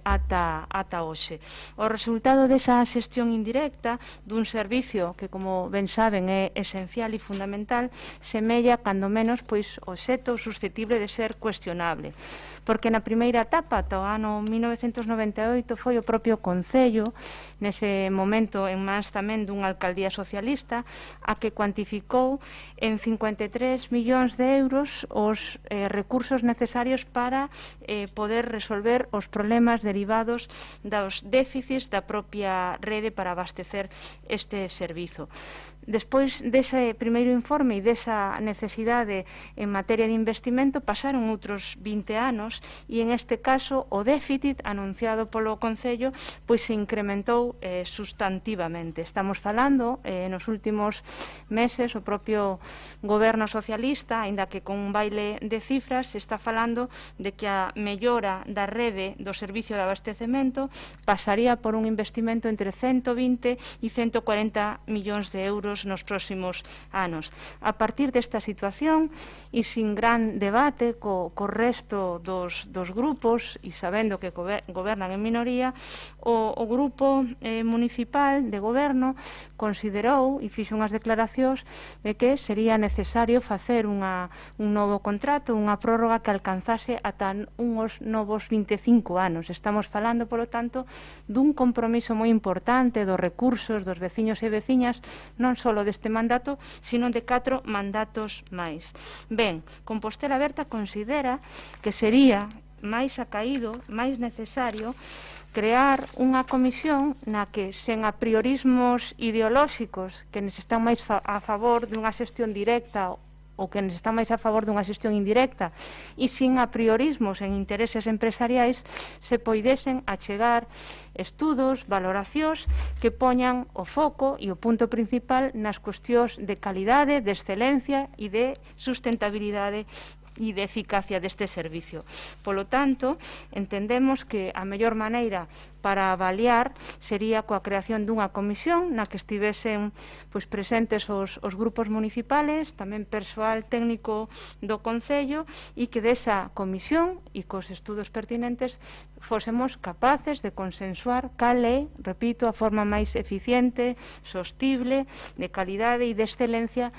ata hoxe. O resultado desa xestión indirecta dun servicio que, como ben saben, é esencial e fundamental, semella, cando menos, pois, obxecto susceptible de ser cuestionable. Porque na primeira primeira etapa, ata o ano 1998, foi o propio Concello, nese momento en mans tamén dunha alcaldía socialista, a que cuantificou en 53 millóns de euros os recursos necesarios para poder resolver os problemas derivados dos déficits da propia rede para abastecer este servizo. Despois dese primeiro informe e desa necesidade en materia de investimento pasaron outros 20 anos e en este caso o déficit anunciado polo Concello pois se incrementou sustantivamente. Estamos falando nos últimos meses o propio goberno socialista, aínda que con un baile de cifras, se está falando de que a mellora da rede do servicio de abastecemento pasaría por un investimento entre 120 e 140 millóns de euros nos próximos anos. A partir desta situación e sin gran debate co resto dos grupos e sabendo que gobernan en minoría, o grupo municipal de goberno considerou e fixo unhas declaracións de que sería necesario facer un novo contrato, unha prórroga que alcanzase ata uns novos 25 anos. Estamos falando, polo tanto, dun compromiso moi importante dos recursos dos veciños e veciñas, non só deste mandato, sino de 4 mandatos máis. Ben, Compostela Aberta considera que sería máis acaído, máis necesario crear unha comisión na que, sen apriorismos ideolóxicos que nos están máis a favor dunha xestión directa ou que está máis a favor dunha xestión indirecta e sin apriorismos en intereses empresariais, se poidesen achegar estudos, valoracións que poñan o foco e o punto principal nas cuestións de calidade, de excelencia e de sustentabilidade e de eficacia deste servicio. Polo tanto, entendemos que a mellor maneira para avaliar sería coa creación dunha comisión na que estivesen presentes os grupos municipales, tamén persoal técnico do Concello, e que desa comisión e cos estudos pertinentes fósemos capaces de consensuar cal é, repito, a forma máis eficiente, sostible, de calidade e de excelencia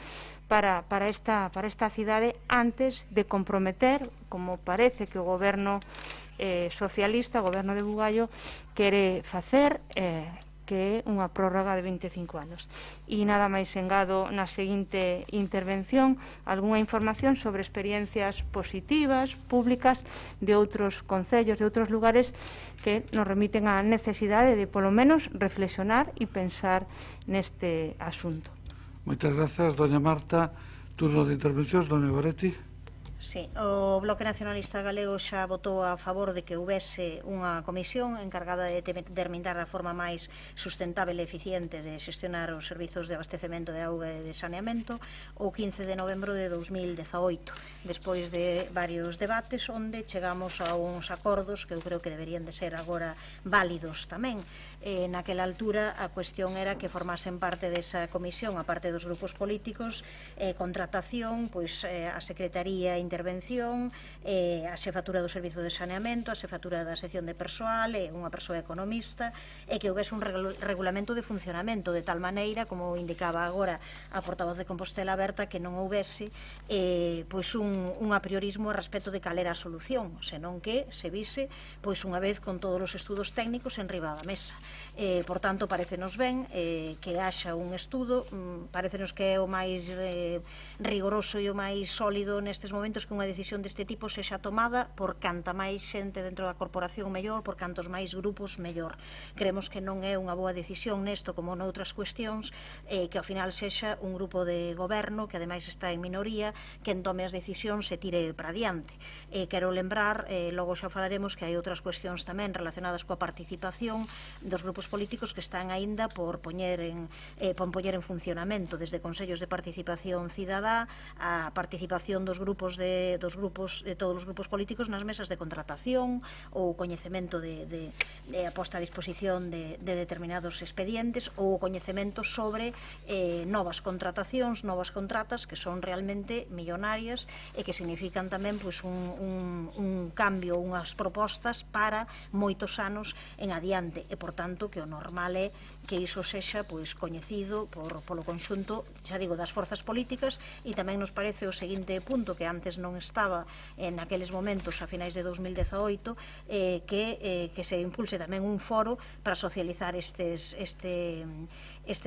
para esta cidade antes de comprometer, como parece que o goberno socialista, o goberno de Bugallo, quere facer, que é unha prórroga de 25 anos. E nada máis engado na seguinte intervención algunha información sobre experiencias positivas, públicas, de outros concellos, de outros lugares que nos remiten á necesidade de, polo menos, reflexionar e pensar neste asunto. Moitas grazas, doña Marta. Turno de intervencións, doña Goretti. Sí, o Bloque Nacionalista Galego xa votou a favor de que houvese unha comisión encargada de determinar a forma máis sustentável e eficiente de xestionar os servizos de abastecemento de auga e de saneamento o 15 de novembro de 2018, despois de varios debates onde chegamos a uns acordos que eu creo que deberían de ser agora válidos tamén. Naquela altura a cuestión era que formasen parte desa comisión, a parte dos grupos políticos, contratación, a Secretaría Intervención, a xefatura do Servizo de Saneamento, a xefatura da sección de persoal, unha persoa economista, e que houvese un regulamento de funcionamento de tal maneira, como indicaba agora a portavoz de Compostela Aberta, que non houvese un apriorismo a respecto de cal era a solución, senón que se vise unha vez con todos os estudos técnicos en riba da mesa. Por tanto, parecenos ben que haxa un estudo, parecenos que é o máis rigoroso e o máis sólido nestes momentos que unha decisión deste tipo sexa tomada por canta máis xente dentro da corporación mellor, por cantos máis grupos mellor. Creemos que non é unha boa decisión nesto como noutras cuestións, que ao final sexa un grupo de goberno que ademais está en minoría, que en tome as decisións se tire para diante. Quero lembrar, logo xa falaremos, que hai outras cuestións tamén relacionadas coa participación dos grupos políticos que están aínda por poñer en funcionamento, desde consellos de participación cidadá a participación dos grupos de todos os grupos políticos nas mesas de contratación ou coñecemento de aposta a disposición de determinados expedientes ou coñecemento sobre novas contratacións, novas contratas que son realmente millonarias e que significan tamén un cambio, unhas propostas para moitos anos en adiante e, por tanto, que o normal é que iso sexa coñecido polo conxunto, xa digo, das forzas políticas. E tamén nos parece o seguinte punto, que antes antes non estaba naqueles momentos a finais de 2018, que se impulse tamén un foro para socializar estes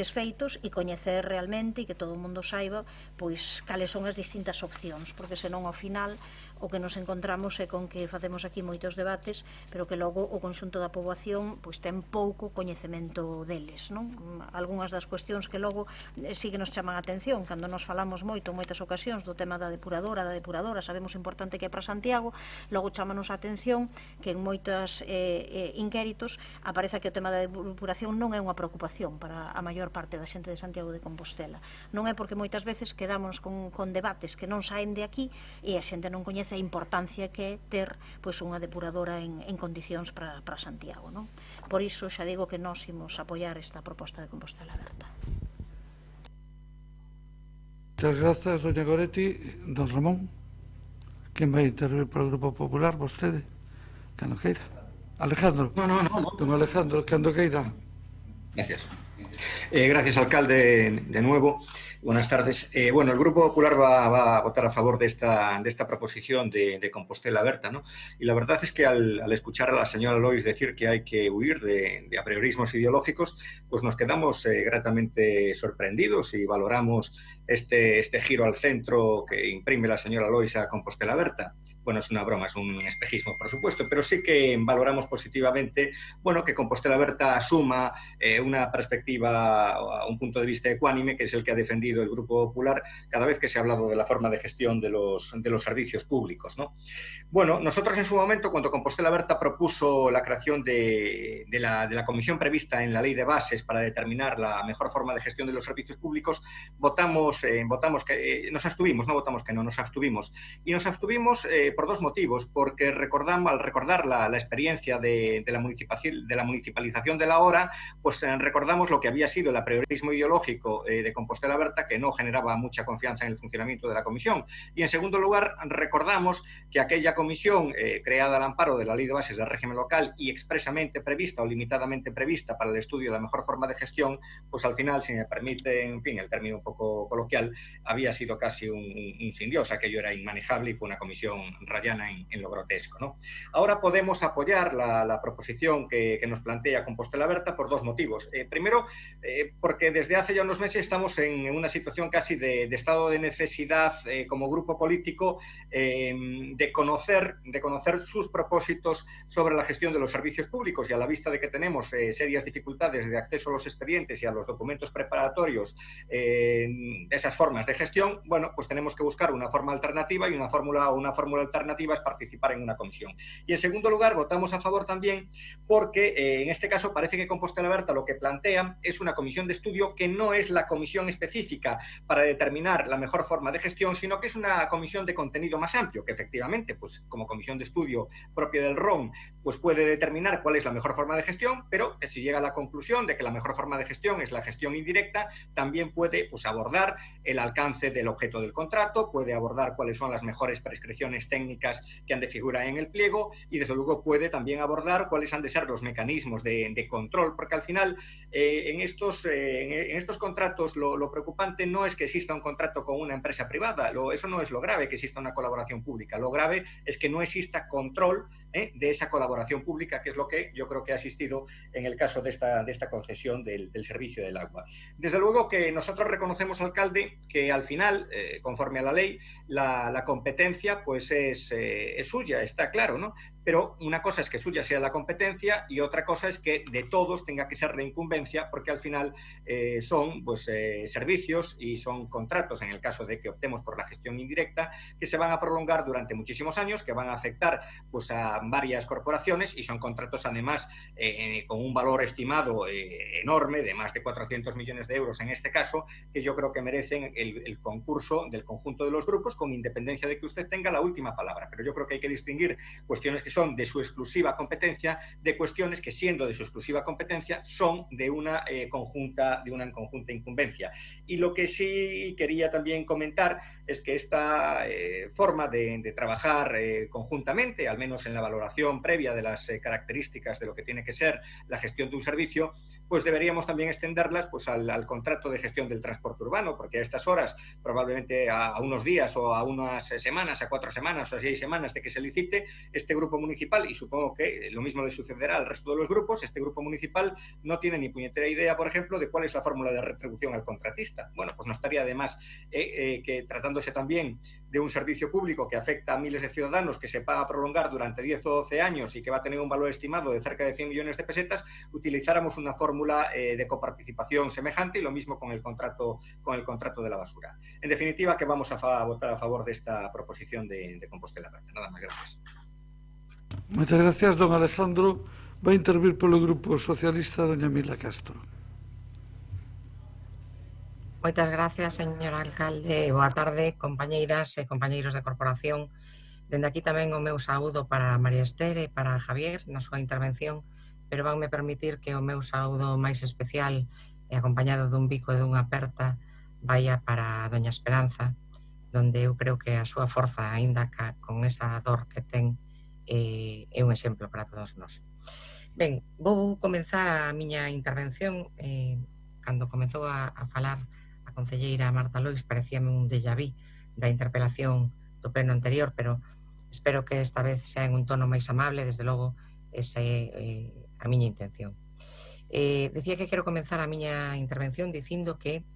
feitos e coñecer realmente e que todo o mundo saiba pois cales son as distintas opcións, porque senón ao final o que nos encontramos é con que facemos aquí moitos debates, pero que logo o conxunto da poboación pois ten pouco coñecemento deles, non? Algúnas das cuestións que logo sí que nos chaman a atención, cando nos falamos moito en moitas ocasións do tema da depuradora, sabemos o importante que é para Santiago, logo chámanos a atención que en moitas inquéritos aparece que o tema da depuración non é unha preocupación para a maior parte da xente de Santiago de Compostela. Non é porque moitas veces quedamos con debates que non saen de aquí e a xente non coñece a importancia que é ter pois unha depuradora en condicións para Santiago, non? Por iso xa digo que nós imos apoiar esta proposta de Compostela Aberta. Muchas grazas, doña Goretti. Don Ramón, quen vai intervir para o Grupo Popular? Vostede? Cando queira. Alejandro. No. Don Alejandro, cando queira. Gracias. Gracias, alcalde, de nuevo. Buenas tardes. Bueno, el Grupo Popular va a votar a favor de esta proposición de Compostela Aberta, ¿no? Y la verdad es que al escuchar a la señora Lois decir que hay que huir de apriorismos ideológicos, pues nos quedamos gratamente sorprendidos y valoramos este giro al centro que imprime la señora Lois a Compostela Aberta. Bueno, es una broma, es un espejismo, por supuesto, pero sí que valoramos positivamente, bueno, que Compostela Aberta asuma una perspectiva, un punto de vista ecuánime, que es el que ha defendido el Grupo Popular cada vez que se ha hablado de la forma de gestión de los servicios públicos, ¿no? Bueno, nosotros en su momento, cuando Compostela Aberta propuso la creación de la comisión prevista en la Ley de Bases para determinar la mejor forma de gestión de los servicios públicos, votamos que nos abstuvimos, no votamos que no, nos abstuvimos. Y nos abstuvimos por dos motivos, porque al recordar la experiencia de la municipalización de la hora, pues recordamos lo que había sido el apriorismo ideológico de Compostela Aberta, que no generaba mucha confianza en el funcionamiento de la comisión. Y en segundo lugar, recordamos que aquella comisión creada al amparo de la Ley de Bases del régimen local y expresamente prevista o limitadamente prevista para el estudio de la mejor forma de gestión, pues al final, si me permite, en fin, el término un poco coloquial, había sido casi un sin Dios. Aquello era inmanejable y fue una comisión rayana en lo grotesco, ¿no? Ahora podemos apoyar la proposición que nos plantea Compostela Aberta por dos motivos. Primero, porque desde hace ya unos meses estamos en una situación casi de estado de necesidad como grupo político de conocer sus propósitos sobre la gestión de los servicios públicos, y a la vista de que tenemos serias dificultades de acceso a los expedientes y a los documentos preparatorios de esas formas de gestión, bueno, pues tenemos que buscar una forma alternativa, y una fórmula alternativa es participar en una comisión. Y en segundo lugar, votamos a favor también porque en este caso parece que Compostela Aberta lo que plantea es una comisión de estudio que no es la comisión específica para determinar la mejor forma de gestión, sino que es una comisión de contenido más amplio, que efectivamente, pues como comisión de estudio propia del RON, pues puede determinar cuál es la mejor forma de gestión, pero que si llega a la conclusión de que la mejor forma de gestión es la gestión indirecta, también puede pues abordar el alcance del objeto del contrato, puede abordar cuáles son las mejores prescripciones técnicas que han de figurar en el pliego, y desde luego puede también abordar cuáles han de ser los mecanismos de control, porque al final en estos contratos lo preocupante no es que exista un contrato con una empresa privada, eso no es lo grave, que exista una colaboración pública. Lo grave es que no exista control de esa colaboración pública, que es lo que yo creo que ha existido en el caso de esta concesión del servicio del agua. Desde luego que nosotros reconocemos, alcalde, que al final, conforme a la ley, la competencia pues es suya, está claro, ¿no? Pero una cosa es que suya sea la competencia y otra cosa es que de todos tenga que ser la incumbencia, porque al final son pues servicios y son contratos, en el caso de que optemos por la gestión indirecta, que se van a prolongar durante muchísimos años, que van a afectar pues a varias corporaciones, y son contratos además con un valor estimado enorme, de más de 400 millones de euros en este caso, que yo creo que merecen el concurso del conjunto de los grupos, con independencia de que usted tenga la última palabra. Pero yo creo que hay que distinguir cuestiones que son de su exclusiva competencia, de cuestiones que, siendo de su exclusiva competencia, son de una conjunta incumbencia. Y lo que sí quería también comentar es que esta forma de trabajar conjuntamente, al menos en la valoración previa de las características de lo que tiene que ser la gestión de un servicio, pues deberíamos también extenderlas pues al contrato de gestión del transporte urbano, porque a estas horas, probablemente a unos días o a unas semanas, a 4 semanas o a 6 semanas de que se licite, este grupo municipal, y supongo que lo mismo le sucederá al resto de los grupos, este grupo municipal no tiene ni puñetera idea, por ejemplo, de cuál es la fórmula de retribución al contratista. Bueno, pues no estaría de más que, tratándose también de un servicio público que afecta a miles de ciudadanos, que se va a prolongar durante 10 o 12 años y que va a tener un valor estimado de cerca de 100 millones de pesetas, utilizáramos una fórmula de coparticipación semejante, y lo mismo con el contrato de la basura. En definitiva, que vamos a votar a favor de esta proposición de Compostela Aberta. Nada más, gracias. Muchas gracias, don Alejandro. Va a intervir polo Grupo Socialista doña Mila Castro. Moitas gracias, señor alcalde. Boa tarde, compañeiras e compañeiros da corporación. Dende aquí tamén o meu saúdo para María Ester e para Javier na súa intervención, pero vanme permitir que o meu saúdo máis especial e acompañado dun bico e dunha aperta vaya para doña Esperanza, donde eu creo que a súa forza, aínda con esa dor que ten, é un exemplo para todos nós. Ben, vou comenzar a miña intervención. Cando comezou a falar a concelleira Marta Lois, parecíame un déjà vu da interpelación do pleno anterior, pero espero que esta vez sea en un tono máis amable. Desde logo, esa é a miña intención. Decía que quero comenzar a miña intervención dicindo que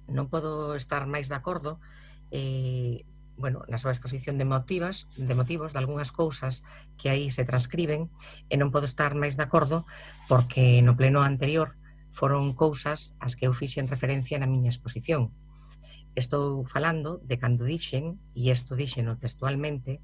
non podo estar máis de acordo na súa exposición de motivos de algunhas cousas que aí se transcriben, e non podo estar máis de acordo porque no pleno anterior foron cousas as que eu fixen referencia na miña exposición. Estou falando de cando dixen, e isto dixeno textualmente,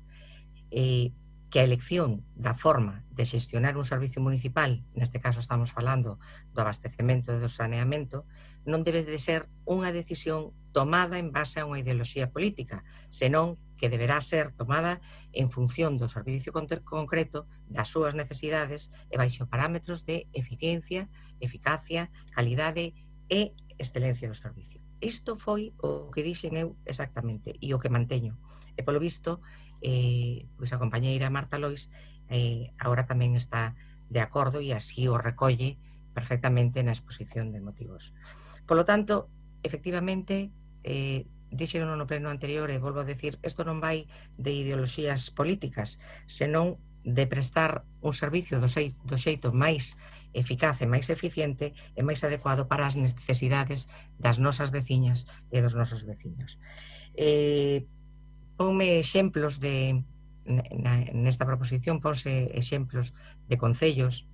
que a elección da forma de xestionar un servicio municipal, neste caso estamos falando do abastecemento e do saneamento, non debe de ser unha decisión tomada en base a unha ideoloxía política, senón que deberá ser tomada en función do servicio concreto, das súas necesidades e baixo parámetros de eficiencia, eficacia, calidade e excelencia do servicio. Isto foi o que dixen eu exactamente e o que manteño. E polo visto, pois a compañeira Marta Lois agora tamén está de acordo e así o recolle perfectamente na exposición de motivos. Polo tanto, efectivamente, dixeron no pleno anterior, e volvo a decir, isto non vai de ideoloxías políticas, senón de prestar un servicio do xeito máis eficaz e máis eficiente e máis adecuado para as necesidades das nosas veciñas e dos nosos veciños. Ponme exemplos nesta proposición, ponse exemplos de concellos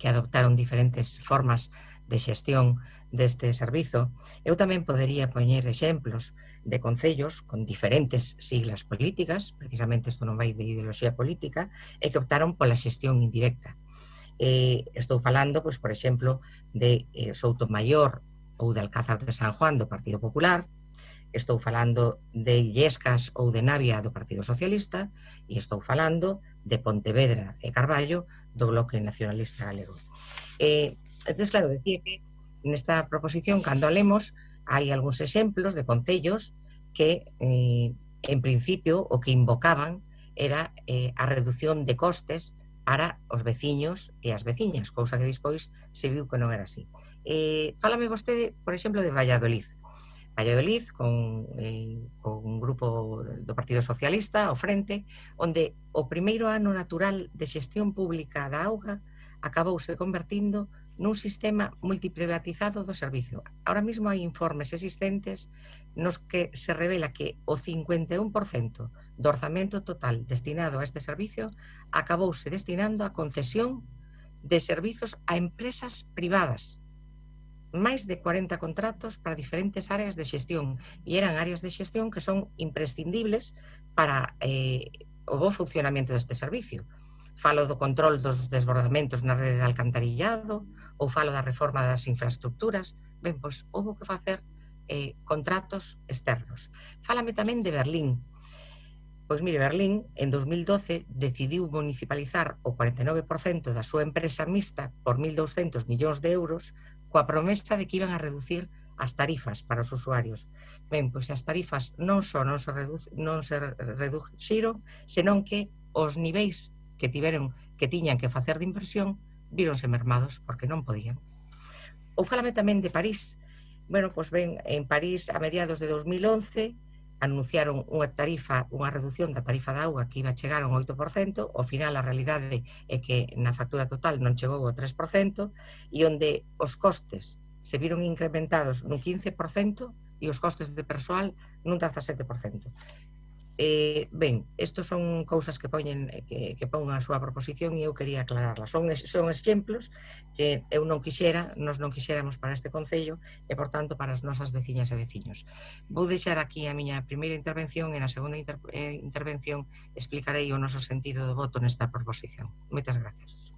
que adoptaron diferentes formas de xestión deste servizo. Eu tamén podería poñer exemplos de concellos con diferentes siglas políticas, precisamente isto non vai de ideoloxía política, e que optaron pola xestión indirecta. Estou falando, pois, por exemplo, de Soutomaior ou de Alcázar de San Juan do Partido Popular, estou falando de Illescas ou de Navia do Partido Socialista, e estou falando de Pontevedra e Carballo do Bloque Nacionalista Galego. Entón, claro, decía que nesta proposición, cando lemos, hai algúns exemplos de concellos que, en principio, o que invocaban era a reducción de costes para os veciños e as veciñas, cousa que despois se viu que non era así. Fálame vostede, por exemplo, de Valladolid, con un grupo do Partido Socialista ao frente, onde o primeiro ano natural de xestión pública da auga acabouse convertindo nun sistema multiprivatizado do servicio. Ahora mesmo hai informes existentes nos que se revela que o 51% do orzamento total destinado a este servicio acabouse destinando a concesión de servizos a empresas privadas. Máis de 40 contratos para diferentes áreas de xestión, e eran áreas de xestión que son imprescindibles para o bo funcionamento deste servicio. Falo do control dos desbordamentos na rede de alcantarillado, ou falo da reforma das infraestructuras. Ben, pois, houve que facer contratos externos. Fálame tamén de Berlín. Pois mire, Berlín, en 2012, decidiu municipalizar o 49% da súa empresa mixta por 1.200 millóns de euros coa promesa de que iban a reducir as tarifas para os usuarios. Ben, pois as tarifas non só non se reduxiron, senón que os niveis que tiñan que facer de inversión víronse mermados porque non podían. Ou falame tamén de París. Bueno, pois ben, en París, a mediados de 2011, anunciaron unha reducción da tarifa da auga que iba a chegar a un 8%, ao final a realidade é que na factura total non chegou ao 3%, e onde os costes se viron incrementados nun 15% e os costes de persoal nun 17%. Ben, estos son cousas que pon a súa proposición e eu quería aclararlas. Son exemplos que eu non quixera, nos non quixéramos para este Concello e, por tanto, para as nosas veciñas e veciños. Vou deixar aquí a miña primeira intervención e na segunda intervención explicarei o noso sentido de voto nesta proposición. Moitas gracias.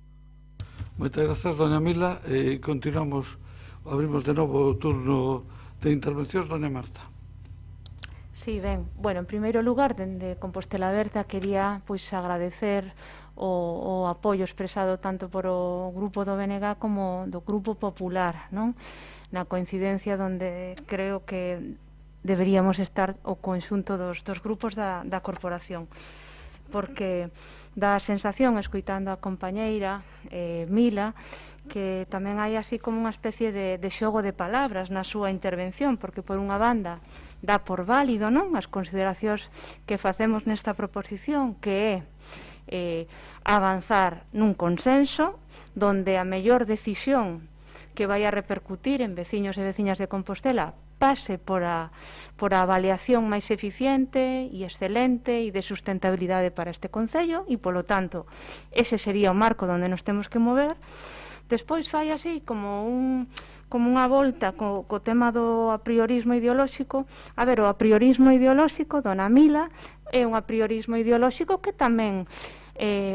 Moitas gracias, doña Mila. Continuamos, abrimos de novo o turno de intervencións, doña Marta. Sí, ben, bueno, en primeiro lugar, dende Compostela Aberta, quería pois agradecer o apoio expresado tanto por o grupo do BNG como do grupo popular, non? Na coincidencia donde creo que deberíamos estar o conxunto dos grupos da corporación, porque dá a sensación, escoitando a compañeira Mila, que tamén hai así como unha especie de xogo de palabras na súa intervención, porque por unha banda dá por válido, non, as consideracións que facemos nesta proposición, que é avanzar nun consenso donde a mellor decisión que vai a repercutir en veciños e veciñas de Compostela pase por a avaliación máis eficiente e excelente e de sustentabilidade para este Concello e, polo tanto, ese sería o marco onde nos temos que mover. Despois fai así como unha volta co tema do apriorismo ideolóxico. A ver, o apriorismo ideolóxico, dona Mila, é un apriorismo ideolóxico que tamén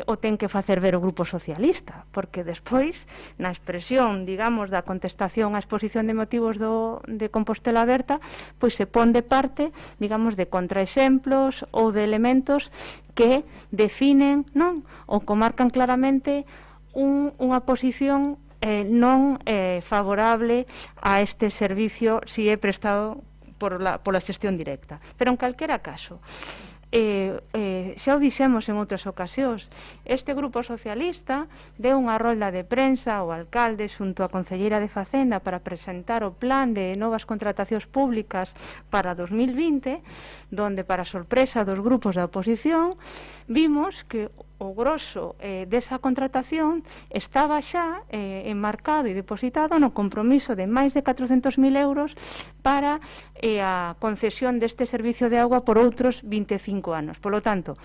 o ten que facer ver o Grupo Socialista, porque despois, na expresión, digamos, da contestación á exposición de motivos de Compostela Aberta, pois se pon de parte, digamos, de contraexemplos ou de elementos que definen, non, ou comarcan claramente unha posición non favorable a este servicio si é prestado pola xestión directa. Pero en calquera caso, xa o dixemos en outras ocasións, este Grupo Socialista deu unha rolda de prensa ao alcalde xunto á Concelleira de Facenda para presentar o plan de novas contratacións públicas para 2020, donde, para sorpresa dos grupos da oposición, vimos que o grosso desa contratación estaba xa enmarcado e depositado no compromiso de máis de 400.000 euros para a concesión deste servicio de auga por outros 25 anos. Por lo tanto,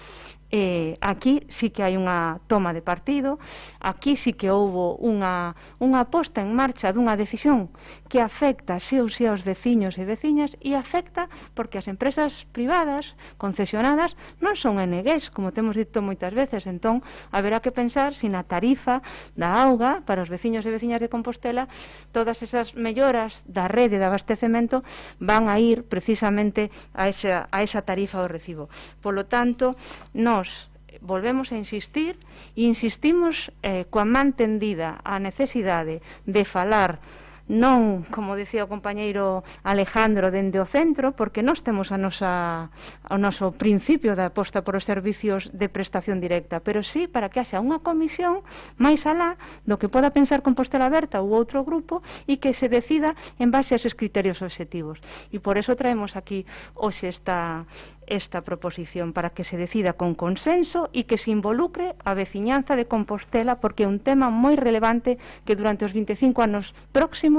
aquí sí que hai unha toma de partido, aquí sí que houbo unha posta en marcha dunha decisión que afecta sí ou sí aos veciños e veciñas, e afecta porque as empresas privadas concesionadas non son ENGs, como temos dito moitas veces. Entón, haberá que pensar se na tarifa da auga para os veciños e veciñas de Compostela todas esas melloras da rede de abastecemento van a ir precisamente a esa tarifa do recibo. Polo tanto, nós volvemos a insistir e insistimos coa man tendida a necesidade de falar non, como decía o compañeiro Alejandro, dende o centro, porque nós temos o noso principio da aposta por os servicios de prestación directa, pero sí para que haxa unha comisión máis alá do que poda pensar Compostela Aberta ou outro grupo e que se decida en base a eses criterios obxectivos. E por eso traemos aquí hoxe esta proposición, para que se decida con consenso e que se involucre a veciñanza de Compostela, porque é un tema moi relevante que durante os 25 anos próximos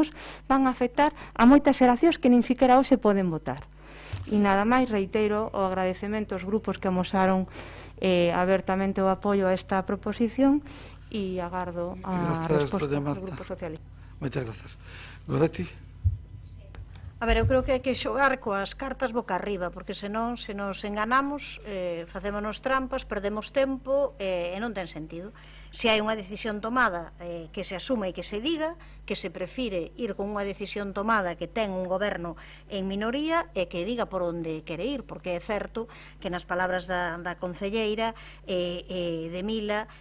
van a afectar a moitas xeracións que nin siquiera hoxe poden votar. E nada máis, reiteiro o agradecemento aos grupos que amosaron abertamente o apoio a esta proposición e agardo a resposta do Grupo Socialista. Moitas grazas. Goretti? A ver, eu creo que hai que xogar coas cartas boca arriba, porque senón, se nos enganamos, facémonos trampas, perdemos tempo e non ten sentido. Se hai unha decisión tomada, que se asuma e que se diga que se prefire ir con unha decisión tomada que ten un goberno en minoría e que diga por onde quere ir, porque é certo que nas palabras da concelleira de Mila,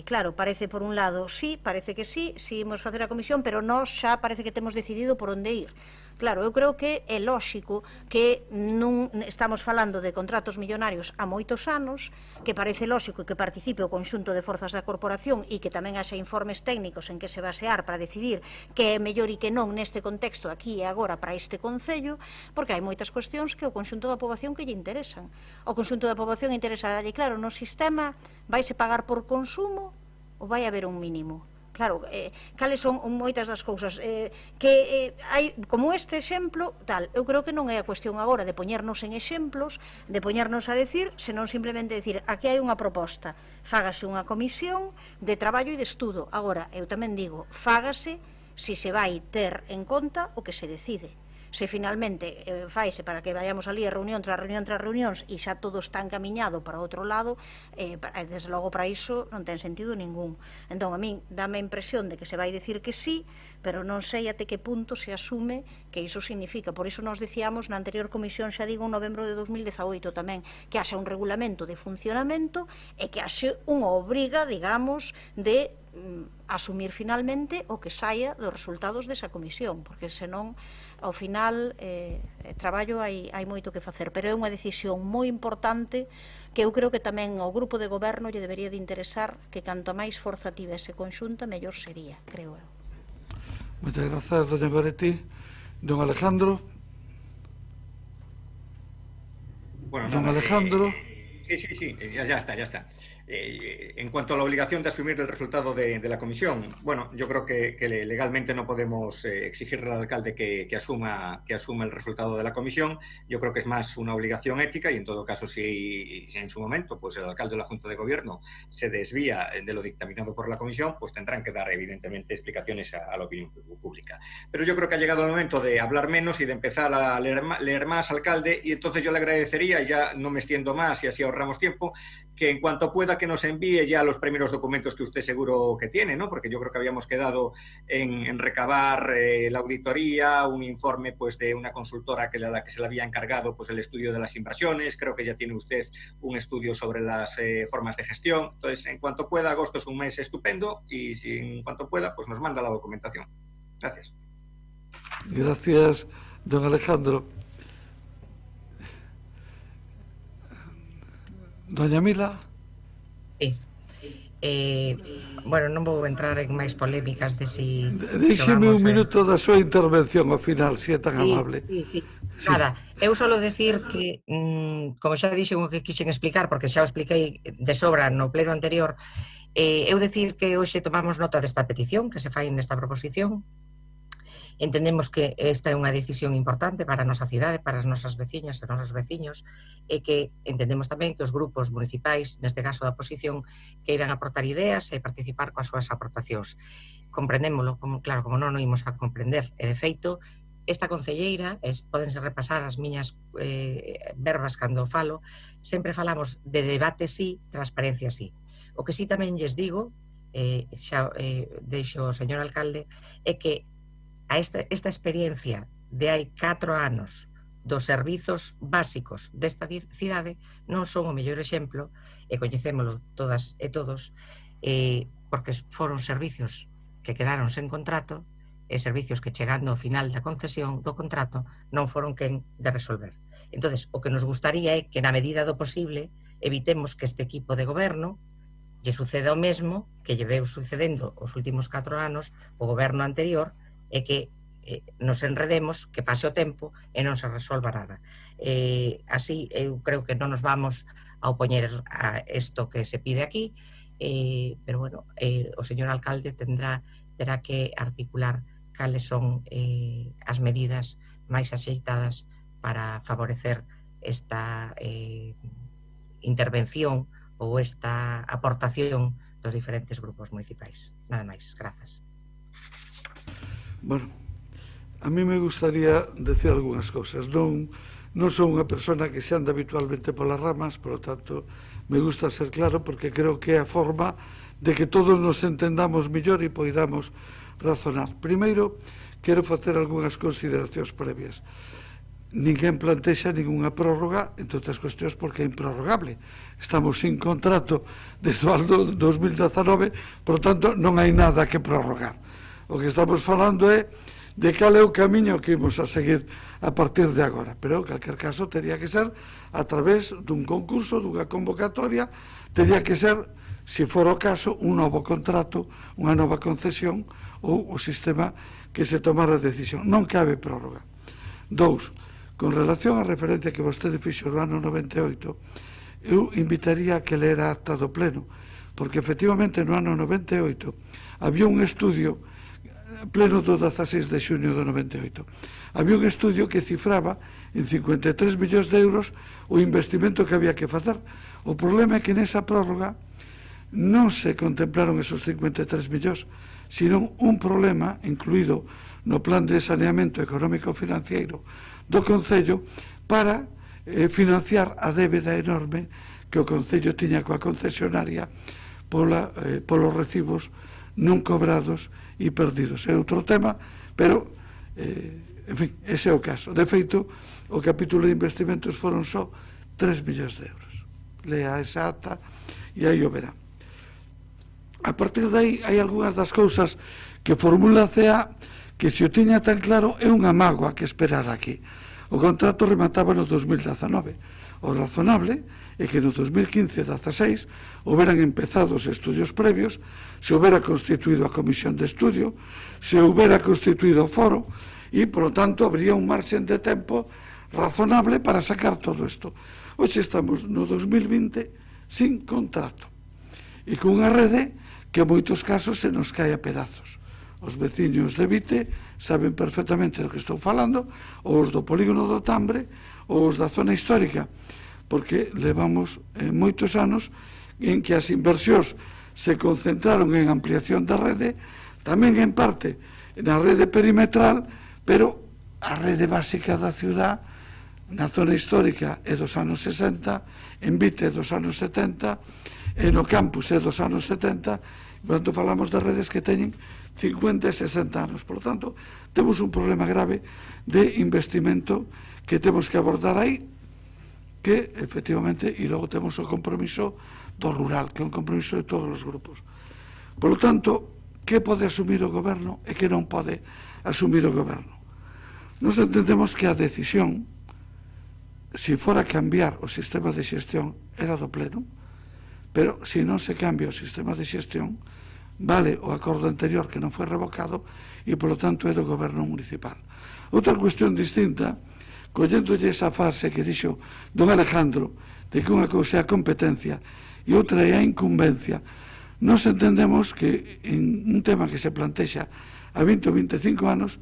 claro, parece por un lado, sí, parece que sí imos facer a comisión, pero nós xa parece que temos decidido por onde ir. Claro, eu creo que é lóxico que non estamos falando de contratos millonarios a moitos anos, que parece lóxico que participe o conxunto de forzas da corporación e que tamén haxa informes técnicos en que se basear para decidir que é mellor e que non neste contexto aquí e agora para este concello, porque hai moitas cuestións que o conxunto da poboación que lle interesan. O conxunto da poboación interesa, claro, no sistema vaise pagar por consumo ou vai haber un mínimo? Claro, cales son moitas das cousas que hai, como este exemplo tal, eu creo que non é a cuestión agora de poñernos en exemplos, de poñernos a decir, senón simplemente decir, aquí hai unha proposta, fágase unha comisión de traballo e de estudo. Agora, eu tamén digo, fágase se se vai ter en conta o que se decide. Se finalmente faise para que vayamos ali a reunión tras reunións e xa todo está encaminhado para outro lado, desde logo para iso non ten sentido ningún. Entón, a min dame a impresión de que se vai dicir que sí, pero non sei até que punto se asume que iso significa. Por iso nos dicíamos na anterior comisión, xa digo, en novembro de 2018 tamén, que haxa un regulamento de funcionamento e que haxe unha obriga, digamos, de asumir finalmente o que saia dos resultados desa comisión, porque senón ao final traballo hai moito que facer, pero é unha decisión moi importante que eu creo que tamén ao grupo de goberno lle debería de interesar, que canto máis forza tivese conxunta mellor sería, creo eu. Moitas grazas, doña Goretti. Don Alejandro. Don Alejandro. Sí, ya está. En cuanto a la obligación de asumir el resultado de la comisión, bueno, yo creo que legalmente no podemos exigirle al alcalde que asuma el resultado de la comisión. Yo creo que es más una obligación ética y en todo caso si en su momento pues el alcalde de la Junta de Gobierno se desvía de lo dictaminado por la comisión, pues tendrán que dar evidentemente explicaciones a la opinión pública. Pero yo creo que ha llegado el momento de hablar menos y de empezar a leer más, alcalde, y entonces yo le agradecería, ya no me extiendo más y así ahorramos tiempo, que en cuanto pueda que nos envíe ya los primeros documentos que usted seguro que tiene, ¿no? Porque yo creo que habíamos quedado en recabar la auditoría, un informe pues de una consultora que se le había encargado pues el estudio de las inversiones. Creo que ya tiene usted un estudio sobre las formas de gestión. Entonces, en cuanto pueda, agosto es un mes estupendo y si en cuanto pueda, pues nos manda la documentación. Gracias. Gracias, don Alejandro. Doña Mila. Sí. Bueno, non vou entrar en máis polémicas de si... Deixeme un minuto da súa intervención ao final, se é tan amable. Sí. Nada, eu solo decir que, como xa dixen o que quixen explicar, porque xa o expliquei de sobra no pleno anterior, eu decir que hoxe tomamos nota desta petición que se fai nesta proposición. Entendemos que esta é unha decisión importante para a nosa cidade, para as nosas veciñas e os nosos veciños, e que entendemos tamén que os grupos municipais, neste caso da oposición, que irán aportar ideas e participar coas súas aportacións. Comprendémolo, claro, como non o imos a comprender, e de feito, esta concelleira, pódense repasar as miñas verbas cando falo, sempre falamos de debate sí, transparencia sí. O que sí tamén lles digo, xa deixo o señor alcalde, é que esta experiencia de hai 4 anos dos servizos básicos desta cidade non son o mellor exemplo, e coñecémolo todas e todos, porque foron servicios que quedaron sen contrato e servicios que chegando ao final da concesión do contrato non foron quen de resolver. Entón, o que nos gustaría é que na medida do posible evitemos que este equipo de goberno lle suceda o mesmo que lle veu sucedendo os últimos 4 anos o goberno anterior, e que nos enredemos, que pase o tempo e non se resolva nada. Así, eu creo que non nos vamos a opoñer a isto que se pide aquí, pero, bueno, o señor alcalde terá que articular cales son as medidas máis axeitadas para favorecer esta intervención ou esta aportación dos diferentes grupos municipais. Nada máis, grazas. Bueno, a mí me gustaría decir algunhas cousas. Non son unha persona que se anda habitualmente polas ramas, por lo tanto, me gusta ser claro porque creo que é a forma de que todos nos entendamos mellor e poidamos razonar. Primeiro, quero facer algunhas consideracións previas. Ninguén plantexa ninguna prórroga, entre outras cuestións porque é improrrogable. Estamos sin contrato desde o ano 2019, por tanto non hai nada que prorrogar. O que estamos falando é de cal é o camiño que imos a seguir a partir de agora, pero en calquer caso teria que ser a través dun concurso, dunha convocatoria, teria que ser, se for o caso, un novo contrato, unha nova concesión ou o sistema que se tomara a decisión. Non cabe prórroga. 2. Con relación á referencia que vostede fixo no ano 98, eu invitaría a que lera a acta do pleno, porque efectivamente no ano 98 había un estudio, pleno do 16 de xuño do 98, había un estudio que cifraba en 53 millóns de euros o investimento que había que facer. O problema é que nesa prórroga non se contemplaron esos 53 millóns, sino un problema incluído no plan de saneamento económico-financiero do Concello para financiar a débeda enorme que o Concello tiña coa concesionaria polos recibos non cobrados e perdidos. É outro tema, pero, en fin, ese é o caso. De feito, o capítulo de investimentos foron só 3 millóns de euros. Lea esa ata e aí o verá. A partir de aí, hai algunhas das cousas que formula a CEA que se o tiña tan claro é unha mágoa que esperar aquí. O contrato remataba no 2019. O razonable é que no 2015-16 houberan empezado os estudios previos, se houbera constituído a comisión de estudio, se houbera constituído o foro e, por lo tanto, habría un marxen de tempo razonable para sacar todo isto. Hoxe estamos no 2020 sin contrato e cunha rede que en moitos casos se nos cae a pedazos. Os veciños de Vite saben perfectamente do que estou falando, ou os do polígono do Tambre, ou os da zona histórica, porque levamos moitos anos en que as inversións se concentraron en ampliación da rede, tamén en parte na rede perimetral, pero a rede básica da ciudad na zona histórica é dos anos 60, en Vite é dos anos 70, e no campus é dos anos 70, por tanto falamos de redes que teñen 50 e 60 anos. Por lo tanto, temos un problema grave de investimento que temos que abordar aí, que efectivamente, e logo temos o compromiso do rural, que é un compromiso de todos os grupos. Por lo tanto, que pode asumir o goberno e que non pode asumir o goberno? Nos entendemos que a decisión, se fora cambiar o sistema de xestión, era do pleno, pero se non se cambia o sistema de xestión, vale o acordo anterior que non foi revocado e, polo tanto, é do goberno municipal. Outra cuestión distinta, colléndolle esa fase que dixo don Alejandro, de que unha cousa é a competencia e outra é a incumbencia, nos entendemos que en un tema que se plantexa a 20 ou 25 anos,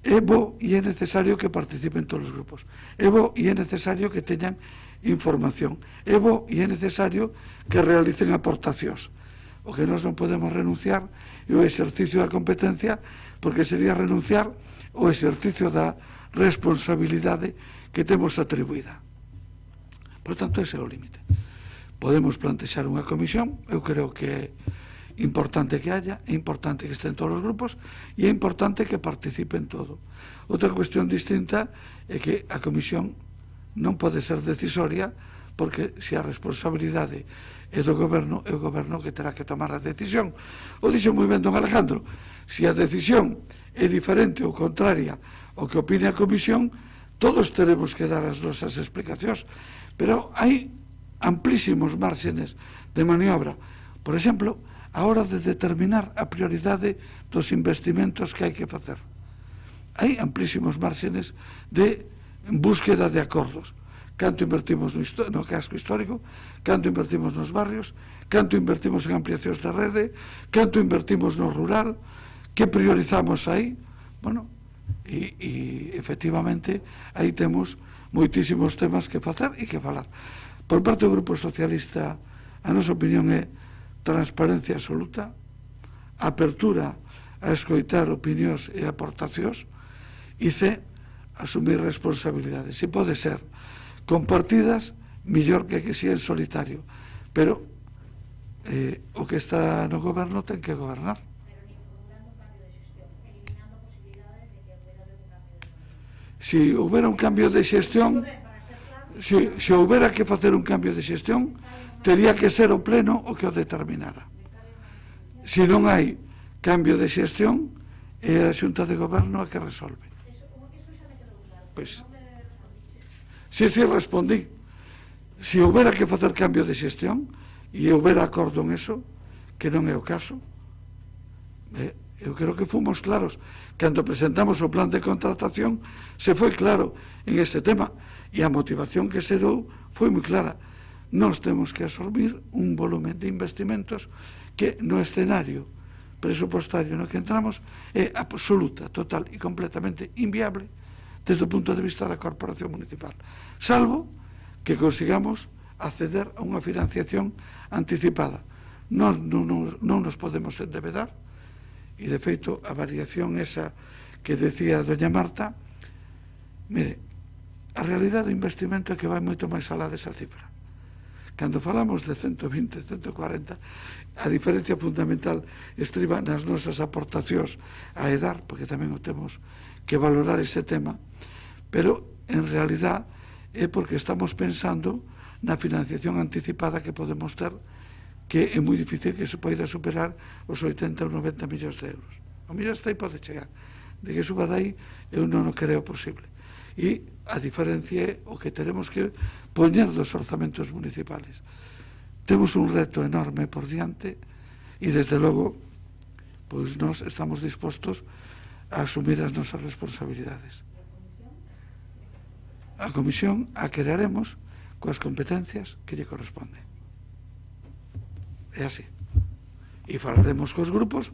é bo e é necesario que participen todos os grupos. É bo e é necesario que teñan información. É bo e é necesario que realicen aportacións. O que nós non podemos renunciar é o exercicio da competencia, porque sería renunciar ao exercicio da responsabilidade que temos atribuída. Por tanto, ese é o límite. Podemos plantexar unha comisión, eu creo que é importante que haya, é importante que estén todos os grupos e é importante que participen todo. Outra cuestión distinta é que a comisión non pode ser decisoria, porque se a responsabilidade é do goberno, é o goberno que terá que tomar a decisión. O dixo moi ben don Alejandro, se a decisión é diferente ou contraria ao que opine a comisión, todos teremos que dar as nosas explicacións, pero hai amplísimos márgenes de maniobra. Por exemplo, a hora de determinar a prioridade dos investimentos que hai que facer. Hai amplísimos márgenes de búsqueda de acordos. Canto invertimos no casco histórico, canto invertimos nos barrios, canto invertimos en ampliacións da rede, canto invertimos no rural, que priorizamos aí. Bueno, e efectivamente aí temos moitísimos temas que facer e que falar. Por parte do Grupo Socialista, a nosa opinión é transparencia absoluta, apertura a escoitar opinións e aportacións, e asumir responsabilidades. Se pode ser compartidas, mellor que si en solitario, pero o que está no goberno ten que gobernar. Se houbera un cambio de xestión, se houbera que facer un cambio de xestión, tería que ser o pleno o que o determinara. Se non hai cambio de xestión, é a Xunta de Goberno a que resolve. Pois, se respondí, se houbera que facer cambio de xestión e houbera acordo en eso, que non é o caso, eu creo que fomos claros. Cando presentamos o plan de contratación, se foi claro en este tema, e a motivación que se dou foi moi clara. Nós temos que absorbir un volumen de investimentos que no escenario presupostario no que entramos é absoluta, total e completamente inviable desde o punto de vista da Corporación Municipal, salvo que consigamos acceder a unha financiación anticipada. Non nos podemos endevedar, e de feito a variación esa que decía doña Marta, mire, a realidade do investimento é que vai moito máis alá desa cifra. Cando falamos de 120, 140, a diferencia fundamental estriba nas nosas aportacións a EDAR, porque tamén o temos que valorar ese tema, pero en realidad é porque estamos pensando na financiación anticipada que podemos ter, que é moi difícil que se poida superar os 80 ou 90 millóns de euros. O millón está aí, pode chegar. De que suba dai, eu non o creo posible. E a diferencia é o que teremos que poñer dos orzamentos municipales. Temos un reto enorme por diante e, desde logo, pois nós estamos dispostos a asumir as nosas responsabilidades. A comisión a crearemos coas competencias que lle corresponden. É así. E falaremos cos grupos.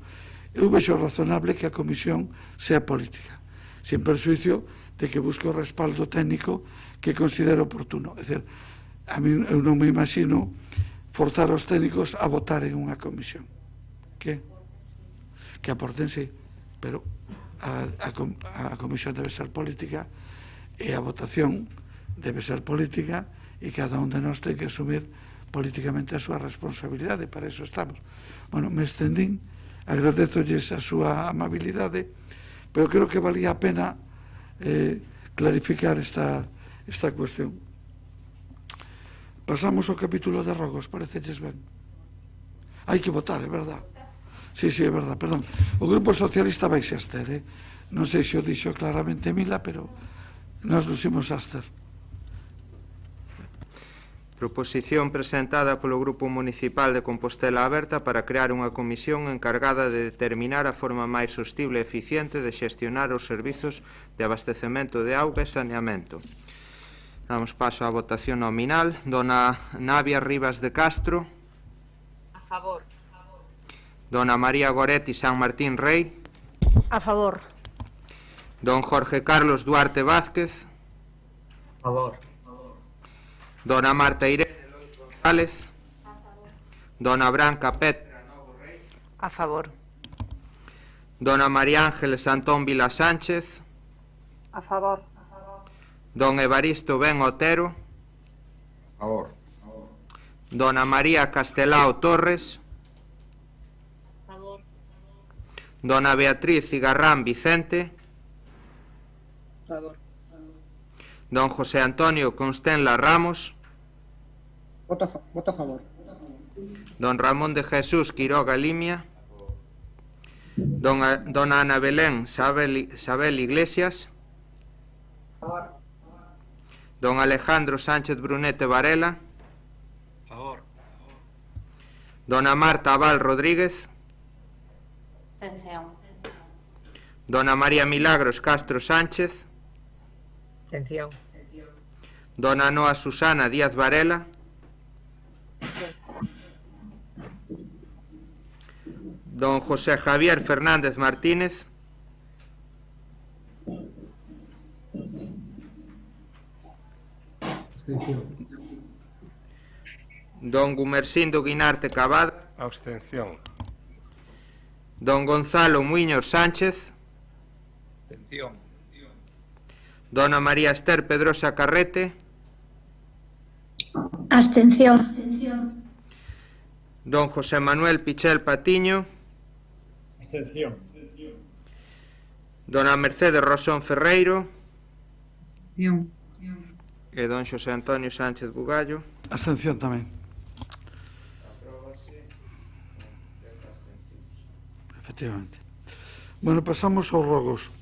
Eu vexo razonable que a comisión sea política, sin persuicio de que busque o respaldo técnico que considero oportuno. É dicir, a mí eu non me imagino forzar os técnicos a votar en unha comisión. Que aporten, sí, pero a comisión debe ser política e a votación debe ser política e cada un de nós ten que asumir políticamente a súa responsabilidade, para eso estamos. Bueno, me estendín, agradezolles a súa amabilidade, pero creo que valía a pena clarificar esta cuestión. Pasamos ao capítulo de rogos, parecelles ben? Hai que votar, é verdad? Sí, é verdad, perdón. O Grupo Socialista vai se abster, non sei se o dixo claramente Mila, pero nós nos imos abster. Proposición presentada polo Grupo Municipal de Compostela Aberta para crear unha comisión encargada de determinar a forma máis sostible e eficiente de xestionar os servizos de abastecemento de auga e saneamento. Damos paso á votación nominal. Dona Navia Rivas de Castro. A favor. Dona María Goretti San Martín Rey. A favor. Don Jorge Carlos Duarte Vázquez. A favor. Dona Marta Irene Lois González. Dona Branca Petra Novo Rey. A favor. Dona María Ángeles Antón Vila Sánchez. A favor. Don Evaristo Ben Otero. A favor. Dona María Castelao Torres. A favor. Dona Beatriz Cigarrán Vicente. A favor. Don José Antonio Constenla Ramos. Voto a favor. Don Ramón de Jesús Quiroga Limia. Dona Ana Belén Sabel Iglesias. A favor. Don Alejandro Sánchez Brunete Varela. A favor. Dona Marta Abal Rodríguez. Abstención. Dona María Milagros Castro Sánchez. Abstención. Dona Noa Susana Díaz Varela. Don José Javier Fernández Martínez. Abstención. Don Gumersindo Guinarte Cabada. Abstención. Don Gonzalo Muiños Sánchez. Abstención. Dona María Esther Pedrosa Carrete. Abstención. Don José Manuel Pichel Patiño. Abstención. Dona Mercedes Rosón Ferreiro. Abstención. E don Xosé Antonio Sánchez Bugallo. Abstención tamén. Efectivamente. Bueno, pasamos aos rogos.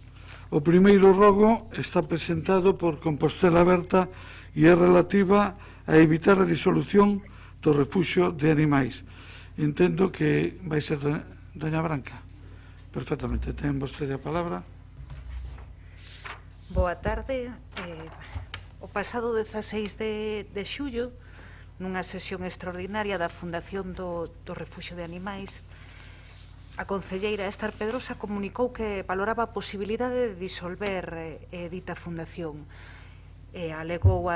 O primeiro rogo está presentado por Compostela Aberta e é relativa a evitar a disolución do refuxio de animais. Entendo que vai ser doña Branca. Perfectamente. Ten vostede a palabra. Boa tarde. O pasado 16 de xullo, nunha sesión extraordinaria da Fundación do Refuxio de Animais, a concelleira Esther Pedrosa comunicou que valoraba a posibilidade de disolver dita fundación. Alegou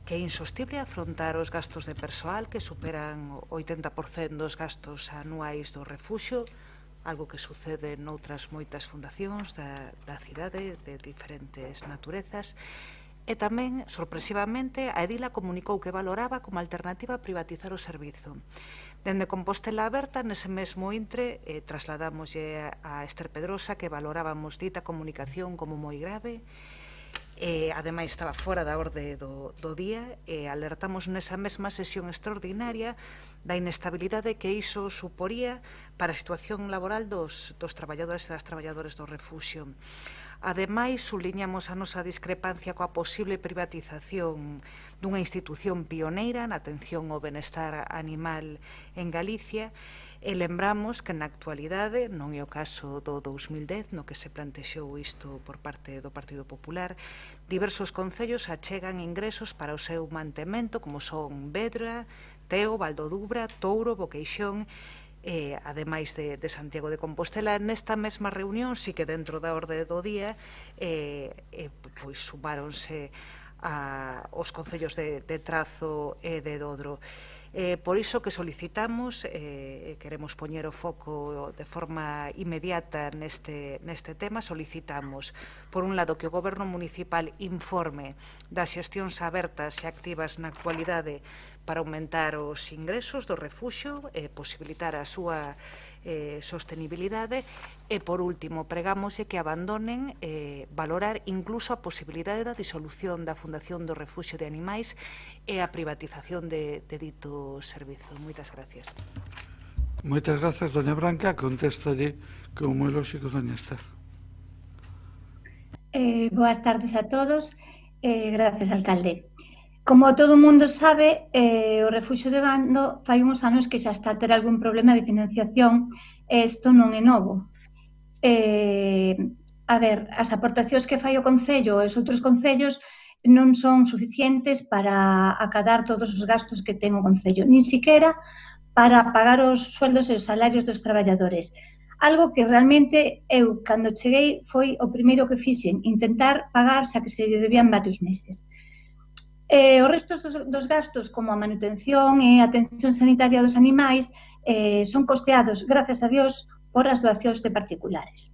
que é insostible afrontar os gastos de persoal que superan o 80% dos gastos anuais do refuxio, algo que sucede noutras moitas fundacións da cidade de diferentes naturezas. E tamén, sorpresivamente, a Edila comunicou que valoraba como alternativa privatizar o servizo. Dende Compostela Aberta, nese mesmo intre, trasladámoslle a Esther Pedrosa que valorábamos dita comunicación como moi grave, ademais estaba fora da orde do día, e alertamos nesa mesma sesión extraordinaria da inestabilidade que iso suporía para a situación laboral dos traballadores e das traballadoras do refuxio. Ademais, subliñamos a nosa discrepancia coa posible privatización dunha institución pioneira na atención ao benestar animal en Galicia e lembramos que na actualidade, non é o caso do 2010, no que se plantexou isto por parte do Partido Popular, diversos concellos achegan ingresos para o seu mantemento, como son Vedra, Teo, Valdodubra, Touro, Boqueixón, ademais de Santiago de Compostela. Nesta mesma reunión, sí que dentro da orde do día, pois sumáronse os concellos de Trazo e de Dodro. Por iso que solicitamos, queremos poñer o foco de forma inmediata neste tema, solicitamos, por un lado, que o Goberno Municipal informe das xestións abertas e activas na actualidade para aumentar os ingresos do refuxio e posibilitar a súa sostenibilidade e, por último, pregámoslle que abandonen valorar incluso a posibilidade da disolución da Fundación do Refuxio de Animais e a privatización de dito servizo. Moitas gracias. Moitas gracias, doña Branca. Contéstalle como moi lógico, doña Esther. Boas tardes a todos. Gracias, alcalde. Como todo o mundo sabe, o Refuxio de Bando fai uns anos que xa está a ter algún problema de financiación e isto non é novo. A ver, as aportacións que fai o Concello e os outros concellos non son suficientes para acadar todos os gastos que ten o Concello, nin siquiera para pagar os sueldos e os salarios dos traballadores. Algo que realmente eu, cando cheguei, foi o primeiro que fixen, intentar pagar xa que se debían varios meses. O resto dos gastos, como a manutención e a atención sanitaria dos animais, son costeados, gracias a Dios, por as doacións de particulares.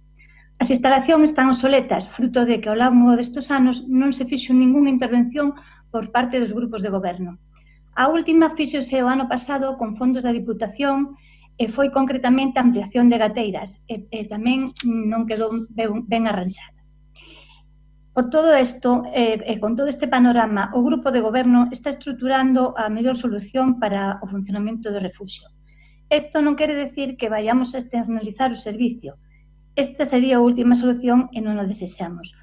As instalacións están obsoletas, fruto de que ao longo destes anos non se fixo ningunha intervención por parte dos grupos de goberno. A última fíxose o ano pasado con fondos da Diputación e foi concretamente a ampliación de gateiras e tamén non quedou ben arranxada. Por todo isto, e con todo este panorama, o grupo de goberno está estruturando a mellor solución para o funcionamento do refuxio. Isto non quere decir que vayamos a externalizar o servicio. Esta sería a última solución e non o desexamos.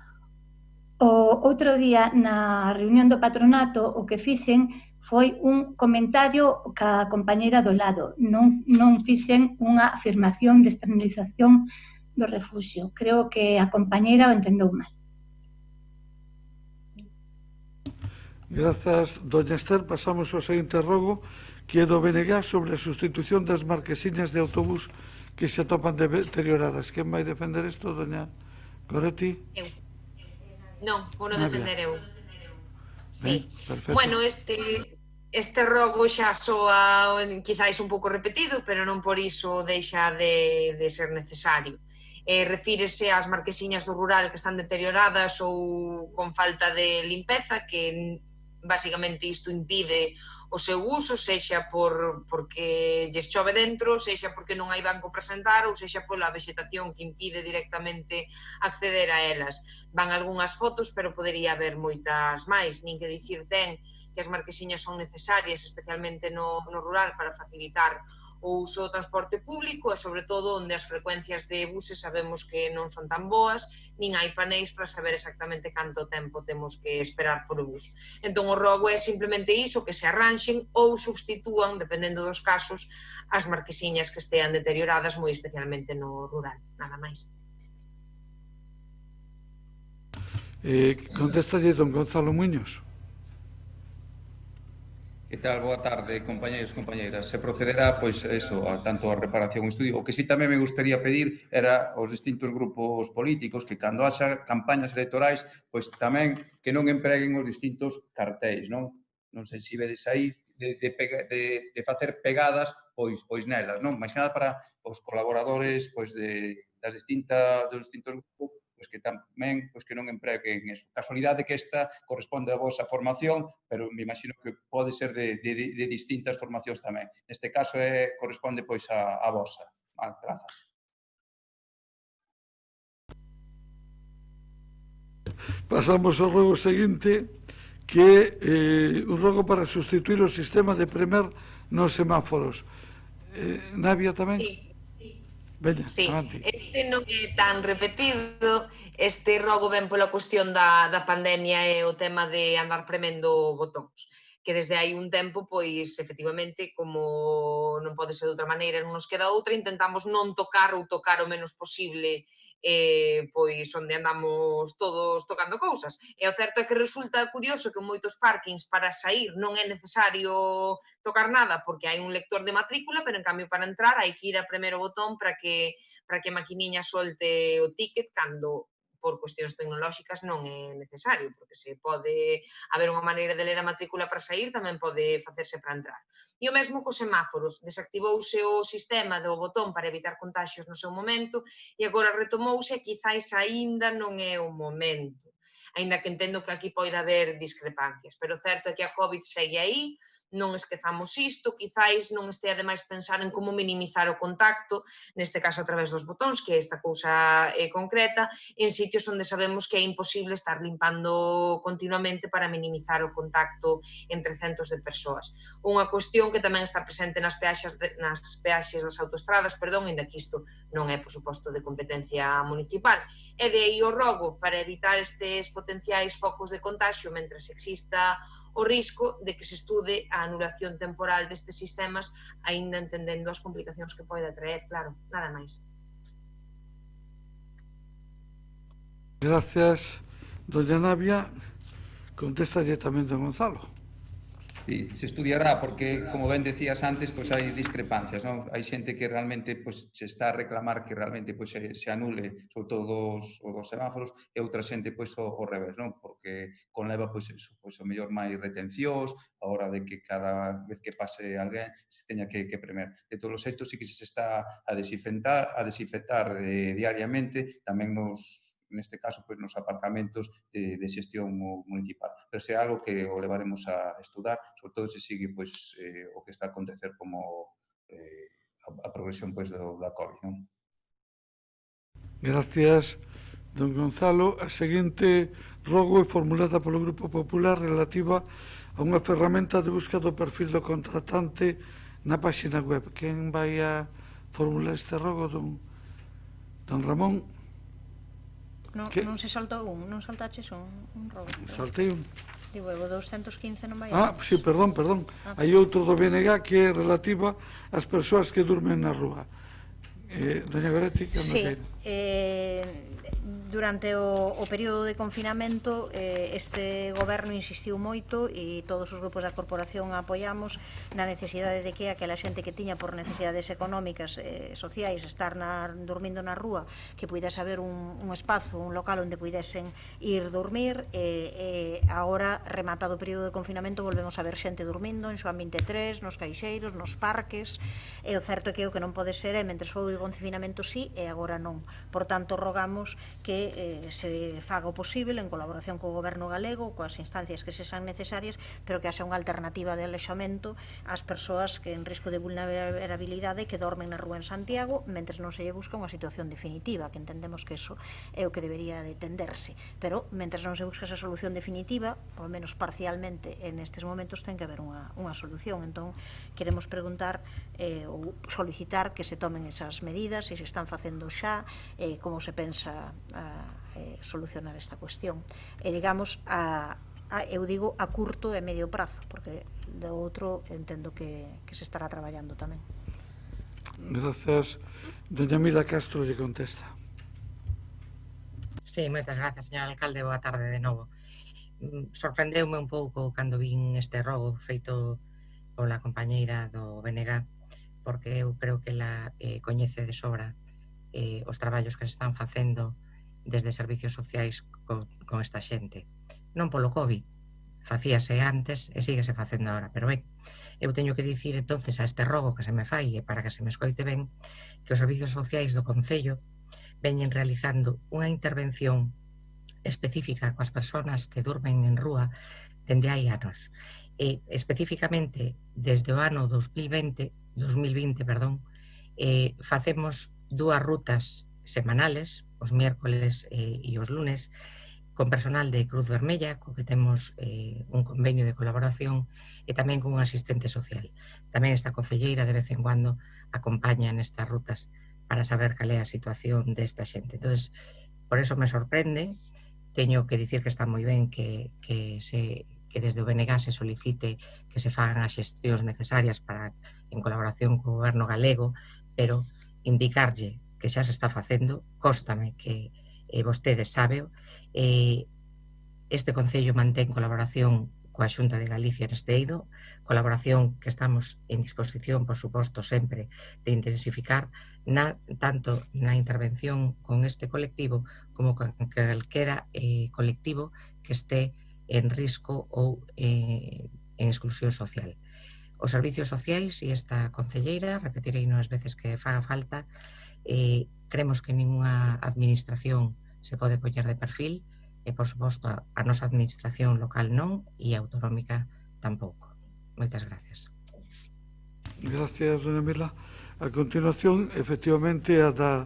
O outro día, na reunión do patronato, o que fixen foi un comentario ca compañeira do lado. Non fixen unha afirmación de externalización do refuxio. Creo que a compañeira o entendeu mal. Grazas, doña Esther. Pasamos ao seguinte rogo, que é do BNG sobre a sustitución das marquesiñas de autobús que se atopan deterioradas. Quen vai defender isto, doña Goretti? Eu. Non, vou non defender eu. Sí. Perfecto. Bueno, este rogo xa soa quizáis un pouco repetido, pero non por iso deixa de ser necesario. Refírese ás marquesiñas do rural que están deterioradas ou con falta de limpeza, que basicamente isto impide o seu uso, sexa porque lles chove dentro, sexa porque non hai banco para sentar ou sexa pola vexetación que impide directamente acceder a elas. Van algunhas fotos, pero podería haber moitas máis, nin que dicir ten que as marquesiñas son necesarias, especialmente no rural, para facilitar o uso do transporte público e, sobre todo, onde as frecuencias de buses sabemos que non son tan boas, nin hai paneis para saber exactamente canto tempo temos que esperar por o bus. Entón, o rogo é simplemente iso, que se arranxen ou substitúan, dependendo dos casos, as marquesiñas que estean deterioradas, moi especialmente no rural. Nada máis. Contéstalle don Gonzalo Muñoz. Que tal? Boa tarde, compañeros e compañeiras. Se procederá, pois, eso, a tanto a reparación e estudio. O que sí tamén me gustaría pedir era aos distintos grupos políticos que cando haxa campañas electorais, pois tamén que non empreguen os distintos cartéis, non? Non sei se vedes aí de facer pegadas, pois nelas, non? Mais nada para os colaboradores, pois, dos distintos grupos, pois que tamén que non empreguen eso. Casualidade que esta corresponde á vosa formación, pero me imagino que pode ser de distintas formacións tamén. Neste caso corresponde pois á vosa. Grazas. Pasamos ao rogo seguinte, que é un rogo para sustituir o sistema de premer nos semáforos. Navia tamén? Sí. Veña, sí, avante. este non é tan repetido, este rogo ven pola cuestión da pandemia e o tema de andar premendo botóns, que desde hai un tempo, pois, efectivamente, como non pode ser de outra maneira, non nos queda outra, intentamos non tocar ou tocar o menos posible pois onde andamos todos tocando cousas. E o certo é que resulta curioso que en moitos parkings para sair non é necesario tocar nada porque hai un lector de matrícula, pero en cambio para entrar hai que ir a premer o botón para que a maquiniña solte o ticket cando por cuestións tecnolóxicas non é necesario, porque se pode haber unha maneira de ler a matrícula para sair, tamén pode facerse para entrar. E o mesmo cos semáforos, desactivouse o sistema do botón para evitar contaxios no seu momento e agora retomouse e quizáis aínda non é o momento, aínda que entendo que aquí pode haber discrepancias, pero o certo é que a COVID segue aí, non esquezamos isto, quizáis non estea de máis pensar en como minimizar o contacto, neste caso a través dos botóns, que é esta cousa concreta, en sitios onde sabemos que é imposible estar limpando continuamente para minimizar o contacto entre centos de persoas. Unha cuestión que tamén está presente nas peaxes das autoestradas, ainda que isto non é, por suposto, de competencia municipal. E de aí o rogo para evitar estes potenciais focos de contagio mentres exista o risco de que se estude a anulación temporal destes sistemas, aínda entendendo as complicacións que pode traer, claro, nada máis. Gracias, doña Navia. Contéstalle tamén don Gonzalo. Sí, se estudiará porque, como ben decías antes, pois hai discrepancias, non? Hai xente que realmente pois se está a reclamar que realmente pois se anule, sobre todo os semáforos, e outra xente pois o revés, non? Porque conleva pois eso, pois o mellor máis retencións, a hora de que cada vez que pase alguén se teña que premer. De todos os xeitos, sí que se está a desinfectar diariamente, tamén neste caso, pois, nos apartamentos de xestión municipal. Pero é algo que o levaremos a estudar, sobre todo se sigue pois, o que está a acontecer como a progresión pois, da COVID. Non? Gracias, don Gonzalo. A seguinte rogo é formulada polo Grupo Popular relativa a unha ferramenta de busca do perfil do contratante na páxina web. Quen vai a formular este rogo, don Ramón? Non se saltou non saltaches un rogo. Saltei un. Digo, o 215 non vai a... sí, perdón. Hai outro do BNG que é relativa ás persoas que durmen na rúa. Doña Goretti, que sí, durante o período de confinamento este goberno insistiu moito e todos os grupos da corporación apoiamos na necesidade de que aquela xente que tiña por necesidades económicas sociais estar dormindo na rúa, que puidese haber un espazo, un local onde puidesen ir dormir e agora, rematado o período de confinamento, volvemos a ver xente dormindo en Xoán 23, nos caixeiros, nos parques, e o certo é que o que non pode ser é, mentres foi o confinamento sí, e agora non. Por tanto, rogamos que que se faga o posible en colaboración co Goberno galego, coas instancias que se sean necesarias, pero que haxa unha alternativa de alexamento ás persoas que en risco de vulnerabilidade que dormen na rúa en Santiago mentres non se lle busca unha situación definitiva, que entendemos que eso é o que debería de tenderse, pero mentres non se busca esa solución definitiva, ao menos parcialmente en estes momentos ten que haber unha solución. Entón queremos preguntar ou solicitar que se tomen esas medidas, se están facendo xa, como se pensa solucionar esta cuestión. E digamos, eu digo a curto e medio prazo, porque do outro entendo que se estará traballando tamén. Grazas. Doña Mila Castro lle contesta. Sí, moitas grazas, señor alcalde, boa tarde de novo. Sorprendeume un pouco cando vin este rogo feito pola compañeira do BNG, porque eu creo que ela coñece de sobra os traballos que se están facendo desde servicios sociais con esta xente. Non polo COVID, facíase antes e síguese facendo agora, pero ben, eu teño que dicir entonces a este rogo que se me fai e para que se me escoite ben, que os servicios sociais do Concello veñen realizando unha intervención específica coas persoas que durmen en rúa dende hai anos. E especificamente desde o ano 2020, facemos 2 rutas semanales, os miércoles e os lunes, con personal de Cruz Vermella, co que temos un convenio de colaboración, e tamén con un asistente social. Tamén esta concelleira de vez en cuando acompaña nestas rutas para saber cal é a situación desta xente. Entón, por eso me sorprende, teño que dicir que está moi ben que desde o BNG se solicite que se fagan as xestións necesarias para, en colaboración co Goberno galego, pero indicarlle que xa se está facendo, cóstame que vostedes sábeo, este Concello mantén colaboración coa Xunta de Galicia neste eido, colaboración que estamos en disposición, por suposto, sempre de intensificar tanto na intervención con este colectivo como con calquera colectivo que esté en risco ou en exclusión social. Os servicios sociais e esta concelleira, repetirei as veces que faga falta, creemos que ninguna administración se pode poñer de perfil e, por suposto, a nosa administración local non e autonómica tampouco. Moitas gracias. Gracias, doña Mila. A continuación, efectivamente, a da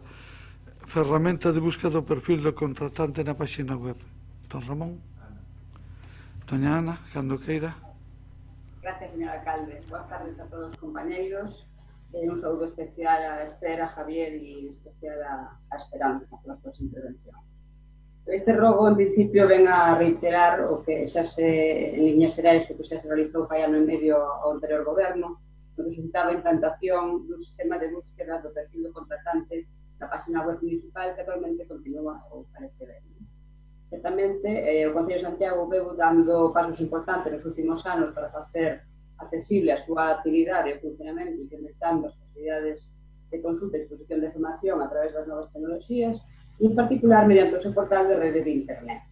ferramenta de busca do perfil do contratante na página web. Don Ramón. Doña Ana, cando queira. Gracias, señor alcalde. Boas tardes a todos os compañeiros. Un saúdo especial a Esther, a Javier e especial a Esperanza pelas súas intervencións. Este rogo, en principio, ven a reiterar o que xa se, en liñas xerais, o que xa se realizou fai ano e medio ao anterior goberno, onde solicitaba a implantación dun sistema de búsqueda do perfil do contratante na página web municipal que actualmente continúa ou parece ben. Certamente, o Concello de Santiago veu dando pasos importantes nos últimos anos para facer accesible a súa actividade e o funcionamento, incrementando as posibilidades de consulta e exposición de información a través das novas tecnoloxías, e en particular mediante o seu portal de rede de Internet.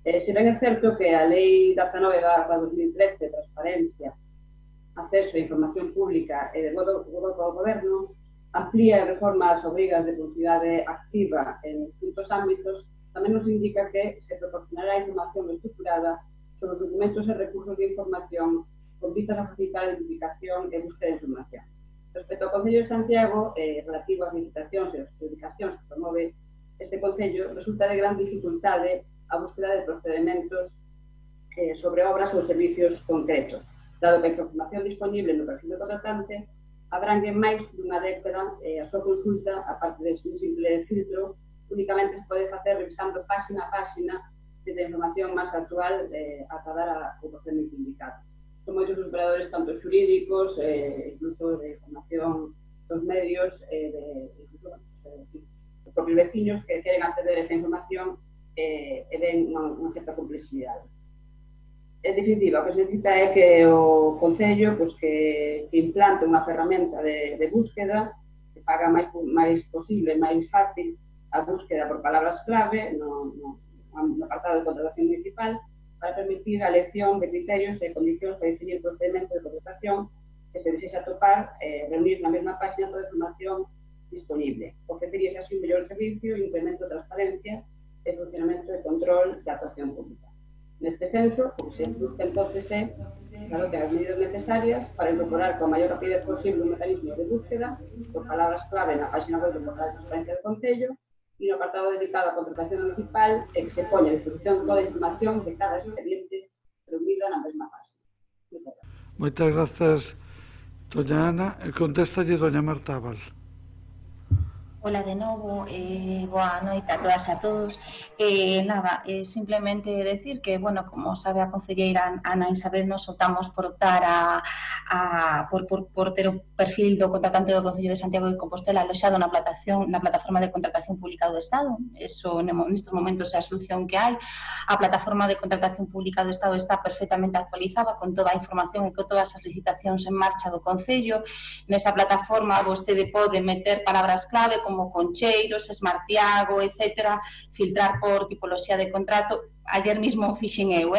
Se ben é certo que a Lei 19/2013 de Transparencia, Acceso a Información Pública e de Voto ao Goberno amplía e reforma as obrigas de publicidade activa en distintos ámbitos, tamén nos indica que se proporcionará información estruturada sobre os documentos e recursos de información con vistas a facilitar a identificación e búsqueda de información. Respecto ao Concello de Santiago, relativo ás licitacións e as adjudicacións que promove este Concello, resulta de gran dificultade a búsqueda de procedimentos sobre obras ou servicios concretos, dado que a información disponible no perfil do contratante abrangue máis dunha década, a súa consulta, a parte de un simple filtro, únicamente se pode facer revisando páxina a páxina desde a información máis actual a dar o procedimento indicado. Son moitos os operadores, tanto xurídicos, incluso de información dos medios, incluso os propios veciños que queren acceder a esta información e ven unha certa complexidade. En definitiva, o que se necesita é que o Concello que implante unha ferramenta de búsqueda que faga máis posible, máis fácil a búsqueda por palabras clave no apartado de contratación municipal para permitir a elección de criterios e condicións para definir o procedimento de contratación que se desexa atopar, reunir na mesma página toda a información disponible. Ofreceríase así un mellor servicio e incremento de transparencia e funcionamento e control da actuación pública. Neste senso, o que se busca entonces é adoptar as medidas necesarias para incorporar con a maior rapidez posible un mecanismo de búsqueda por palabras clave na página web do portal de transparencia do Concello e no apartado dedicado á contratación municipal e que se poña a disposición toda a información de cada expediente reunida na mesma página. Moitas grazas, doña Ana. Contéstalle doña Marta Abal. Hola de novo, boa noite a todas e a todos. Simplemente decir que, bueno, como sabe a concelleira Ana Isabel, nos optamos por optar por ter o perfil do contratante do Concello de Santiago de Compostela aloxado na plataforma de contratación pública do Estado. Eso, nestes momentos, é a solución que hai. A plataforma de contratación pública do Estado está perfectamente actualizada con toda a información e con todas as licitacións en marcha do Concello. Nesa plataforma vostede pode meter palabras clave como concheiros, esmartiago, etc., filtrar por tipoloxía de contrato. Ayer mismo fixen eu,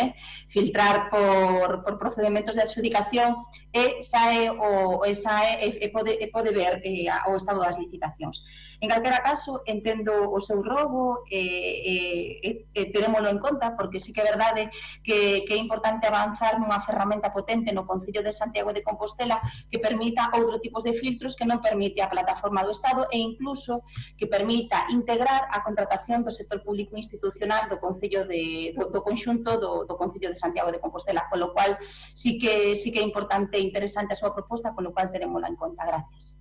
filtrar por procedimentos de adxudicación e pode ver o estado das licitacións. En calquera caso, entendo o seu rogo e terémolo en conta, porque sí que é verdade que é importante avanzar nunha ferramenta potente no Concello de Santiago de Compostela que permita outro tipos de filtros que non permite a plataforma do Estado e incluso que permita integrar a contratación do sector público institucional do Concello do conxunto do Concello de Santiago de Compostela, con lo cual sí que é importante e interesante a súa proposta, con lo cual terémola en conta. Gracias.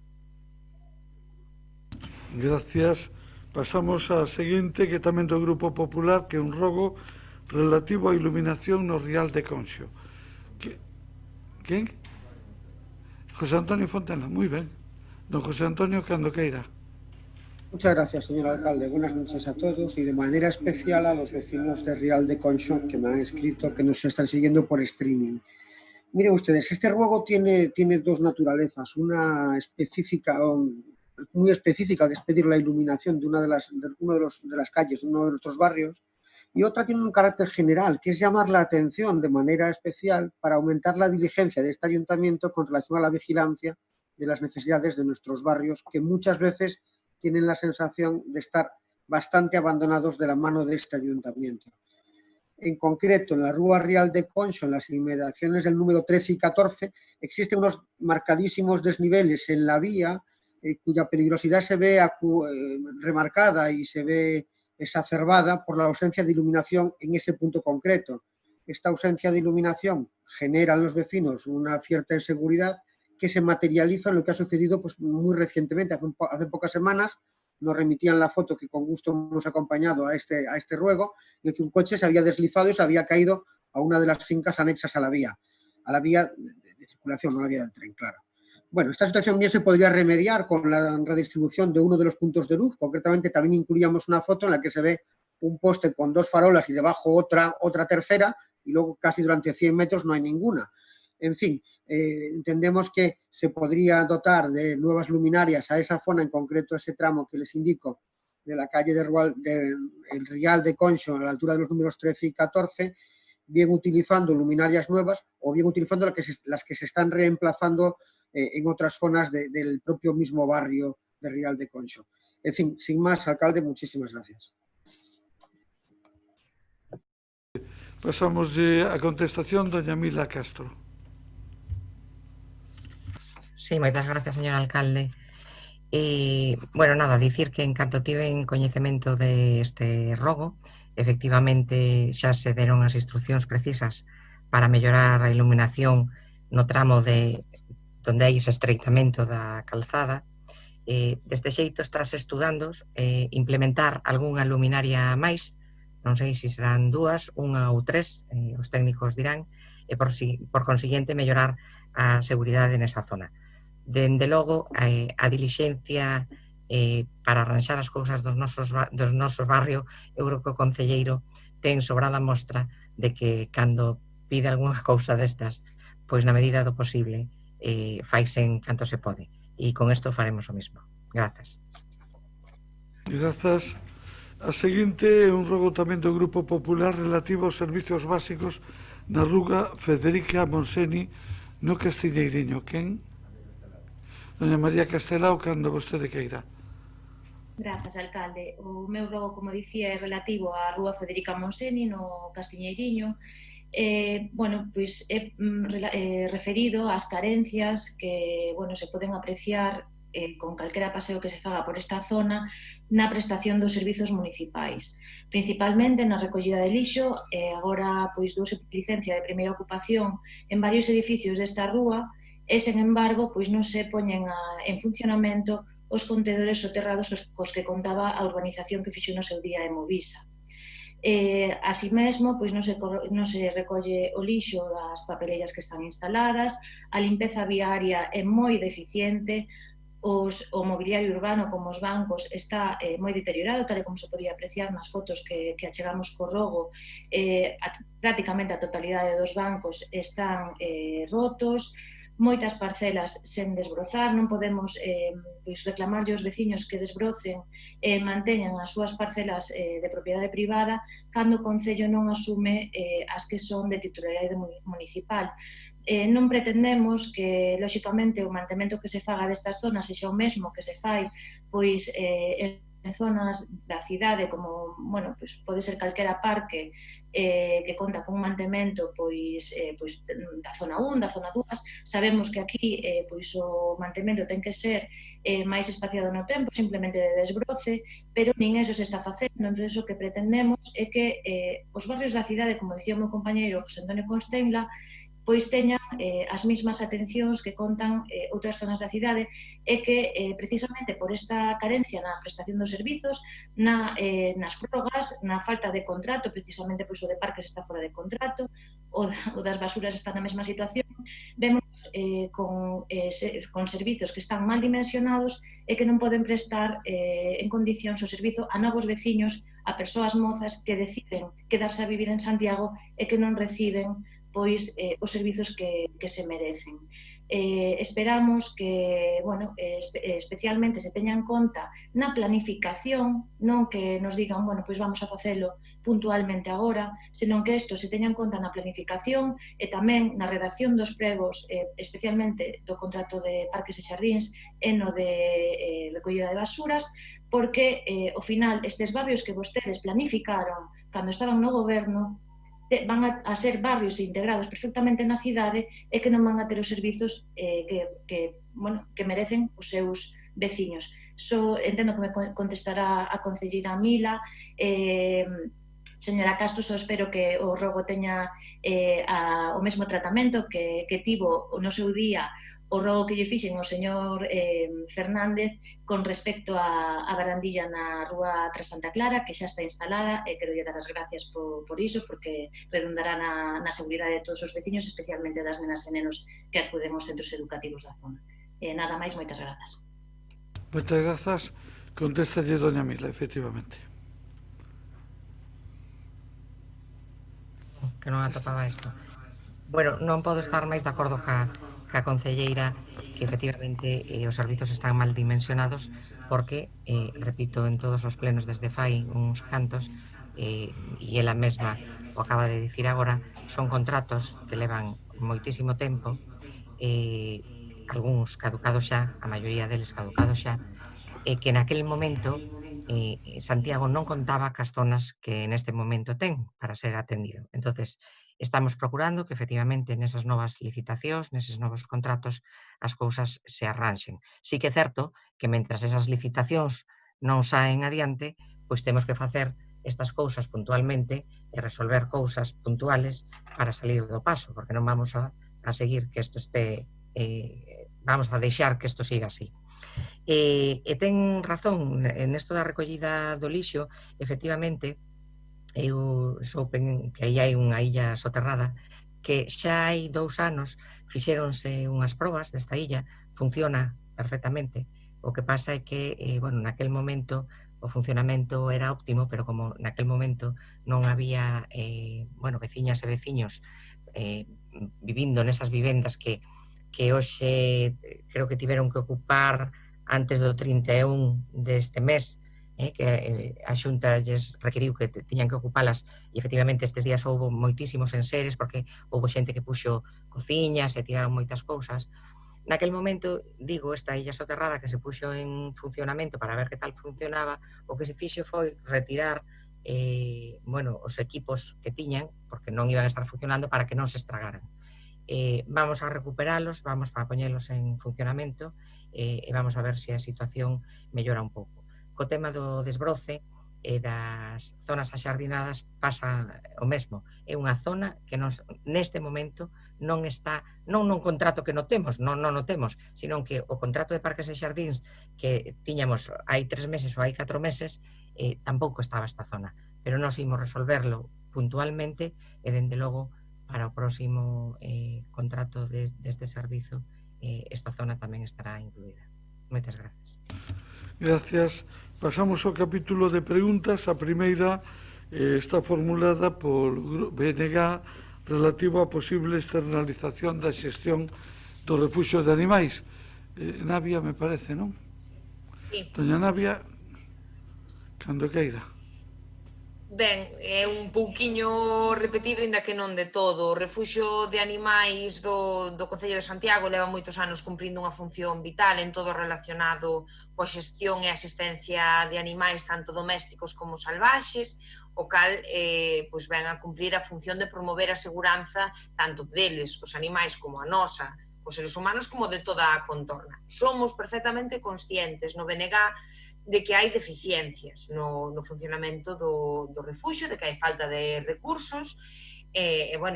Gracias. Pasamos á seguinte, que tamén do Grupo Popular, que é un rogo relativo á iluminación no Rial de Conxo. Quen? José Antonio Fontena, moi ben. Don José Antonio, cando queira. Muchas gracias, señor alcalde. Buenas noches a todos y de manera especial a los vecinos de Rial de Conxo que me han escrito, que nos están siguiendo por streaming. Miren ustedes, este ruego tiene dos naturalezas, una específica, muy específica, que es pedir la iluminación de una de las calles, de uno de nuestros barrios, y otra tiene un carácter general, que es llamar la atención de manera especial para aumentar la diligencia de este ayuntamiento con relación a la vigilancia de las necesidades de nuestros barrios, que muchas veces tienen la sensación de estar bastante abandonados de la mano de este ayuntamiento. En concreto, en la Rúa Rial de Conxo, en las inmediaciones del número 13 y 14, existen unos marcadísimos desniveles en la vía cuya peligrosidad se ve remarcada y se ve exacerbada por la ausencia de iluminación en ese punto concreto. Esta ausencia de iluminación genera en los vecinos una cierta inseguridad que se materializa en lo que ha sucedido pues, muy recientemente, hace pocas semanas. Nos remitían la foto que con gusto hemos acompañado a este ruego, en el que un coche se había deslizado y se había caído a una de las fincas anexas a la vía de circulación, no a la vía del tren, claro. Bueno, esta situación bien se podría remediar con la redistribución de uno de los puntos de luz. Concretamente también incluíamos una foto en la que se ve un poste con dos farolas y debajo otra tercera, y luego casi durante 100 metros no hay ninguna. En fin, entendemos que se podría dotar de nuevas luminarias a esa zona, en concreto ese tramo que les indico, de la calle del Rial de Conxo, a la altura de los números 13 y 14, bien utilizando luminarias nuevas o bien utilizando las que se están reemplazando en otras zonas del propio mismo barrio de Rial de Conxo. En fin, sin más, alcalde, muchísimas gracias. Pasamos a contestación, doña Mila Castro. Sí, moitas gracias, señor alcalde. Bueno, nada, dicir que en canto tiven coñecemento deste rogo, efectivamente xa se deron as instruccións precisas para mellorar a iluminación no tramo de onde hai ese estreitamento da calzada. Deste xeito estás estudando implementar algunha luminaria máis, non sei se serán 2, 1 ou 3, os técnicos dirán, e por consiguiente mellorar a seguridade nesa zona. Dende logo, a dilixencia para arranxar as cousas dos nosos barrio, eu creo que o concelleiro ten sobrada mostra de que cando pide algunha cousa destas, pois na medida do posible faise en canto se pode. E con isto faremos o mismo. Grazas. Grazas. A seguinte é un rogo tamén do Grupo Popular relativo aos servicios básicos na Rúa Federica Monseni no Castiñeiriño. Quen? Doña María Castelao, cando vostede queira. Grazas, alcalde. O meu rogo, como dicía, é relativo á Rúa Federica Monseni, no Castiñeiriño. Bueno, pois é referido ás carencias que, bueno, se poden apreciar con calquera paseo que se faga por esta zona na prestación dos servizos municipais, principalmente na recollida de lixo. Agora, pois, douse licencia de primeira ocupación en varios edificios desta rúa e, sen embargo, pois non se poñen en funcionamento os contedores soterrados cos que contaba a urbanización que fixo no seu día en Movisa. Así mesmo, pois non se recolle o lixo das papeleiras que están instaladas, a limpeza viaria é moi deficiente, o mobiliario urbano como os bancos está moi deteriorado, tal como se podía apreciar nas fotos que achegamos co rogo. Prácticamente a totalidade dos bancos están rotos, moitas parcelas sen desbrozar. Non podemos reclamarlle aos veciños que desbrocen e manteñan as súas parcelas de propiedade privada cando o Concello non asume as que son de titularidade municipal. Non pretendemos que, lóxicamente, o mantemento que se faga destas zonas sexa o mesmo que se fai pois en zonas da cidade, como, bueno, pois pode ser calquera parque que conta con un mantemento pois da zona 1, da zona 2. Sabemos que aquí pois o mantemento ten que ser máis espaciado no tempo, simplemente de desbroce, pero nin eso se está facendo. Entón, o que pretendemos é que os barrios da cidade, como dicía o meu compañeiro José Antonio Constenla, pois teñan as mesmas atencións que contan outras zonas da cidade, e que precisamente por esta carencia na prestación dos servizos, nas prórrogas, na falta de contrato, precisamente pois o de parques está fora de contrato, o das basuras está na mesma situación, vemos con servizos que están mal dimensionados e que non poden prestar en condicións o servizo a novos veciños, a persoas mozas que deciden quedarse a vivir en Santiago e que non reciben pois os servizos que se merecen. Esperamos que, bueno, especialmente se teña en conta na planificación, non que nos digan, bueno, pois vamos a facelo puntualmente agora, senón que isto se teña en conta na planificación e tamén na redacción dos pregos, especialmente do contrato de parques e xardíns e no de recollida de basuras, porque, ao final, estes barrios que vostedes planificaron cando estaban no goberno van a ser barrios integrados perfectamente na cidade e que non van a ter os servizos que merecen os seus veciños. Entendo que me contestará a concelleira Mila. Señora Castro, só espero que o rogo teña o mesmo tratamento que tivo no seu día o rogo que lle fixen ao señor Fernández con respecto á barandilla na rúa tras Santa Clara, que xa está instalada, e quero lle dar as gracias por iso, porque redundará na seguridade de todos os veciños, especialmente das nenas e nenos que acuden aos centros educativos da zona. Nada máis, moitas grazas. Moitas grazas. Contéstalle doña Mila, efectivamente. Que non atopaba isto. Bueno, non podo estar máis de acordo ca concelleira que efectivamente os servizos están mal dimensionados porque, repito, en todos os plenos desde fai uns cantos, e ela mesma o acaba de dicir agora, son contratos que levan moitísimo tempo, algúns caducados xa, a maioría deles caducados xa, e que naquele momento Santiago non contaba cas zonas que neste momento ten para ser atendido. Entonces, estamos procurando que efectivamente nesas novas licitacións, neses novos contratos, as cousas se arranxen. Sí que é certo que mentras esas licitacións non saen adiante, pois temos que facer estas cousas puntualmente e resolver cousas puntuales para salir do paso, porque non vamos a seguir que isto este, vamos a deixar que isto siga así. E ten razón nesto da recollida do lixo, efectivamente, eu soupen que aí hai unha illa soterrada que xa hai 2 anos fixéronse unhas probas desta illa, funciona perfectamente. O que pasa é que, bueno, naquel momento o funcionamento era óptimo, pero como naquel momento non había, bueno, veciñas e veciños vivindo nesas vivendas que hoxe creo que tiveron que ocupar antes do 31 deste mes, que a Xunta lles requiriu que tiñan que ocupalas, e efectivamente estes días houve moitísimos enseres porque houve xente que puxo cociñas e tiraron moitas cousas. Naquel momento, digo, esta illa soterrada que se puxo en funcionamento para ver que tal funcionaba, o que se fixo foi retirar os equipos que tiñan, porque non iban a estar funcionando, para que non se estragaran. Vamos a recuperalos, vamos a poñelos en funcionamento e vamos a ver se a situación mellora un pouco. Co tema do desbroce e das zonas axardinadas pasa o mesmo. É unha zona que neste momento non está, non nun contrato que non temos, non o temos, sino que o contrato de parques e xardíns que tiñamos hai 3 meses ou hai 4 meses tampouco estaba esta zona, pero nós imos resolverlo puntualmente e, dende logo, para o próximo contrato deste servizo esta zona tamén estará incluída. Moitas gracias. Gracias. Pasamos ao capítulo de preguntas. A primeira está formulada por BNG relativo á posible externalización da xestión do refuxio de animais. Navia, me parece, non? Sí. Doña Navia, cando queira. Ben, é un pouquiño repetido, inda que non de todo. O refuxio de animais do Concello de Santiago leva moitos anos cumprindo unha función vital en todo relacionado coa xestión e asistencia de animais tanto domésticos como salvaxes, o cal ven a cumprir a función de promover a seguranza tanto deles, os animais, como a nosa, os seres humanos, como de toda a contorna. Somos perfectamente conscientes no BNG de que hai deficiencias no funcionamento do refuxio, de que hai falta de recursos,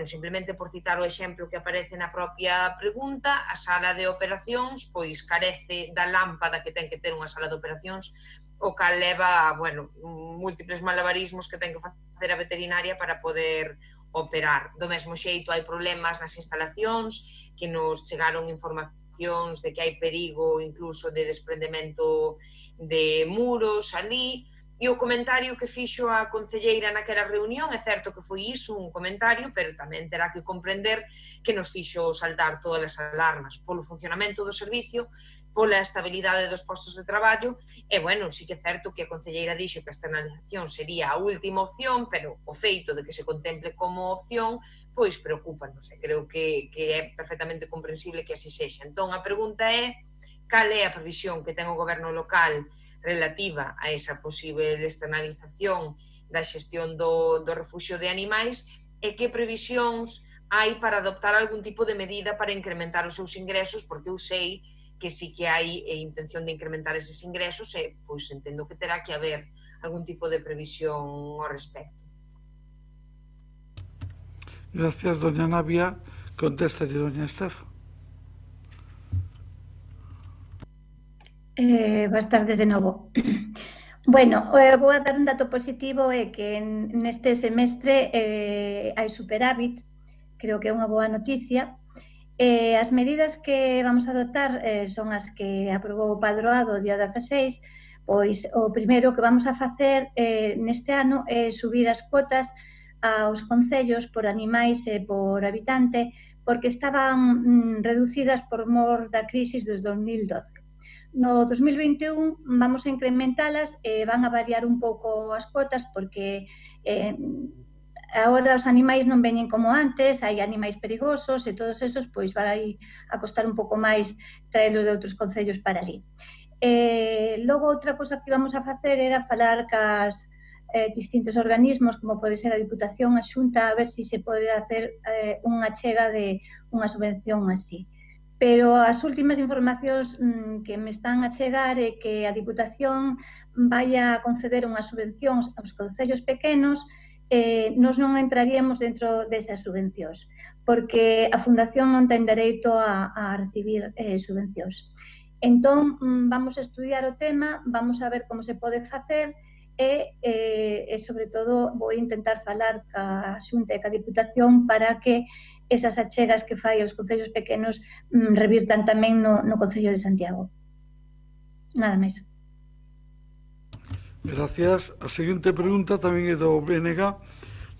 simplemente por citar o exemplo que aparece na propia pregunta, a sala de operacións pois carece da lámpada que ten que ter unha sala de operacións, o cal leva, múltiples malabarismos que ten que facer a veterinaria para poder operar. Do mesmo xeito, hai problemas nas instalacións, que nos chegaron informacións de que hai perigo incluso de desprendemento de muros ali, e o comentario que fixo a concelleira naquela reunión, é certo que foi iso, un comentario, pero tamén terá que comprender que nos fixo saltar todas as alarmas polo funcionamento do servicio, pola estabilidade dos postos de traballo, e, sí que é certo que a concelleira dixo que a externalización sería a última opción, pero o feito de que se contemple como opción, pois preocúpanos, e creo que é perfectamente comprensible que así sexa. Entón, a pregunta é, cal é a previsión que ten o goberno local relativa a esa posible externalización da xestión do refuxio de animais e que previsións hai para adoptar algún tipo de medida para incrementar os seus ingresos, porque eu sei que sí que hai intención de incrementar eses ingresos e pois entendo que terá que haber algún tipo de previsión ao respecto. Gracias, doña Navia. Contéstalle, doña Esther. Boas tardes de novo. Vou a dar un dato positivo, é que neste semestre hai superávit, creo que é unha boa noticia. As medidas que vamos a adoptar son as que aprobou o Padroado o día 16, pois o primeiro que vamos a facer neste ano é subir as cuotas aos concellos por animais e por habitante, porque estaban reducidas por mor da crisis dos 2012. No 2021 vamos a incrementalas e van a variar un pouco as cuotas porque agora os animais non veñen como antes, hai animais perigosos e todos esos pois vai a costar un pouco máis traelos de outros concellos para ali. Logo, outra cosa que íbamos a facer era falar cas distintos organismos, como pode ser a Diputación, a Xunta, a ver se se pode hacer unha chega de unha subvención así. Pero as últimas informacións que me están a chegar é que a Diputación vai a conceder unhas subvencións aos concellos pequenos, nós non entraríamos dentro desas subvencións, porque a Fundación non ten dereito a recibir subvencións. Entón, vamos a estudiar o tema, vamos a ver como se pode facer e, sobre todo, vou intentar falar ca Xunta e ca Diputación para que esas achegas que fai aos concellos pequenos revirtan tamén no Concello de Santiago. Nada máis. Gracias. A seguinte pregunta tamén é do BNG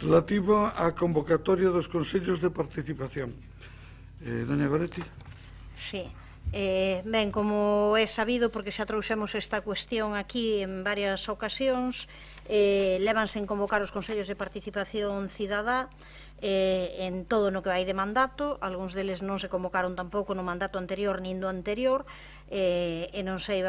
relativa á convocatoria dos consellos de participación. Doña Goretti. Sí. Ben, como é sabido, porque xa trouxemos esta cuestión aquí en varias ocasións, levanse en convocar os consellos de participación cidadá. en todo no que vai de mandato. Algúns deles non se convocaron tampouco no mandato anterior nin do anterior, e non sei,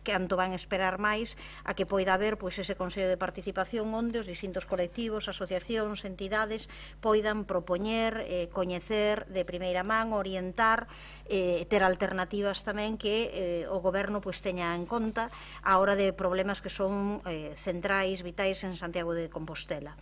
canto van esperar máis a que poida haber ese Consello de Participación onde os distintos colectivos, asociacións, entidades poidan propoñer, coñecer de primeira man, orientar, ter alternativas tamén que o Goberno teña en conta a hora de problemas que son centrais, vitais en Santiago de Compostela.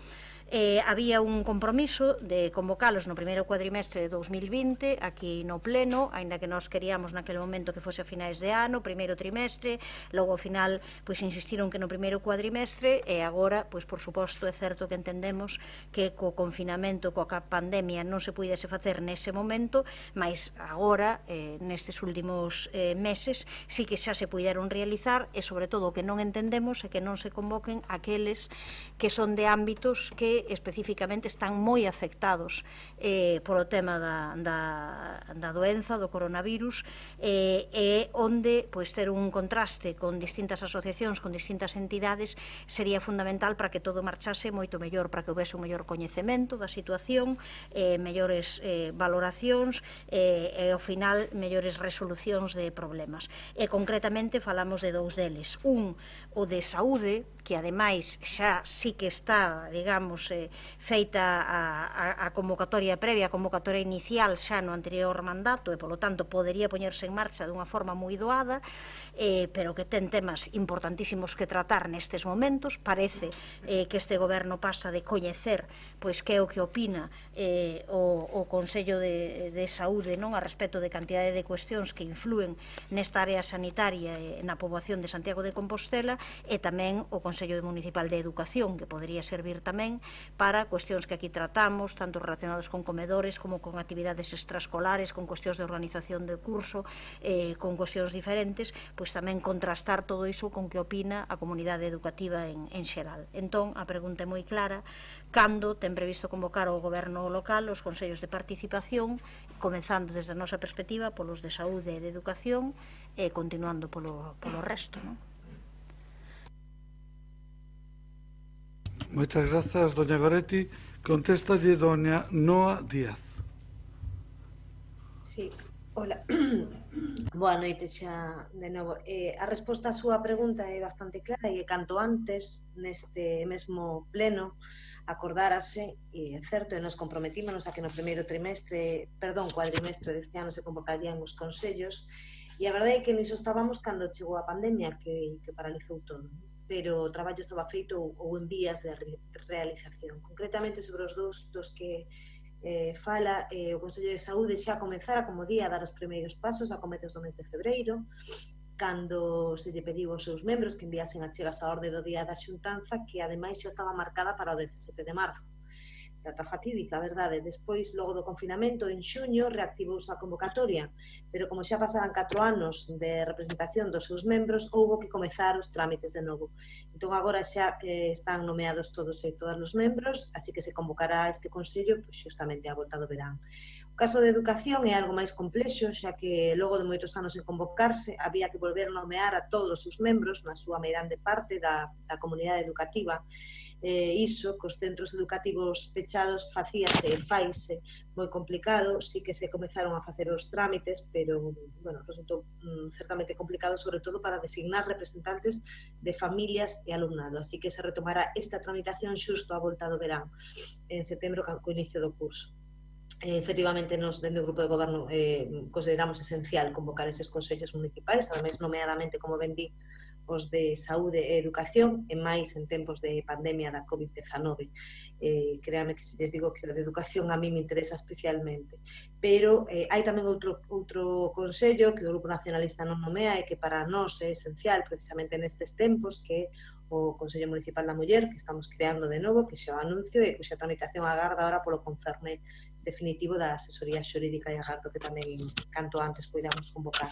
Había un compromiso de convocalos no primeiro cuadrimestre de 2020 aquí no Pleno, aínda que nós queríamos naquele momento que fose a finais de ano, primeiro trimestre, logo ao final insistiron que no primeiro cuadrimestre, e agora, por suposto, é certo que entendemos que co confinamento, coa pandemia non se puidese facer nese momento, mas agora, nestes últimos meses, sí que xa se puideron realizar, e sobre todo o que non entendemos é que non se convoquen aqueles que son de ámbitos que especificamente están moi afectados por o tema da doenza, do coronavirus, e onde ter un contraste con distintas asociacións, con distintas entidades, sería fundamental para que todo marchase moito mellor, para que houvese un mellor coñecemento da situación, mellores valoracións e, ao final, mellores resolucións de problemas. E, concretamente, falamos de dous deles. Un, o de saúde, que, ademais, xa sí que está, digamos, feita a convocatoria previa, a convocatoria inicial xa no anterior mandato, e, polo tanto, podería poñerse en marcha dunha forma moi doada, pero que ten temas importantísimos que tratar nestes momentos. Parece que este Goberno pasa de coñecer que é o que opina o Consello de Saúde a respecto de cantidade de cuestións que influen nesta área sanitaria e na poboación de Santiago de Compostela, e tamén o Consello Municipal de Educación, que podería servir tamén para cuestións que aquí tratamos, tanto relacionados con comedores como con actividades extraescolares, con cuestións de organización de curso, con cuestións diferentes, tamén contrastar todo iso con que opina a comunidade educativa en xeral. Entón, a pregunta é moi clara: cando ten previsto convocar o Goberno local os consellos de participación, comenzando desde a nosa perspectiva polos de saúde e de educación, e continuando polo resto, non? Moitas grazas, doña Goretti. Contéstalle doña Noa Díaz. Sí, hola. Boa noite xa de novo. A resposta á súa pregunta é bastante clara, e canto antes, neste mesmo pleno, acordárase, e é certo, e nos comprometímonos a que no primeiro cuadrimestre deste ano se convocarían os consellos, e a verdade é que niso estábamos cando chegou a pandemia, que paralizou todo, pero o traballo estaba feito ou en vías de realización. Concretamente, sobre os dous dos que fala, o Consello de Saúde xa comezara, como día, a dar os primeiros pasos a comezos do mes de febreiro, cando se lle pediu aos seus membros que enviasen achegas á orde do día da xuntanza, que ademais xa estaba marcada para o 17 de marzo. Data fatídica, a verdade. Despois, logo do confinamento, en xuño, reactivouse a convocatoria, pero como xa pasaran 4 anos de representación dos seus membros, houbo que comezar os trámites de novo. Entón, agora xa están nomeados todos e todas os membros, así que se convocará este Consello xustamente á volta do verán. O caso de educación é algo máis complexo, xa que logo de moitos anos en convocarse, había que volver a nomear a todos os seus membros, na súa meirande parte da comunidade educativa. Iso, cos centros educativos pechados, facíase e faise moi complicado. Sí que se comezaron a facer os trámites, pero resultou certamente complicado, sobre todo para designar representantes de familias e alumnado. Así que se retomará esta tramitación xusto á volta do verán, en setembro, co inicio do curso. Efectivamente, nos, dentro do grupo de goberno, consideramos esencial convocar eses consellos municipais, ademais, nomeadamente, como ben di, os de saúde e educación, e máis en tempos de pandemia da COVID-19. Créame que se lles digo que o de educación a mí me interesa especialmente. Pero hai tamén outro consello que o Grupo Nacionalista non nomea e que para nós é esencial precisamente nestes tempos, que é o Consello Municipal da Muller, que estamos creando de novo, que xa o anuncio, e cuxa tramitación agarda ahora polo concerne definitivo da asesoría xurídica, e agardo que tamén canto antes poidamos convocar.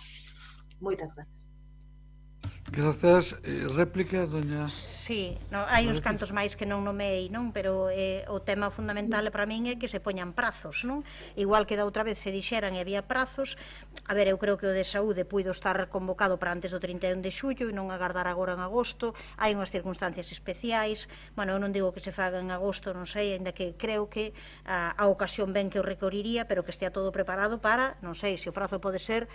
Moitas grazas. Grazas. Réplica, doña... Sí, hai uns cantos máis que non nomei, non? Pero o tema fundamental para min é que se poñan prazos, non? Igual que da outra vez se dixeran e había prazos. A ver, eu creo que o de saúde puido estar convocado para antes do 31 de xullo e non agardar agora en agosto. Hai unhas circunstancias especiais. Bueno, eu non digo que se faga en agosto, non sei, ainda que creo que a ocasión ben que o recorriría, pero que estea todo preparado para, non sei, se o prazo pode ser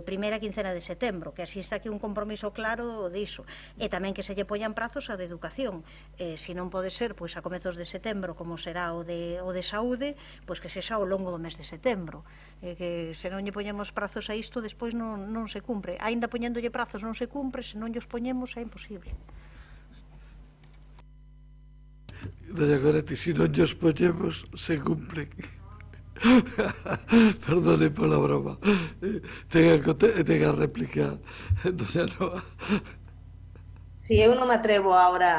primeira quincena de setembro, que así está aquí un compromiso claro diso, e tamén que se lle poñan prazos a de educación, se non pode ser pois a comezos de setembro como será o de saúde, pois que sexa ao longo do mes de setembro, que se non lle poñemos prazos a isto despois non se cumpre, aínda poñéndolle prazos non se cumpre, se non llos poñemos é imposible. Doña Goretti, se non llos poñemos se cumpren. Perdone pola broma. Tenga a réplica, doña Noa. Si, eu non me atrevo agora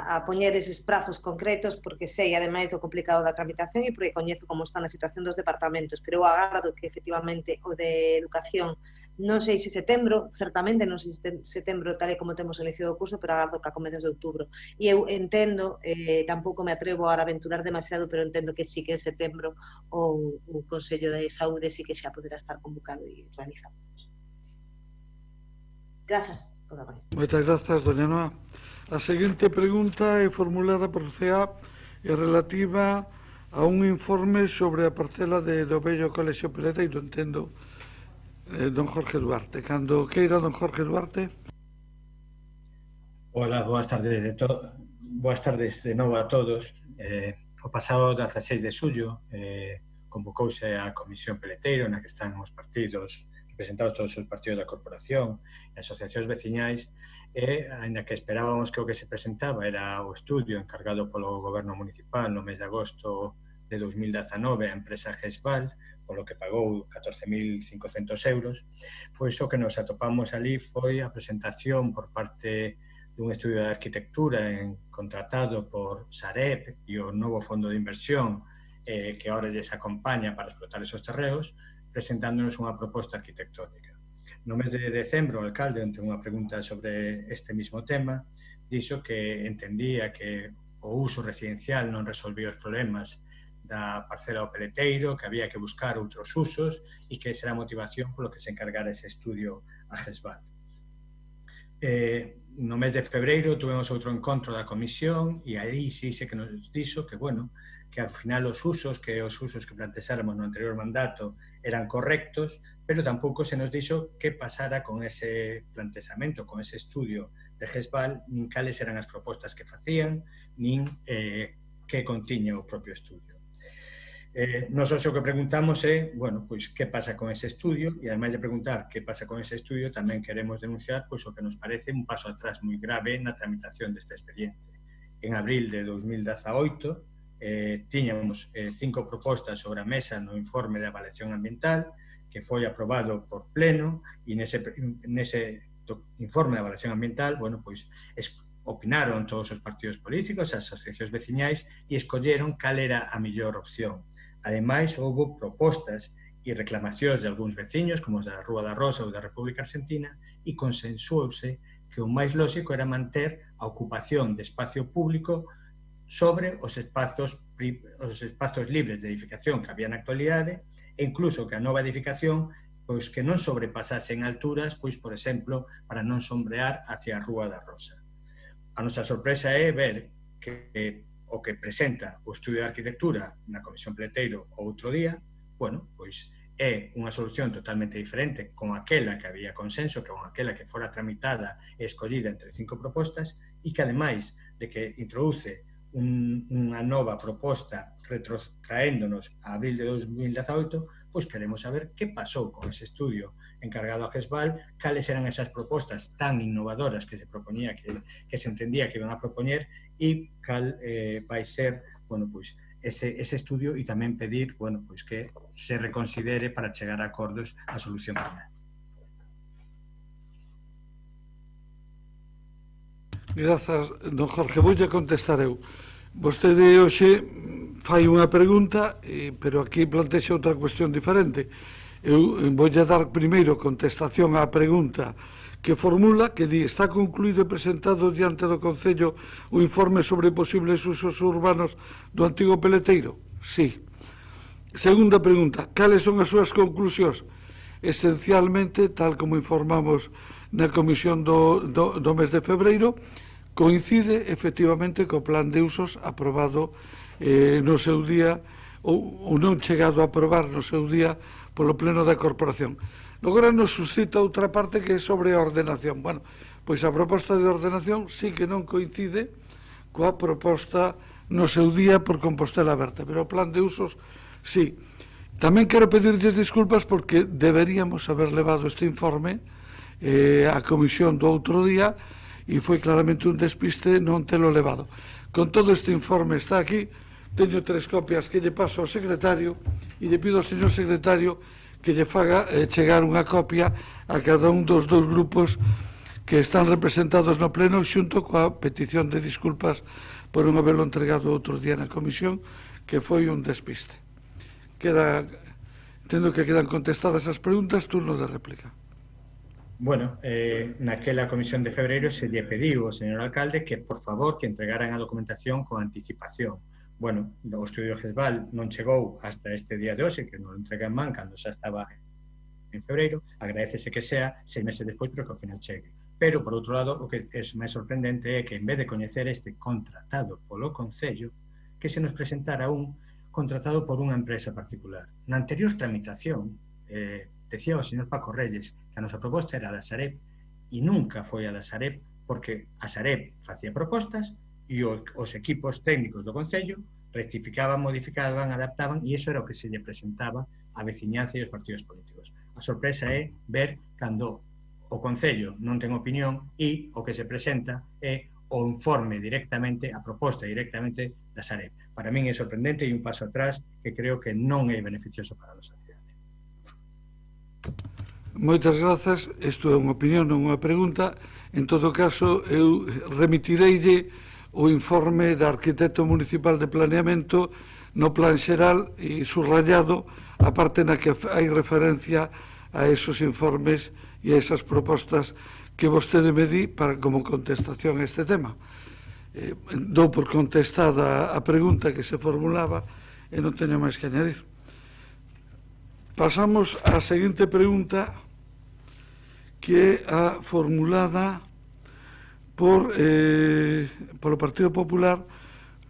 a poñer eses prazos concretos porque sei, ademais, do complicado da tramitación e porque coñezo como está na situación dos departamentos, pero eu agardo que, efectivamente, o de educación, non sei se setembro, certamente non sei se setembro tal e como temos o inicio do curso, pero agardo que a comezos de outubro. E eu entendo, tampouco me atrevo a aventurar demasiado, pero entendo que sí que en setembro o Consello de Saúde sí que xa poderá estar convocado e realizado. Grazas. Moitas grazas, doña Noa. A seguinte pregunta é formulada por CEA e relativa a un informe sobre a parcela do vello Colexio Peleteiro, entendo, don Jorge Duarte. Cando queira, don Jorge Duarte. Hola, boas tardes de novo a todos. O pasado 16 de xullo convocouse a Comisión Peleteiro na que están os partidos representados todos os partidos da corporación e asociacións veciñais e, ainda que esperábamos que o que se presentaba era o estudio encargado polo goberno municipal no mes de agosto de 2019 a empresa GESVAL, polo que pagou 14.500 euros, pois o que nos atopamos ali foi a presentación por parte dun estudio de arquitectura contratado por Sareb e o novo fondo de inversión que ahora lles acompaña para explotar esos terreos, presentándonos unha proposta arquitectónica. No mes de decembro, o alcalde, ante unha pregunta sobre este mismo tema, dixo que entendía que o uso residencial non resolvía os problemas da parcela ao Peleteiro, que había que buscar outros usos e que esa era a motivación polo que se encargara ese estudio a GESVAL. No mes de febreiro tuvemos outro encontro da comisión e aí sí que nos dixo que, bueno, que ao final os usos que plantexáramos no anterior mandato eran correctos, pero tampouco se nos dixo que pasara con ese plantexamento, con ese estudio de GESVAL, nin cales eran as propostas que facían, nin que contiña o propio estudio. Nos o que preguntamos é, bueno, pois, que pasa con ese estudio, e ademais de preguntar que pasa con ese estudio, tamén queremos denunciar pois, o que nos parece un paso atrás moi grave na tramitación deste expediente. En abril de 2018, tiñamos 5 propostas sobre a mesa no informe de avaliación ambiental que foi aprobado por pleno e nese informe de avaliación ambiental, bueno, pois opinaron todos os partidos políticos, as asociacións veciñais e escolleron cal era a mellor opción. Ademais, houve propostas e reclamacións de algúns veciños, como os da Rúa da Rosa ou da República Argentina, e consensuouse que o máis lóxico era manter a ocupación de espacio público sobre os espazos libres de edificación que había na actualidade e incluso que a nova edificación pois que non sobrepasase en alturas, pois, por exemplo, para non sombrear hacia a Rúa da Rosa. A nosa sorpresa é ver que o que presenta o estudio de arquitectura na Comisión Peleteiro outro día, bueno, pois é unha solución totalmente diferente con aquela que había consenso, con aquela que fora tramitada e escollida entre 5 propostas e que, ademais de que introduce unha nova proposta retrotraéndonos a abril de 2018, pois queremos saber que pasou con ese estudio encargado a GESVAL, cales eran esas propostas tan innovadoras que se proponía, que se entendía que iban a propoñer e cal vai ser, bueno, pois, ese estudio e tamén pedir, bueno, pois que se reconsidere para chegar a acordos a solución final. Grazas, don Jorge. Voulle contestar eu. Vostede hoxe fai unha pregunta, pero aquí plantexa outra cuestión diferente. Eu voulle dar primeiro contestación á pregunta que formula, que di, está concluído e presentado diante do Concello o informe sobre posibles usos urbanos do antigo peleteiro? Sí. Segunda pregunta, cales son as súas conclusións? Esencialmente, tal como informamos na comisión do mes de febreiro, coincide efectivamente co plan de usos aprobado no seu día ou non chegado a aprobar no seu día polo pleno da corporación. Logo nos suscita outra parte que é sobre a ordenación. Bueno, pois a proposta de ordenación sí que non coincide coa proposta no seu día por Compostela Aberta, pero o plan de usos sí. Tamén quero pedirlles disculpas porque deberíamos haber levado este informe á comisión do outro día e foi claramente un despiste non telo levado. Con todo este informe está aquí, teño 3 copias que lle paso ao secretario e lle pido ao señor secretario que lle faga chegar unha copia a cada un dos 2 grupos que están representados no pleno xunto coa petición de disculpas por non haberlo entregado outro día na comisión, que foi un despiste. Entendo que quedan contestadas as preguntas, turno de réplica. Bueno, naquela comisión de febreiro se lle pediu ao señor alcalde que, por favor, que entregaran a documentación con anticipación. Bueno, o estudio GESVAL non chegou hasta este día de hoxe, que non entrega en man cando xa estaba en febreiro, agradecese que sea 6 meses despois, pero que ao final chegue. Pero, por outro lado, o que é máis sorprendente é que, en vez de coñecer este contratado polo Concello, que se nos presentara un contratado por unha empresa particular. Na anterior tramitación, decía o señor Paco Reyes que a nosa proposta era da Sareb e nunca foi a da Sareb porque a Sareb facía propostas e os equipos técnicos do Concello rectificaban, modificaban, adaptaban e iso era o que se lle presentaba á veciñanza e aos partidos políticos. A sorpresa é ver cando o Concello non ten opinión e o que se presenta é o informe directamente, a proposta directamente da Sareb. Para min é sorprendente e un paso atrás que creo que non é beneficioso para a nosa cidade. Moitas grazas. Isto é unha opinión, non unha pregunta. En todo caso, eu remitireille o informe da arquitecto municipal de planeamento no plan xeral e subrayado a parte na que hai referencia a esos informes e a esas propostas que vostede me di para como contestación a este tema. Dou por contestada a pregunta que se formulaba e non teño máis que añadir. Pasamos á seguinte pregunta, que é a formulada polo Partido Popular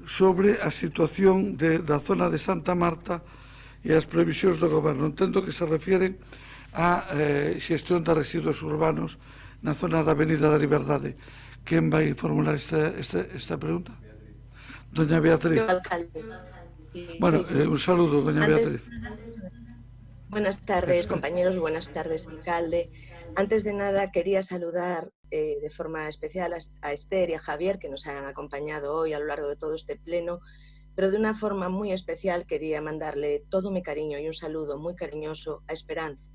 sobre a situación da zona de Santa Marta e as previsións do goberno. Entendo que se refieren á xestión de residuos urbanos na zona da Avenida da Liberdade. Quen vai formular esta pregunta? Doña Beatriz. Bueno, un saludo, doña Beatriz. Buenas tardes, compañeros, buenas tardes, alcalde. Antes de nada, quería saludar de forma especial a Esther y a Javier, que nos han acompañado hoy a lo largo de todo este pleno, pero de una forma muy especial quería mandarle todo mi cariño y un saludo muy cariñoso a Esperanza.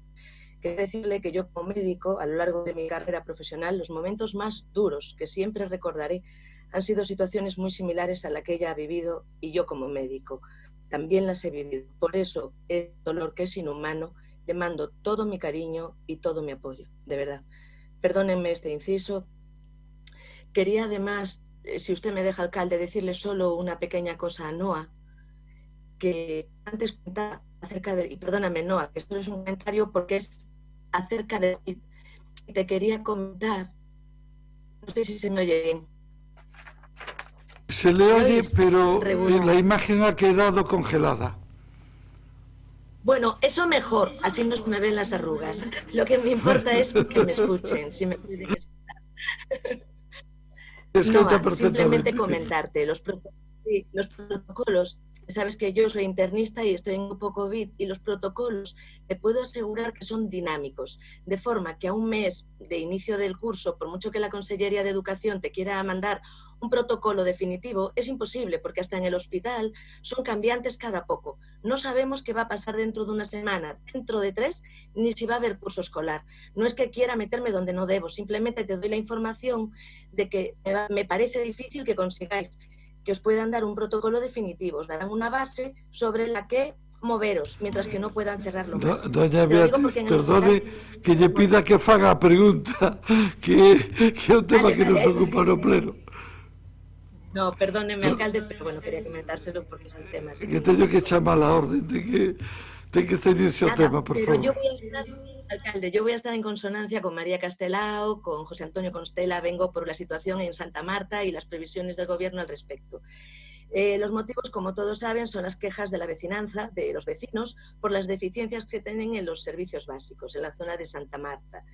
Quería decirle que yo como médico, a lo largo de mi carrera profesional, los momentos más duros que siempre recordaré han sido situaciones muy similares a la que ella ha vivido y yo como médico también las he vivido. Por eso, el dolor que es inhumano, le mando todo mi cariño y todo mi apoyo, de verdad. Perdónenme este inciso. Quería además, si usted me deja, alcalde, decirle solo una pequeña cosa a Noa, que antes comentaba acerca de... Y perdóname, Noa, que esto es un comentario porque es acerca de... Te quería comentar, no sé si se me oye bien. Se le oye, pero la imagen ha quedado congelada. Bueno, eso mejor, así no se me ven las arrugas. Lo que me importa es que me escuchen, si me pueden escuchar. No, simplemente comentarte, los protocolos, sabes que yo soy internista y estoy en grupo COVID, y los protocolos te puedo asegurar que son dinámicos, de forma que a un mes de inicio del curso, por mucho que la Consellería de Educación te quiera mandar un protocolo definitivo, es imposible, porque hasta en el hospital son cambiantes cada poco. No sabemos qué va a pasar dentro de una semana, dentro de 3, ni si va a haber curso escolar. No es que quiera meterme donde no debo, simplemente te doy la información de que me parece difícil que consigáis que os puedan dar un protocolo definitivo. Os darán una base sobre la que moveros, mientras que no puedan cerrarlo más. Doña Beatriz, perdone que lle pida que faga a pregunta, que é un tema que nos ocupa no pleno. No, perdóneme, alcalde, pero bueno, quería comentárselo porque es un tema así. Que teño que chamar a orden, ten que cedirse ao tema, por favor. Alcalde, yo voy a estar en consonancia con María Castelao, con José Antonio Constela, vengo por la situación en Santa Marta y las previsiones del gobierno al respecto. Los motivos, como todos saben, son las quejas de la vecinanza, de los vecinos, por las deficiencias que tienen en los servicios básicos, en la zona de Santa Marta.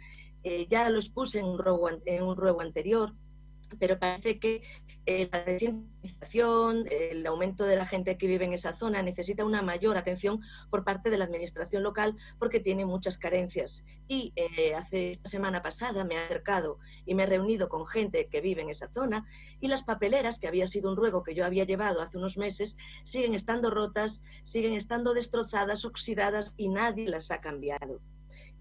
Ya lo expuse en un ruego anterior, pero parece que la recientización, el aumento de la gente que vive en esa zona necesita una mayor atención por parte de la administración local porque tiene muchas carencias. Y esta semana pasada me he acercado y me he reunido con gente que vive en esa zona y las papeleras, que había sido un ruego que yo había llevado hace unos meses, siguen estando rotas, siguen estando destrozadas, oxidadas y nadie las ha cambiado.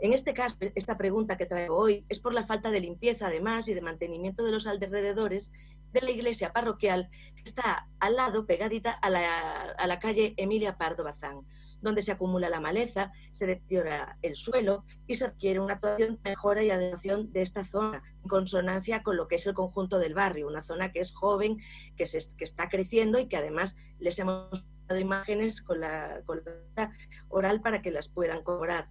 En este caso, esta pregunta que traigo hoy es por la falta de limpieza, además, y de mantenimiento de los alrededores de la iglesia parroquial que está al lado, pegadita a la calle Emilia Pardo Bazán, donde se acumula la maleza, se deteriora el suelo y se requiere una actuación, mejora y adecuación de esta zona, en consonancia con lo que es el conjunto del barrio, una zona que es joven, que está creciendo y que además les hemos dado imágenes con la oral para que las puedan cobrar.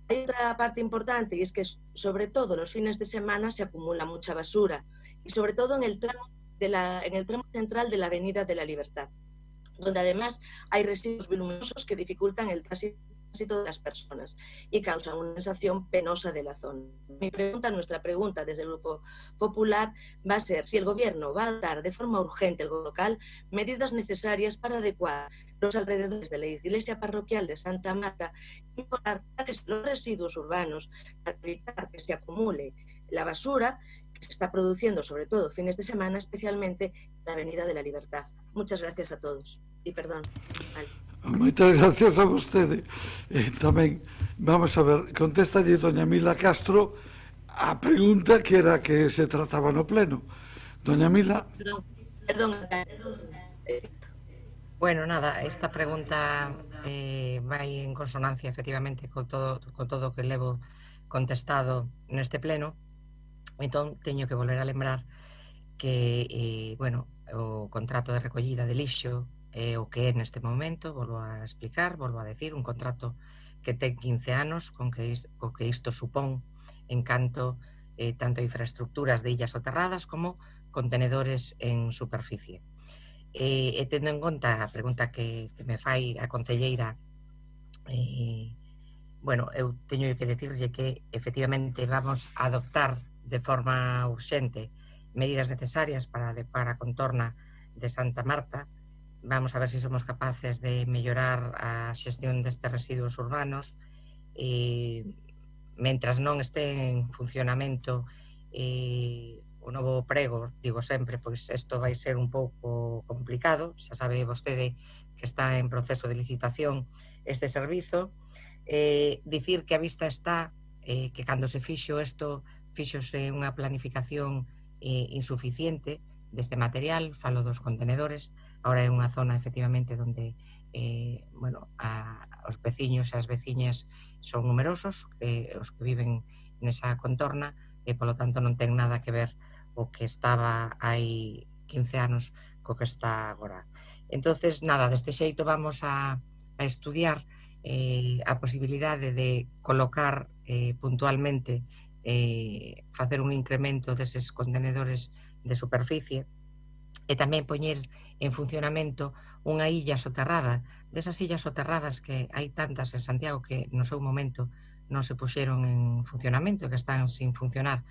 Hay otra parte importante y es que sobre todo los fines de semana se acumula mucha basura y sobre todo en el tramo central de la Avenida de la Libertad, donde además hay residuos voluminosos que dificultan el tránsito de las personas y causan una sensación penosa de la zona. Nuestra pregunta desde el Grupo Popular va a ser si el Gobierno va a dar de forma urgente al local medidas necesarias para adecuar los alrededores de la iglesia parroquial de Santa Marta y mejorar los residuos urbanos para evitar que se acumule la basura que se está produciendo, sobre todo fines de semana, especialmente en la Avenida de la Libertad. Muchas gracias a todos. Y perdón. Vale. Moitas gracias a vostede. Tamén, vamos a ver, contéstalle doña Mila Castro a pregunta que era que se trataba no pleno. Doña Mila. Perdón. Bueno, nada, esta pregunta vai en consonancia efectivamente con todo o que levo contestado neste pleno. Entón, teño que volver a lembrar que, bueno, o contrato de recollida de lixo o que é neste momento, volvo a explicar, volvo a decir, un contrato que ten 15 anos con que isto supón en canto tanto infraestructuras de illas soterradas como contenedores en superficie. E tendo en conta a pregunta que me fai a concelleira, bueno, eu teño que decirlle que efectivamente vamos a adoptar de forma urxente medidas necesarias para adecuar a contorna de Santa Marta. Vamos a ver se somos capaces de mellorar a xestión destes residuos urbanos mentras non este en funcionamento o novo prego, digo sempre, pois isto vai ser un pouco complicado, xa sabe vostede que está en proceso de licitación este servizo. Dicir que a vista está que cando se fixo isto, fixose unha planificación insuficiente deste material, falo dos contenedores. Ahora é unha zona efectivamente onde bueno, os veciños e as veciñas son numerosos, os que viven nesa contorna, e polo tanto non ten nada que ver o que estaba hai 15 anos co que está agora. Entonces, nada, deste xeito vamos a estudiar a posibilidade de colocar puntualmente, facer un incremento deses contenedores de superficie e tamén poñer en funcionamento unha illa soterrada, desas illas soterradas que hai tantas en Santiago que no seu momento non se puxeron en funcionamento, que están sin funcionar,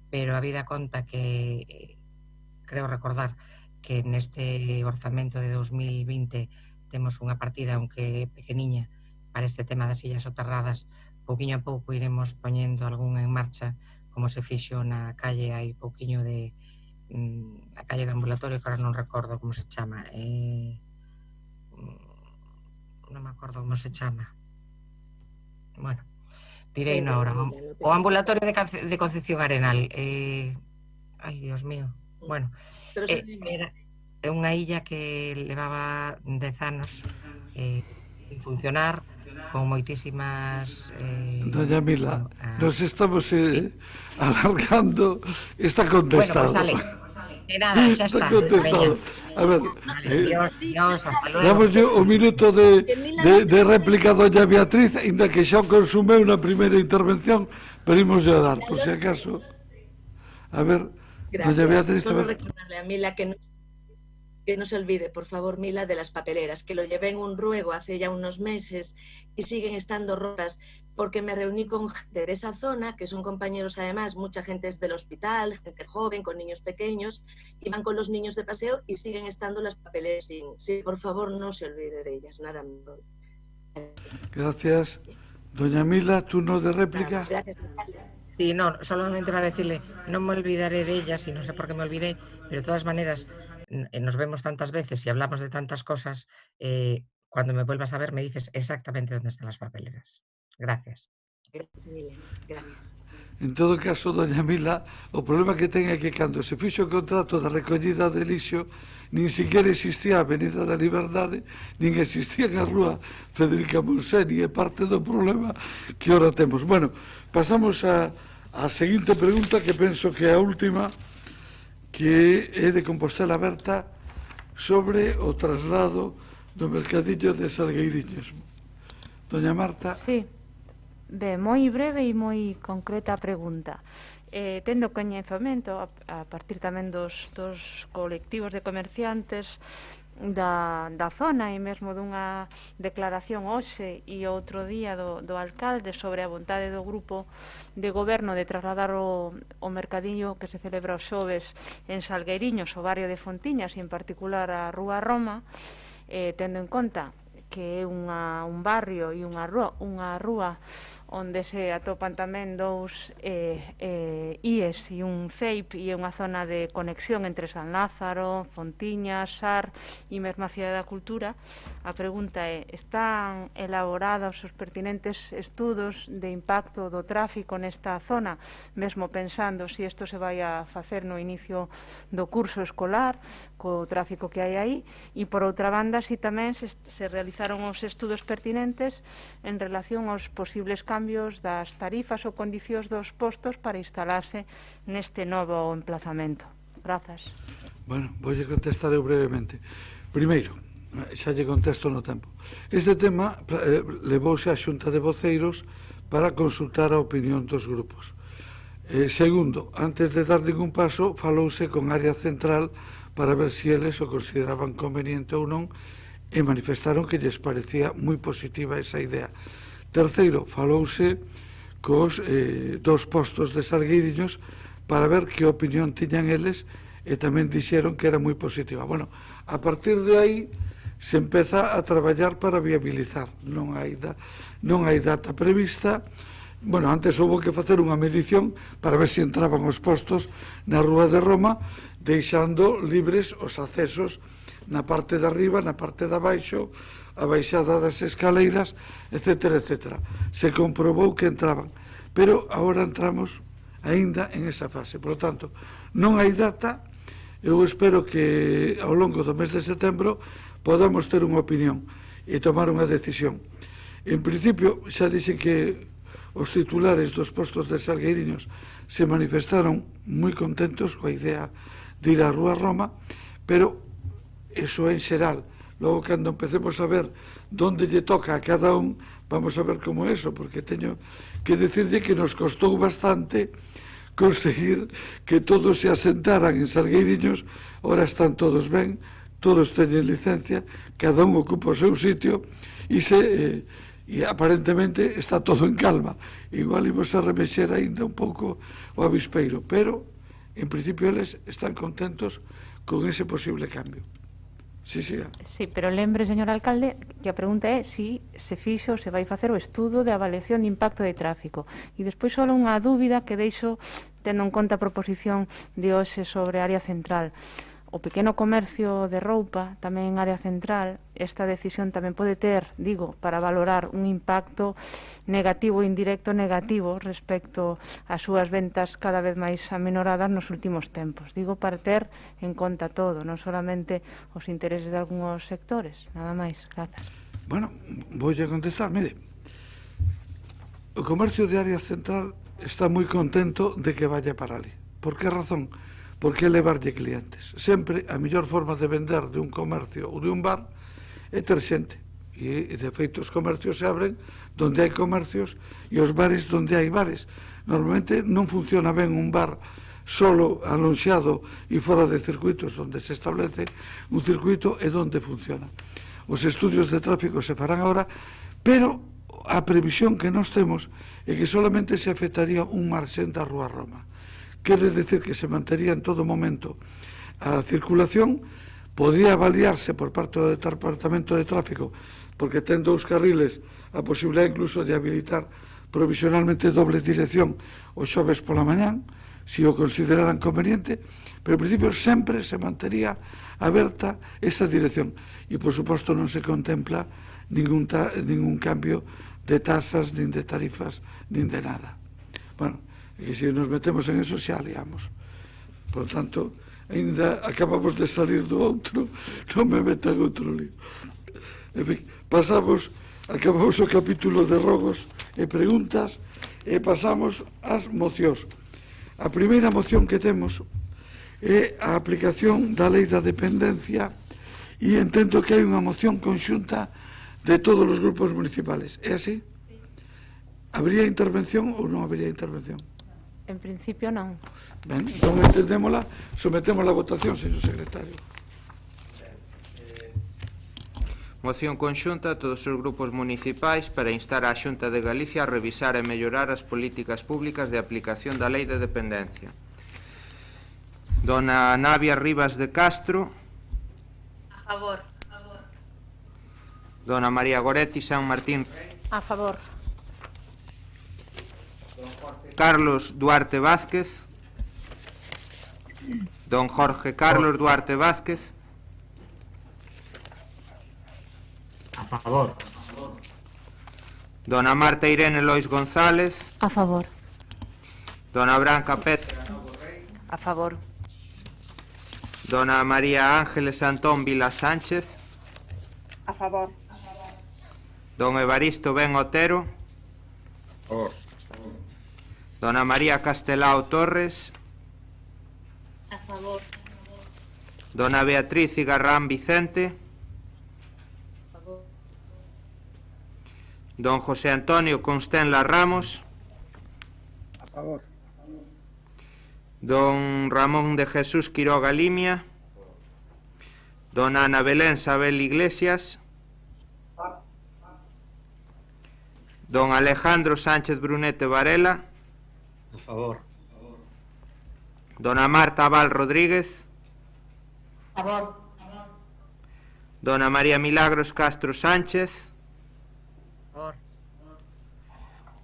pero a vida conta que creo recordar que neste orzamento de 2020 temos unha partida, aunque pequeniña, para este tema das illas soterradas. Pouquiño a pouco iremos poñendo algún en marcha, como se fixo na calle hai pouquiño de a calle do ambulatorio, que ahora non recordo como se chama, non me acordo como se chama, bueno, direi na hora, o ambulatorio de Concepción Arenal, ai, Dios mío, bueno, era unha illa que levaba 10 anos sin funcionar, con moitísimas... Doña Mila, nos estamos alargando. Está contestado. Bueno, pues sale. Nada, xa está. Contestado. A ver, Dios, hasta luego. damos un minuto de réplica a doña Beatriz, ainda que xa consumeu na primeira intervención, pero imos a dar, por si acaso. A ver, doña Beatriz... Solo recordarle a Mila que no se olvide, por favor, Mila, de las papeleras, que lo llevé en un ruego hace ya unos meses y siguen estando rotas, porque me reuní con gente de esa zona, que son compañeros además, mucha gente es del hospital, gente joven, con niños pequeños, y van con los niños de paseo y siguen estando las papeleras sin... Sí, por favor, no se olvide de ellas, nada más. Gracias. Doña Mila, turno de réplica. Gracias. Sí, no, solamente para decirle, no me olvidaré de ellas y no sé por qué me olvidé, pero de todas maneras nos vemos tantas veces y hablamos de tantas cosas, cuando me vuelvas a ver me dices exactamente dónde están las papeleras. Gracias. Gracias. En todo caso, doña Mila, o problema que ten é que cando se fixo o contrato da recollida de lixo, nin siquiera existía a Avenida da Liberdade, nin existía a Rúa Federica Monseni, é parte do problema que ora temos. Bueno, pasamos a seguinte pregunta, que penso que é a última, que é de Compostela Aberta, sobre o traslado do mercadillo de Salgueiriños. Doña Marta. Sí. Ben, moi breve e moi concreta a pregunta. Tendo coñecemento, a partir tamén dos colectivos de comerciantes da zona e mesmo dunha declaración hoxe e outro día do alcalde sobre a vontade do grupo de goberno de trasladar o mercadillo que se celebra os xoves en Salgueiriños, o barrio de Fontiñas e en particular a Rúa Roma, tendo en conta que é un barrio e unha rúa onde se atopan tamén dous IES e un CEIP, e unha zona de conexión entre San Lázaro, Fontiñas, Sar e mesmo a Cidade da Cultura. A pregunta é, están elaborados os pertinentes estudos de impacto do tráfico nesta zona, mesmo pensando se isto se vai a facer no inicio do curso escolar, co tráfico que hai aí, e por outra banda, si tamén se realizaron os estudos pertinentes en relación aos posibles cambios das tarifas ou condicións dos postos para instalarse neste novo emplazamento. Grazas. Bueno, voulle contestar eu brevemente. Primeiro, xa lle contesto no tempo. Este tema levouse á Xunta de Voceiros para consultar a opinión dos grupos. Segundo, antes de dar ningún paso, falouse con Área Central para ver se eles o consideraban conveniente ou non, e manifestaron que lles parecía moi positiva esa idea. Terceiro, falouse cos dos postos de Salgueiriños para ver que opinión tiñan eles, e tamén dixeron que era moi positiva. Bueno, a partir de aí se empeza a traballar para viabilizar. Non hai data prevista. Bueno, antes houve que facer unha medición para ver se entraban os postos na Rúa de Roma, deixando libres os accesos na parte de arriba, na parte de abaixo, a baixada das escaleiras, etc. etc. Se comprobou que entraban, pero agora entramos aínda en esa fase. Por lo tanto, non hai data. Eu espero que ao longo do mes de setembro podamos ter unha opinión e tomar unha decisión. En principio, xa dixen que os titulares dos postos de Salgueiriños se manifestaron moi contentos coa idea de ir á Rúa Roma, pero eso en xeral. Logo, cando empecemos a ver donde lle toca a cada un, vamos a ver como é eso, porque teño que decirlle que nos costou bastante conseguir que todos se asentaran en Salgueiriños. Ora están todos ben, todos teñen licencia, cada un ocupa o seu sitio e aparentemente está todo en calma. Igual imos a remexer aínda un pouco o avispeiro, pero en principio eles están contentos con ese posible cambio. Sí, siga. Sí, pero lembre, señor alcalde, que a pregunta é se fixo, se vai facer o estudo de avaliación de impacto de tráfico. E despois só unha dúbida que deixo tendo en conta a proposición de hoxe sobre a área central. O pequeno comercio de roupa, tamén en área central, esta decisión tamén pode ter, digo, para valorar un impacto negativo ou indirecto negativo respecto ás súas ventas cada vez máis aminoradas nos últimos tempos. Digo, para ter en conta todo, non solamente os intereses de algúns sectores. Nada máis. Grazas. Bueno, voy a contestar, mire. O comercio de área central está moi contento de que vaya para ali. Por que razón? Porque levarlle clientes. Sempre a mellor forma de vender de un comercio ou de un bar é ter xente. E de feito os comercios se abren donde hai comercios e os bares donde hai bares. Normalmente non funciona ben un bar solo alonxado e fora de circuitos donde se establece un circuito e donde funciona. Os estudios de tráfico se farán agora, pero a previsión que nós temos é que solamente se afectaría un marxen da Rúa Roma. Quere decir que se mantería en todo momento a circulación, podía avaliarse por parte do Departamento de Tráfico, porque ten 2 carriles, a posibilidade incluso de habilitar provisionalmente doble dirección os xoves pola mañán, se o consideraran conveniente, pero en principio sempre se mantería aberta esa dirección. E, por suposto, non se contempla ningún cambio de tasas, nin de tarifas, nin de nada. Bueno, e se nos metemos en eso xa liamos. Por tanto, ainda acabamos de salir do outro, non me metan outro lío. En fin, acabamos o capítulo de rogos e preguntas e pasamos ás mocións. A primeira moción que temos é a aplicación da lei da dependencia e entendo que hai unha moción conxunta de todos os grupos municipales. É así? Habría intervención ou non habría intervención? En principio non. Ben, entón entendémola, sometemos a votación, señor secretario. Moción conxunta a todos os grupos municipais para instar á Xunta de Galicia a revisar e mellorar as políticas públicas de aplicación da lei de dependencia. Dona Navia Rivas de Castro. A favor. Dona María Goretti San Martín. A favor. Carlos Duarte Vázquez. Don Jorge Carlos Duarte Vázquez. A favor. Dona Marta Irene Lois González. A favor. Dona Branca Petra. A favor. Dona María Ángeles Antón Vila Sánchez. A favor. Don Evaristo Ben Otero. A favor. Dona María Castelao Torres. A favor. Dona Beatriz Igarrán Vicente. Don José Antonio Constenla Ramos. A favor. Don Ramón de Jesús Quiroga Limia. Dona Ana Belén Sabel Iglesias. Don Alejandro Sánchez Brunete Varela. A favor. Dona Marta Val Rodríguez. A favor. Dona María Milagros Castro Sánchez.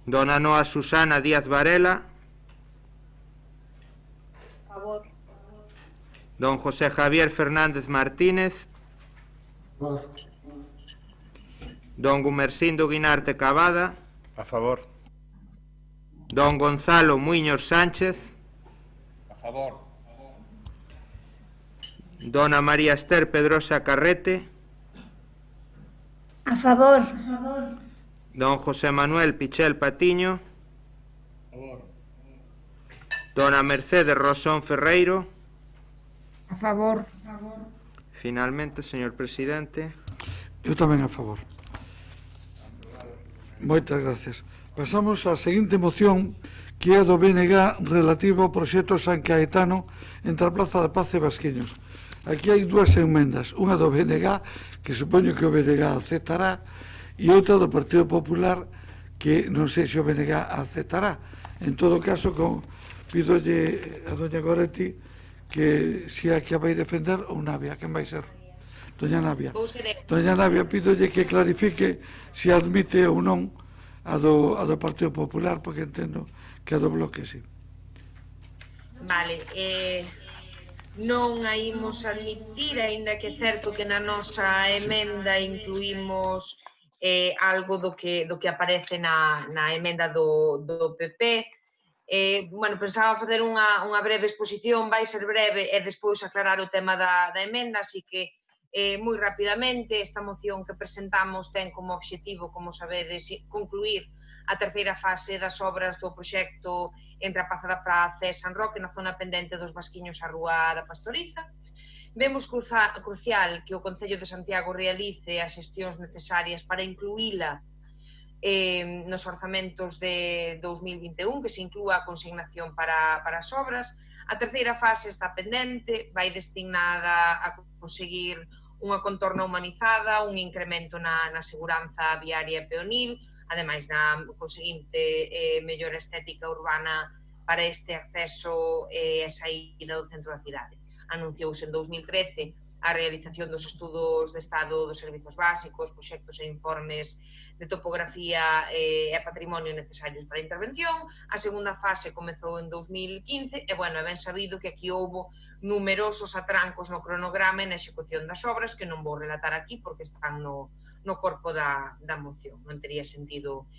Dona Noa Susana Díaz Varela. A favor. Don José Javier Fernández Martínez. A favor. Don Gumersindo Guinarte Cavada. A favor. Don Gonzalo Muiños Sánchez. A favor. Dona María Esther Pedrosa Carrete. A favor. Don José Manuel Pichel Patiño. A favor. Dona Mercedes Rosón Ferreiro. A favor. Finalmente, señor presidente. Eu tamén a favor. Moitas gracias. Pasamos á seguinte moción, que é do BNG relativo ao proxecto San Caetano entre a Plaza da Paz e Basquiños. Aquí hai 2 enmendas, unha do BNG, que supoño que o BNG aceptará, e outra do Partido Popular, que non sei se o BNG aceptará. En todo caso, pídolle a doña Goretti que se a que a vai defender ou Navia, quen vai ser? Doña Navia. Doña Navia, pídolle que clarifique se admite ou non a do Partido Popular, porque entendo que a do Bloque, sí. Vale, non a imos admitir, aínda que é certo que na nosa emenda incluímos algo do que aparece na emenda do PP. Bueno, pensaba facer unha breve exposición, vai ser breve, e despois aclarar o tema da emenda, así que moi rapidamente, esta moción que presentamos ten como obxectivo, como sabedes, concluir a terceira fase das obras do proxecto entre a Praza da Praza e San Roque, na zona pendente dos Vasquiños á Rúa da Pastoriza. Vemos crucial que o Concello de Santiago realice as xestións necesarias para incluíla nos orzamentos de 2021, que se inclúa a consignación para as obras. A terceira fase está pendente, vai destinada a conseguir unha contorna humanizada, un incremento na seguranza viaria e peonil, ademais da conseguinte mellora estética urbana para este acceso e saída do centro da cidade. Anunciouse en 2013 a realización dos estudos de estado dos servizos básicos, proxectos e informes de topografía e patrimonio necesarios para a intervención. A segunda fase comezou en 2015 e, bueno, é ben sabido que aquí houbo numerosos atrancos no cronograma e na execución das obras que non vou relatar aquí porque están no corpo da moción. Non tería sentido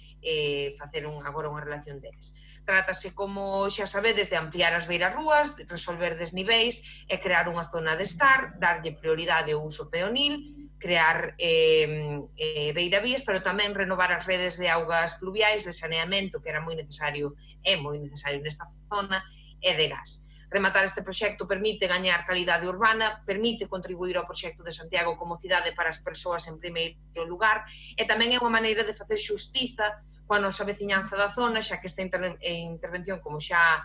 facer agora unha relación deles. Trátase, como xa sabedes, de ampliar as beirarrúas, de resolver desniveis e crear unha zona de estar, darlle prioridade ao uso peonil, crear beiravías, pero tamén renovar as redes de augas pluviais, de saneamento, que era moi necesario, é moi necesario nesta zona, e de gas. Rematar este proxecto permite gañar calidade urbana, permite contribuir ao proxecto de Santiago como cidade para as persoas en primeiro lugar, e tamén é unha maneira de facer xustiza coa nosa veciñanza da zona, xa que esta intervención, como xa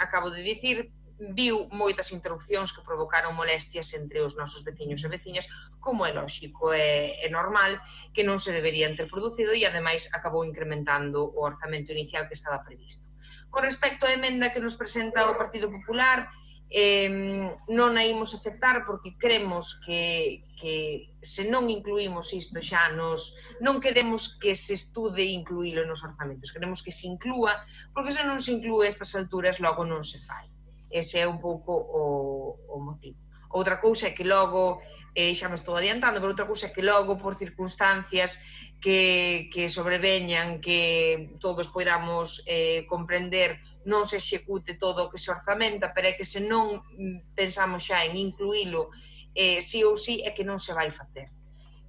acabo de dicir, viu moitas interrupcións que provocaron molestias entre os nosos veciños e veciñas, como é lóxico e normal, que non se deberían ter producido e, ademais, acabou incrementando o orzamento inicial que estaba previsto. Con respecto á emenda que nos presenta o Partido Popular, non a imos aceptar porque cremos que se non incluímos isto xa non queremos que se estude incluílo nos orzamentos, queremos que se inclúa, porque se non se inclúe a estas alturas logo non se fai. Ese é un pouco o motivo. Outra cousa é que logo, xa me estou adiantando, pero outra cousa é que logo por circunstancias que sobreveñan, que todos podamos comprender, non se execute todo o que se orzamenta, pero é que se non pensamos xa en incluílo sí ou sí, é que non se vai facer.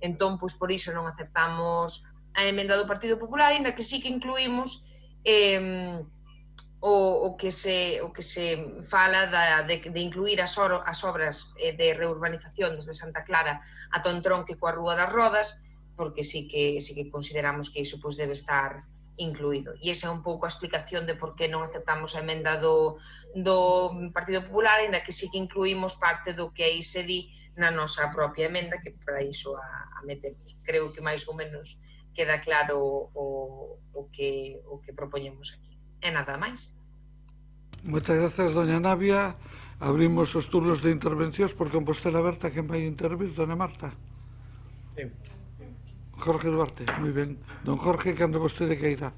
Entón, pois por iso non aceptamos a emenda do Partido Popular, ainda que sí que incluímos o que se fala de incluir as obras de reurbanización desde Santa Clara ata o entronque coa Rúa das Rodas, porque sí que consideramos que iso debe estar incluído. E esa é un pouco a explicación de por que non aceptamos a emenda do Partido Popular, ainda que sí que incluímos parte do que aí se di na nosa propia emenda, que para iso a metemos. Creo que máis ou menos queda claro o que propoñemos aquí. E nada máis. Moitas grazas, doña Navia. Abrimos os turnos de intervencións por Compostela Aberta. Quen vai intervir, doña Marta? Jorge Duarte, moi ben. Don Jorge, cando vostede queira.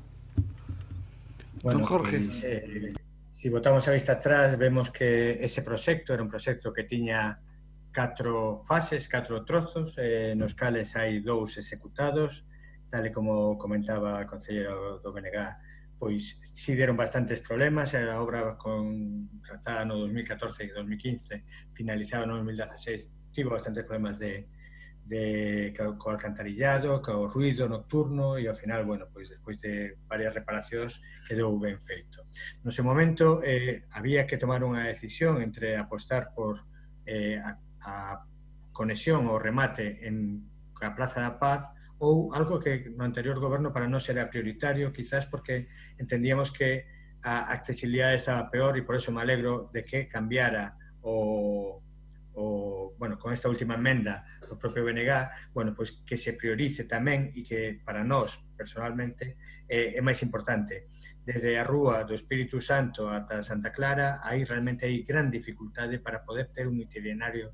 Don Jorge. Pues, si botamos a vista atrás, vemos que ese proxecto era un proxecto que tiña 4 fases, 4 trozos, nos cales hai 2 executados, tal como comentaba a concelleira do BNG, pois si deron bastantes problemas, a obra tratada no 2014 e 2015, finalizada no 2016, tivo bastantes problemas co alcantarillado, co ruido nocturno e ao final, bueno, pois despois de varias reparacións quedou ben feito. No seu momento había que tomar unha decisión entre apostar por a conexión ou remate en a Praza da Paz ou algo que no anterior goberno para nós era prioritario, quizás porque entendíamos que a accesibilidade estaba peor e por eso me alegro de que cambiara bueno, con esta última emenda do propio BNG, bueno, pois que se priorice tamén e que para nós, personalmente, é máis importante. Desde a Rúa do Espírito Santo ata Santa Clara, aí realmente hai gran dificultade para poder ter un itinerario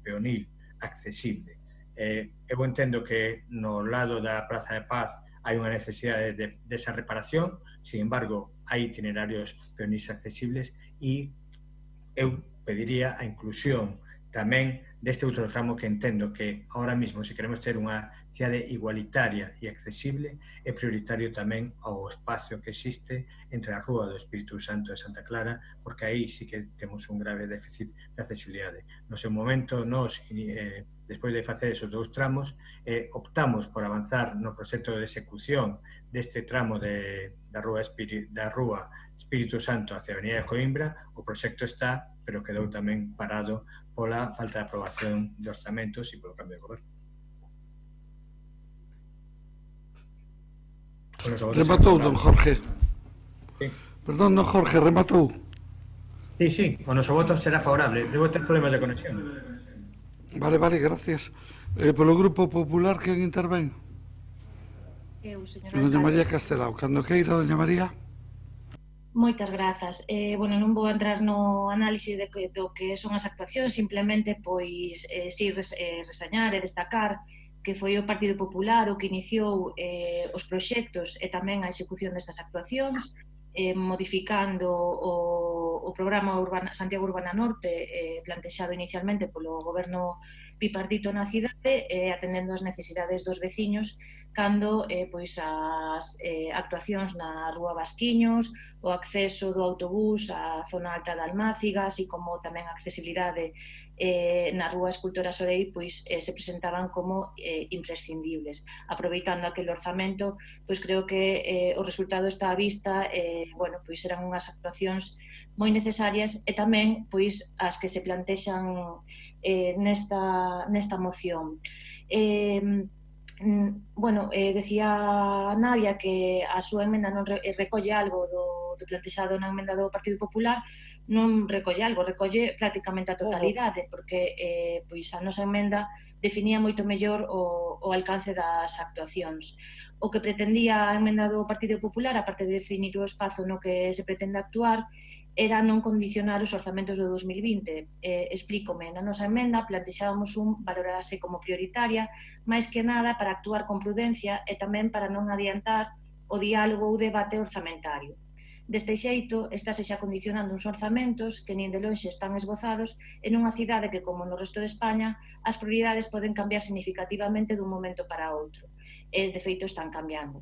peonil accesible. Eu entendo que no lado da Praza de Paz hai unha necesidade desa reparación, sin embargo, hai itinerarios peonis accesibles e eu pediría a inclusión tamén deste outro tramo que entendo que ahora mismo, se queremos ter unha cidade igualitaria e accesible, é prioritario tamén ao espacio que existe entre a Rúa do Espírito Santo e Santa Clara, porque aí sí que temos un grave déficit de accesibilidade. No seu momento, nós, despois de facer esos dous tramos, optamos por avanzar no proxecto de execución deste tramo da Rúa Espírito Santo hacia a Avenida de Coimbra. O proxecto está, pero quedou tamén parado pola falta de aprobación de orzamentos e polo cambio de goberno. Rematou, don Jorge. Sí. Perdón, don Jorge, rematou. Sí, o noso voto será favorable. Debo ter problemas de conexión. Vale, gracias. Polo Grupo Popular, quen intervén? Doña María Castelao. Cando queira, doña María. Moitas grazas. Bueno, non vou entrar no análise do que son as actuacións, simplemente pois si resañar e destacar que foi o Partido Popular o que iniciou os proxectos e tamén a execución destas actuacións, modificando o programa Santiago Urbana Norte plantexado inicialmente polo goberno bipartito na cidade, atendendo as necesidades dos veciños, cando pois as actuacións na Rúa Basquiños, o acceso do autobús á zona alta da Almáciga, así como tamén a accesibilidade na Rúa Escultora Sorei, pois se presentaban como imprescindibles. Aproveitando aquel orzamento, pois creo que o resultado está á vista, bueno, pois eran unhas actuacións moi necesarias e tamén pois as que se plantexan nesta moción. Bueno, decía Navia que a súa emenda non recolle algo do plantexado na emenda do Partido Popular, non recolle algo, recolle prácticamente a totalidade, porque pois a nosa emenda definía moito mellor o alcance das actuacións. O que pretendía a emenda do Partido Popular, aparte de definir o espazo no que se pretende actuar, era non condicionar os orzamentos do 2020. Explícome, na nosa emenda plantexábamos valorarse como prioritaria, máis que nada para actuar con prudencia e tamén para non adiantar o diálogo ou debate orzamentario. Deste xeito, estáse xa condicionando uns orzamentos que nin de lonxe están esbozados en unha cidade que, como no resto de España, as prioridades poden cambiar significativamente dun momento para outro. E, de feito, están cambiando.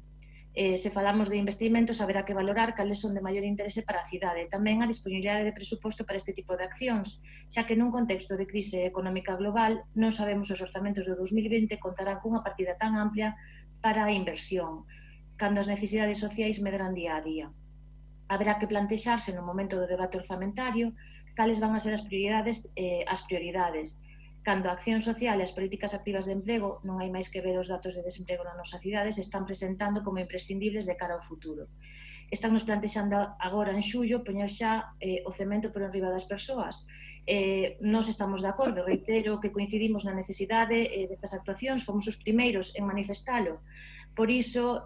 Se falamos de investimentos, haberá que valorar cales son de maior interese para a cidade e tamén a disponibilidade de presuposto para este tipo de accións, xa que nun contexto de crise económica global non sabemos os orzamentos do 2020 contarán cunha partida tan amplia para a inversión, cando as necesidades sociais medran día a día. Haberá que plantexarse no momento do debate orzamentario cales van a ser as prioridades. Cando a acción social e as políticas activas de emprego, non hai máis que ver os datos de desemprego na nosa cidade, se están presentando como imprescindibles de cara ao futuro. Están nos plantexando agora en xullo poñer xa o cemento por enriba das persoas. Nós estamos de acordo, reitero que coincidimos na necesidade destas actuacións, fomos os primeiros en manifestalo. Por iso,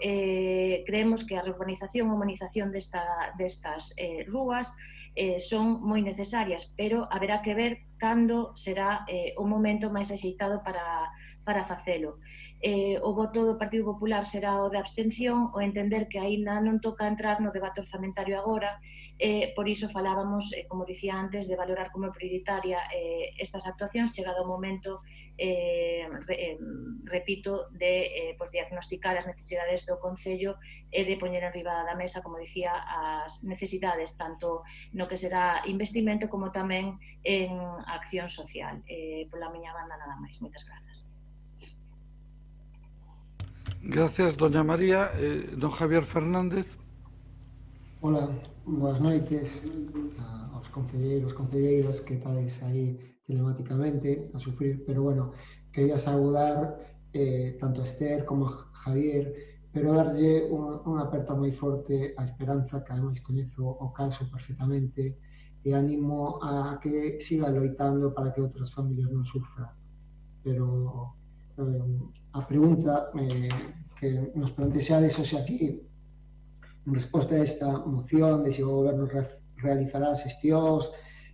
creemos que a reurbanización e humanización destas rúas son moi necesarias, pero haberá que ver cando será o momento máis axeitado para facelo. O voto do Partido Popular será o de abstención, o entender que aínda non toca entrar no debate orzamentario agora, por iso falábamos, como dicía antes, de valorar como prioritaria estas actuacións, chegado o momento, repito, de diagnosticar as necesidades do Concello e de poñer en riba da mesa, como dicía, as necesidades tanto no que será investimento como tamén en acción social. Pola miña banda nada máis. Moitas grazas. Gracias, doña María. Don Javier Fernández. Hola, boas noites aos concelleiras que estáis aí telemáticamente a sufrir, pero bueno, quería saudar tanto a Esther como a Javier, pero darlle unha aperta moi forte a Esperanza, que ademais coñezo o caso perfectamente, e animo a que siga loitando para que outras familias non sufran. Pero a pregunta que nos plantexades hoxe aquí, en resposta a esta moción de se o goberno realizará as xestións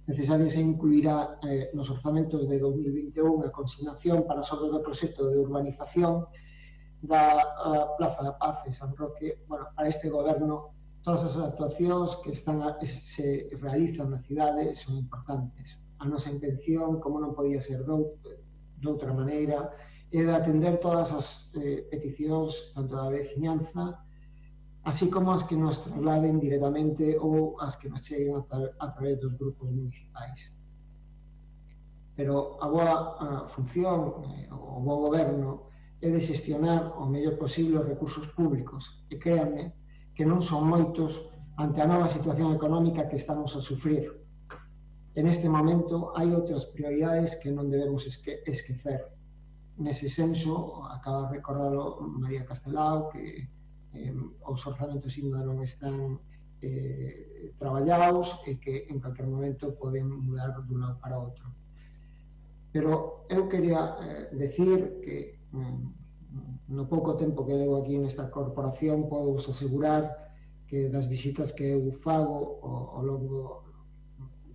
necesarias e incluirá nos orzamentos de 2021 a consignación para sobre o proxecto de urbanización da Plaza da Paz de San Roque. Bueno, para este goberno todas as actuacións que se realizan na cidade son importantes. a nosa intención, como non podía ser doutra maneira, é de atender todas as peticións, tanto da veciñanza, así como as que nos trasladen directamente ou as que nos cheguen a través dos grupos municipais. Pero a boa función, o bo goberno, é de xestionar o mellor posible os recursos públicos. E créanme que non son moitos ante a nova situación económica que estamos a sufrir. En este momento hai outras prioridades que non debemos esquecer. Nese senso, acaba de recordalo María Castelao, que os orzamentos ainda non están traballados e que en calquer momento poden mudar dun lado para outro. Pero eu quería decir que no pouco tempo que levo aquí nesta corporación podo vos asegurar que das visitas que eu fago ao longo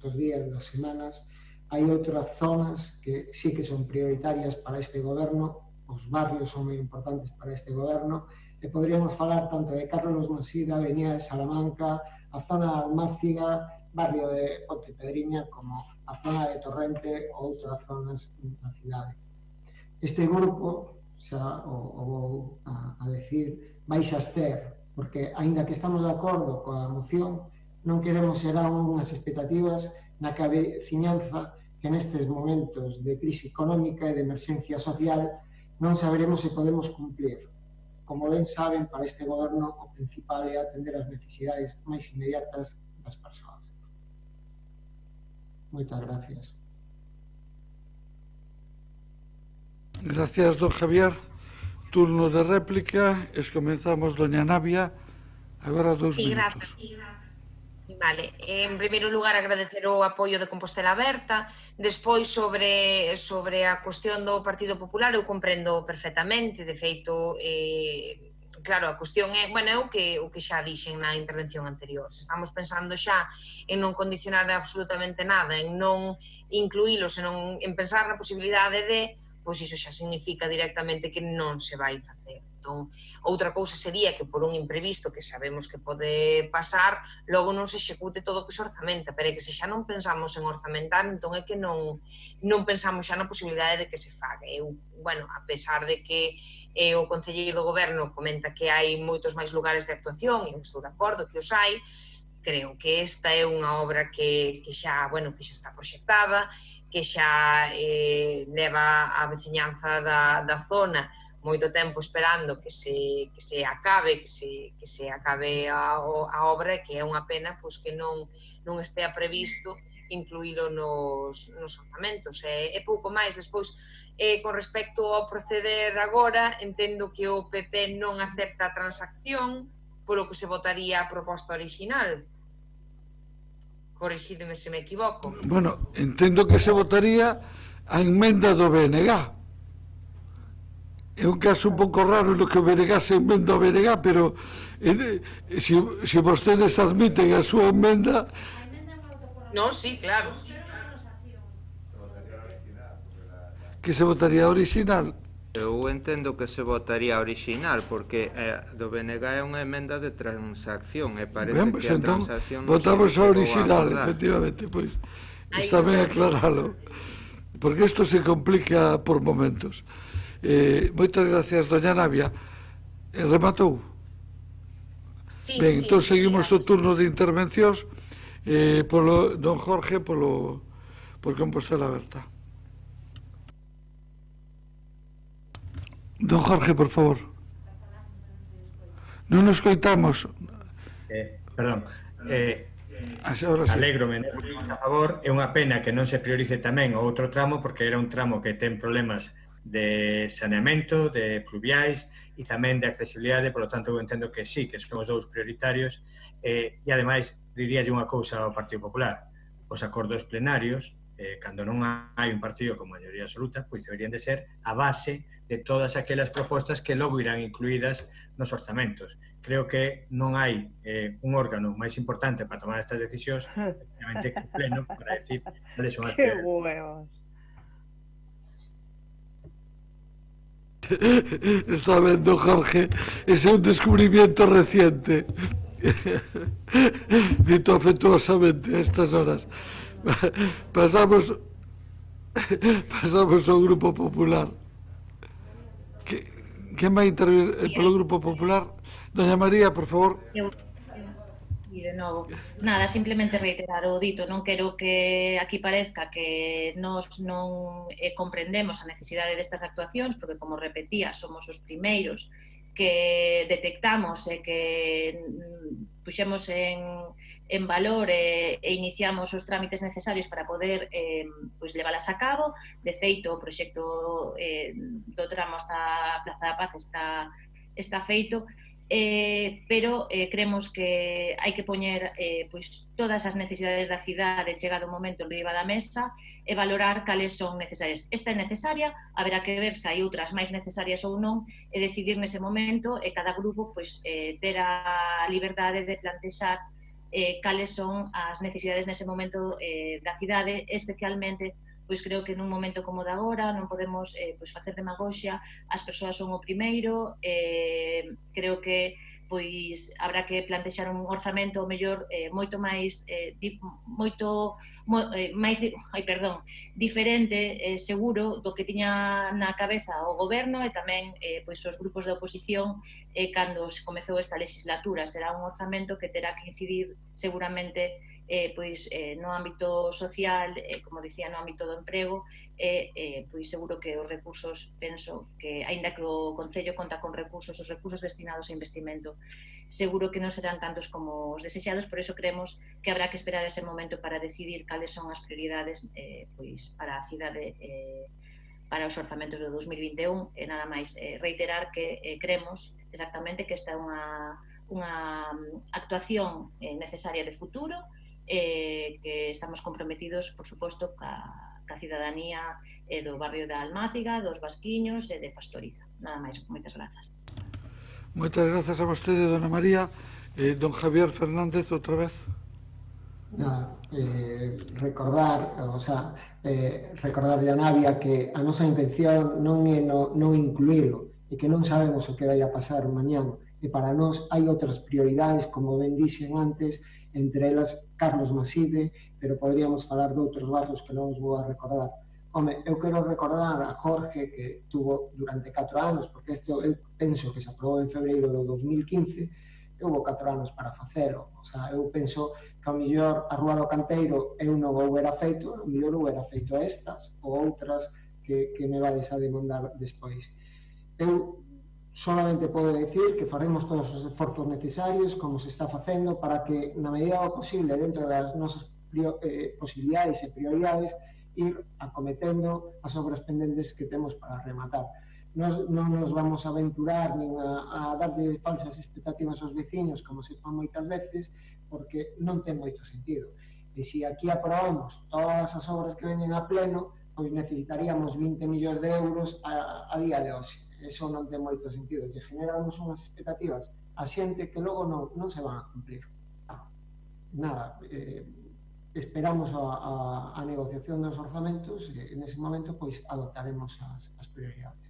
dos días, das semanas, hai outras zonas que sí que son prioritarias para este goberno, os barrios son moi importantes para este goberno, e poderíamos falar tanto de Carlos Masida, Avenida de Salamanca, a zona de Almáciga, barrio de Ponte Pedriña, como a zona de Torrente ou outras zonas da cidade. Este grupo, xa o vou a decir, vai xa abster, porque, aínda que estamos de acordo coa moción, non queremos xerar unhas expectativas na que a veciñanza que nestes momentos de crise económica e de emerxencia social non saberemos se podemos cumplir. Como ben saben, para este goberno o principal é atender as necesidades máis inmediatas das persoas. Moitas gracias. Gracias, don Javier. Turno de réplica. Comenzamos, doña Navia. Agora 2 minutos. Vale, en primeiro lugar agradecer o apoio de Compostela Aberta. Despois sobre a cuestión do Partido Popular eu comprendo perfectamente, de feito claro, a cuestión é, bueno, o que xa dixen na intervención anterior, se estamos pensando xa en non condicionar absolutamente nada, en non incluílos, en pensar na posibilidade de, pois iso xa significa directamente que non se vai facer. Entón, outra cousa sería que por un imprevisto que sabemos que pode pasar, logo non se execute todo o que se orzamenta, pero é que se xa non pensamos en orzamentar, entón é que non pensamos xa na posibilidade de que se faga. Eu, bueno, a pesar de que o Concelleiro do Goberno comenta que hai moitos máis lugares de actuación, e eu estou de acordo que os hai, creo que esta é unha obra que xa está proxectada, que xa leva a veciñanza da zona moito tempo esperando que se acabe, que se acabe a obra, e que é unha pena que non estea previsto incluílo nos orzamentos. É pouco máis. Despois, con respecto ao proceder agora, entendo que o PP non acepta a transacción, polo que se votaría a proposta original. Corrixídeme se me equivoco. Bueno, entendo que se votaría a emenda do BNG. É un caso un pouco raro no que o BNG se emenda o BNG, pero se vostedes admiten a súa emenda... Non, sí, claro. Que se votaría a original? Eu entendo que se votaría a original, porque do BNG é unha emenda de transacción, e parece que a transacción... Votamos a original, efectivamente, pois está ben aclaralo, porque isto se complica por momentos. Moitas gracias, doña Navia. Rematou? Ben, entón seguimos o turno de intervencións polo don Jorge por Compostela Aberta. Don Jorge, por favor. Non nos coitamos. Perdón. Alégrome, a favor. É unha pena que non se priorice tamén o outro tramo, porque era un tramo que ten problemas de saneamento, de pluviais e tamén de accesibilidade, por lo tanto eu entendo que sí, que son os dous prioritarios. E ademais, diríalle unha cousa ao Partido Popular: os acordos plenarios, cando non hai un partido con maioría absoluta, pois deberían de ser a base de todas aquelas propostas que logo irán incluídas nos orzamentos. Creo que non hai un órgano máis importante para tomar estas decisións, efectivamente, que o Pleno, para decir cales son as prioridades. Está vendo, Jorge, ese é un descubrimiento reciente. Dito afectuosamente a estas horas. Pasamos ao Grupo Popular. Quen vai intervir polo Grupo Popular? Doña María, por favor. E de novo, nada, simplemente reiterar o dito, non quero que aquí parezca que nós non comprendemos a necesidade destas actuacións, porque, como repetía, somos os primeiros que detectamos e que puxemos en valor e iniciamos os trámites necesarios para poder leválas a cabo. De feito, o proxecto do tramo hasta a Plaza da Paz está feito, pero creemos que hai que poñer todas as necesidades da cidade chegado o momento riba da mesa e valorar cales son necesarias. Esta é necesaria, haberá que ver se hai outras máis necesarias ou non e decidir nese momento, e cada grupo ter a liberdade de plantexar cales son as necesidades nese momento da cidade, especialmente creo que nun momento como de agora non podemos facer demagoxia, as persoas son o primeiro, creo que habrá que plantexar un orzamento mellor moito máis diferente, seguro, do que tiña na cabeza o goberno e tamén os grupos da oposición cando se comezou esta legislatura. Será un orzamento que terá que incidir seguramente no ámbito social, como dicía, no ámbito do emprego, seguro que os recursos, penso que, aínda que o Concello conta con recursos, os recursos destinados a investimento, seguro que non serán tantos como os desexados, por iso creemos que habrá que esperar ese momento para decidir cales son as prioridades para a cidade, para os orzamentos do 2021, e nada máis reiterar que creemos exactamente que esta é unha actuación necesaria de futuro, que estamos comprometidos, por suposto, ca cidadanía do barrio da Almáciga, dos Vasquiños e de Pastoriza. Nada máis, moitas grazas. Moitas grazas a vostede, dona María. Don Javier Fernández, outra vez. Nada, recordar a Navia que a nosa intención non é non incluílo, e que non sabemos o que vai a pasar mañán, e para nós hai outras prioridades, como ben dixen antes, entre elas Carlos Maside, pero podríamos falar de outros barrios que non os vou a recordar. Home, eu quero recordar a Jorge, que tuvo durante 4 anos, porque isto eu penso que se aprobou en febreiro do 2015, e houve 4 anos para facelo. O sea, eu penso que ao mellor a Rúa do Canteiro eu non o hubiera feito, ao mellor hubiera feito estas ou outras que me vais a demandar despois. Eu solamente podo decir que faremos todos os esforzos necesarios, como se está facendo, para que, na medida do posible, dentro das nosas posibilidades e prioridades, ir acometendo as obras pendentes que temos para rematar. Non nos vamos a aventurar nin a darlle falsas expectativas aos veciños, como se fan moitas veces, porque non ten moito sentido. E se aquí aprobamos todas as obras que veñen a pleno, pois necesitaríamos 20 millóns de euros a día de hoxe. Eso non ten moito sentido, que generamos unhas expectativas a xente que logo non se van a cumplir. Nada, esperamos a negociación dos orzamentos e nese momento pois adoptaremos as prioridades.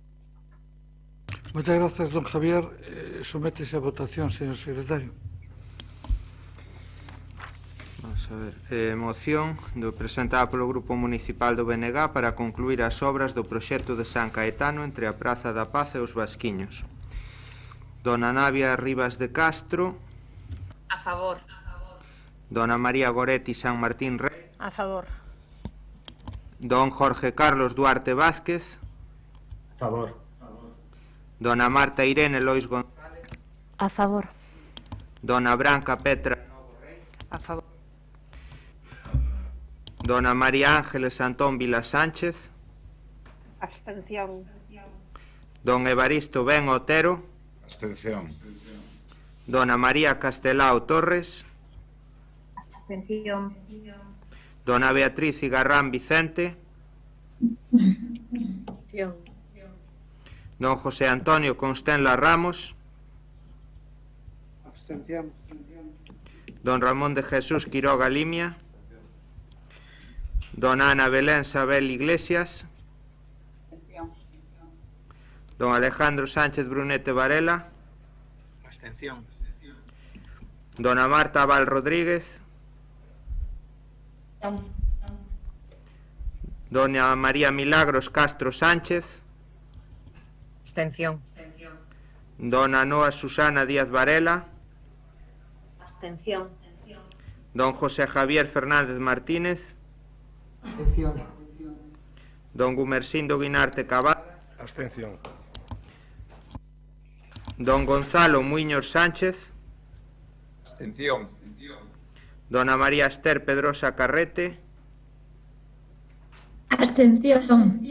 Moitas grazas, don Javier. Sométese a votación, señor secretario. Vamos a ver, moción presentada polo Grupo Municipal do BNG para concluir as obras do proxecto de San Caetano entre a Praza da Paz e os Vasquiños. Dona Navia Rivas de Castro. A favor. Dona María Goretti San Martín Rey. A favor. Don Jorge Carlos Duarte Vázquez. A favor. Dona Marta Irene Lois González. A favor. Dona Branca Petra. A favor. Dona María Ángeles Antón Vila Sánchez. Abstención. Don Evaristo Ben Otero. Abstención. Dona María Castelao Torres. Abstención. Dona Beatriz Igarrán Vicente. Abstención. Don José Antonio Constenla Ramos. Abstención. Don Ramón de Jesús Quiroga Limia. Dona Ana Belén Sabel Iglesias. Don Alejandro Sánchez Brunete Varela. Abstención. Dona Marta Val Rodríguez. Doña María Milagros Castro Sánchez. Abstención. Dona Noa Susana Díaz Varela. Abstención. Don José Javier Fernández Martínez. Abstención. Don Gumersindo Guinarte Cabal. Abstención. Don Gonzalo Muiños Sánchez. Abstención. Dona María Esther Pedrosa Carrete. Abstención.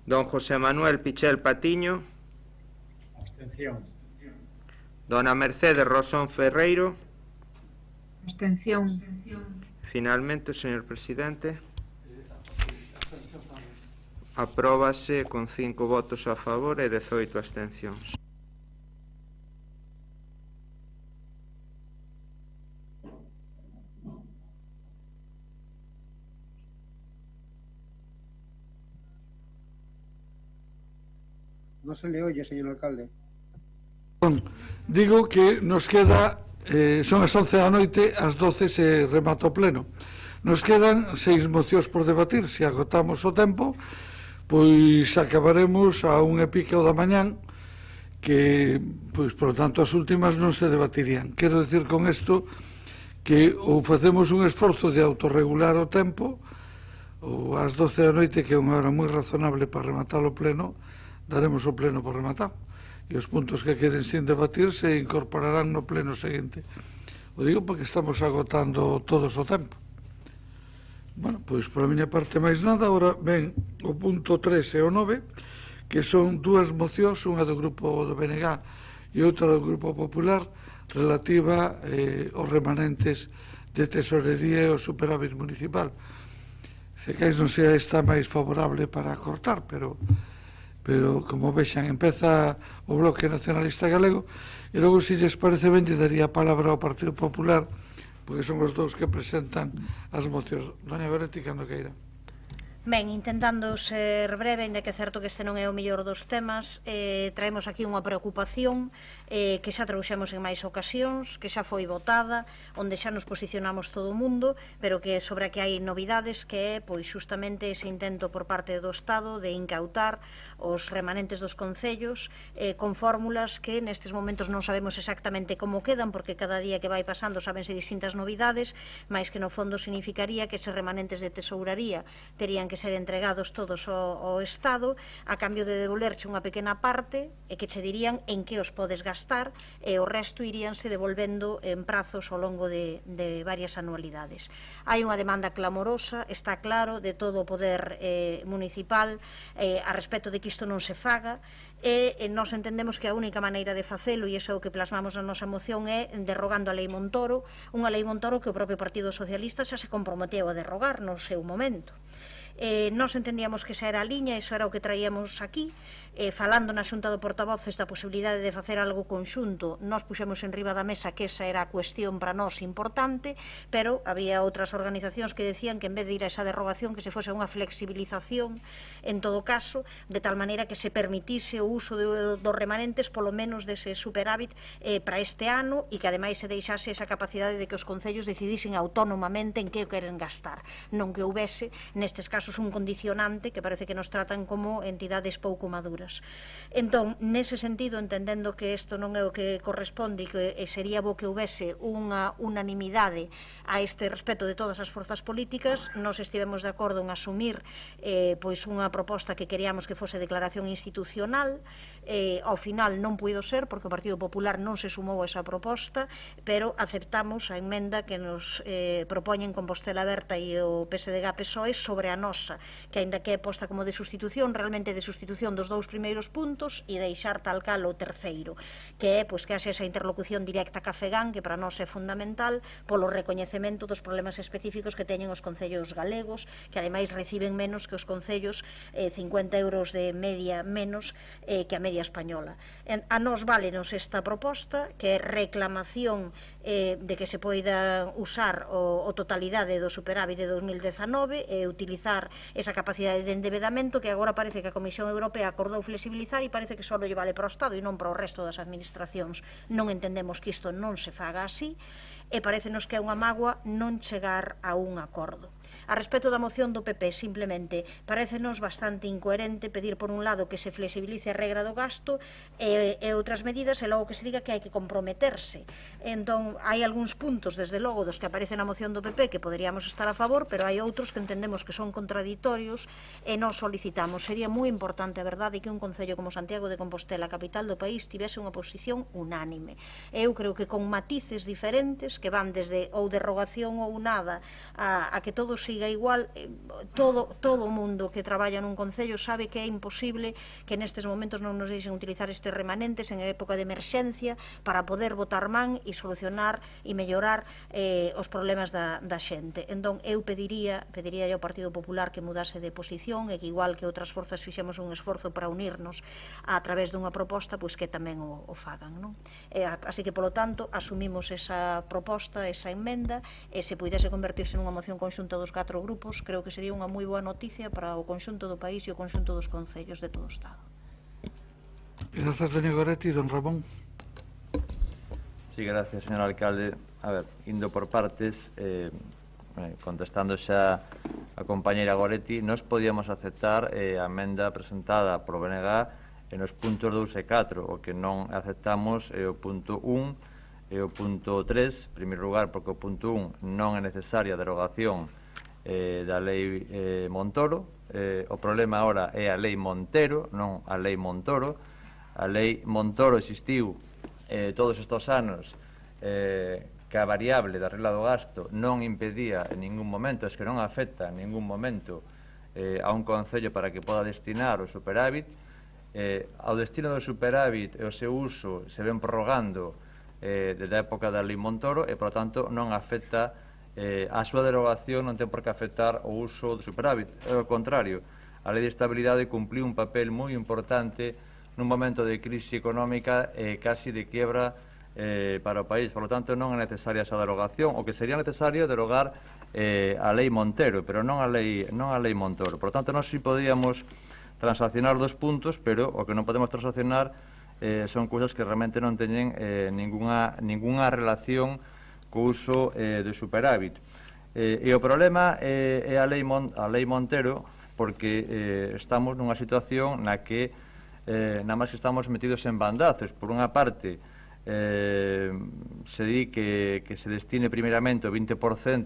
Don José Manuel Pichel Patiño. Abstención. Dona Mercedes Rosón Ferreiro. Abstención. Finalmente, señor presidente, apróbase con 5 votos a favor e 18 abstencións. No se le oye, señor alcalde. Digo que nos queda, son as 11 da noite, ás 12 se remata o pleno. Nos quedan 6 mocións por debatir. Se agotamos o tempo, pois acabaremos a 1:15 da mañán, que, pois, por lo tanto, as últimas non se debatirían. Quero decir con isto que ou facemos un esforzo de autorregular o tempo, ou ás 12 da noite, que é unha hora moi razonable para rematar o pleno, daremos o pleno por rematado. E os puntos que queden sin debatir se incorporarán no pleno seguinte. O digo porque estamos agotando todos o tempo. Bueno, pois por a miña parte máis nada. Agora ven o punto 3 e o 9, que son dúas mocións, unha do grupo do BNG e outra do grupo popular, relativa aos remanentes de tesorería e o superávit municipal. Cecais non sea esta máis favorable para cortar, pero como vexan, empeza o Bloque Nacionalista Galego, e logo, se lles parece ben, lle daría a palabra ao Partido Popular, porque son os dous que presentan as mocións. Doña Goretti, cando queira. Ben, intentando ser breve, ainda que é certo que este non é o mellor dos temas, traemos aquí unha preocupación que xa trouxemos en máis ocasións, que xa foi votada, onde xa nos posicionamos todo o mundo, pero que sobre a que hai novidades, que é pois justamente ese intento por parte do Estado de incautar os remanentes dos concellos con fórmulas que nestes momentos non sabemos exactamente como quedan, porque cada día que vai pasando sábense distintas novidades, mais que no fondo significaría que eses remanentes de tesouraría terían que ser entregados todos ao Estado a cambio de devolverche unha pequena parte e que che dirían en que os podes gastar, e o resto iríanse devolvendo en prazos ao longo de varias anualidades. Hai unha demanda clamorosa, está claro, de todo o poder municipal a respecto de que isto non se faga, e nós entendemos que a única maneira de facelo, e iso é o que plasmamos na nosa moción, é derrogando a Lei Montoro, unha Lei Montoro que o propio Partido Socialista xa se comprometeu a derrogar no seu momento. Nós entendíamos que esa era a liña, iso era o que traíamos aquí, falando na Xunta do Portavoces da posibilidade de facer algo conxunto. Nós puxemos en riba da mesa que esa era a cuestión para nós importante, pero había outras organizacións que decían que en vez de ir a esa derrogación, que se fose unha flexibilización en todo caso, de tal maneira que se permitise o uso dos remanentes polo menos dese superávit para este ano, e que ademais se deixase esa capacidade de que os concellos decidisen autónomamente en que o queren gastar, non que houbese nestes casos un condicionante que parece que nos tratan como entidades pouco maduras. Entón, nese sentido, entendendo que isto non é o que corresponde e que sería bo que houbese unha unanimidade a este respecto de todas as forzas políticas, nos estivemos de acordo en asumir pois unha proposta que queríamos que fose declaración institucional. Ao final non puido ser, porque o Partido Popular non se sumou a esa proposta, pero aceptamos a emenda que nos propoñen Compostela Aberta e o PSDG-PSOE sobre a nosa, que aínda que é posta como de sustitución, realmente de sustitución dos dous primeiros puntos e deixar tal cal o terceiro, que é pois que haxe esa interlocución directa ca FEGAN, que para nós é fundamental polo recoñecemento dos problemas específicos que teñen os concellos galegos, que ademais reciben menos que os concellos, 50 euros de media menos que a media española. A nós válenos esta proposta, que é reclamación de que se poida usar o totalidade do superávit de 2019 e utilizar esa capacidade de endebedamento que agora parece que a Comisión Europea acordou flexibilizar e parece que só lle vale para o Estado e non para o resto das administracións. Non entendemos que isto non se faga así e parecenos que é unha mágoa non chegar a un acordo. A respecto da moción do PP, simplemente, parécenos bastante incoherente pedir por un lado que se flexibilice a regra do gasto e outras medidas e logo que se diga que hai que comprometerse. Entón, hai algúns puntos, desde logo, dos que aparecen na moción do PP que poderíamos estar a favor, pero hai outros que entendemos que son contradictorios e non solicitamos. Sería moi importante, a verdade, que un concello como Santiago de Compostela, capital do país, tivese unha posición unánime. Eu creo que con matices diferentes que van desde ou derrogación ou nada a que todo siga igual, todo o mundo que traballa nun concello sabe que é imposible que nestes momentos non nos deixen utilizar estes remanentes en época de emerxencia para poder botar man e solucionar e mellorar os problemas da xente. Entón, eu pediría ao Partido Popular que mudase de posición e que igual que outras forzas fixemos un esforzo para unirnos a través dunha proposta, pois que tamén o fagan, non? Así que, polo tanto, asumimos esa proposta, esa emenda, e se puidese convertirse nunha moción conxunta dos 4 grupos, creo que sería unha moi boa noticia para o conxunto do país e o conxunto dos concellos de todo o Estado. Gracias, doña Goretti. Don Ramón. Sí, gracias, señor alcalde. A ver, indo por partes, contestando xa a compañeira Goretti, nos podíamos aceptar a emenda presentada por BNG nos puntos 2 e 4, o que non aceptamos é o punto 1 e o punto 3, en primeiro lugar, porque o punto 1 non é necesaria a derogación da lei Montoro. O problema agora é a lei Montero, non a lei Montoro. A lei Montoro existiu todos estes anos que a variable da regla do gasto non impedía en ningún momento, es que non afecta en ningún momento a un concello para que poda destinar o superávit. Ao destino do superávit e o seu uso se ven prorrogando desde a época da lei Montoro e, por tanto, non afecta a súa derogación, non ten por que afectar o uso do superávit. Ao contrario, a lei de estabilidade cumpliu un papel moi importante nun momento de crise económica e casi de quiebra para o país. Por lo tanto, non é necesaria esa derogación. O que sería necesario é derogar a lei Montero, pero non a lei Montoro. Por lo tanto, nós si podíamos transaccionar 2 puntos, pero o que non podemos transaccionar son cousas que realmente non teñen ningunha relación co uso do superávit. E o problema é a lei Montero, porque estamos nunha situación na que nada máis que estamos metidos en bandazos. Por unha parte, se di que se destine primeiramente o 20%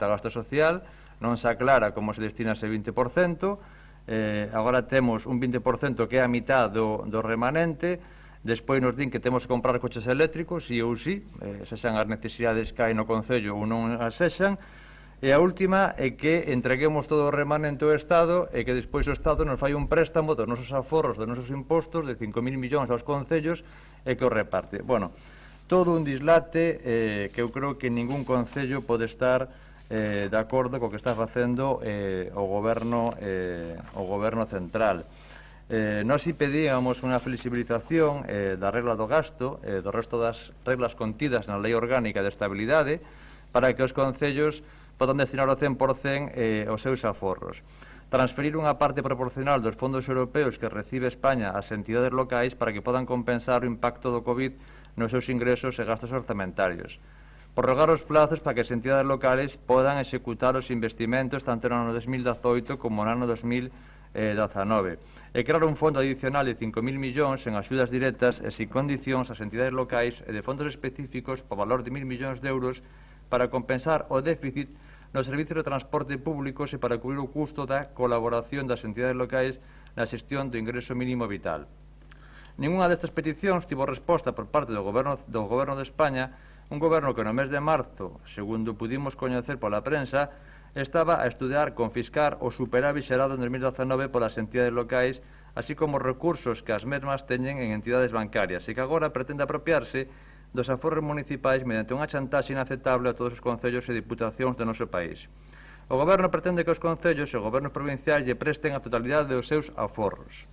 a gasto social, non se aclara como se destina ese 20%, agora temos un 20% que é a mitad do remanente. Despois nos din que temos que comprar coches eléctricos, sí ou sí, sexan as necesidades que hai no Concello ou non as sexan. E a última é que entreguemos todo o remanente ao Estado e que despois o Estado nos fai un préstamo dos nosos aforros, dos nosos impostos de 5.000 millóns aos concellos e que o reparte. Bueno, todo un dislate que eu creo que ningún concello pode estar de acordo co que está facendo o goberno central. Nós si pedíamos unha flexibilización da regla do gasto do resto das reglas contidas na Lei Orgánica de Estabilidade para que os concellos podan destinar o 100% os seus aforros. Transferir unha parte proporcional dos fondos europeos que recibe España ás entidades locais para que podan compensar o impacto do COVID nos seus ingresos e gastos orzamentarios. Prorrogar os plazos para que as entidades locales podan executar os investimentos tanto no ano 2018 como no ano 2019. E crear un fondo adicional de 5.000 millóns en axudas directas e sin condicións ás entidades locais e de fondos específicos por valor de 1.000 millóns de euros para compensar o déficit nos servicios de transporte públicos e para cubrir o custo da colaboración das entidades locais na xestión do ingreso mínimo vital. Ninguna destas peticións tivo resposta por parte do Goberno de España, un goberno que no mes de marzo, segundo pudimos coñecer pola prensa, estaba a estudiar confiscar o superávit xerado en 2019 polas entidades locais, así como recursos que as mesmas teñen en entidades bancarias e que agora pretende apropiarse dos aforros municipais mediante unha chantaxe inaceptable a todos os concellos e diputacións do noso país. O goberno pretende que os concellos e os gobernos provinciais lle presten a totalidade dos seus aforros.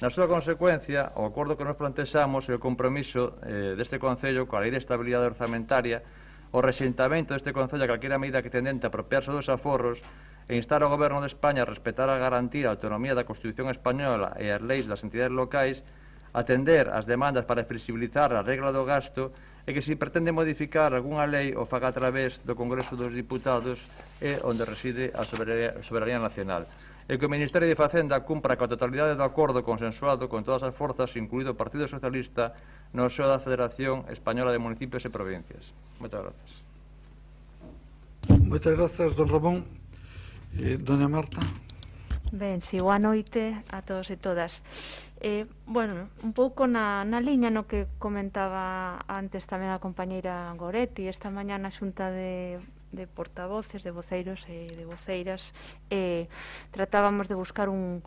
Na súa consecuencia, o acordo que nos plantexamos é o compromiso deste Concello coa Lei de Estabilidade Orzamentaria, o rexentamento deste Concello a calquera medida que tendente a apropiarse dos aforros e instar ao Goberno de España a respetar a garantía e a autonomía da Constitución Española e as leis das entidades locais, atender as demandas para flexibilizar a regla do gasto e que se pretende modificar algunha lei o faga a través do Congreso dos Diputados e onde reside a soberanía nacional. E que o Ministerio de Facenda cumpra coa totalidade do acordo consensuado con todas as forzas, incluído o Partido Socialista, no seo da Federación Española de Municipios e Provincias. Moitas grazas. Moitas grazas, don Ramón. Doña Marta. Ben, si, boa noite a todos e todas. Bueno, un pouco na liña no que comentaba antes tamén a compañeira Goretti, esta mañá na xunta de portavoces, de voceiros e de voceiras, tratábamos de buscar un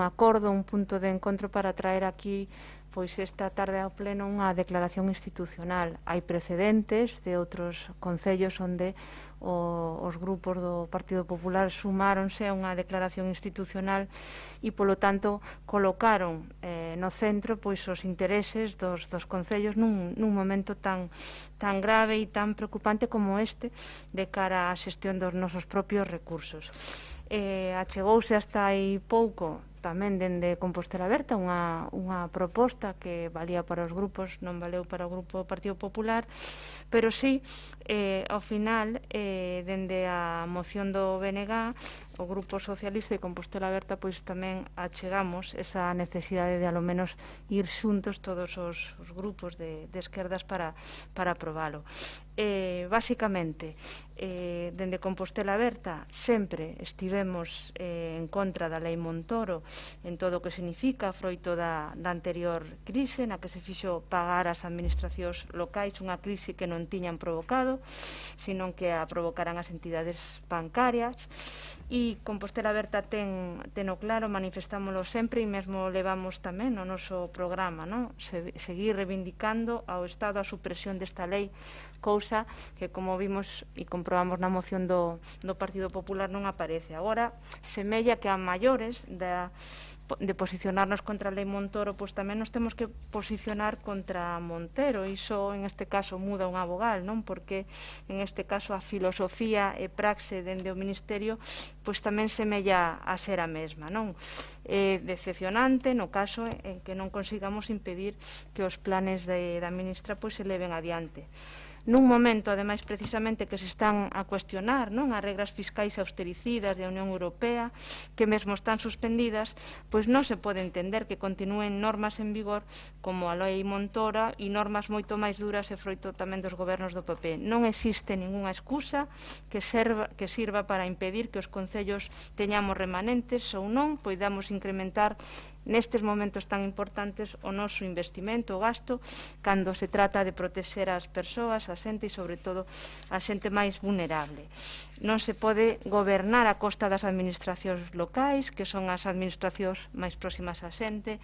acordo, un punto de encontro para traer aquí pois esta tarde ao pleno unha declaración institucional. Hai precedentes de outros concellos onde os grupos do Partido Popular sumáronse a unha declaración institucional e, polo tanto, colocaron no centro pois os intereses dos concellos nun momento tan grave e tan preocupante como este de cara á xestión dos nosos propios recursos. Achegouse hasta aí pouco tamén dende Compostela Aberta unha proposta que valía para os grupos, non valeu para o Grupo Partido Popular, pero sí, ao final, dende a moción do BNG, o Grupo Socialista e Compostela Aberta, pois tamén achegamos esa necesidade de, alo menos, ir xuntos todos os grupos de esquerdas para aprobalo. Básicamente, dende Compostela Aberta sempre estivemos en contra da Lei Montoro en todo o que significa froito da anterior crise na que se fixo pagar as administracións locais unha crise que non tiñan provocado, senón que a provocaran as entidades bancarias. E Compostela Aberta teno claro, manifestámoslo sempre e mesmo levamos tamén no noso programa, seguir reivindicando ao Estado a supresión desta lei, cousa que, como vimos e comprobamos na moción do Partido Popular, non aparece. Agora, semella que a maiores de posicionarnos contra a Lei Montoro, pois tamén nos temos que posicionar contra Montero, e iso en este caso muda unha vogal, non? Porque en este caso a filosofía e praxe dende o Ministerio pois tamén semella a ser a mesma, non? É decepcionante no caso en que non consigamos impedir que os planes da ministra pois se leven adiante. Nun momento, ademais, precisamente, que se están a cuestionar as regras fiscais austericidas da Unión Europea, que mesmo están suspendidas, pois non se pode entender que continúen normas en vigor como a Lei Montoro e normas moito máis duras e froito tamén dos gobernos do PP. Non existe ningunha excusa que sirva para impedir que os concellos teñamos remanentes ou non poidamos incrementar nestes momentos tan importantes o noso investimento, o gasto, cando se trata de protexer as persoas, a xente e, sobre todo, a xente máis vulnerable. Non se pode gobernar a costa das administracións locais, que son as administracións máis próximas á xente,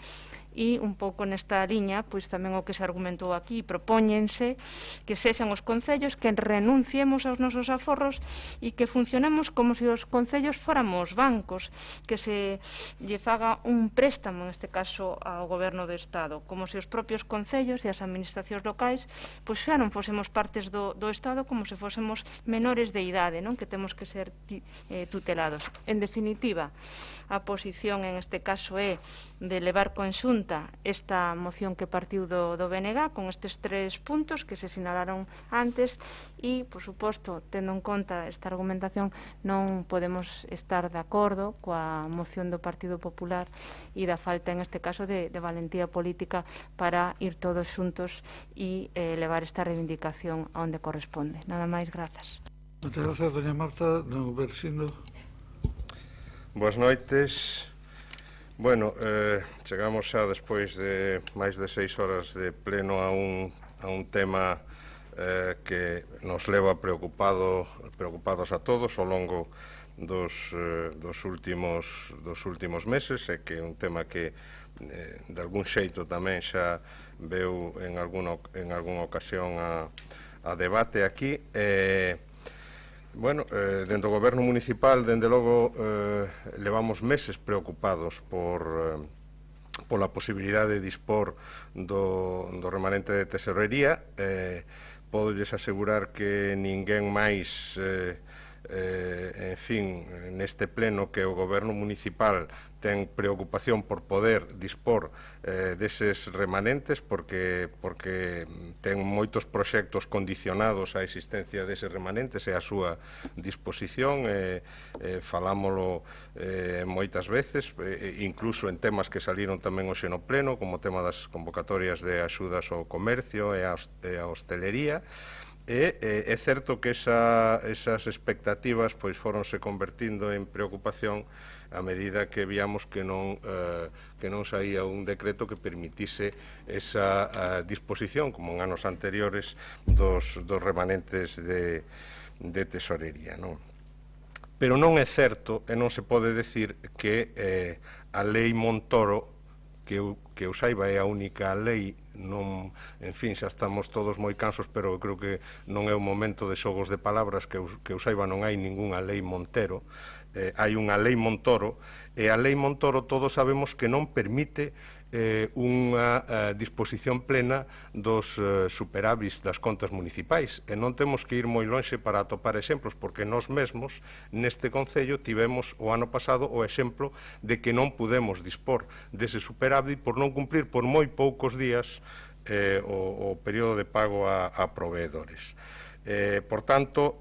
e un pouco nesta liña, pois tamén o que se argumentou aquí, propóñense que sexan os concellos que renunciemos aos nosos aforros e que funcionemos como se os concellos fóramos bancos, que se lle faga un préstamo, en este caso ao goberno do Estado, como se os propios concellos e as administracións locais pois xa non fósemos partes do Estado, como se fósemos menores de idade, non? Que temos que ser tutelados. En definitiva, a posición en este caso é de levar conxunta esta moción que partiu do BNG con estes 3 puntos que se sinalaron antes e, por suposto, tendo en conta esta argumentación, non podemos estar de acordo coa moción do Partido Popular e da falta, en este caso, de valentía política para ir todos xuntos e levar esta reivindicación a onde corresponde. Nada máis, grazas. Moitas grazas, doña Marta. Non versindo. Boas noites. Bueno, chegamos xa despois de máis de 6 horas de pleno a un tema que nos leva preocupados a todos ao longo dos últimos meses, e que é un tema que de algún xeito tamén xa veu en algunha ocasión a debate aquí. Bueno, dentro do goberno municipal, dende logo, levamos meses preocupados pola posibilidade de dispor do remanente de tesorería. Podolles asegurar que ninguén máis, en fin, neste pleno, que o goberno municipal ten preocupación por poder dispor deses remanentes porque ten moitos proxectos condicionados á existencia deses remanentes e á súa disposición, falámolo moitas veces, incluso en temas que saliron tamén hoxe no pleno, como o tema das convocatorias de axudas ao comercio e á hostelería. É certo que esas expectativas foronse convertindo en preocupación a medida que víamos que non saía un decreto que permitise esa disposición, como en anos anteriores, dos remanentes de tesorería. Pero non é certo e non se pode decir que a lei Montoro, que eu saiba é a única lei, en fin, xa estamos todos moi cansos, pero eu creo que non é o momento de xogos de palabras, que eu saiba non hai ningunha lei Montero, hai unha lei Montoro, e a lei Montoro todos sabemos que non permite unha disposición plena dos superávits das contas municipais, e non temos que ir moi lonxe para atopar exemplos, porque nós mesmos neste concello tivemos o ano pasado o exemplo de que non pudemos dispor dese superávit por non cumprir por moi poucos días o período de pago a proveedores. Por tanto,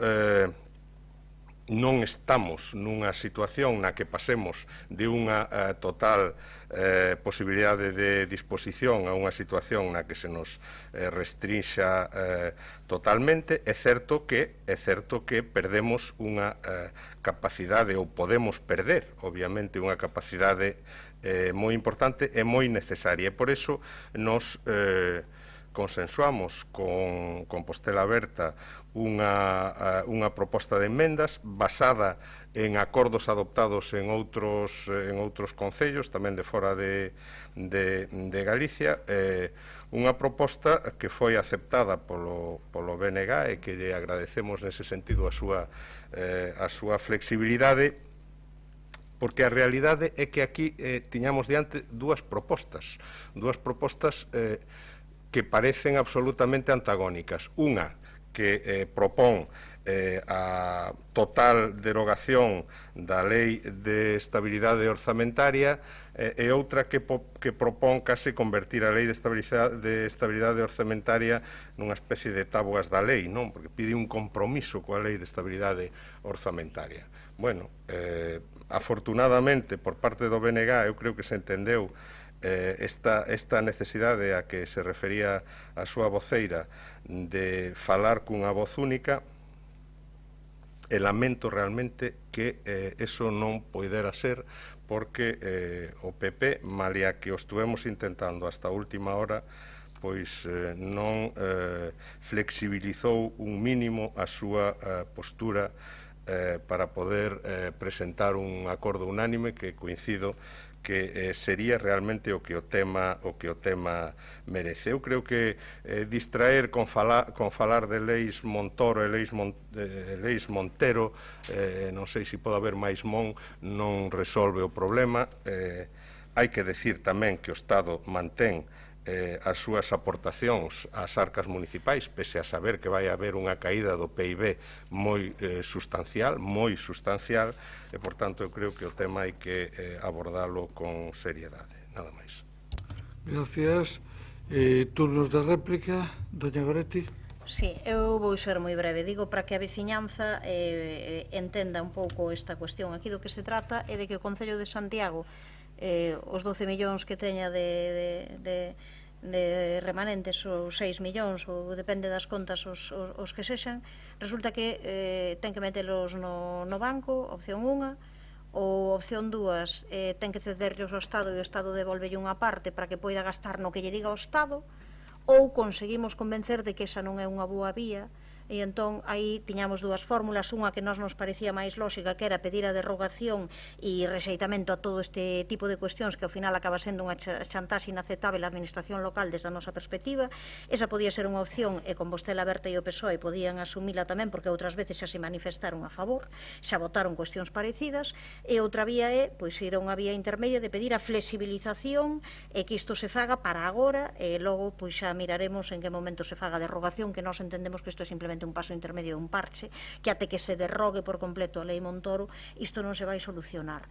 non estamos nunha situación na que pasemos de unha total posibilidade de disposición a unha situación na que se nos restrinxa totalmente. É certo que perdemos unha capacidade, ou podemos perder, obviamente, unha capacidade moi importante e moi necesaria. E por iso nos consensuamos con Compostela Aberta unha proposta de enmendas basada en acordos adoptados en outros concellos, tamén de fora de Galicia, unha proposta que foi aceptada polo BNG e que lle agradecemos nese sentido a súa flexibilidade, porque a realidade é que aquí tiñamos diante dúas propostas que parecen absolutamente antagónicas. Unha que propón a total derogación da Lei de Estabilidade Orzamentaria e outra que propón case convertir a Lei de Estabilidade Orzamentaria nunha especie de tábuas da lei, non? Porque pide un compromiso coa Lei de Estabilidade Orzamentaria. Bueno, afortunadamente, por parte do BNG, eu creo que se entendeu esta necesidade a que se refería a súa voceira de falar cunha voz única, e lamento realmente que eso non poidera ser, porque o PP, malia que o estuvemos intentando hasta a última hora, pois non flexibilizou un mínimo a súa postura para poder presentar un acordo unánime que coincido que sería realmente o que o tema merece. Eu creo que distraer con falar de leis Montoro e leis Montero, non sei se pode haber máis mon, non resolve o problema. Hai que decir tamén que o Estado mantén as súas aportacións ás arcas municipais, pese a saber que vai haber unha caída do PIB moi sustancial, e, por tanto, eu creo que o tema hai que abordalo con seriedade. Nada máis. Gracias. Turnos de réplica, doña Goretti. Sí, eu vou ser moi breve. Digo para que a veciñanza entenda un pouco esta cuestión. Aquí do que se trata é de que o Concello de Santiago os 12 millóns que teña de remanentes, ou 6 millóns, ou depende das contas os que sexan, resulta que ten que metelos no banco, opción 1, ou opción 2, ten que cederlos ao Estado e o Estado devolvelle unha parte para que poida gastar no que lle diga ao Estado, ou conseguimos convencer de que esa non é unha boa vía. E entón aí tiñamos dúas fórmulas, unha que nos parecía máis lóxica, que era pedir a derrogación e rexeitamento a todo este tipo de cuestións que ao final acaba sendo unha chantaxe inaceptable a administración local desde a nosa perspectiva. Esa podía ser unha opción e Compostela Aberta e o PSOE podían asumila tamén, porque outras veces xa se manifestaron a favor, xa votaron cuestións parecidas. E outra vía é ir a unha vía intermedia de pedir a flexibilización e que isto se faga para agora, e logo xa miraremos en que momento se faga a derrogación, que nós entendemos que isto é simplemente simplemente un paso intermedio de un parche, que até que se derrogue por completo a lei Montoro, isto non se vai solucionar.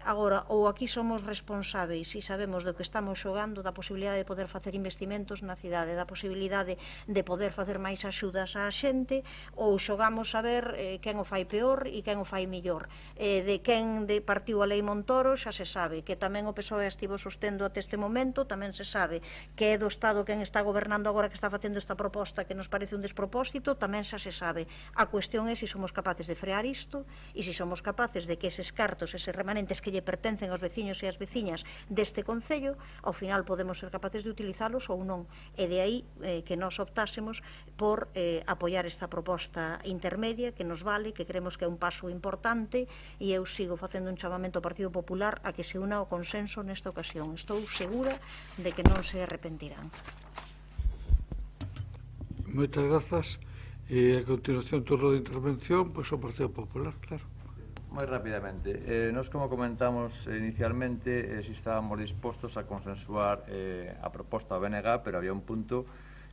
Agora, ou aquí somos responsáveis e sabemos do que estamos xogando, da posibilidade de poder facer investimentos na cidade, da posibilidade de poder facer máis axudas á xente, ou xogamos a ver quen o fai peor e quen o fai millor. De quen partiu a lei Montoro xa se sabe, que tamén o PSOE estivo sostendo até este momento, tamén se sabe que é do Estado quen está gobernando agora que está facendo esta proposta que nos parece un despropósito, tamén xa se sabe. A cuestión é se somos capaces de frear isto e se somos capaces de que eses cartos, eses remanentes que lle pertencen aos veciños e ás veciñas deste concello, ao final podemos ser capaces de utilizalos ou non. E de aí que nós optásemos por apoiar esta proposta intermedia que nos vale, que creemos que é un paso importante, e eu sigo facendo un chamamento ao Partido Popular a que se una ao consenso nesta ocasión. Estou segura de que non se arrepentirán. Moitas grazas. E a continuación, turno de intervención, pois o Partido Popular, claro. Moi rapidamente. Nos, como comentamos inicialmente, si estábamos dispostos a consensuar a proposta do BNG, pero había un punto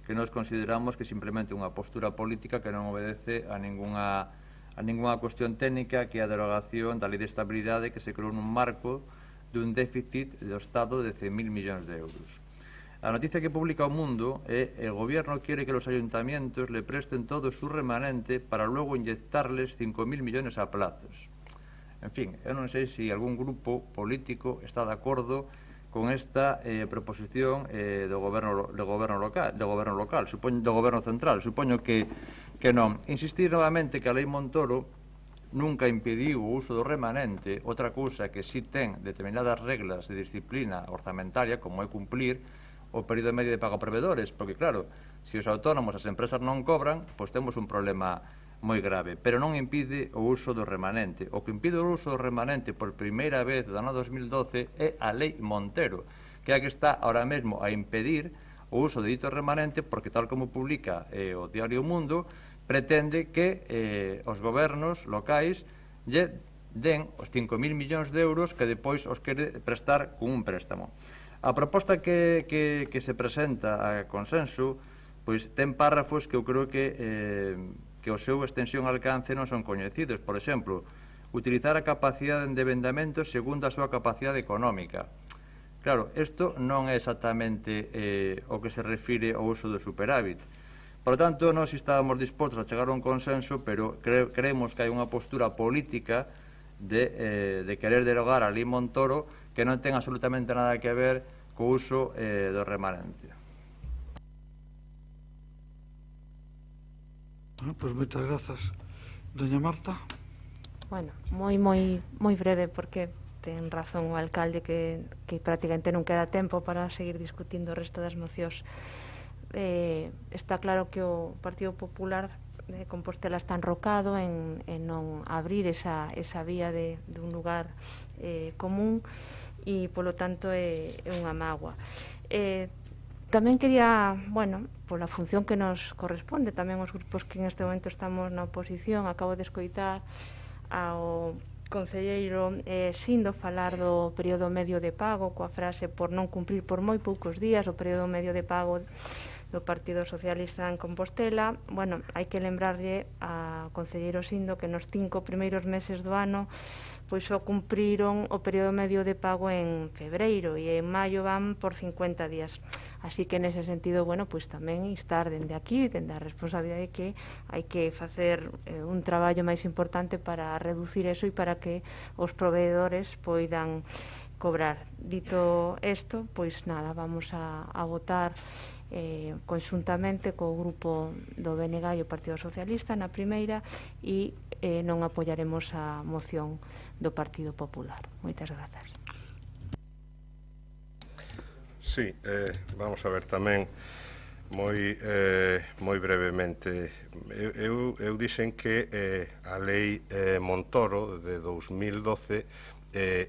que nos consideramos que simplemente unha postura política que non obedece a ninguna cuestión técnica, que é a derogación da Lei de Estabilidade que se creou nun marco dun déficit do Estado de 100.000 millóns de euros. A noticia que publica O Mundo é: el gobierno quiere que los ayuntamientos le presten todo su remanente para luego inyectarles 5.000 millones a plazos. En fin, eu non sei se algún grupo político está de acordo con esta proposición do goberno local, do goberno central. Supoño que non. Insistir novamente que a lei Montoro nunca impediu o uso do remanente, outra cousa que si ten determinadas reglas de disciplina orzamentaria, como é cumplir o período medio de pago a proveedores, porque claro, se os autónomos, as empresas non cobran, pois temos un problema moi grave, pero non impide o uso do remanente. O que impide o uso do remanente por primeira vez do ano 2012 é a lei Montero, que é a que está ahora mesmo a impedir o uso de dito remanente, porque tal como publica o diario Mundo, pretende que os gobernos locais lle den os 5.000 millóns de euros que depois os quere prestar con un préstamo. A proposta que se presenta a consenso, pois ten párrafos que eu creo que o seu extensión e alcance non son coñecidos. Por exemplo, utilizar a capacidade de endebendamento segundo a súa capacidade económica. Claro, isto non é exactamente o que se refire ao uso do superávit. Por lo tanto, nós estábamos dispostos a chegar a un consenso, pero creemos que hai unha postura política de querer derogar a lei Montoro que non ten absolutamente nada que ver co uso do remanente. Pois moitas grazas. Doña Marta? Bueno, moi breve, porque ten razón o alcalde que prácticamente non queda tempo para seguir discutindo o resto das mocións. Está claro que o Partido Popular de Compostela está enrocado en non abrir esa vía de un lugar común, e polo tanto é unha mágoa. Tamén quería, bueno, pola función que nos corresponde, tamén os grupos que en este momento estamos na oposición, acabo de escoitar ao concelleiro Sindo falar do período medio de pago, coa frase por non cumprir por moi poucos días o período medio de pago do Partido Socialista en Compostela. Bueno, hai que lembrarlle a concelleiro Sindo que nos 5 primeiros meses do ano pois só cumpriron o período medio de pago en febreiro e en maio van por 50 días. Así que nese sentido, bueno, pois tamén instar dende aquí, dende a responsabilidade que hai que facer un traballo máis importante para reducir eso e para que os proveedores poidan cobrar. Dito isto, pois nada, vamos a votar conxuntamente co grupo do BNG e o Partido Socialista na primeira, e non apoiaremos a moción do Partido Popular. Moitas grazas. Sí, vamos a ver tamén moi brevemente. Eu dixen que a lei Montoro de 2012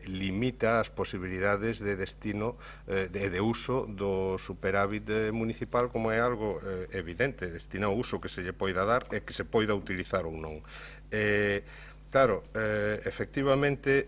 limita as posibilidades de destino de uso do superávit municipal, como é algo evidente, destina o uso que se lle poida dar e que se poida utilizar ou non. Claro, efectivamente,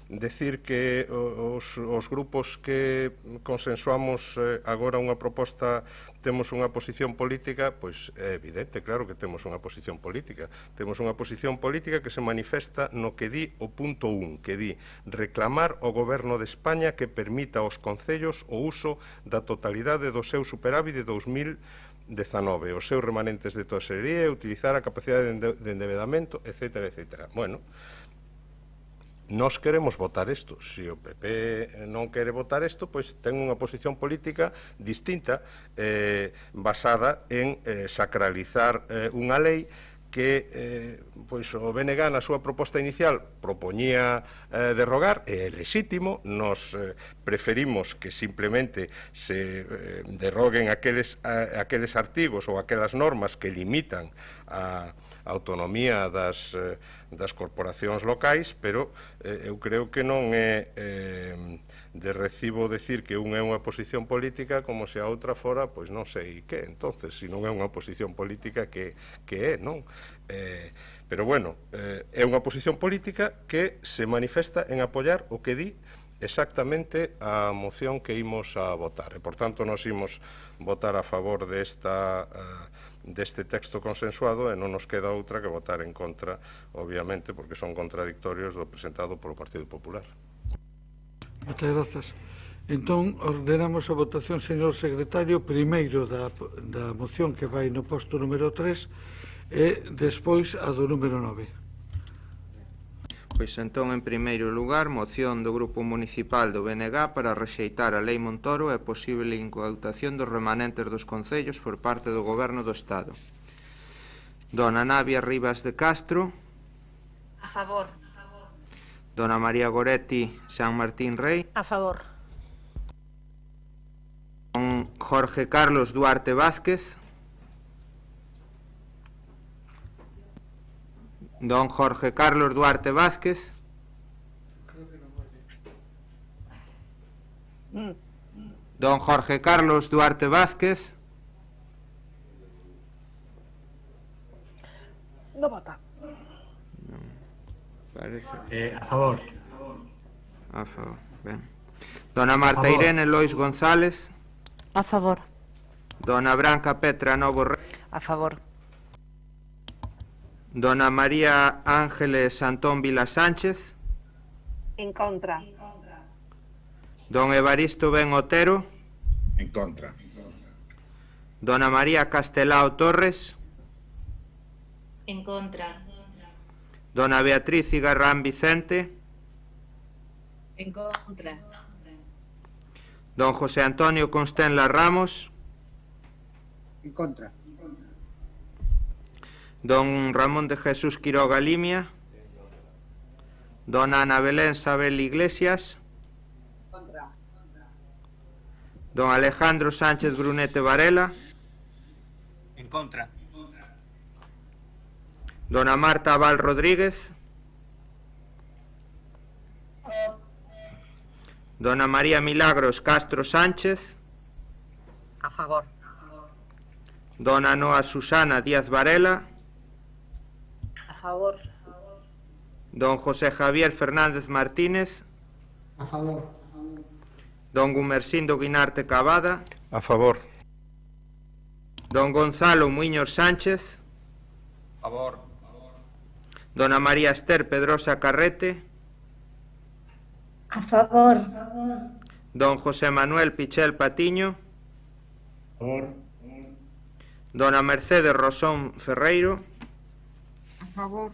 decir que os grupos que consensuamos agora unha proposta temos unha posición política, pois é evidente, claro que temos unha posición política. Temos unha posición política que se manifesta no que di o punto 1, que di reclamar ao Goberno de España que permita aos concellos o uso da totalidade do seu superávit de 2019, os seus remanentes de tesorería e utilizar a capacidade de endeudamento, etc. etc. Bueno, nós queremos votar isto. Se o PP non quere votar isto, pois ten unha posición política distinta, basada en sacralizar unha lei que pois o BNG na súa proposta inicial propoñía derrogar, e é legítimo. Nos preferimos que simplemente se derroguen aqueles artigos ou aquelas normas que limitan a autonomía das corporacións locais, pero eu creo que non é de recibo decir que unha é unha posición política como se a outra fora, pois non sei que. Entonces, se non é unha posición política, que é, non? Pero bueno, é unha posición política que se manifesta en apoiar o que di exactamente a moción que imos a votar. E, por tanto, nos imos votar a favor deste texto consensuado, e non nos queda outra que votar en contra, obviamente, porque son contradictorios do presentado polo Partido Popular. Moitas grazas. Entón, ordenamos a votación, señor secretario, primeiro da moción que vai no posto número 3 e despois a do número 9. Pois entón, en primeiro lugar, moción do Grupo Municipal do BNG para rexeitar a Lei Montoro e posible incautación dos remanentes dos concellos por parte do Goberno do Estado. Dona Navia Rivas de Castro. A favor. Dona María Goretti San Martín Rey. A favor. Don Jorge Carlos Duarte Vázquez. Don Jorge Carlos Duarte Vázquez. Don Jorge Carlos Duarte Vázquez. No vota. Parece. A favor. A favor, ben. Dona Marta Irene Lois González. A favor. Dona Branca Petra Novo Rey. A favor. Dona María Ángeles Antón Vila Sánchez. En contra. Don Evaristo Ben Otero. En contra. Dona María Castelao Torres. En contra. Dona Beatriz Cigarrán Vicente. En contra. Don José Antonio Constenla Ramos. En contra. Don Ramón de Jesús Quiroga Limia. Dona Ana Belén Sabel Iglesias. Contra. Don Alejandro Sánchez Brunete Varela. En contra. Dona Marta Val Rodríguez. Dona María Milagros Castro Sánchez. A favor. Dona Noa Susana Díaz Varela. A favor. Don José Javier Fernández Martínez. A favor. Don Gumersindo Guinarte Cavada. A favor. Don Gonzalo Muñoz Sánchez. A favor. Dona María Esther Pedrosa Carrete. A favor. Don José Manuel Pichel Patiño. A favor. Dona Mercedes Rosón Ferreiro. A favor.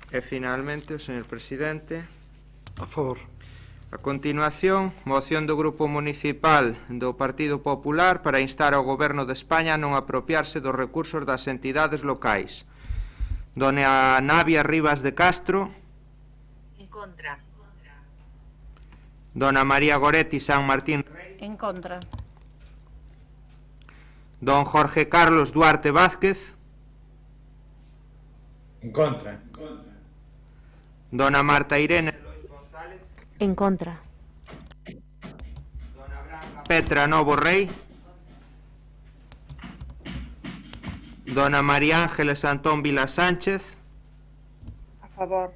E finalmente o señor presidente. A favor. A continuación, moción do Grupo Municipal do Partido Popular para instar ao Goberno de España a non apropiarse dos recursos das entidades locais. Dona Navia Rivas de Castro. En contra. Dona María Goretti San Martín. En contra. Don Jorge Carlos Duarte Vázquez. En contra. Dona Marta Irene En contra. Petra Novo Rey. Dona María Ángeles Antón Vila Sánchez. favor.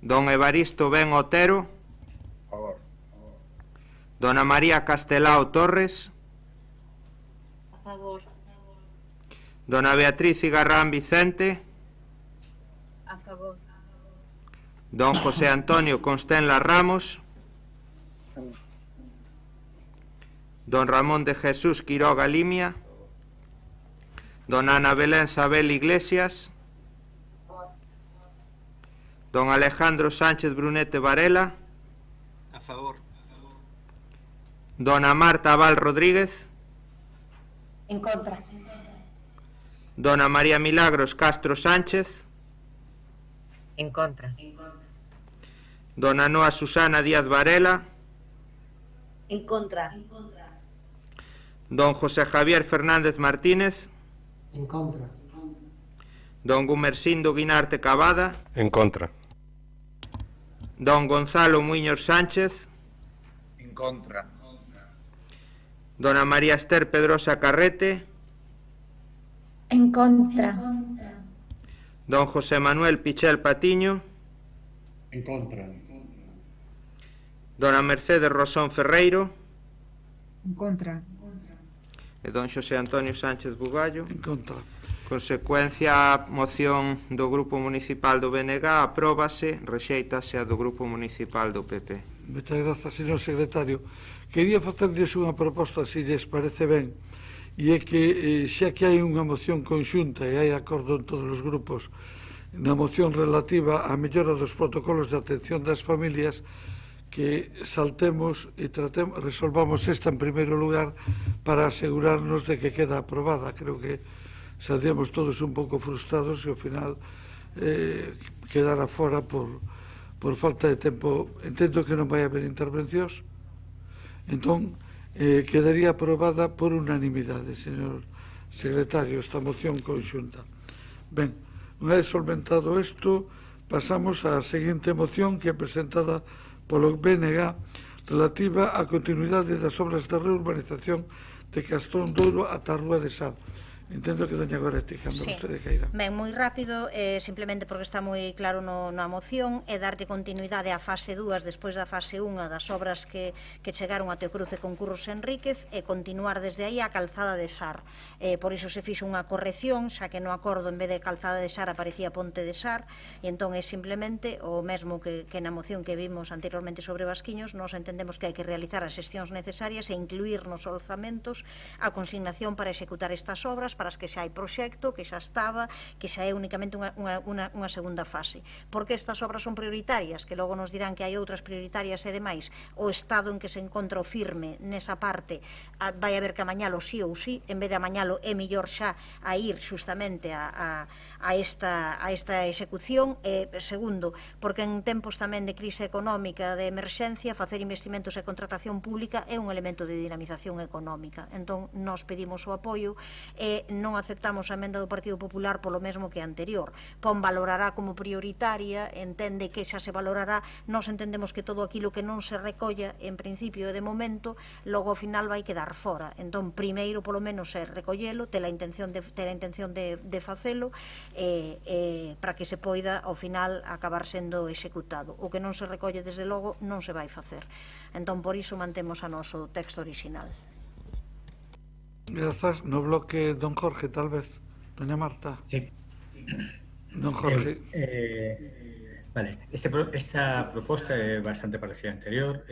Don Evaristo Ben Otero. A favor. Dona María Castelao Torres. A favor. Dona Beatriz Cigarrán Vicente. A favor. Don José Antonio Constenla Ramos. Don Ramón de Jesús Quiroga Limia. Dona Ana Belén Sabel Iglesias. Don Alejandro Sánchez Brunete Varela. A favor. Dona Marta Val Rodríguez. En contra. Dona María Milagros Castro Sánchez. En contra. Dona Noa Susana Díaz Varela. En contra. Don José Javier Fernández Martínez. En contra. Don Gumersindo Guinarte Cavada. En contra. Don Gonzalo Muñoz Sánchez. En contra. Dona María Esther Pedrosa Carrete. En contra. Don José Manuel Pichel Patiño. En contra. Dona Mercedes Rosón Ferreiro. En contra. E don Xosé Antonio Sánchez Bugallo. En contra. Consecuencia, a moción do Grupo Municipal do BNG apróbase, rexeitase a do Grupo Municipal do PP. Moitas grazas, señor secretario. Quería facerlles unha proposta, se lles parece ben, e é que, xa que hai unha moción conxunta e hai acordo en todos os grupos na moción relativa á mellora dos protocolos de atención das familias, que saltemos e resolvamos esta en primeiro lugar para asegurarnos de que queda aprobada. Creo que saldríamos todos un pouco frustrados e ao final quedara fora por falta de tempo. Entendo que non vai haber intervencións, entón quedaría aprobada por unanimidade, señor secretario, esta moción conxunta. Ben, unha vez solventado isto, pasamos á seguinte moción, que é presentada polo BNG, relativa á continuidade das obras de reurbanización de Castón Douro ata a Rúa de Sal. Entendo que doña Goretti, cando vostede cairá. Ben, moi rápido, simplemente porque está moi claro na moción, é darlle continuidade á fase 2 despois da fase 1 das obras que chegaron até o cruce con Curros Enríquez e continuar desde aí a calzada de Sar. Por iso se fixo unha corrección, xa que no acordo en vez de calzada de Sar aparecía Ponte de Sar, e entón é simplemente o mesmo que na moción que vimos anteriormente sobre Vasquiños. Nos entendemos que hai que realizar as xestións necesarias e incluir nos orzamentos a consignación para executar estas obras, para as que xa hai proxecto, que xa estaba, que xa é únicamente unha segunda fase. Porque estas obras son prioritarias, que logo nos dirán que hai outras prioritarias e demais, o estado en que se encontra o firme nesa parte vai haber que amañalo sí ou sí, en vez de amañalo é millor xa a ir xustamente a esta execución. Segundo, porque en tempos tamén de crise económica, de emerxencia, facer investimentos e contratación pública é un elemento de dinamización económica. Entón, nos pedimos o apoio e non aceptamos a emenda do Partido Popular polo mesmo que a anterior. PON valorará como prioritaria, entende que xa se valorará, nos entendemos que todo aquilo que non se recolla en principio e de momento, logo ao final vai quedar fora. Entón, primeiro polo menos é recollelo, ter a intención de facelo, para que se poida ao final acabar sendo executado. O que non se recolle desde logo non se vai facer. Entón, por iso mantemos a noso texto original. Grazas. No bloque, don Jorge, tal vez. Doña Marta. Sí. Don Jorge. Vale, esta proposta é bastante parecida á anterior.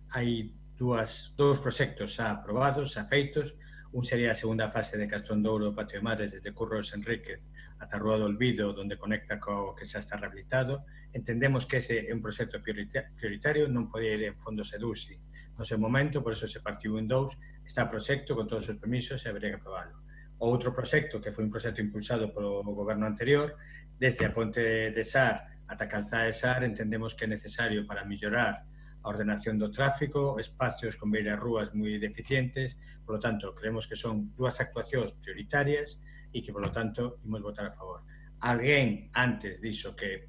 Hai dous proxectos xa aprobados, xa feitos. Un sería a segunda fase de Castón Douro, Patio de Mares, desde Curros Enríquez ata Rúa do Olvido, onde conecta co que xa está rehabilitado. Entendemos que ese é un proxecto prioritario, non podía ir en fondos EDUSI no seu momento, por eso se partiu en dous. Está o proxecto con todos os permisos e habería que aprobarlo. O outro proxecto, que foi un proxecto impulsado polo goberno anterior, desde a Ponte de Sar ata a Calzada de Sar, entendemos que é necesario para mellorar a ordenación do tráfico, espacios con beiras rúas moi deficientes. Por lo tanto, creemos que son dúas actuacións prioritarias e que, por lo tanto, imos votar a favor. Alguén antes dixo que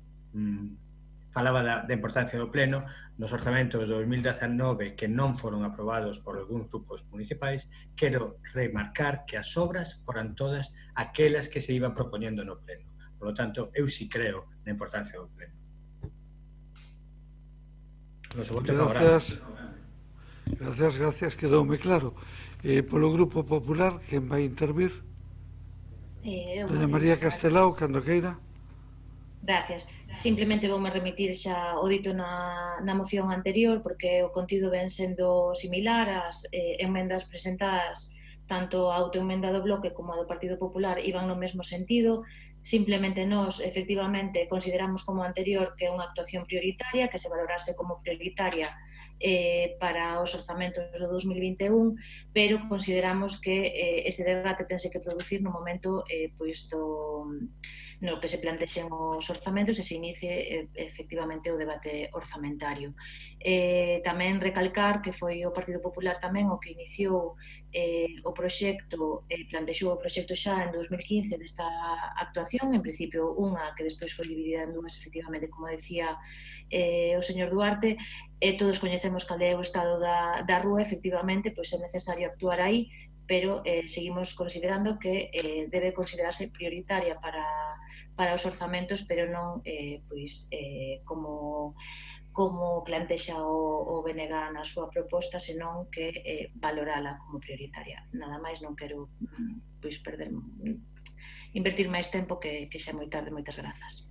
falaba da importancia do pleno nos orzamentos de 2019 que non foron aprobados por algúns grupos municipais. Quero remarcar que as obras foran todas aquelas que se iban propoñendo no pleno. Por lo tanto, eu sí creo na importancia do pleno. Nos voto favorable. Gracias, quedoume claro. Polo Grupo Popular, quen vai intervir? Doña María Castelao, cando queira. Gracias. Simplemente voume remitir xa o dito na moción anterior, porque o contido ven sendo similar, as emendas presentadas, tanto a autoemenda do Bloque como a do Partido Popular, iban no mesmo sentido. Simplemente nós, efectivamente, consideramos como anterior que é unha actuación prioritaria, que se valorase como prioritaria para os orzamentos do 2021, pero consideramos que ese debate tense que producir no momento no que se plantexen os orzamentos e se inicie efectivamente o debate orzamentario. Tamén recalcar que foi o Partido Popular tamén o que iniciou o proxecto, plantexou o proxecto xa en 2015 desta actuación, en principio unha que despois foi dividida en dúas, efectivamente, como decía o señor Duarte, todos coñecemos cal é o estado da rúa, efectivamente, pois é necesario actuar aí, pero seguimos considerando que debe considerarse prioritaria para os orzamentos, pero non como plantexa o BNG na súa proposta, senón que valorala como prioritaria. Nada máis, non quero invertir máis tempo que xa é moi tarde. Moitas grazas.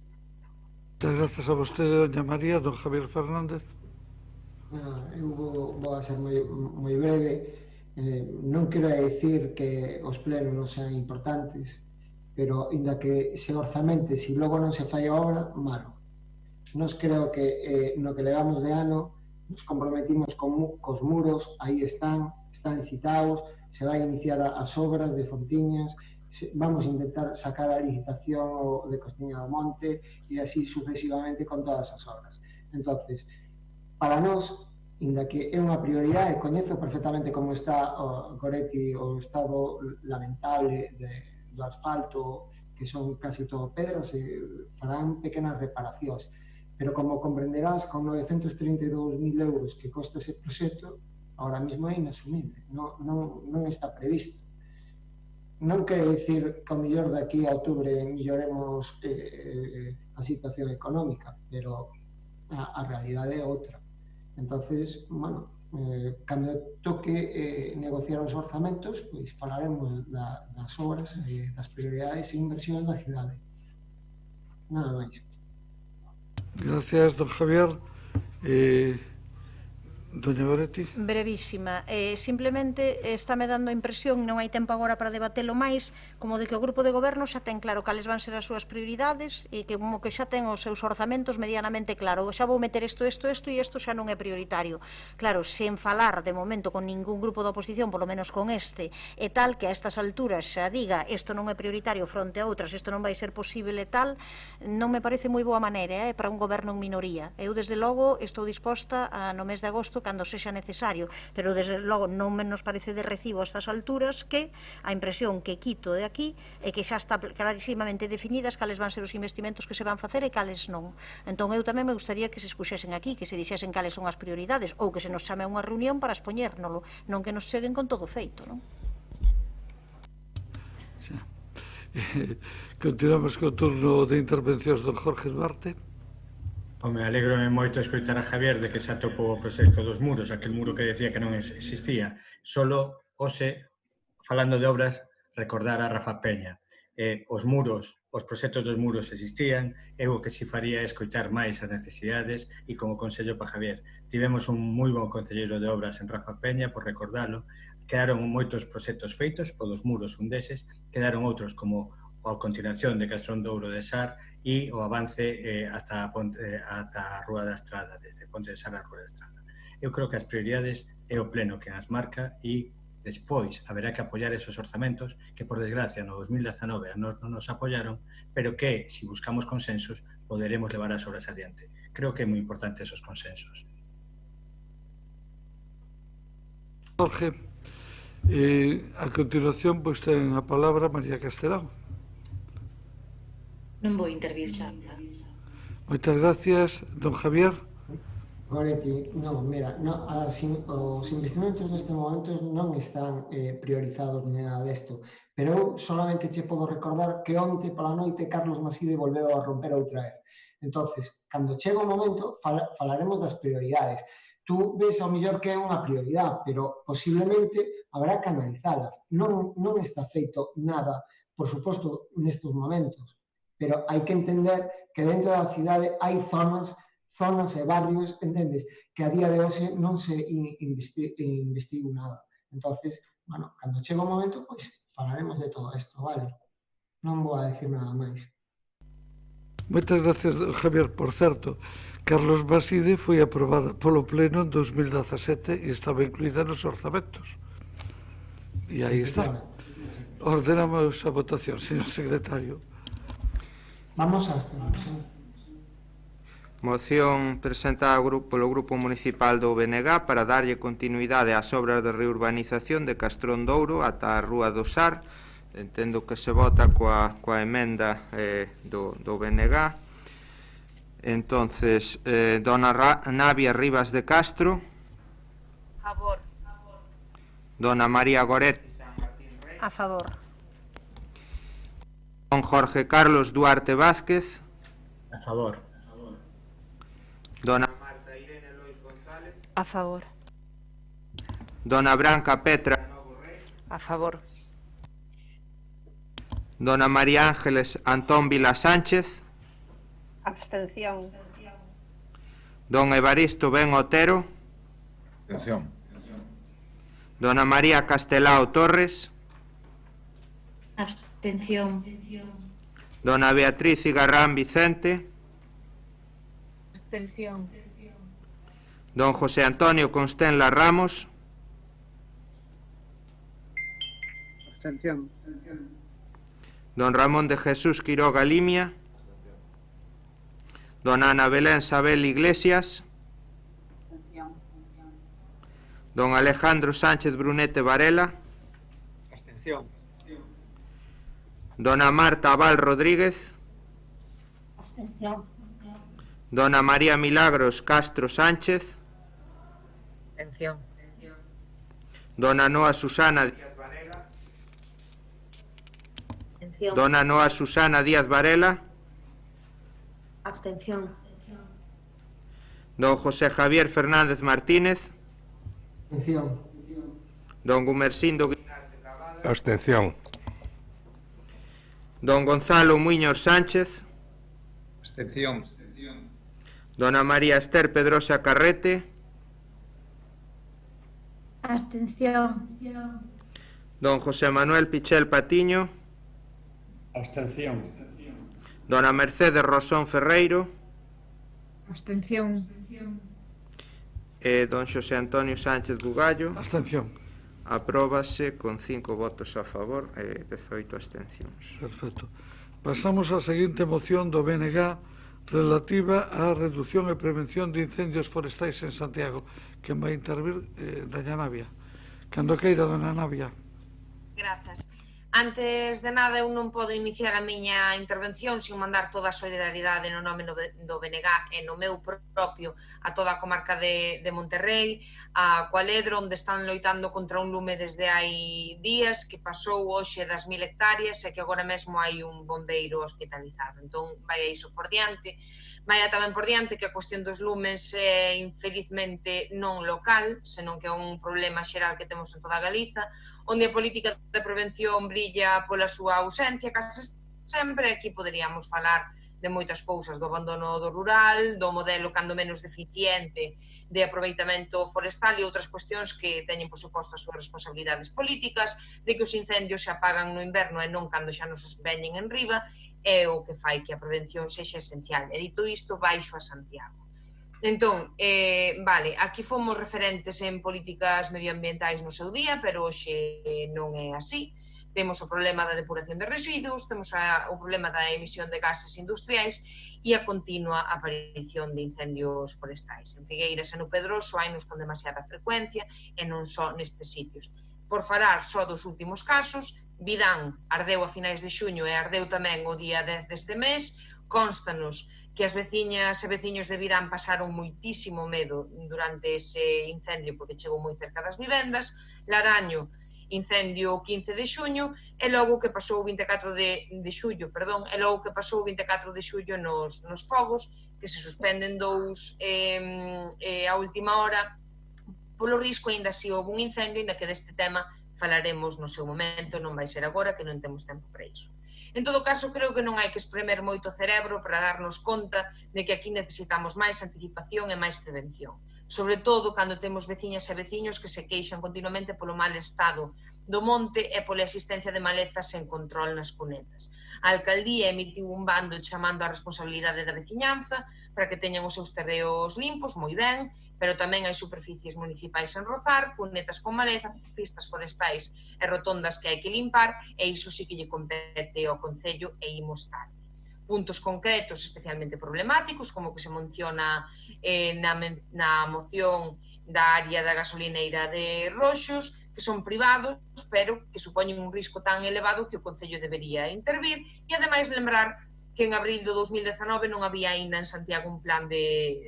Moitas grazas a vostede, doña María. Don Javier Fernández. Eu vou a ser moi breve. Non quero dicir que os plenos non sean importantes, pero inda que se orzamente, se logo non se fai a obra, malo. Nos creo que no que levamos de ano nos comprometimos cos muros, aí están citados, se vai iniciar as obras de Fontiñas, vamos a intentar sacar a licitación de Costiña do Monte e así sucesivamente con todas as obras. Entonces, para nós, inda que é unha prioridade, coñezo perfectamente como está Goretti, o estado lamentable do asfalto, que son casi todo pedras, e farán pequenas reparacións. Pero como comprenderás, con 932.000 euros que costa ese proxecto, ahora mismo é inasumible, non está previsto. Non quere dicir que ao mellor daqui a outubro melloremos a situación económica, pero a realidade é outra. Entonces, bueno, cando toque negociar os orzamentos, pois falaremos das obras, das prioridades e inversións da cidade. Nada máis. Gracias, don Javier. Doña Goretti. Brevísima. Simplemente estáme dando a impresión, non hai tempo agora para debatelo máis, como de que o grupo de goberno xa ten claro cales van ser as súas prioridades e que como que xa ten os seus orzamentos medianamente claro. Xa vou meter isto e isto xa non é prioritario. Claro, sen falar de momento con ningún grupo da oposición, polo menos con este, e tal que a estas alturas xa diga isto non é prioritario fronte a outras, isto non vai ser posible e tal, non me parece moi boa maneira para un goberno en minoría. Eu, desde logo, estou disposta no mes de agosto cando sexa necesario, pero desde logo non nos parece de recibo a estas alturas que a impresión que quito de aquí é que xa está clarísimamente definidas cales van ser os investimentos que se van facer e cales non. Entón eu tamén me gustaría que se escuxesen aquí, que se dixesen cales son as prioridades ou que se nos chame a unha reunión para expoñérnolo, non que nos cheguen con todo feito, non? Continuamos co turno de intervencións don Jorge Duarte. Me alegro moito escoitar a Javier de que se atopou o proxecto dos muros, aquel muro que decía que non existía. Solo, hoxe, falando de obras, recordar a Rafa Peña. Os proxectos dos muros existían, eu o que si faría é escoitar máis as necesidades e como consello para Javier. Tivemos un moi bon concelleiro de obras en Rafa Peña, por recordalo. Quedaron moitos proxectos feitos, o dos muros un deses, quedaron outros como a continuación de Castrón de Ouro de Sar e o avance ata a Rúa da Estrada, desde Ponte de Sar a Rúa da Estrada. Eu creo que as prioridades é o pleno que as marca e despois haberá que apoiar esos orzamentos que, por desgracia, no 2019 non nos apoyaron, pero que, se buscamos consensos, poderemos levar as obras adiante. Creo que é moi importante esos consensos. Jorge, a continuación, pois ten a palabra María Castelao. Non vou intervir xa. Moitas gracias, don Javier. Goretti, non, mira, os investimentos neste momento non están priorizados ni nada desto, pero eu solamente che podo recordar que onte pola noite Carlos Maside volveu a romper outra vez. Entonces, cando chega o momento, falaremos das prioridades. Tú ves ao mellor que é unha prioridade, pero posiblemente habrá que analizalas. Non está feito nada, por suposto, nestes momentos, pero hai que entender que dentro da cidade hai zonas e barrios, entendes, que a día de hoxe non se investiu nada. Entonces, bueno, cando chega o momento, pois falaremos de todo isto, vale? Non vou a decir nada máis. Moitas gracias, Javier. Por certo, Carlos Maside foi aprobada polo Pleno en 2017 e estaba incluída nos orzamentos. E aí está. Ordenamos a votación, señor secretario. Vamos a abstención. Moción presentada polo Grupo Municipal do BNG para darlle continuidade ás obras de reurbanización de Castrón de Ouro ata a Rúa do Sar. Entendo que se vota coa emenda do BNG. Entonces, dona Navia Rivas de Castro. Favor. Dona María Goretti. A favor. Don Jorge Carlos Duarte Vázquez. A favor. Dona Marta Irene Lois González. A favor. Dona Branca Petra. A favor. Dona María Ángeles Antón Vila Sánchez. Abstención. Don Evaristo Ben Otero. Abstención. Dona María Castelao Torres. Abstención. Dona Beatriz Igarrán Vicente. Abstención. Don José Antonio Constenla Ramos. Abstención. Don Ramón de Jesús Quiroga Limia. Dona Ana Belén Sabel Iglesias. Don Alejandro Sánchez Brunete Varela. Abstención. Dona Marta Abal Rodríguez. Abstención. Dona María Milagros Castro Sánchez. Abstención. Dona Noa Susana Díaz Varela. Abstención. Dona Noa Susana Díaz Varela. Abstención. Don José Javier Fernández Martínez. Abstención. Don Gumersindo Guinarte Cavada. Abstención. Don Gonzalo Muñoz Sánchez. Abstención. Dona María Esther Pedrosa Carrete. Abstención. Don José Manuel Pichel Patiño. Abstención. Dona Mercedes Rosón Ferreiro. Abstención. Don Xosé Antonio Sánchez Bugallo. Abstención. Apróbase con 5 votos a favor e 18 abstencións. Perfecto. Pasamos á seguinte moción do BNG relativa á reducción e prevención de incendios forestais en Santiago. Quen vai intervir? Doña Navia. Cando queira, Doña Navia. Grazas. Antes de nada, eu non podo iniciar a miña intervención sen mandar toda a solidaridade no nome do BNG e no meu propio a toda a comarca de Monterrey, a Cualedro, onde están loitando contra un lume desde hai días, que pasou hoxe das 1000 hectáreas e que agora mesmo hai un bombeiro hospitalizado. Entón, vai a iso por diante. Vai tamén por diante que a cuestión dos lumes é infelizmente non local, senón que é un problema xeral que temos en toda Galiza, onde a política de prevención brilla pola súa ausencia, case sempre. Aquí poderíamos falar de moitas cousas, do abandono do rural, do modelo cando menos deficiente de aproveitamento forestal e outras cuestións que teñen, por suposto, as súas responsabilidades políticas, de que os incendios se apagan no inverno e non cando xa nos veñen en riba, é o que fai que a prevención sexa esencial. E dito isto, baixo a Santiago. Entón, vale, aquí fomos referentes en políticas medioambientais no seu día, pero hoxe non é así. Temos o problema da depuración de residuos, temos o problema da emisión de gases industriais e a continua aparición de incendios forestais. En Figueiras e no Pedroso hainos con demasiada frecuencia e non só nestes sitios. Por falar só dos últimos casos, Vidán ardeu a finais de xuño e ardeu tamén o día 10 deste mes. Constanos que as veciñas e veciños de Virán pasaron moitísimo medo durante ese incendio porque chegou moi cerca das vivendas. Laraño, incendio o 15 de xuño, e logo que pasou o 24 de xullo, perdón, e logo que pasou o 24 de xullo nos fogos, que se suspenden dous a última hora, polo risco aínda si houve un incendio, aínda que deste tema falaremos no seu momento, non vai ser agora, que non temos tempo para iso. En todo caso, creo que non hai que espremer moito o cerebro para darnos conta de que aquí necesitamos máis anticipación e máis prevención. Sobre todo cando temos veciñas e veciños que se queixan continuamente polo mal estado do monte e pola existencia de malezas sen control nas cunetas. A alcaldía emitiu un bando chamando á responsabilidade da veciñanza para que teñan os seus terreos limpos, moi ben, pero tamén hai superficies municipais en rozar, cunetas con maleza, pistas forestais e rotondas que hai que limpar, e iso sí que lle compete ao Concello e imos tarde. Puntos concretos especialmente problemáticos, como que se menciona na moción da área da gasolineira de Roxos, que son privados, pero que supoñen un risco tan elevado que o Concello debería intervir, e ademais lembrar que en abril de 2019 non había aínda en Santiago un plan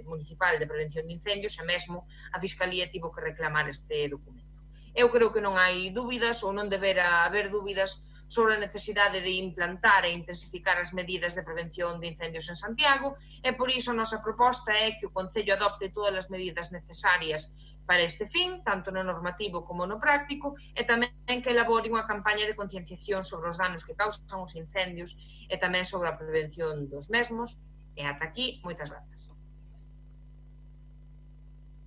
municipal de prevención de incendios e mesmo a Fiscalía tivo que reclamar este documento. Eu creo que non hai dúbidas ou non deberá haber dúbidas sobre a necesidade de implantar e intensificar as medidas de prevención de incendios en Santiago e por iso a nosa proposta é que o Concello adopte todas as medidas necesarias para este fin, tanto no normativo como no práctico, e tamén que elabore unha campaña de concienciación sobre os danos que causan os incendios e tamén sobre a prevención dos mesmos. E ata aquí, moitas grazas.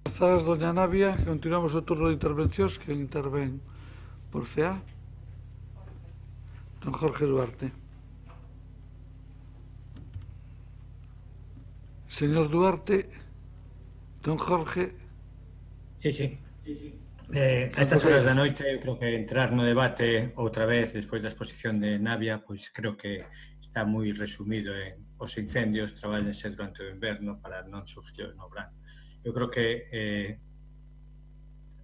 Grazas, doña Navia. Continuamos o turno de intervencións que intervén por CA. Don Jorge Duarte. Señor Duarte, don Jorge. Sí. A estas horas da noite, eu creo que entrar no debate outra vez, despois da exposición de Navia, pois creo que está moi resumido en os incendios, traballense durante o inverno para non sufrir no verano. Eu creo que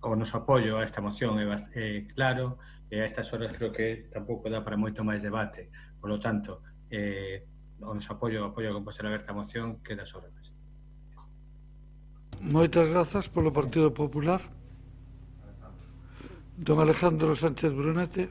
o noso apoio a esta moción é claro, e a estas horas creo que tampouco dá para moito máis debate. Por lo tanto, o noso apoio a composta aberta a moción queda sobre a mesa. Moitas grazas polo Partido Popular. Don Alejandro Sánchez Brunete.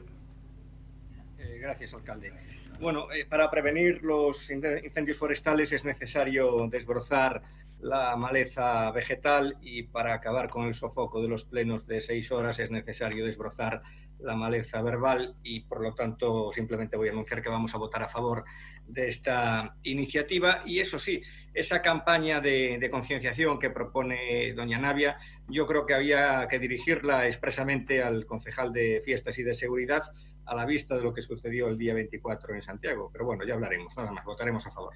Gracias, alcalde. Bueno, para prevenir los incendios forestales es necesario desbrozar la maleza vegetal y para acabar con el sofoco de los plenos de 6 horas es necesario desbrozar la maleza verbal y por lo tanto simplemente voy a anunciar que vamos a votar a favor de esta iniciativa y eso sí, esa campaña de concienciación que propone doña Navia yo creo que había que dirigirla expresamente al concejal de Fiestas y de Seguridad a la vista de lo que sucedió el día 24 en Santiago, pero bueno, ya hablaremos, nada más, votaremos a favor.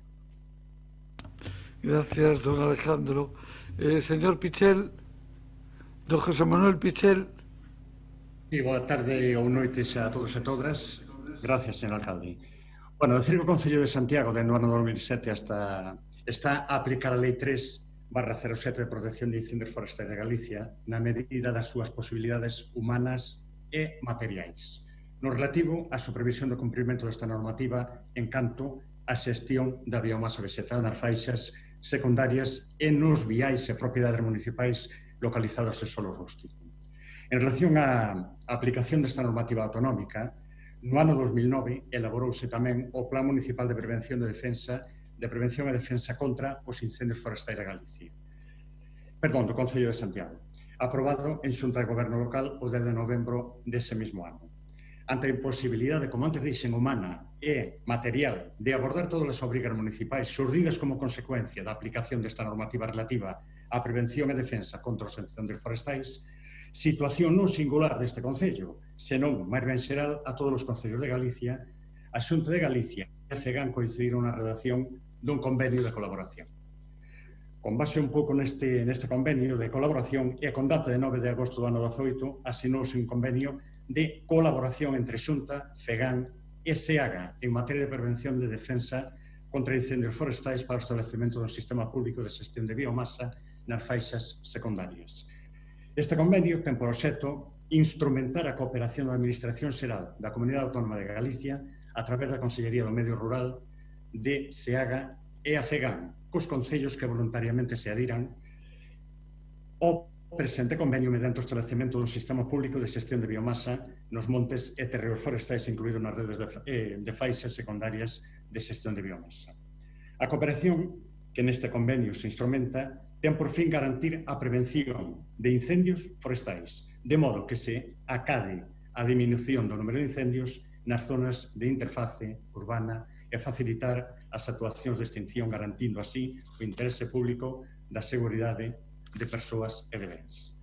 Gracias, don Alejandro. Señor Pichel, don José Manuel Pichel. Sí, boa tarde ou noites a todos e todas. Gracias, señor alcalde. Bueno, decir que o Concello de Santiago, dentro do ano 2007 está a aplicar a Lei 3/07 de protección de incendios forestais de Galicia na medida das súas posibilidades humanas e materiais. No relativo á supervisión do cumprimento desta normativa en canto á xestión da biomasa vegetal nas faixas secundarias e nos viais e propiedades municipais localizados en solo rústico. En relación á aplicación desta normativa autonómica, no ano 2009 elaborouse tamén o Plan Municipal de Prevención e Defensa contra os Incendios Forestais de Galicia. Perdón, do Concello de Santiago, aprobado en Xunta de Goberno Local o 10 de novembro dese mesmo ano. Ante a imposibilidade, como antes dixen, humana e material de abordar todas as obrigas municipais surdidas como consecuencia da aplicación desta normativa relativa á prevención e defensa contra os incendios forestais, situación non singular deste Concello, senón máis ben xeral a todos os Concellos de Galicia, a Xunta de Galicia e a FEGAN coincidiron na redacción dun convenio de colaboración. Con base un pouco neste convenio de colaboración e con data de 9 de agosto do ano 18, asinouse un convenio de colaboración entre Xunta, FEGAN e SEAGA en materia de prevención de defensa contra incendios forestais para o establecemento dun sistema público de xestión de biomasa nas faixas secundarias. Este convenio ten por obxecto instrumentar a cooperación da Administración Xeral da Comunidade Autónoma de Galicia a través da Consellería do Medio Rural de SEAGA e a FEGAN cos concellos que voluntariamente se adiran ao presente convenio mediante o establecemento dun sistema público de xestión de biomasa nos montes e terreos forestais incluídos nas redes de faixas secundarias de xestión de biomasa. A cooperación que neste convenio se instrumenta ten por fin garantir a prevención de incendios forestais, de modo que se acade a diminución do número de incendios nas zonas de interface urbana e facilitar as actuacións de extinción, garantindo así o interese público da seguridade de persoas e de bens.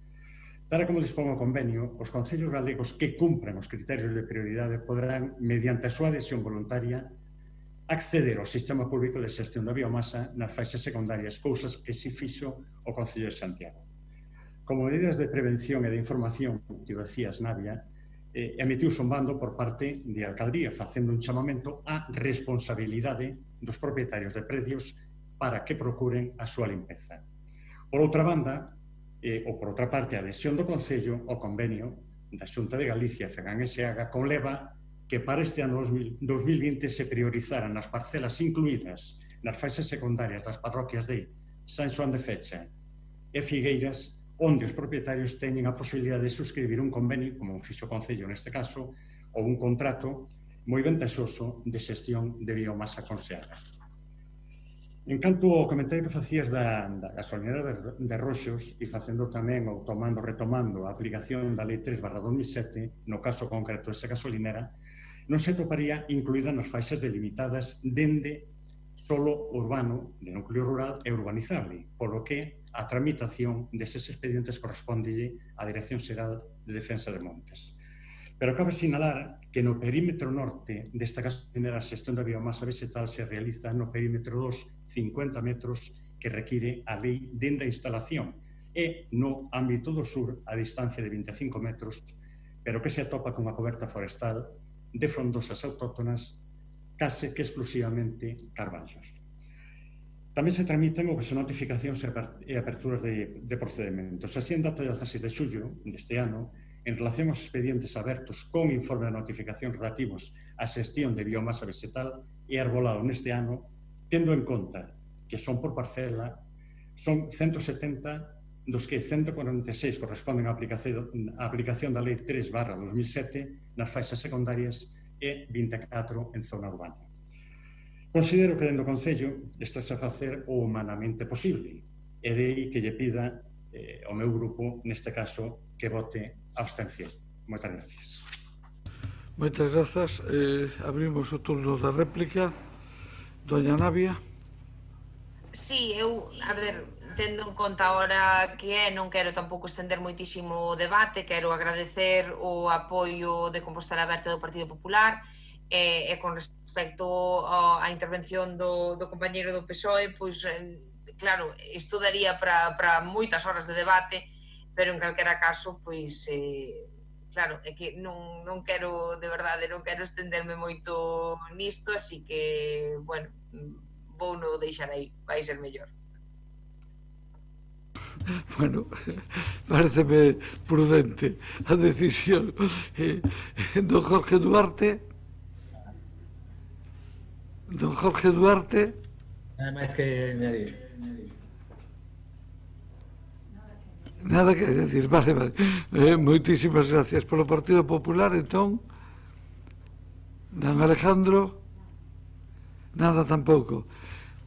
Tal como dispón o convenio, os concellos galegos que cumpren os criterios de prioridade poderán, mediante a súa adhesión voluntaria, acceder ao sistema público de xestión da biomasa nas faixas secundarias, cousas que si fixo o Concello de Santiago. Como medidas de prevención e de información, que o decías, Navia, emitiuse un bando por parte de Alcaldía, facendo un chamamento á responsabilidade dos propietarios de predios para que procuren a súa limpeza. Por outra banda, ou por outra parte, a adhesión do Concello ao convenio da Xunta de Galicia, FEGAN e SEAGA, conleva que para este ano 2020 se priorizaran as parcelas incluídas nas faixas secundarias das parroquias de San Xoán de Fecha e Figueiras, onde os propietarios teñen a posibilidade de suscribir un convenio, como fixo o Concello neste caso, ou un contrato moi ventaxoso de xestión de biomasa con SEAGA. En canto ao comentario que facías da gasolinera de Roxos e facendo tamén ou retomando a aplicación da Lei 3/2007, no caso concreto desa gasolinera, non se toparía incluída nas faixas delimitadas dende solo urbano, de núcleo rural e urbanizable, polo que a tramitación deses expedientes correspondelle á Dirección Xeral de Defensa de Montes. Pero cabe sinalar que no perímetro norte desta gasolinera a xestión da biomasa vegetal se realiza no perímetro dos 50 metros que require a lei dende a instalación e no ámbito do sur a distancia de 25 metros, pero que se atopa con a coberta forestal de frondosas autóctonas case que exclusivamente carballos. Tamén se tramitan o que son notificacións e aperturas de procedementos. Así, en data de 16 de xullo deste ano, en relación aos expedientes abertos con informe de notificación relativos á xestión de biomasa vegetal e arbolado neste ano, tendo en conta que son por parcela, son 170, dos que 146 corresponden á aplicación da Lei 3/2007 nas faixas secundarias e 24 en zona urbana. Considero que dentro do Concello estás a facer o humanamente posible e de aí que lle pida ao meu grupo, neste caso, que vote a abstención. Moitas gracias. Moitas grazas. Abrimos o turno da réplica. Doña Navia. Sí, a ver, tendo en conta ahora que non quero tampouco estender moitísimo o debate, quero agradecer o apoio de Compostela Aberta do Partido Popular e con respecto á intervención do compañeiro do PSOE, pois, claro, isto daría para moitas horas de debate, pero en calquera caso, pois, claro, é que non quero, de verdade, non quero estenderme moito nisto, así que, bueno, vou non deixar aí, vai ser mellor. Bueno, pareceme prudente a decisión. Don Jorge Duarte. Don Jorge Duarte. Nada máis que añadir. Nada que decir, vale. Moitísimas gracias polo Partido Popular, entón. Dan Alejandro. Nada tampouco.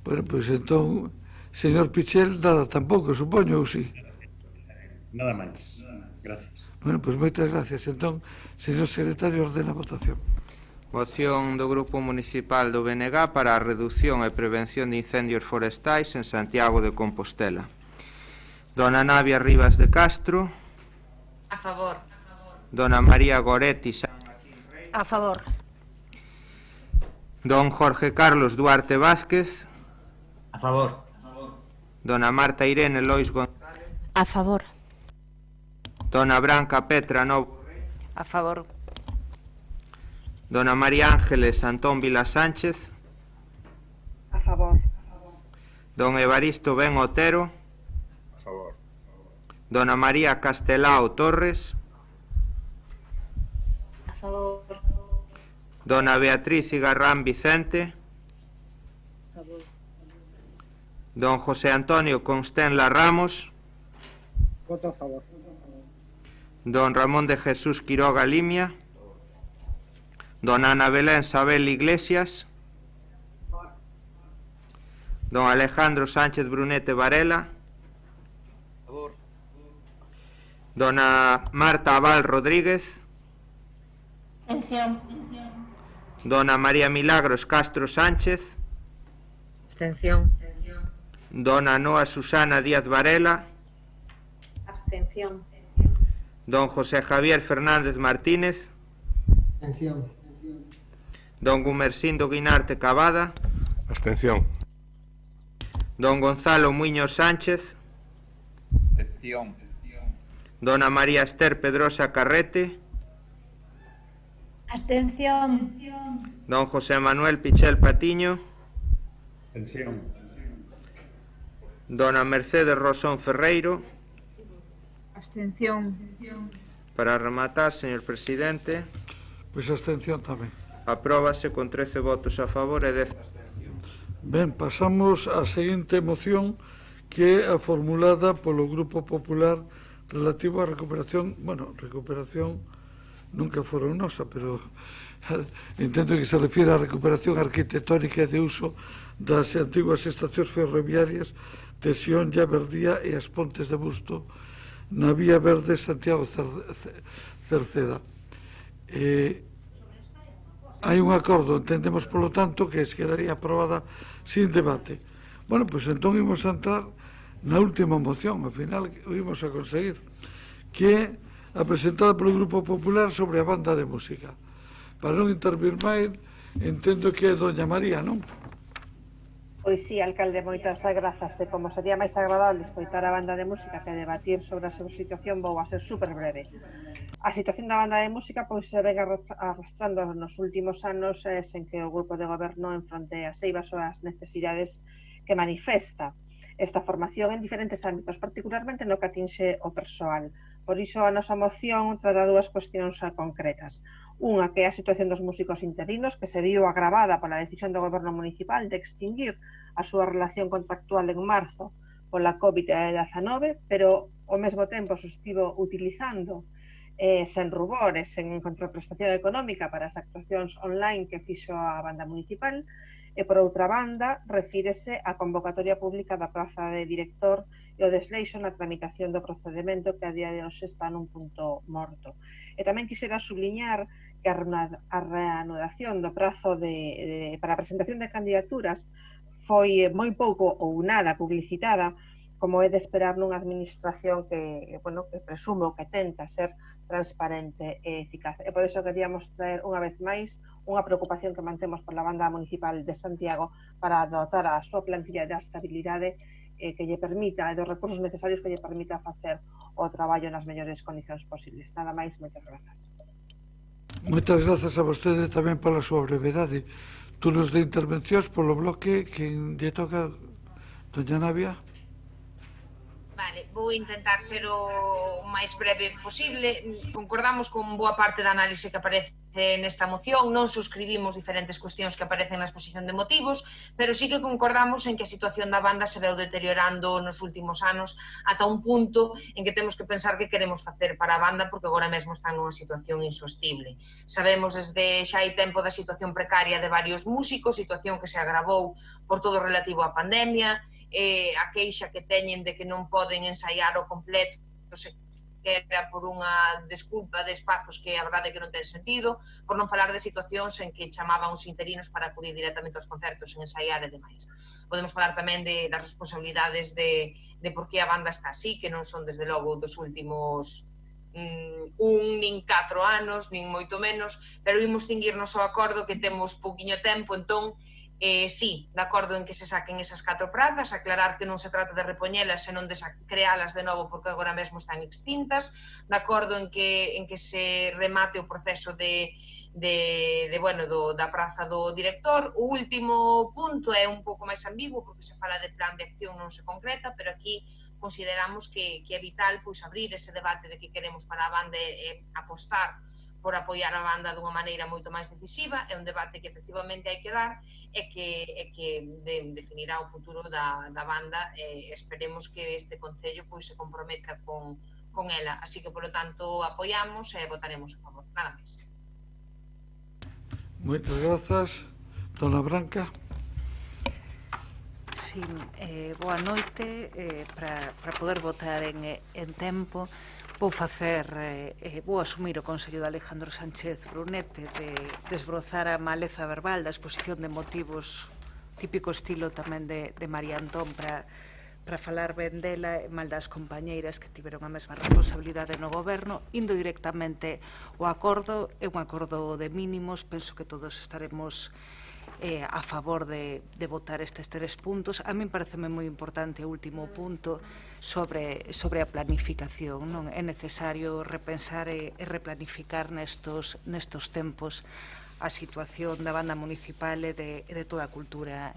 Bueno, pois entón, señor Pichel, nada tampouco, supoño, ou si? Nada máis. Gracias. Bueno, pois moitas gracias. Entón, señor secretario, ordena a votación. Moción do Grupo Municipal do BNG para a reducción e prevención de incendios forestais en Santiago de Compostela. Dona Navia Rivas de Castro. A favor. Dona María Goretti. A favor. Don Jorge Carlos Duarte Vázquez. A favor. Dona Marta Irene Lois González. A favor. Dona Branca Petra Novo. A favor. Dona María Ángeles Antón Vila Sánchez. A favor. Don Evaristo Ben Otero. A favor. Dona María Castelao Torres. A favor. Dona Beatriz Igarrán Vicente. A favor. Don José Antonio Constenla Ramos. Voto a favor. Don Ramón de Jesús Quiroga Limia. Don Ana Belén Sabel Iglesias. Don Alejandro Sánchez Brunete Varela. Favor. Dona Marta Abal Rodríguez. Abstención. Dona María Milagros Castro Sánchez. Abstención. Dona Noa Susana Díaz Varela. Abstención. Don José Javier Fernández Martínez. Abstención. Don Gumersindo Guinarte Cavada. Abstención. Don Gonzalo Muñoz Sánchez. Abstención. Dona María Esther Pedrosa Carrete. Abstención. Don José Manuel Pichel Patiño. Abstención. Dona Mercedes Rosón Ferreiro. Abstención. Para rematar, señor presidente, Pois abstención tamén. apróbase con 13 votos a favor e 10 abstencións. Ben, pasamos á seguinte moción, que é a formulada polo Grupo Popular relativo á recuperación, recuperación nunca foron nosa, pero entendo que se refiere á recuperación arquitectónica e de uso das antiguas estacións ferroviarias de Sionlla, Verdía e as Pontes de Busto na Vía Verde Santiago Cerceda. Hai un acordo, entendemos polo tanto que se quedaría aprobada sin debate. Bueno, pois entón imos a entrar na última moción, ao final o imos a conseguir, que é a presentada polo Grupo Popular sobre a banda de música. Para non intervir máis, entendo que é doña María, non? Pois sí, alcalde, moitas grazas. E como sería máis agradable escoitar a banda de música que debatir sobre a súa situación, vou a ser super breve. A situación da banda de música pois se ven arrastrando nos últimos anos sen que o grupo de goberno enfronte as eivas ou as necesidades que manifesta esta formación en diferentes ámbitos, particularmente no que atinxe o persoal. Por iso a nosa moción trata dúas cuestións concretas. Unha que é a situación dos músicos interinos, que se viu agravada pola decisión do goberno municipal de extinguir a súa relación contractual en marzo pola COVID-19, pero ao mesmo tempo se estivo utilizando sen rubores, sen contraprestación económica para as actuacións online que fixo a banda municipal, e por outra banda refírese á convocatoria pública da praza de director e o desleixo na tramitación do procedimento que a día de hoxe está nun punto morto. E tamén quixera subliñar que a reanudación do prazo para a presentación de candidaturas foi moi pouco ou nada publicitada, como é de esperar nunha administración que presumo que tenta ser transparente e eficaz. E por iso queríamos traer unha vez máis unha preocupación que mantemos pola banda municipal de Santiago para dotar a súa plantilla de estabilidade que lle permita, e dos recursos necesarios que lle permita facer o traballo nas mellores condicións posibles. Nada máis, moitas grazas. Moitas grazas a vostede tamén pola súa brevedade. Turnos de intervencións polo bloque, que lle toca, doña Navia. Vale, vou intentar ser o máis breve posible. Concordamos con boa parte da análise que aparece nesta moción, non suscribimos diferentes cuestións que aparecen na exposición de motivos, pero sí que concordamos en que a situación da banda se veu deteriorando nos últimos anos ata un punto en que temos que pensar que queremos facer para a banda, porque agora mesmo están nunha situación insostible. Sabemos desde xa hai tempo da situación precaria de varios músicos, situación que se agravou por todo o relativo á pandemia, a queixa que teñen de que non poden ensaiar o completo, que era por unha desculpa de espazos que a verdade é que non ten sentido, por non falar de situacións en que chamaban os interinos para acudir directamente aos concertos en ensaiar e demais. Podemos falar tamén das responsabilidades de por que a banda está así, que non son desde logo dos últimos nin 4 anos, nin moito menos, pero imos cinguirnos ao acordo que temos pouquiño tempo, entón sí, de acordo en que se saquen esas 4 prazas, aclarar que non se trata de repoñelas, senón de crealas de novo porque agora mesmo están extintas, de acordo en que se remate o proceso da praza do director. O último punto é un pouco máis ambiguo porque se fala de plan de acción, non se concreta, pero aquí consideramos que é vital abrir ese debate de que queremos para a banda e apostar por apoiar a banda dunha maneira moito máis decisiva. É un debate que efectivamente hai que dar e que definirá o futuro da banda. Esperemos que este Concello pois se comprometa con ela, así que, polo tanto, apoiamos e votaremos a favor. Nada máis. Moitas grazas. Dona Branca. Sí, boa noite. Para poder votar en tempo, vou asumir o consello de Alejandro Sánchez Brunete de desbrozar a maleza verbal da exposición de motivos típico estilo tamén de María Antón para falar ben dela e mal das compañeiras que tiveron a mesma responsabilidade no goberno. Indo directamente o acordo, é un acordo de mínimos, penso que todos estaremos a favor de votar estes 3 puntos. A min pareceme moi importante o último punto sobre a planificación, non? É necesario repensar e replanificar nestos tempos a situación da banda municipal e de toda a cultura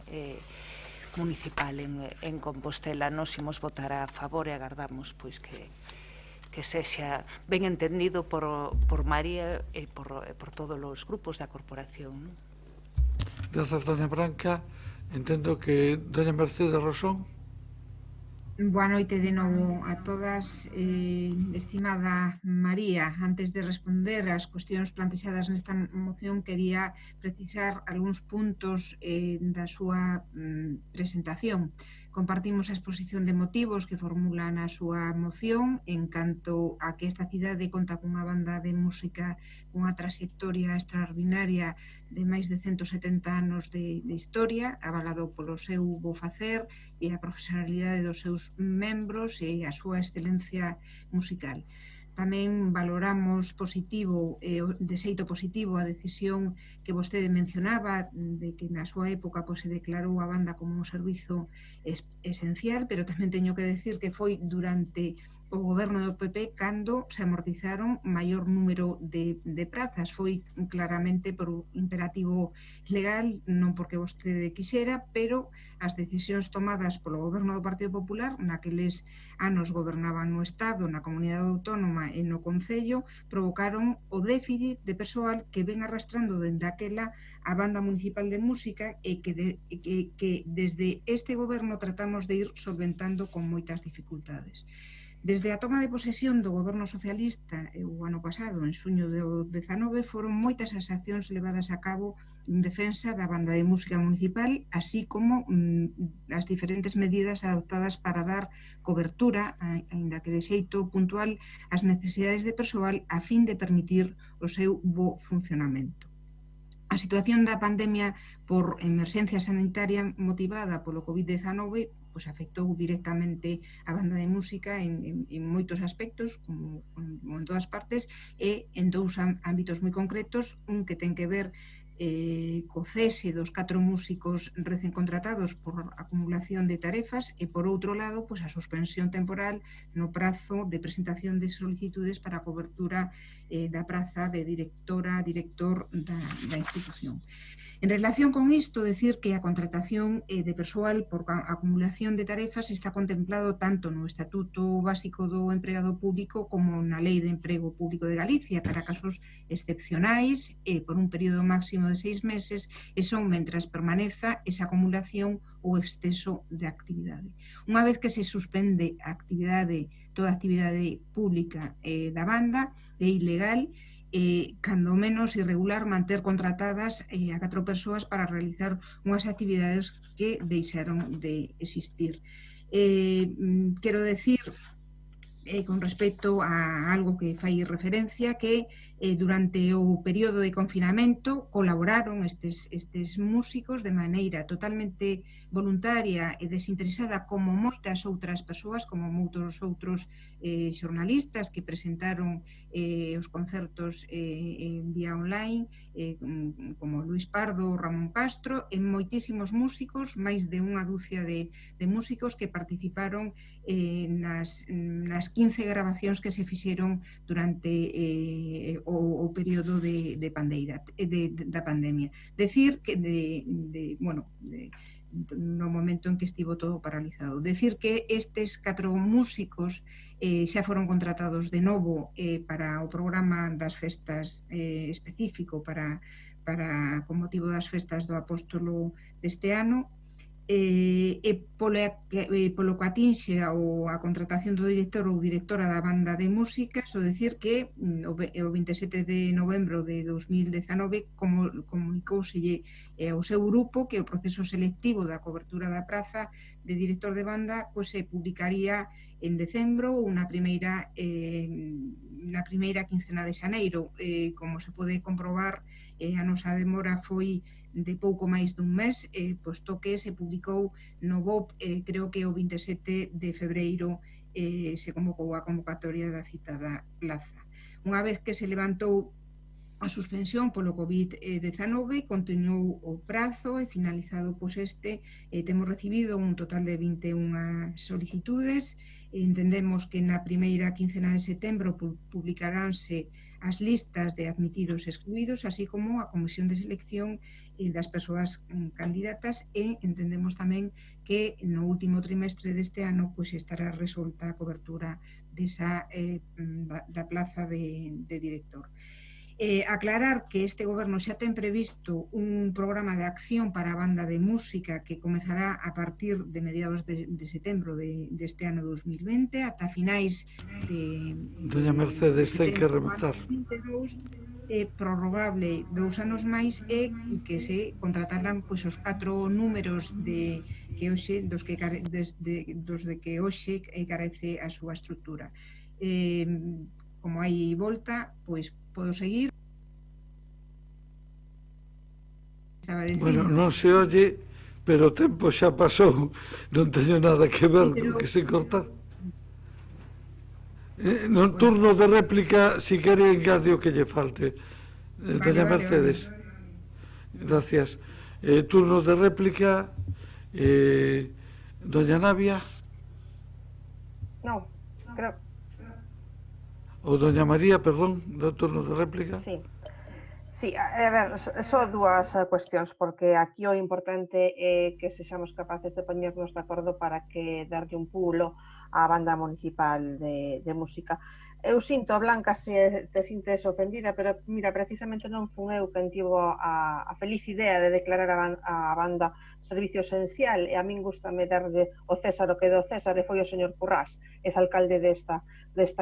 municipal en Compostela. Nos imos votar a favor e agardamos pois que sexa ben entendido por María e por todos os grupos da corporación, non? Grazas, doña Branca. Entendo que doña Mercedes Rosón. Boa noite de novo a todas. Estimada María, antes de responder ás cuestións plantexadas nesta moción, quería precisar algúns puntos da súa presentación. Compartimos a exposición de motivos que formula na súa moción en canto a que esta cidade conta cunha banda de música cunha trayectoria extraordinaria de máis de 170 anos de historia, avalado polo seu bo facer e a profesionalidade dos seus membros e a súa excelencia musical. Tamén valoramos positivo, de xeito positivo, a decisión que vostede mencionaba de que na súa época se declarou a banda como un servizo esencial, pero tamén teño que decir que foi durante o goberno do PP cando se amortizaron maior número de prazas. Foi claramente por imperativo legal, non porque vostede quixera, pero as decisións tomadas polo goberno do Partido Popular, naqueles anos gobernaban no Estado, na Comunidade Autónoma e no Concello, provocaron o déficit de persoal que ven arrastrando dende aquela a banda municipal de música e que desde este goberno tratamos de ir solventando con moitas dificultades. Desde a toma de posesión do goberno socialista o ano pasado, en xuño do 19, foron moitas as accións levadas a cabo en defensa da banda de música municipal, así como as diferentes medidas adoptadas para dar cobertura, aínda que de xeito puntual, ás necesidades de persoal a fin de permitir o seu bo funcionamento. A situación da pandemia por emerxencia sanitaria motivada polo COVID-19 afectou directamente a banda de música en moitos aspectos, como en todas partes, e en 2 ámbitos moi concretos, un que ten que ver co cese dos 4 músicos recén contratados por acumulación de tarefas e, por outro lado, a suspensión temporal no prazo de presentación de solicitudes para a cobertura da praza de director da institución. En relación con isto, decir que a contratación de persoal por acumulación de tarefas está contemplado tanto no Estatuto Básico do Empregado Público como na Lei de Emprego Público de Galicia para casos excepcionais por un período máximo de 6 meses e son mentras permaneza esa acumulación ou exceso de actividade. Unha vez que se suspende a actividade, toda a actividade pública da banda, é ilegal cando menos irregular manter contratadas a 4 persoas para realizar unhas actividades que deixaron de existir. Quero decir, con respecto a algo que fai referencia, que durante o período de confinamento colaboraron estes músicos de maneira totalmente voluntaria e desinteresada, como moitas outras persoas, como moitos outros xornalistas que presentaron os concertos en vía online, como Luis Pardo ou Ramón Castro, e moitísimos músicos, máis de unha dúcia de músicos que participaron nas 15 grabacións que se fixeron durante o período da pandemia. Decir que no momento en que estivo todo paralizado. Decir que estes 4 músicos xa foron contratados de novo para o programa das festas específico con motivo das festas do Apóstolo deste ano, polo que atinxe a contratación do director ou directora da banda de música, só decir que o 27 de novembro de 2019 comunicóuselle ao seu grupo que o proceso selectivo da cobertura da praza de director de banda se publicaría en decembro ou na primeira quincena de xaneiro. Como se pode comprobar, a nosa demora foi de pouco máis dun mes, posto que se publicou no BOP, creo que o 27 de febreiro se convocou a convocatoria da citada plaza. Unha vez que se levantou a suspensión polo COVID-19, continuou o prazo e finalizado temos recibido un total de 21 solicitudes. Entendemos que na primeira quincena de setembro publicaránse as listas de admitidos e excluídos, así como a comisión de selección das persoas candidatas, e entendemos tamén que no último trimestre deste ano estará resolta a cobertura da plaza de director. Aclarar que este goberno xa ten previsto un programa de acción para a banda de música que comezará a partir de mediados de setembro deste ano 2020 ata finais de... Doña Mercedes, ten que rematar. Prorrogable 2 anos máis, e que se contratarán os 4 números dos de que hoxe carece a súa estrutura. Como hai volta, podo seguir. Bueno, non se oye, pero o tempo xa pasou, non teño nada que ver do que se cortar. No turno de réplica, si quere, engade o que lle falte. Doña Mercedes. Gracias. Turno de réplica, doña Navia. Non, creo... Ou doña María, perdón, do turno de réplica. Sí, a ver, só dúas cuestións, porque aquí o importante é que sexamos capaces de poñernos de acordo para que darlle un pulo á banda municipal de música. Eu sinto, Blanca, se te sintes ofendida, pero mira, precisamente non fun eu quen tivo a feliz idea de declarar a banda servicio esencial, e a min gustame darlle o César o que do César, e foi o señor Currás, exalcalde desta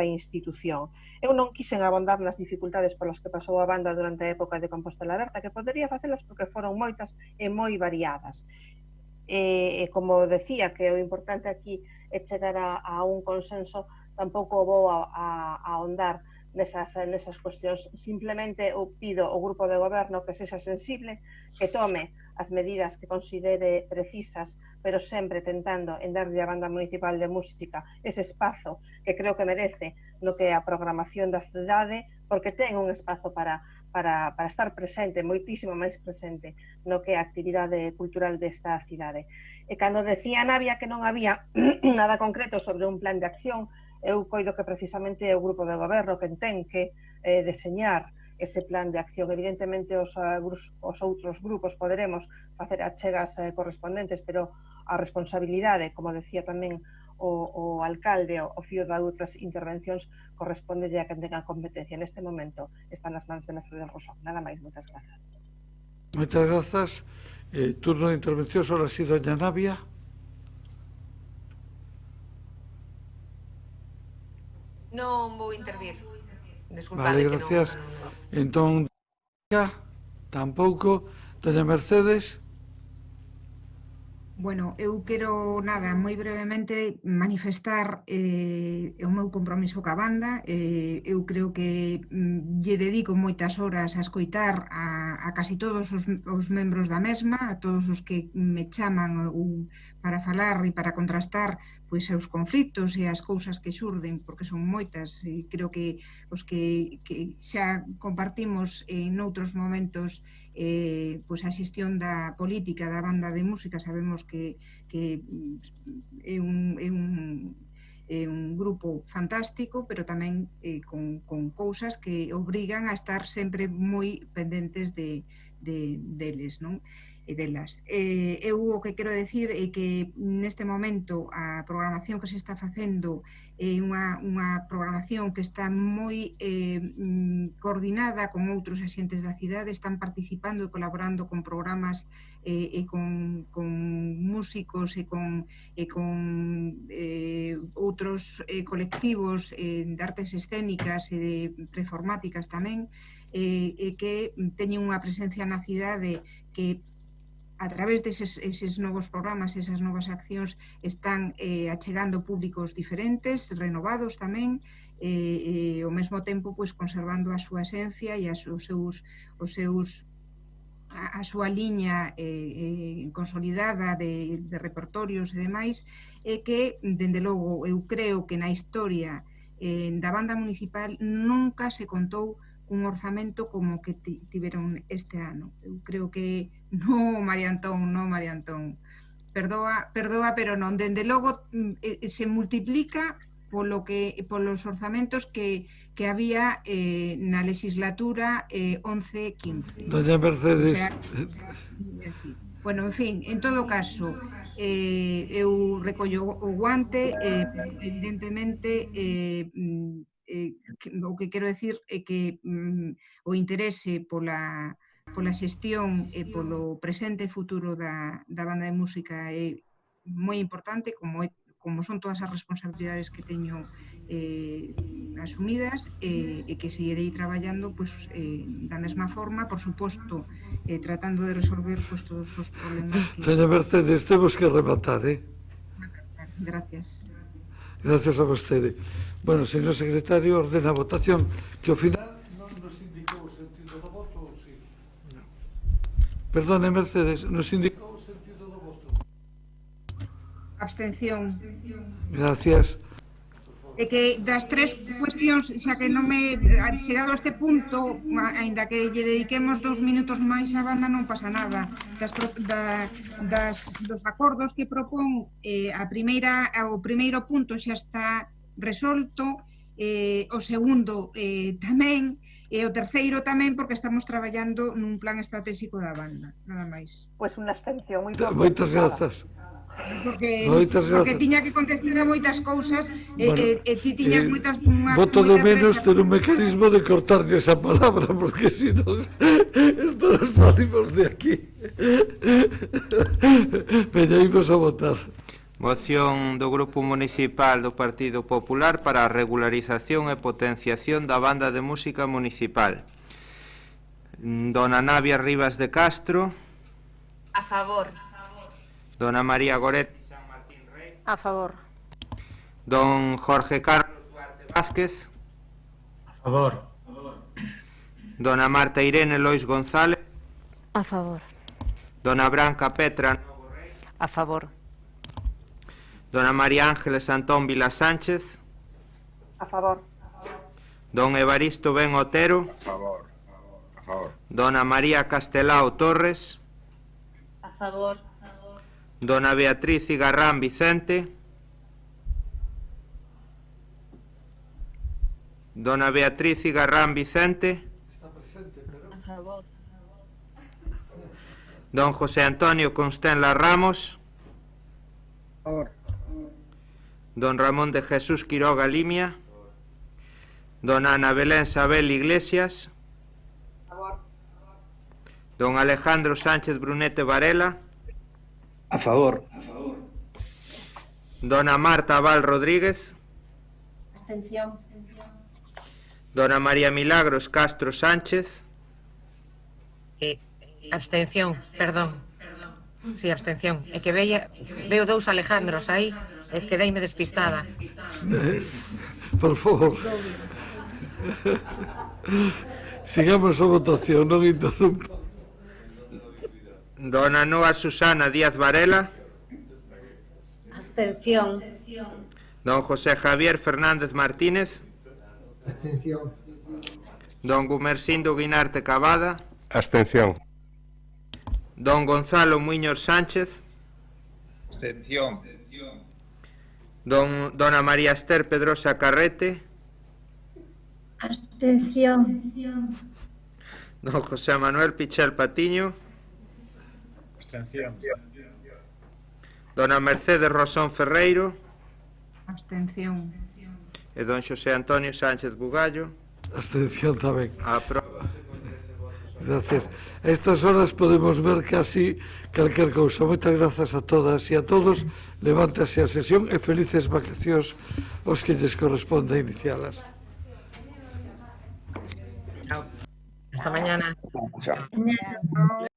institución. Eu non quixen abondar nas dificultades polas que pasou a banda durante a época de Compostela Aberta, que podería facelas porque foron moitas e moi variadas. E como decía, que o importante aquí é chegar a un consenso, tampouco vou a ahondar nesas cuestións. Simplemente eu pido ao grupo de goberno que sexa sensible, que tome as medidas que considere precisas, pero sempre tentando en darlle á banda municipal de música ese espazo que creo que merece no que é a programación da cidade, porque ten un espazo para estar presente, moitísimo máis presente no que é a actividade cultural desta cidade. E cando decía Navia que non había nada concreto sobre un plan de acción, eu coido que precisamente é o grupo de goberno que ten que deseñar ese plan de acción. Evidentemente os outros grupos poderemos facer achegas correspondentes, pero a responsabilidade, como decía tamén o alcalde, o fío de outras intervencións, corresponde a quen tenga competencia. Neste momento están nas mans de Mercedes Rosón. Nada máis, moitas grazas. Moitas grazas. Turno de intervención sobre si doña Navia. Non vou intervir. Vale, gracias. Entón, tampouco. Doña Mercedes. Bueno, eu quero, moi brevemente manifestar o meu compromiso ca banda. Eu creo que lle dedico moitas horas a escoitar a casi todos os membros da mesma, a todos os que me chaman para falar e para contrastar os conflitos e as cousas que xurden, porque son moitas, e creo que os que xa compartimos noutros momentos a xestión da política da banda de música, sabemos que é un grupo fantástico, pero tamén con cousas que obrigan a estar sempre moi pendentes deles, non? delas. Eu o que quero decir é que neste momento a programación que se está facendo é unha programación que está moi coordinada con outros axentes da cidade, están participando e colaborando con programas e con músicos e con outros colectivos de artes escénicas e de performáticas tamén, que teñen unha presencia na cidade que a través deses novos programas, esas novas accións, están achegando públicos diferentes, renovados tamén, e ao mesmo tempo conservando a súa esencia e a súa liña consolidada de repertorios e demais, e que, dende logo, eu creo que na historia da banda municipal nunca se contou un orzamento como que tiveron este ano. Eu creo que non, María Antón, perdoa, pero non, dende logo se multiplica polos orzamentos que había na legislatura 11-15. Doña Mercedes. Bueno, en fin, en todo caso, eu recollo o guante, evidentemente, o que quero decir é que o interese pola xestión e polo presente e futuro da banda de música é moi importante, como son todas as responsabilidades que teño asumidas, e que seguirei traballando da mesma forma, por suposto, tratando de resolver todos os problemas que... Doña Mercedes, temos que rematar, Gracias. Gracias a vostede. Bueno, señor secretario, ordena a votación, que ao final non nos indicou o sentido do voto, ou si? No. Perdone, Mercedes, nos indicou o sentido do voto. Abstención. Gracias. É que das tres cuestións, xa que non me... Chegado a este punto, aínda que lle dediquemos 2 minutos máis á banda, non pasa nada. Dos acordos que propón, o primeiro punto xa está resolto, o segundo tamén, e o terceiro tamén, porque estamos traballando nun plan estratégico da banda, nada máis. Pois unha abstención moi Moitas grazas. Porque tiña que contestar a moitas cousas e ti tiñas moitas... Voto de menos ter un mecanismo de cortarlle esa palabra, porque si non, esto nos salimos de aquí. Veñamos a votar. Moción do Grupo Municipal do Partido Popular para a regularización e potenciación da banda de música municipal. Dona Navia Rivas de Castro. A favor. Dona María Goret. A favor. Don Jorge Carlos Duarte Vázquez. A favor. Dona Marta Irene Lois González. A favor. Dona Branca Petra. A favor. Dona María Ángeles Antón Vila Sánchez. A favor. Don Evaristo Ben Otero. A favor. A favor. Dona María Castelao Torres. A favor. Dona Beatriz Igarrán Vicente. Dona Beatriz Igarrán Vicente. A favor. Don José Antonio Constenla Ramos. A favor. Don Ramón de Jesús Quiroga Limia. Dona Ana Belén Sabel Iglesias. A favor. Don Alejandro Sánchez Brunete Varela. A favor. Dona Marta Val Rodríguez. Abstención. Dona María Milagros Castro Sánchez. Abstención, perdón. Sí, abstención. É que veo dous Alejandros aí e quedeime despistada. Por favor. Sigamos a votación, non interrumpa. Dona Noa Susana Díaz Varela. Abstención. Don José Javier Fernández Martínez. Abstención. Don Gumersindo Guinarte Cavada. Abstención. Don Gonzalo Muñoz Sánchez. Abstención. Dona María Esther Pedrosa Carrete. Abstención. Don José Manuel Pichel Patiño. Abstención. Dona Mercedes Rosón Ferreiro. Abstención. E don Xosé Antonio Sánchez Bugallo. Abstención tamén. Aproba. Gracias. A estas horas podemos ver casi calquer cousa. Moitas grazas a todas e a todos. Levántase a sesión e felices vacacións os que lles corresponde inicialas. Hasta mañana. Chao. Chao.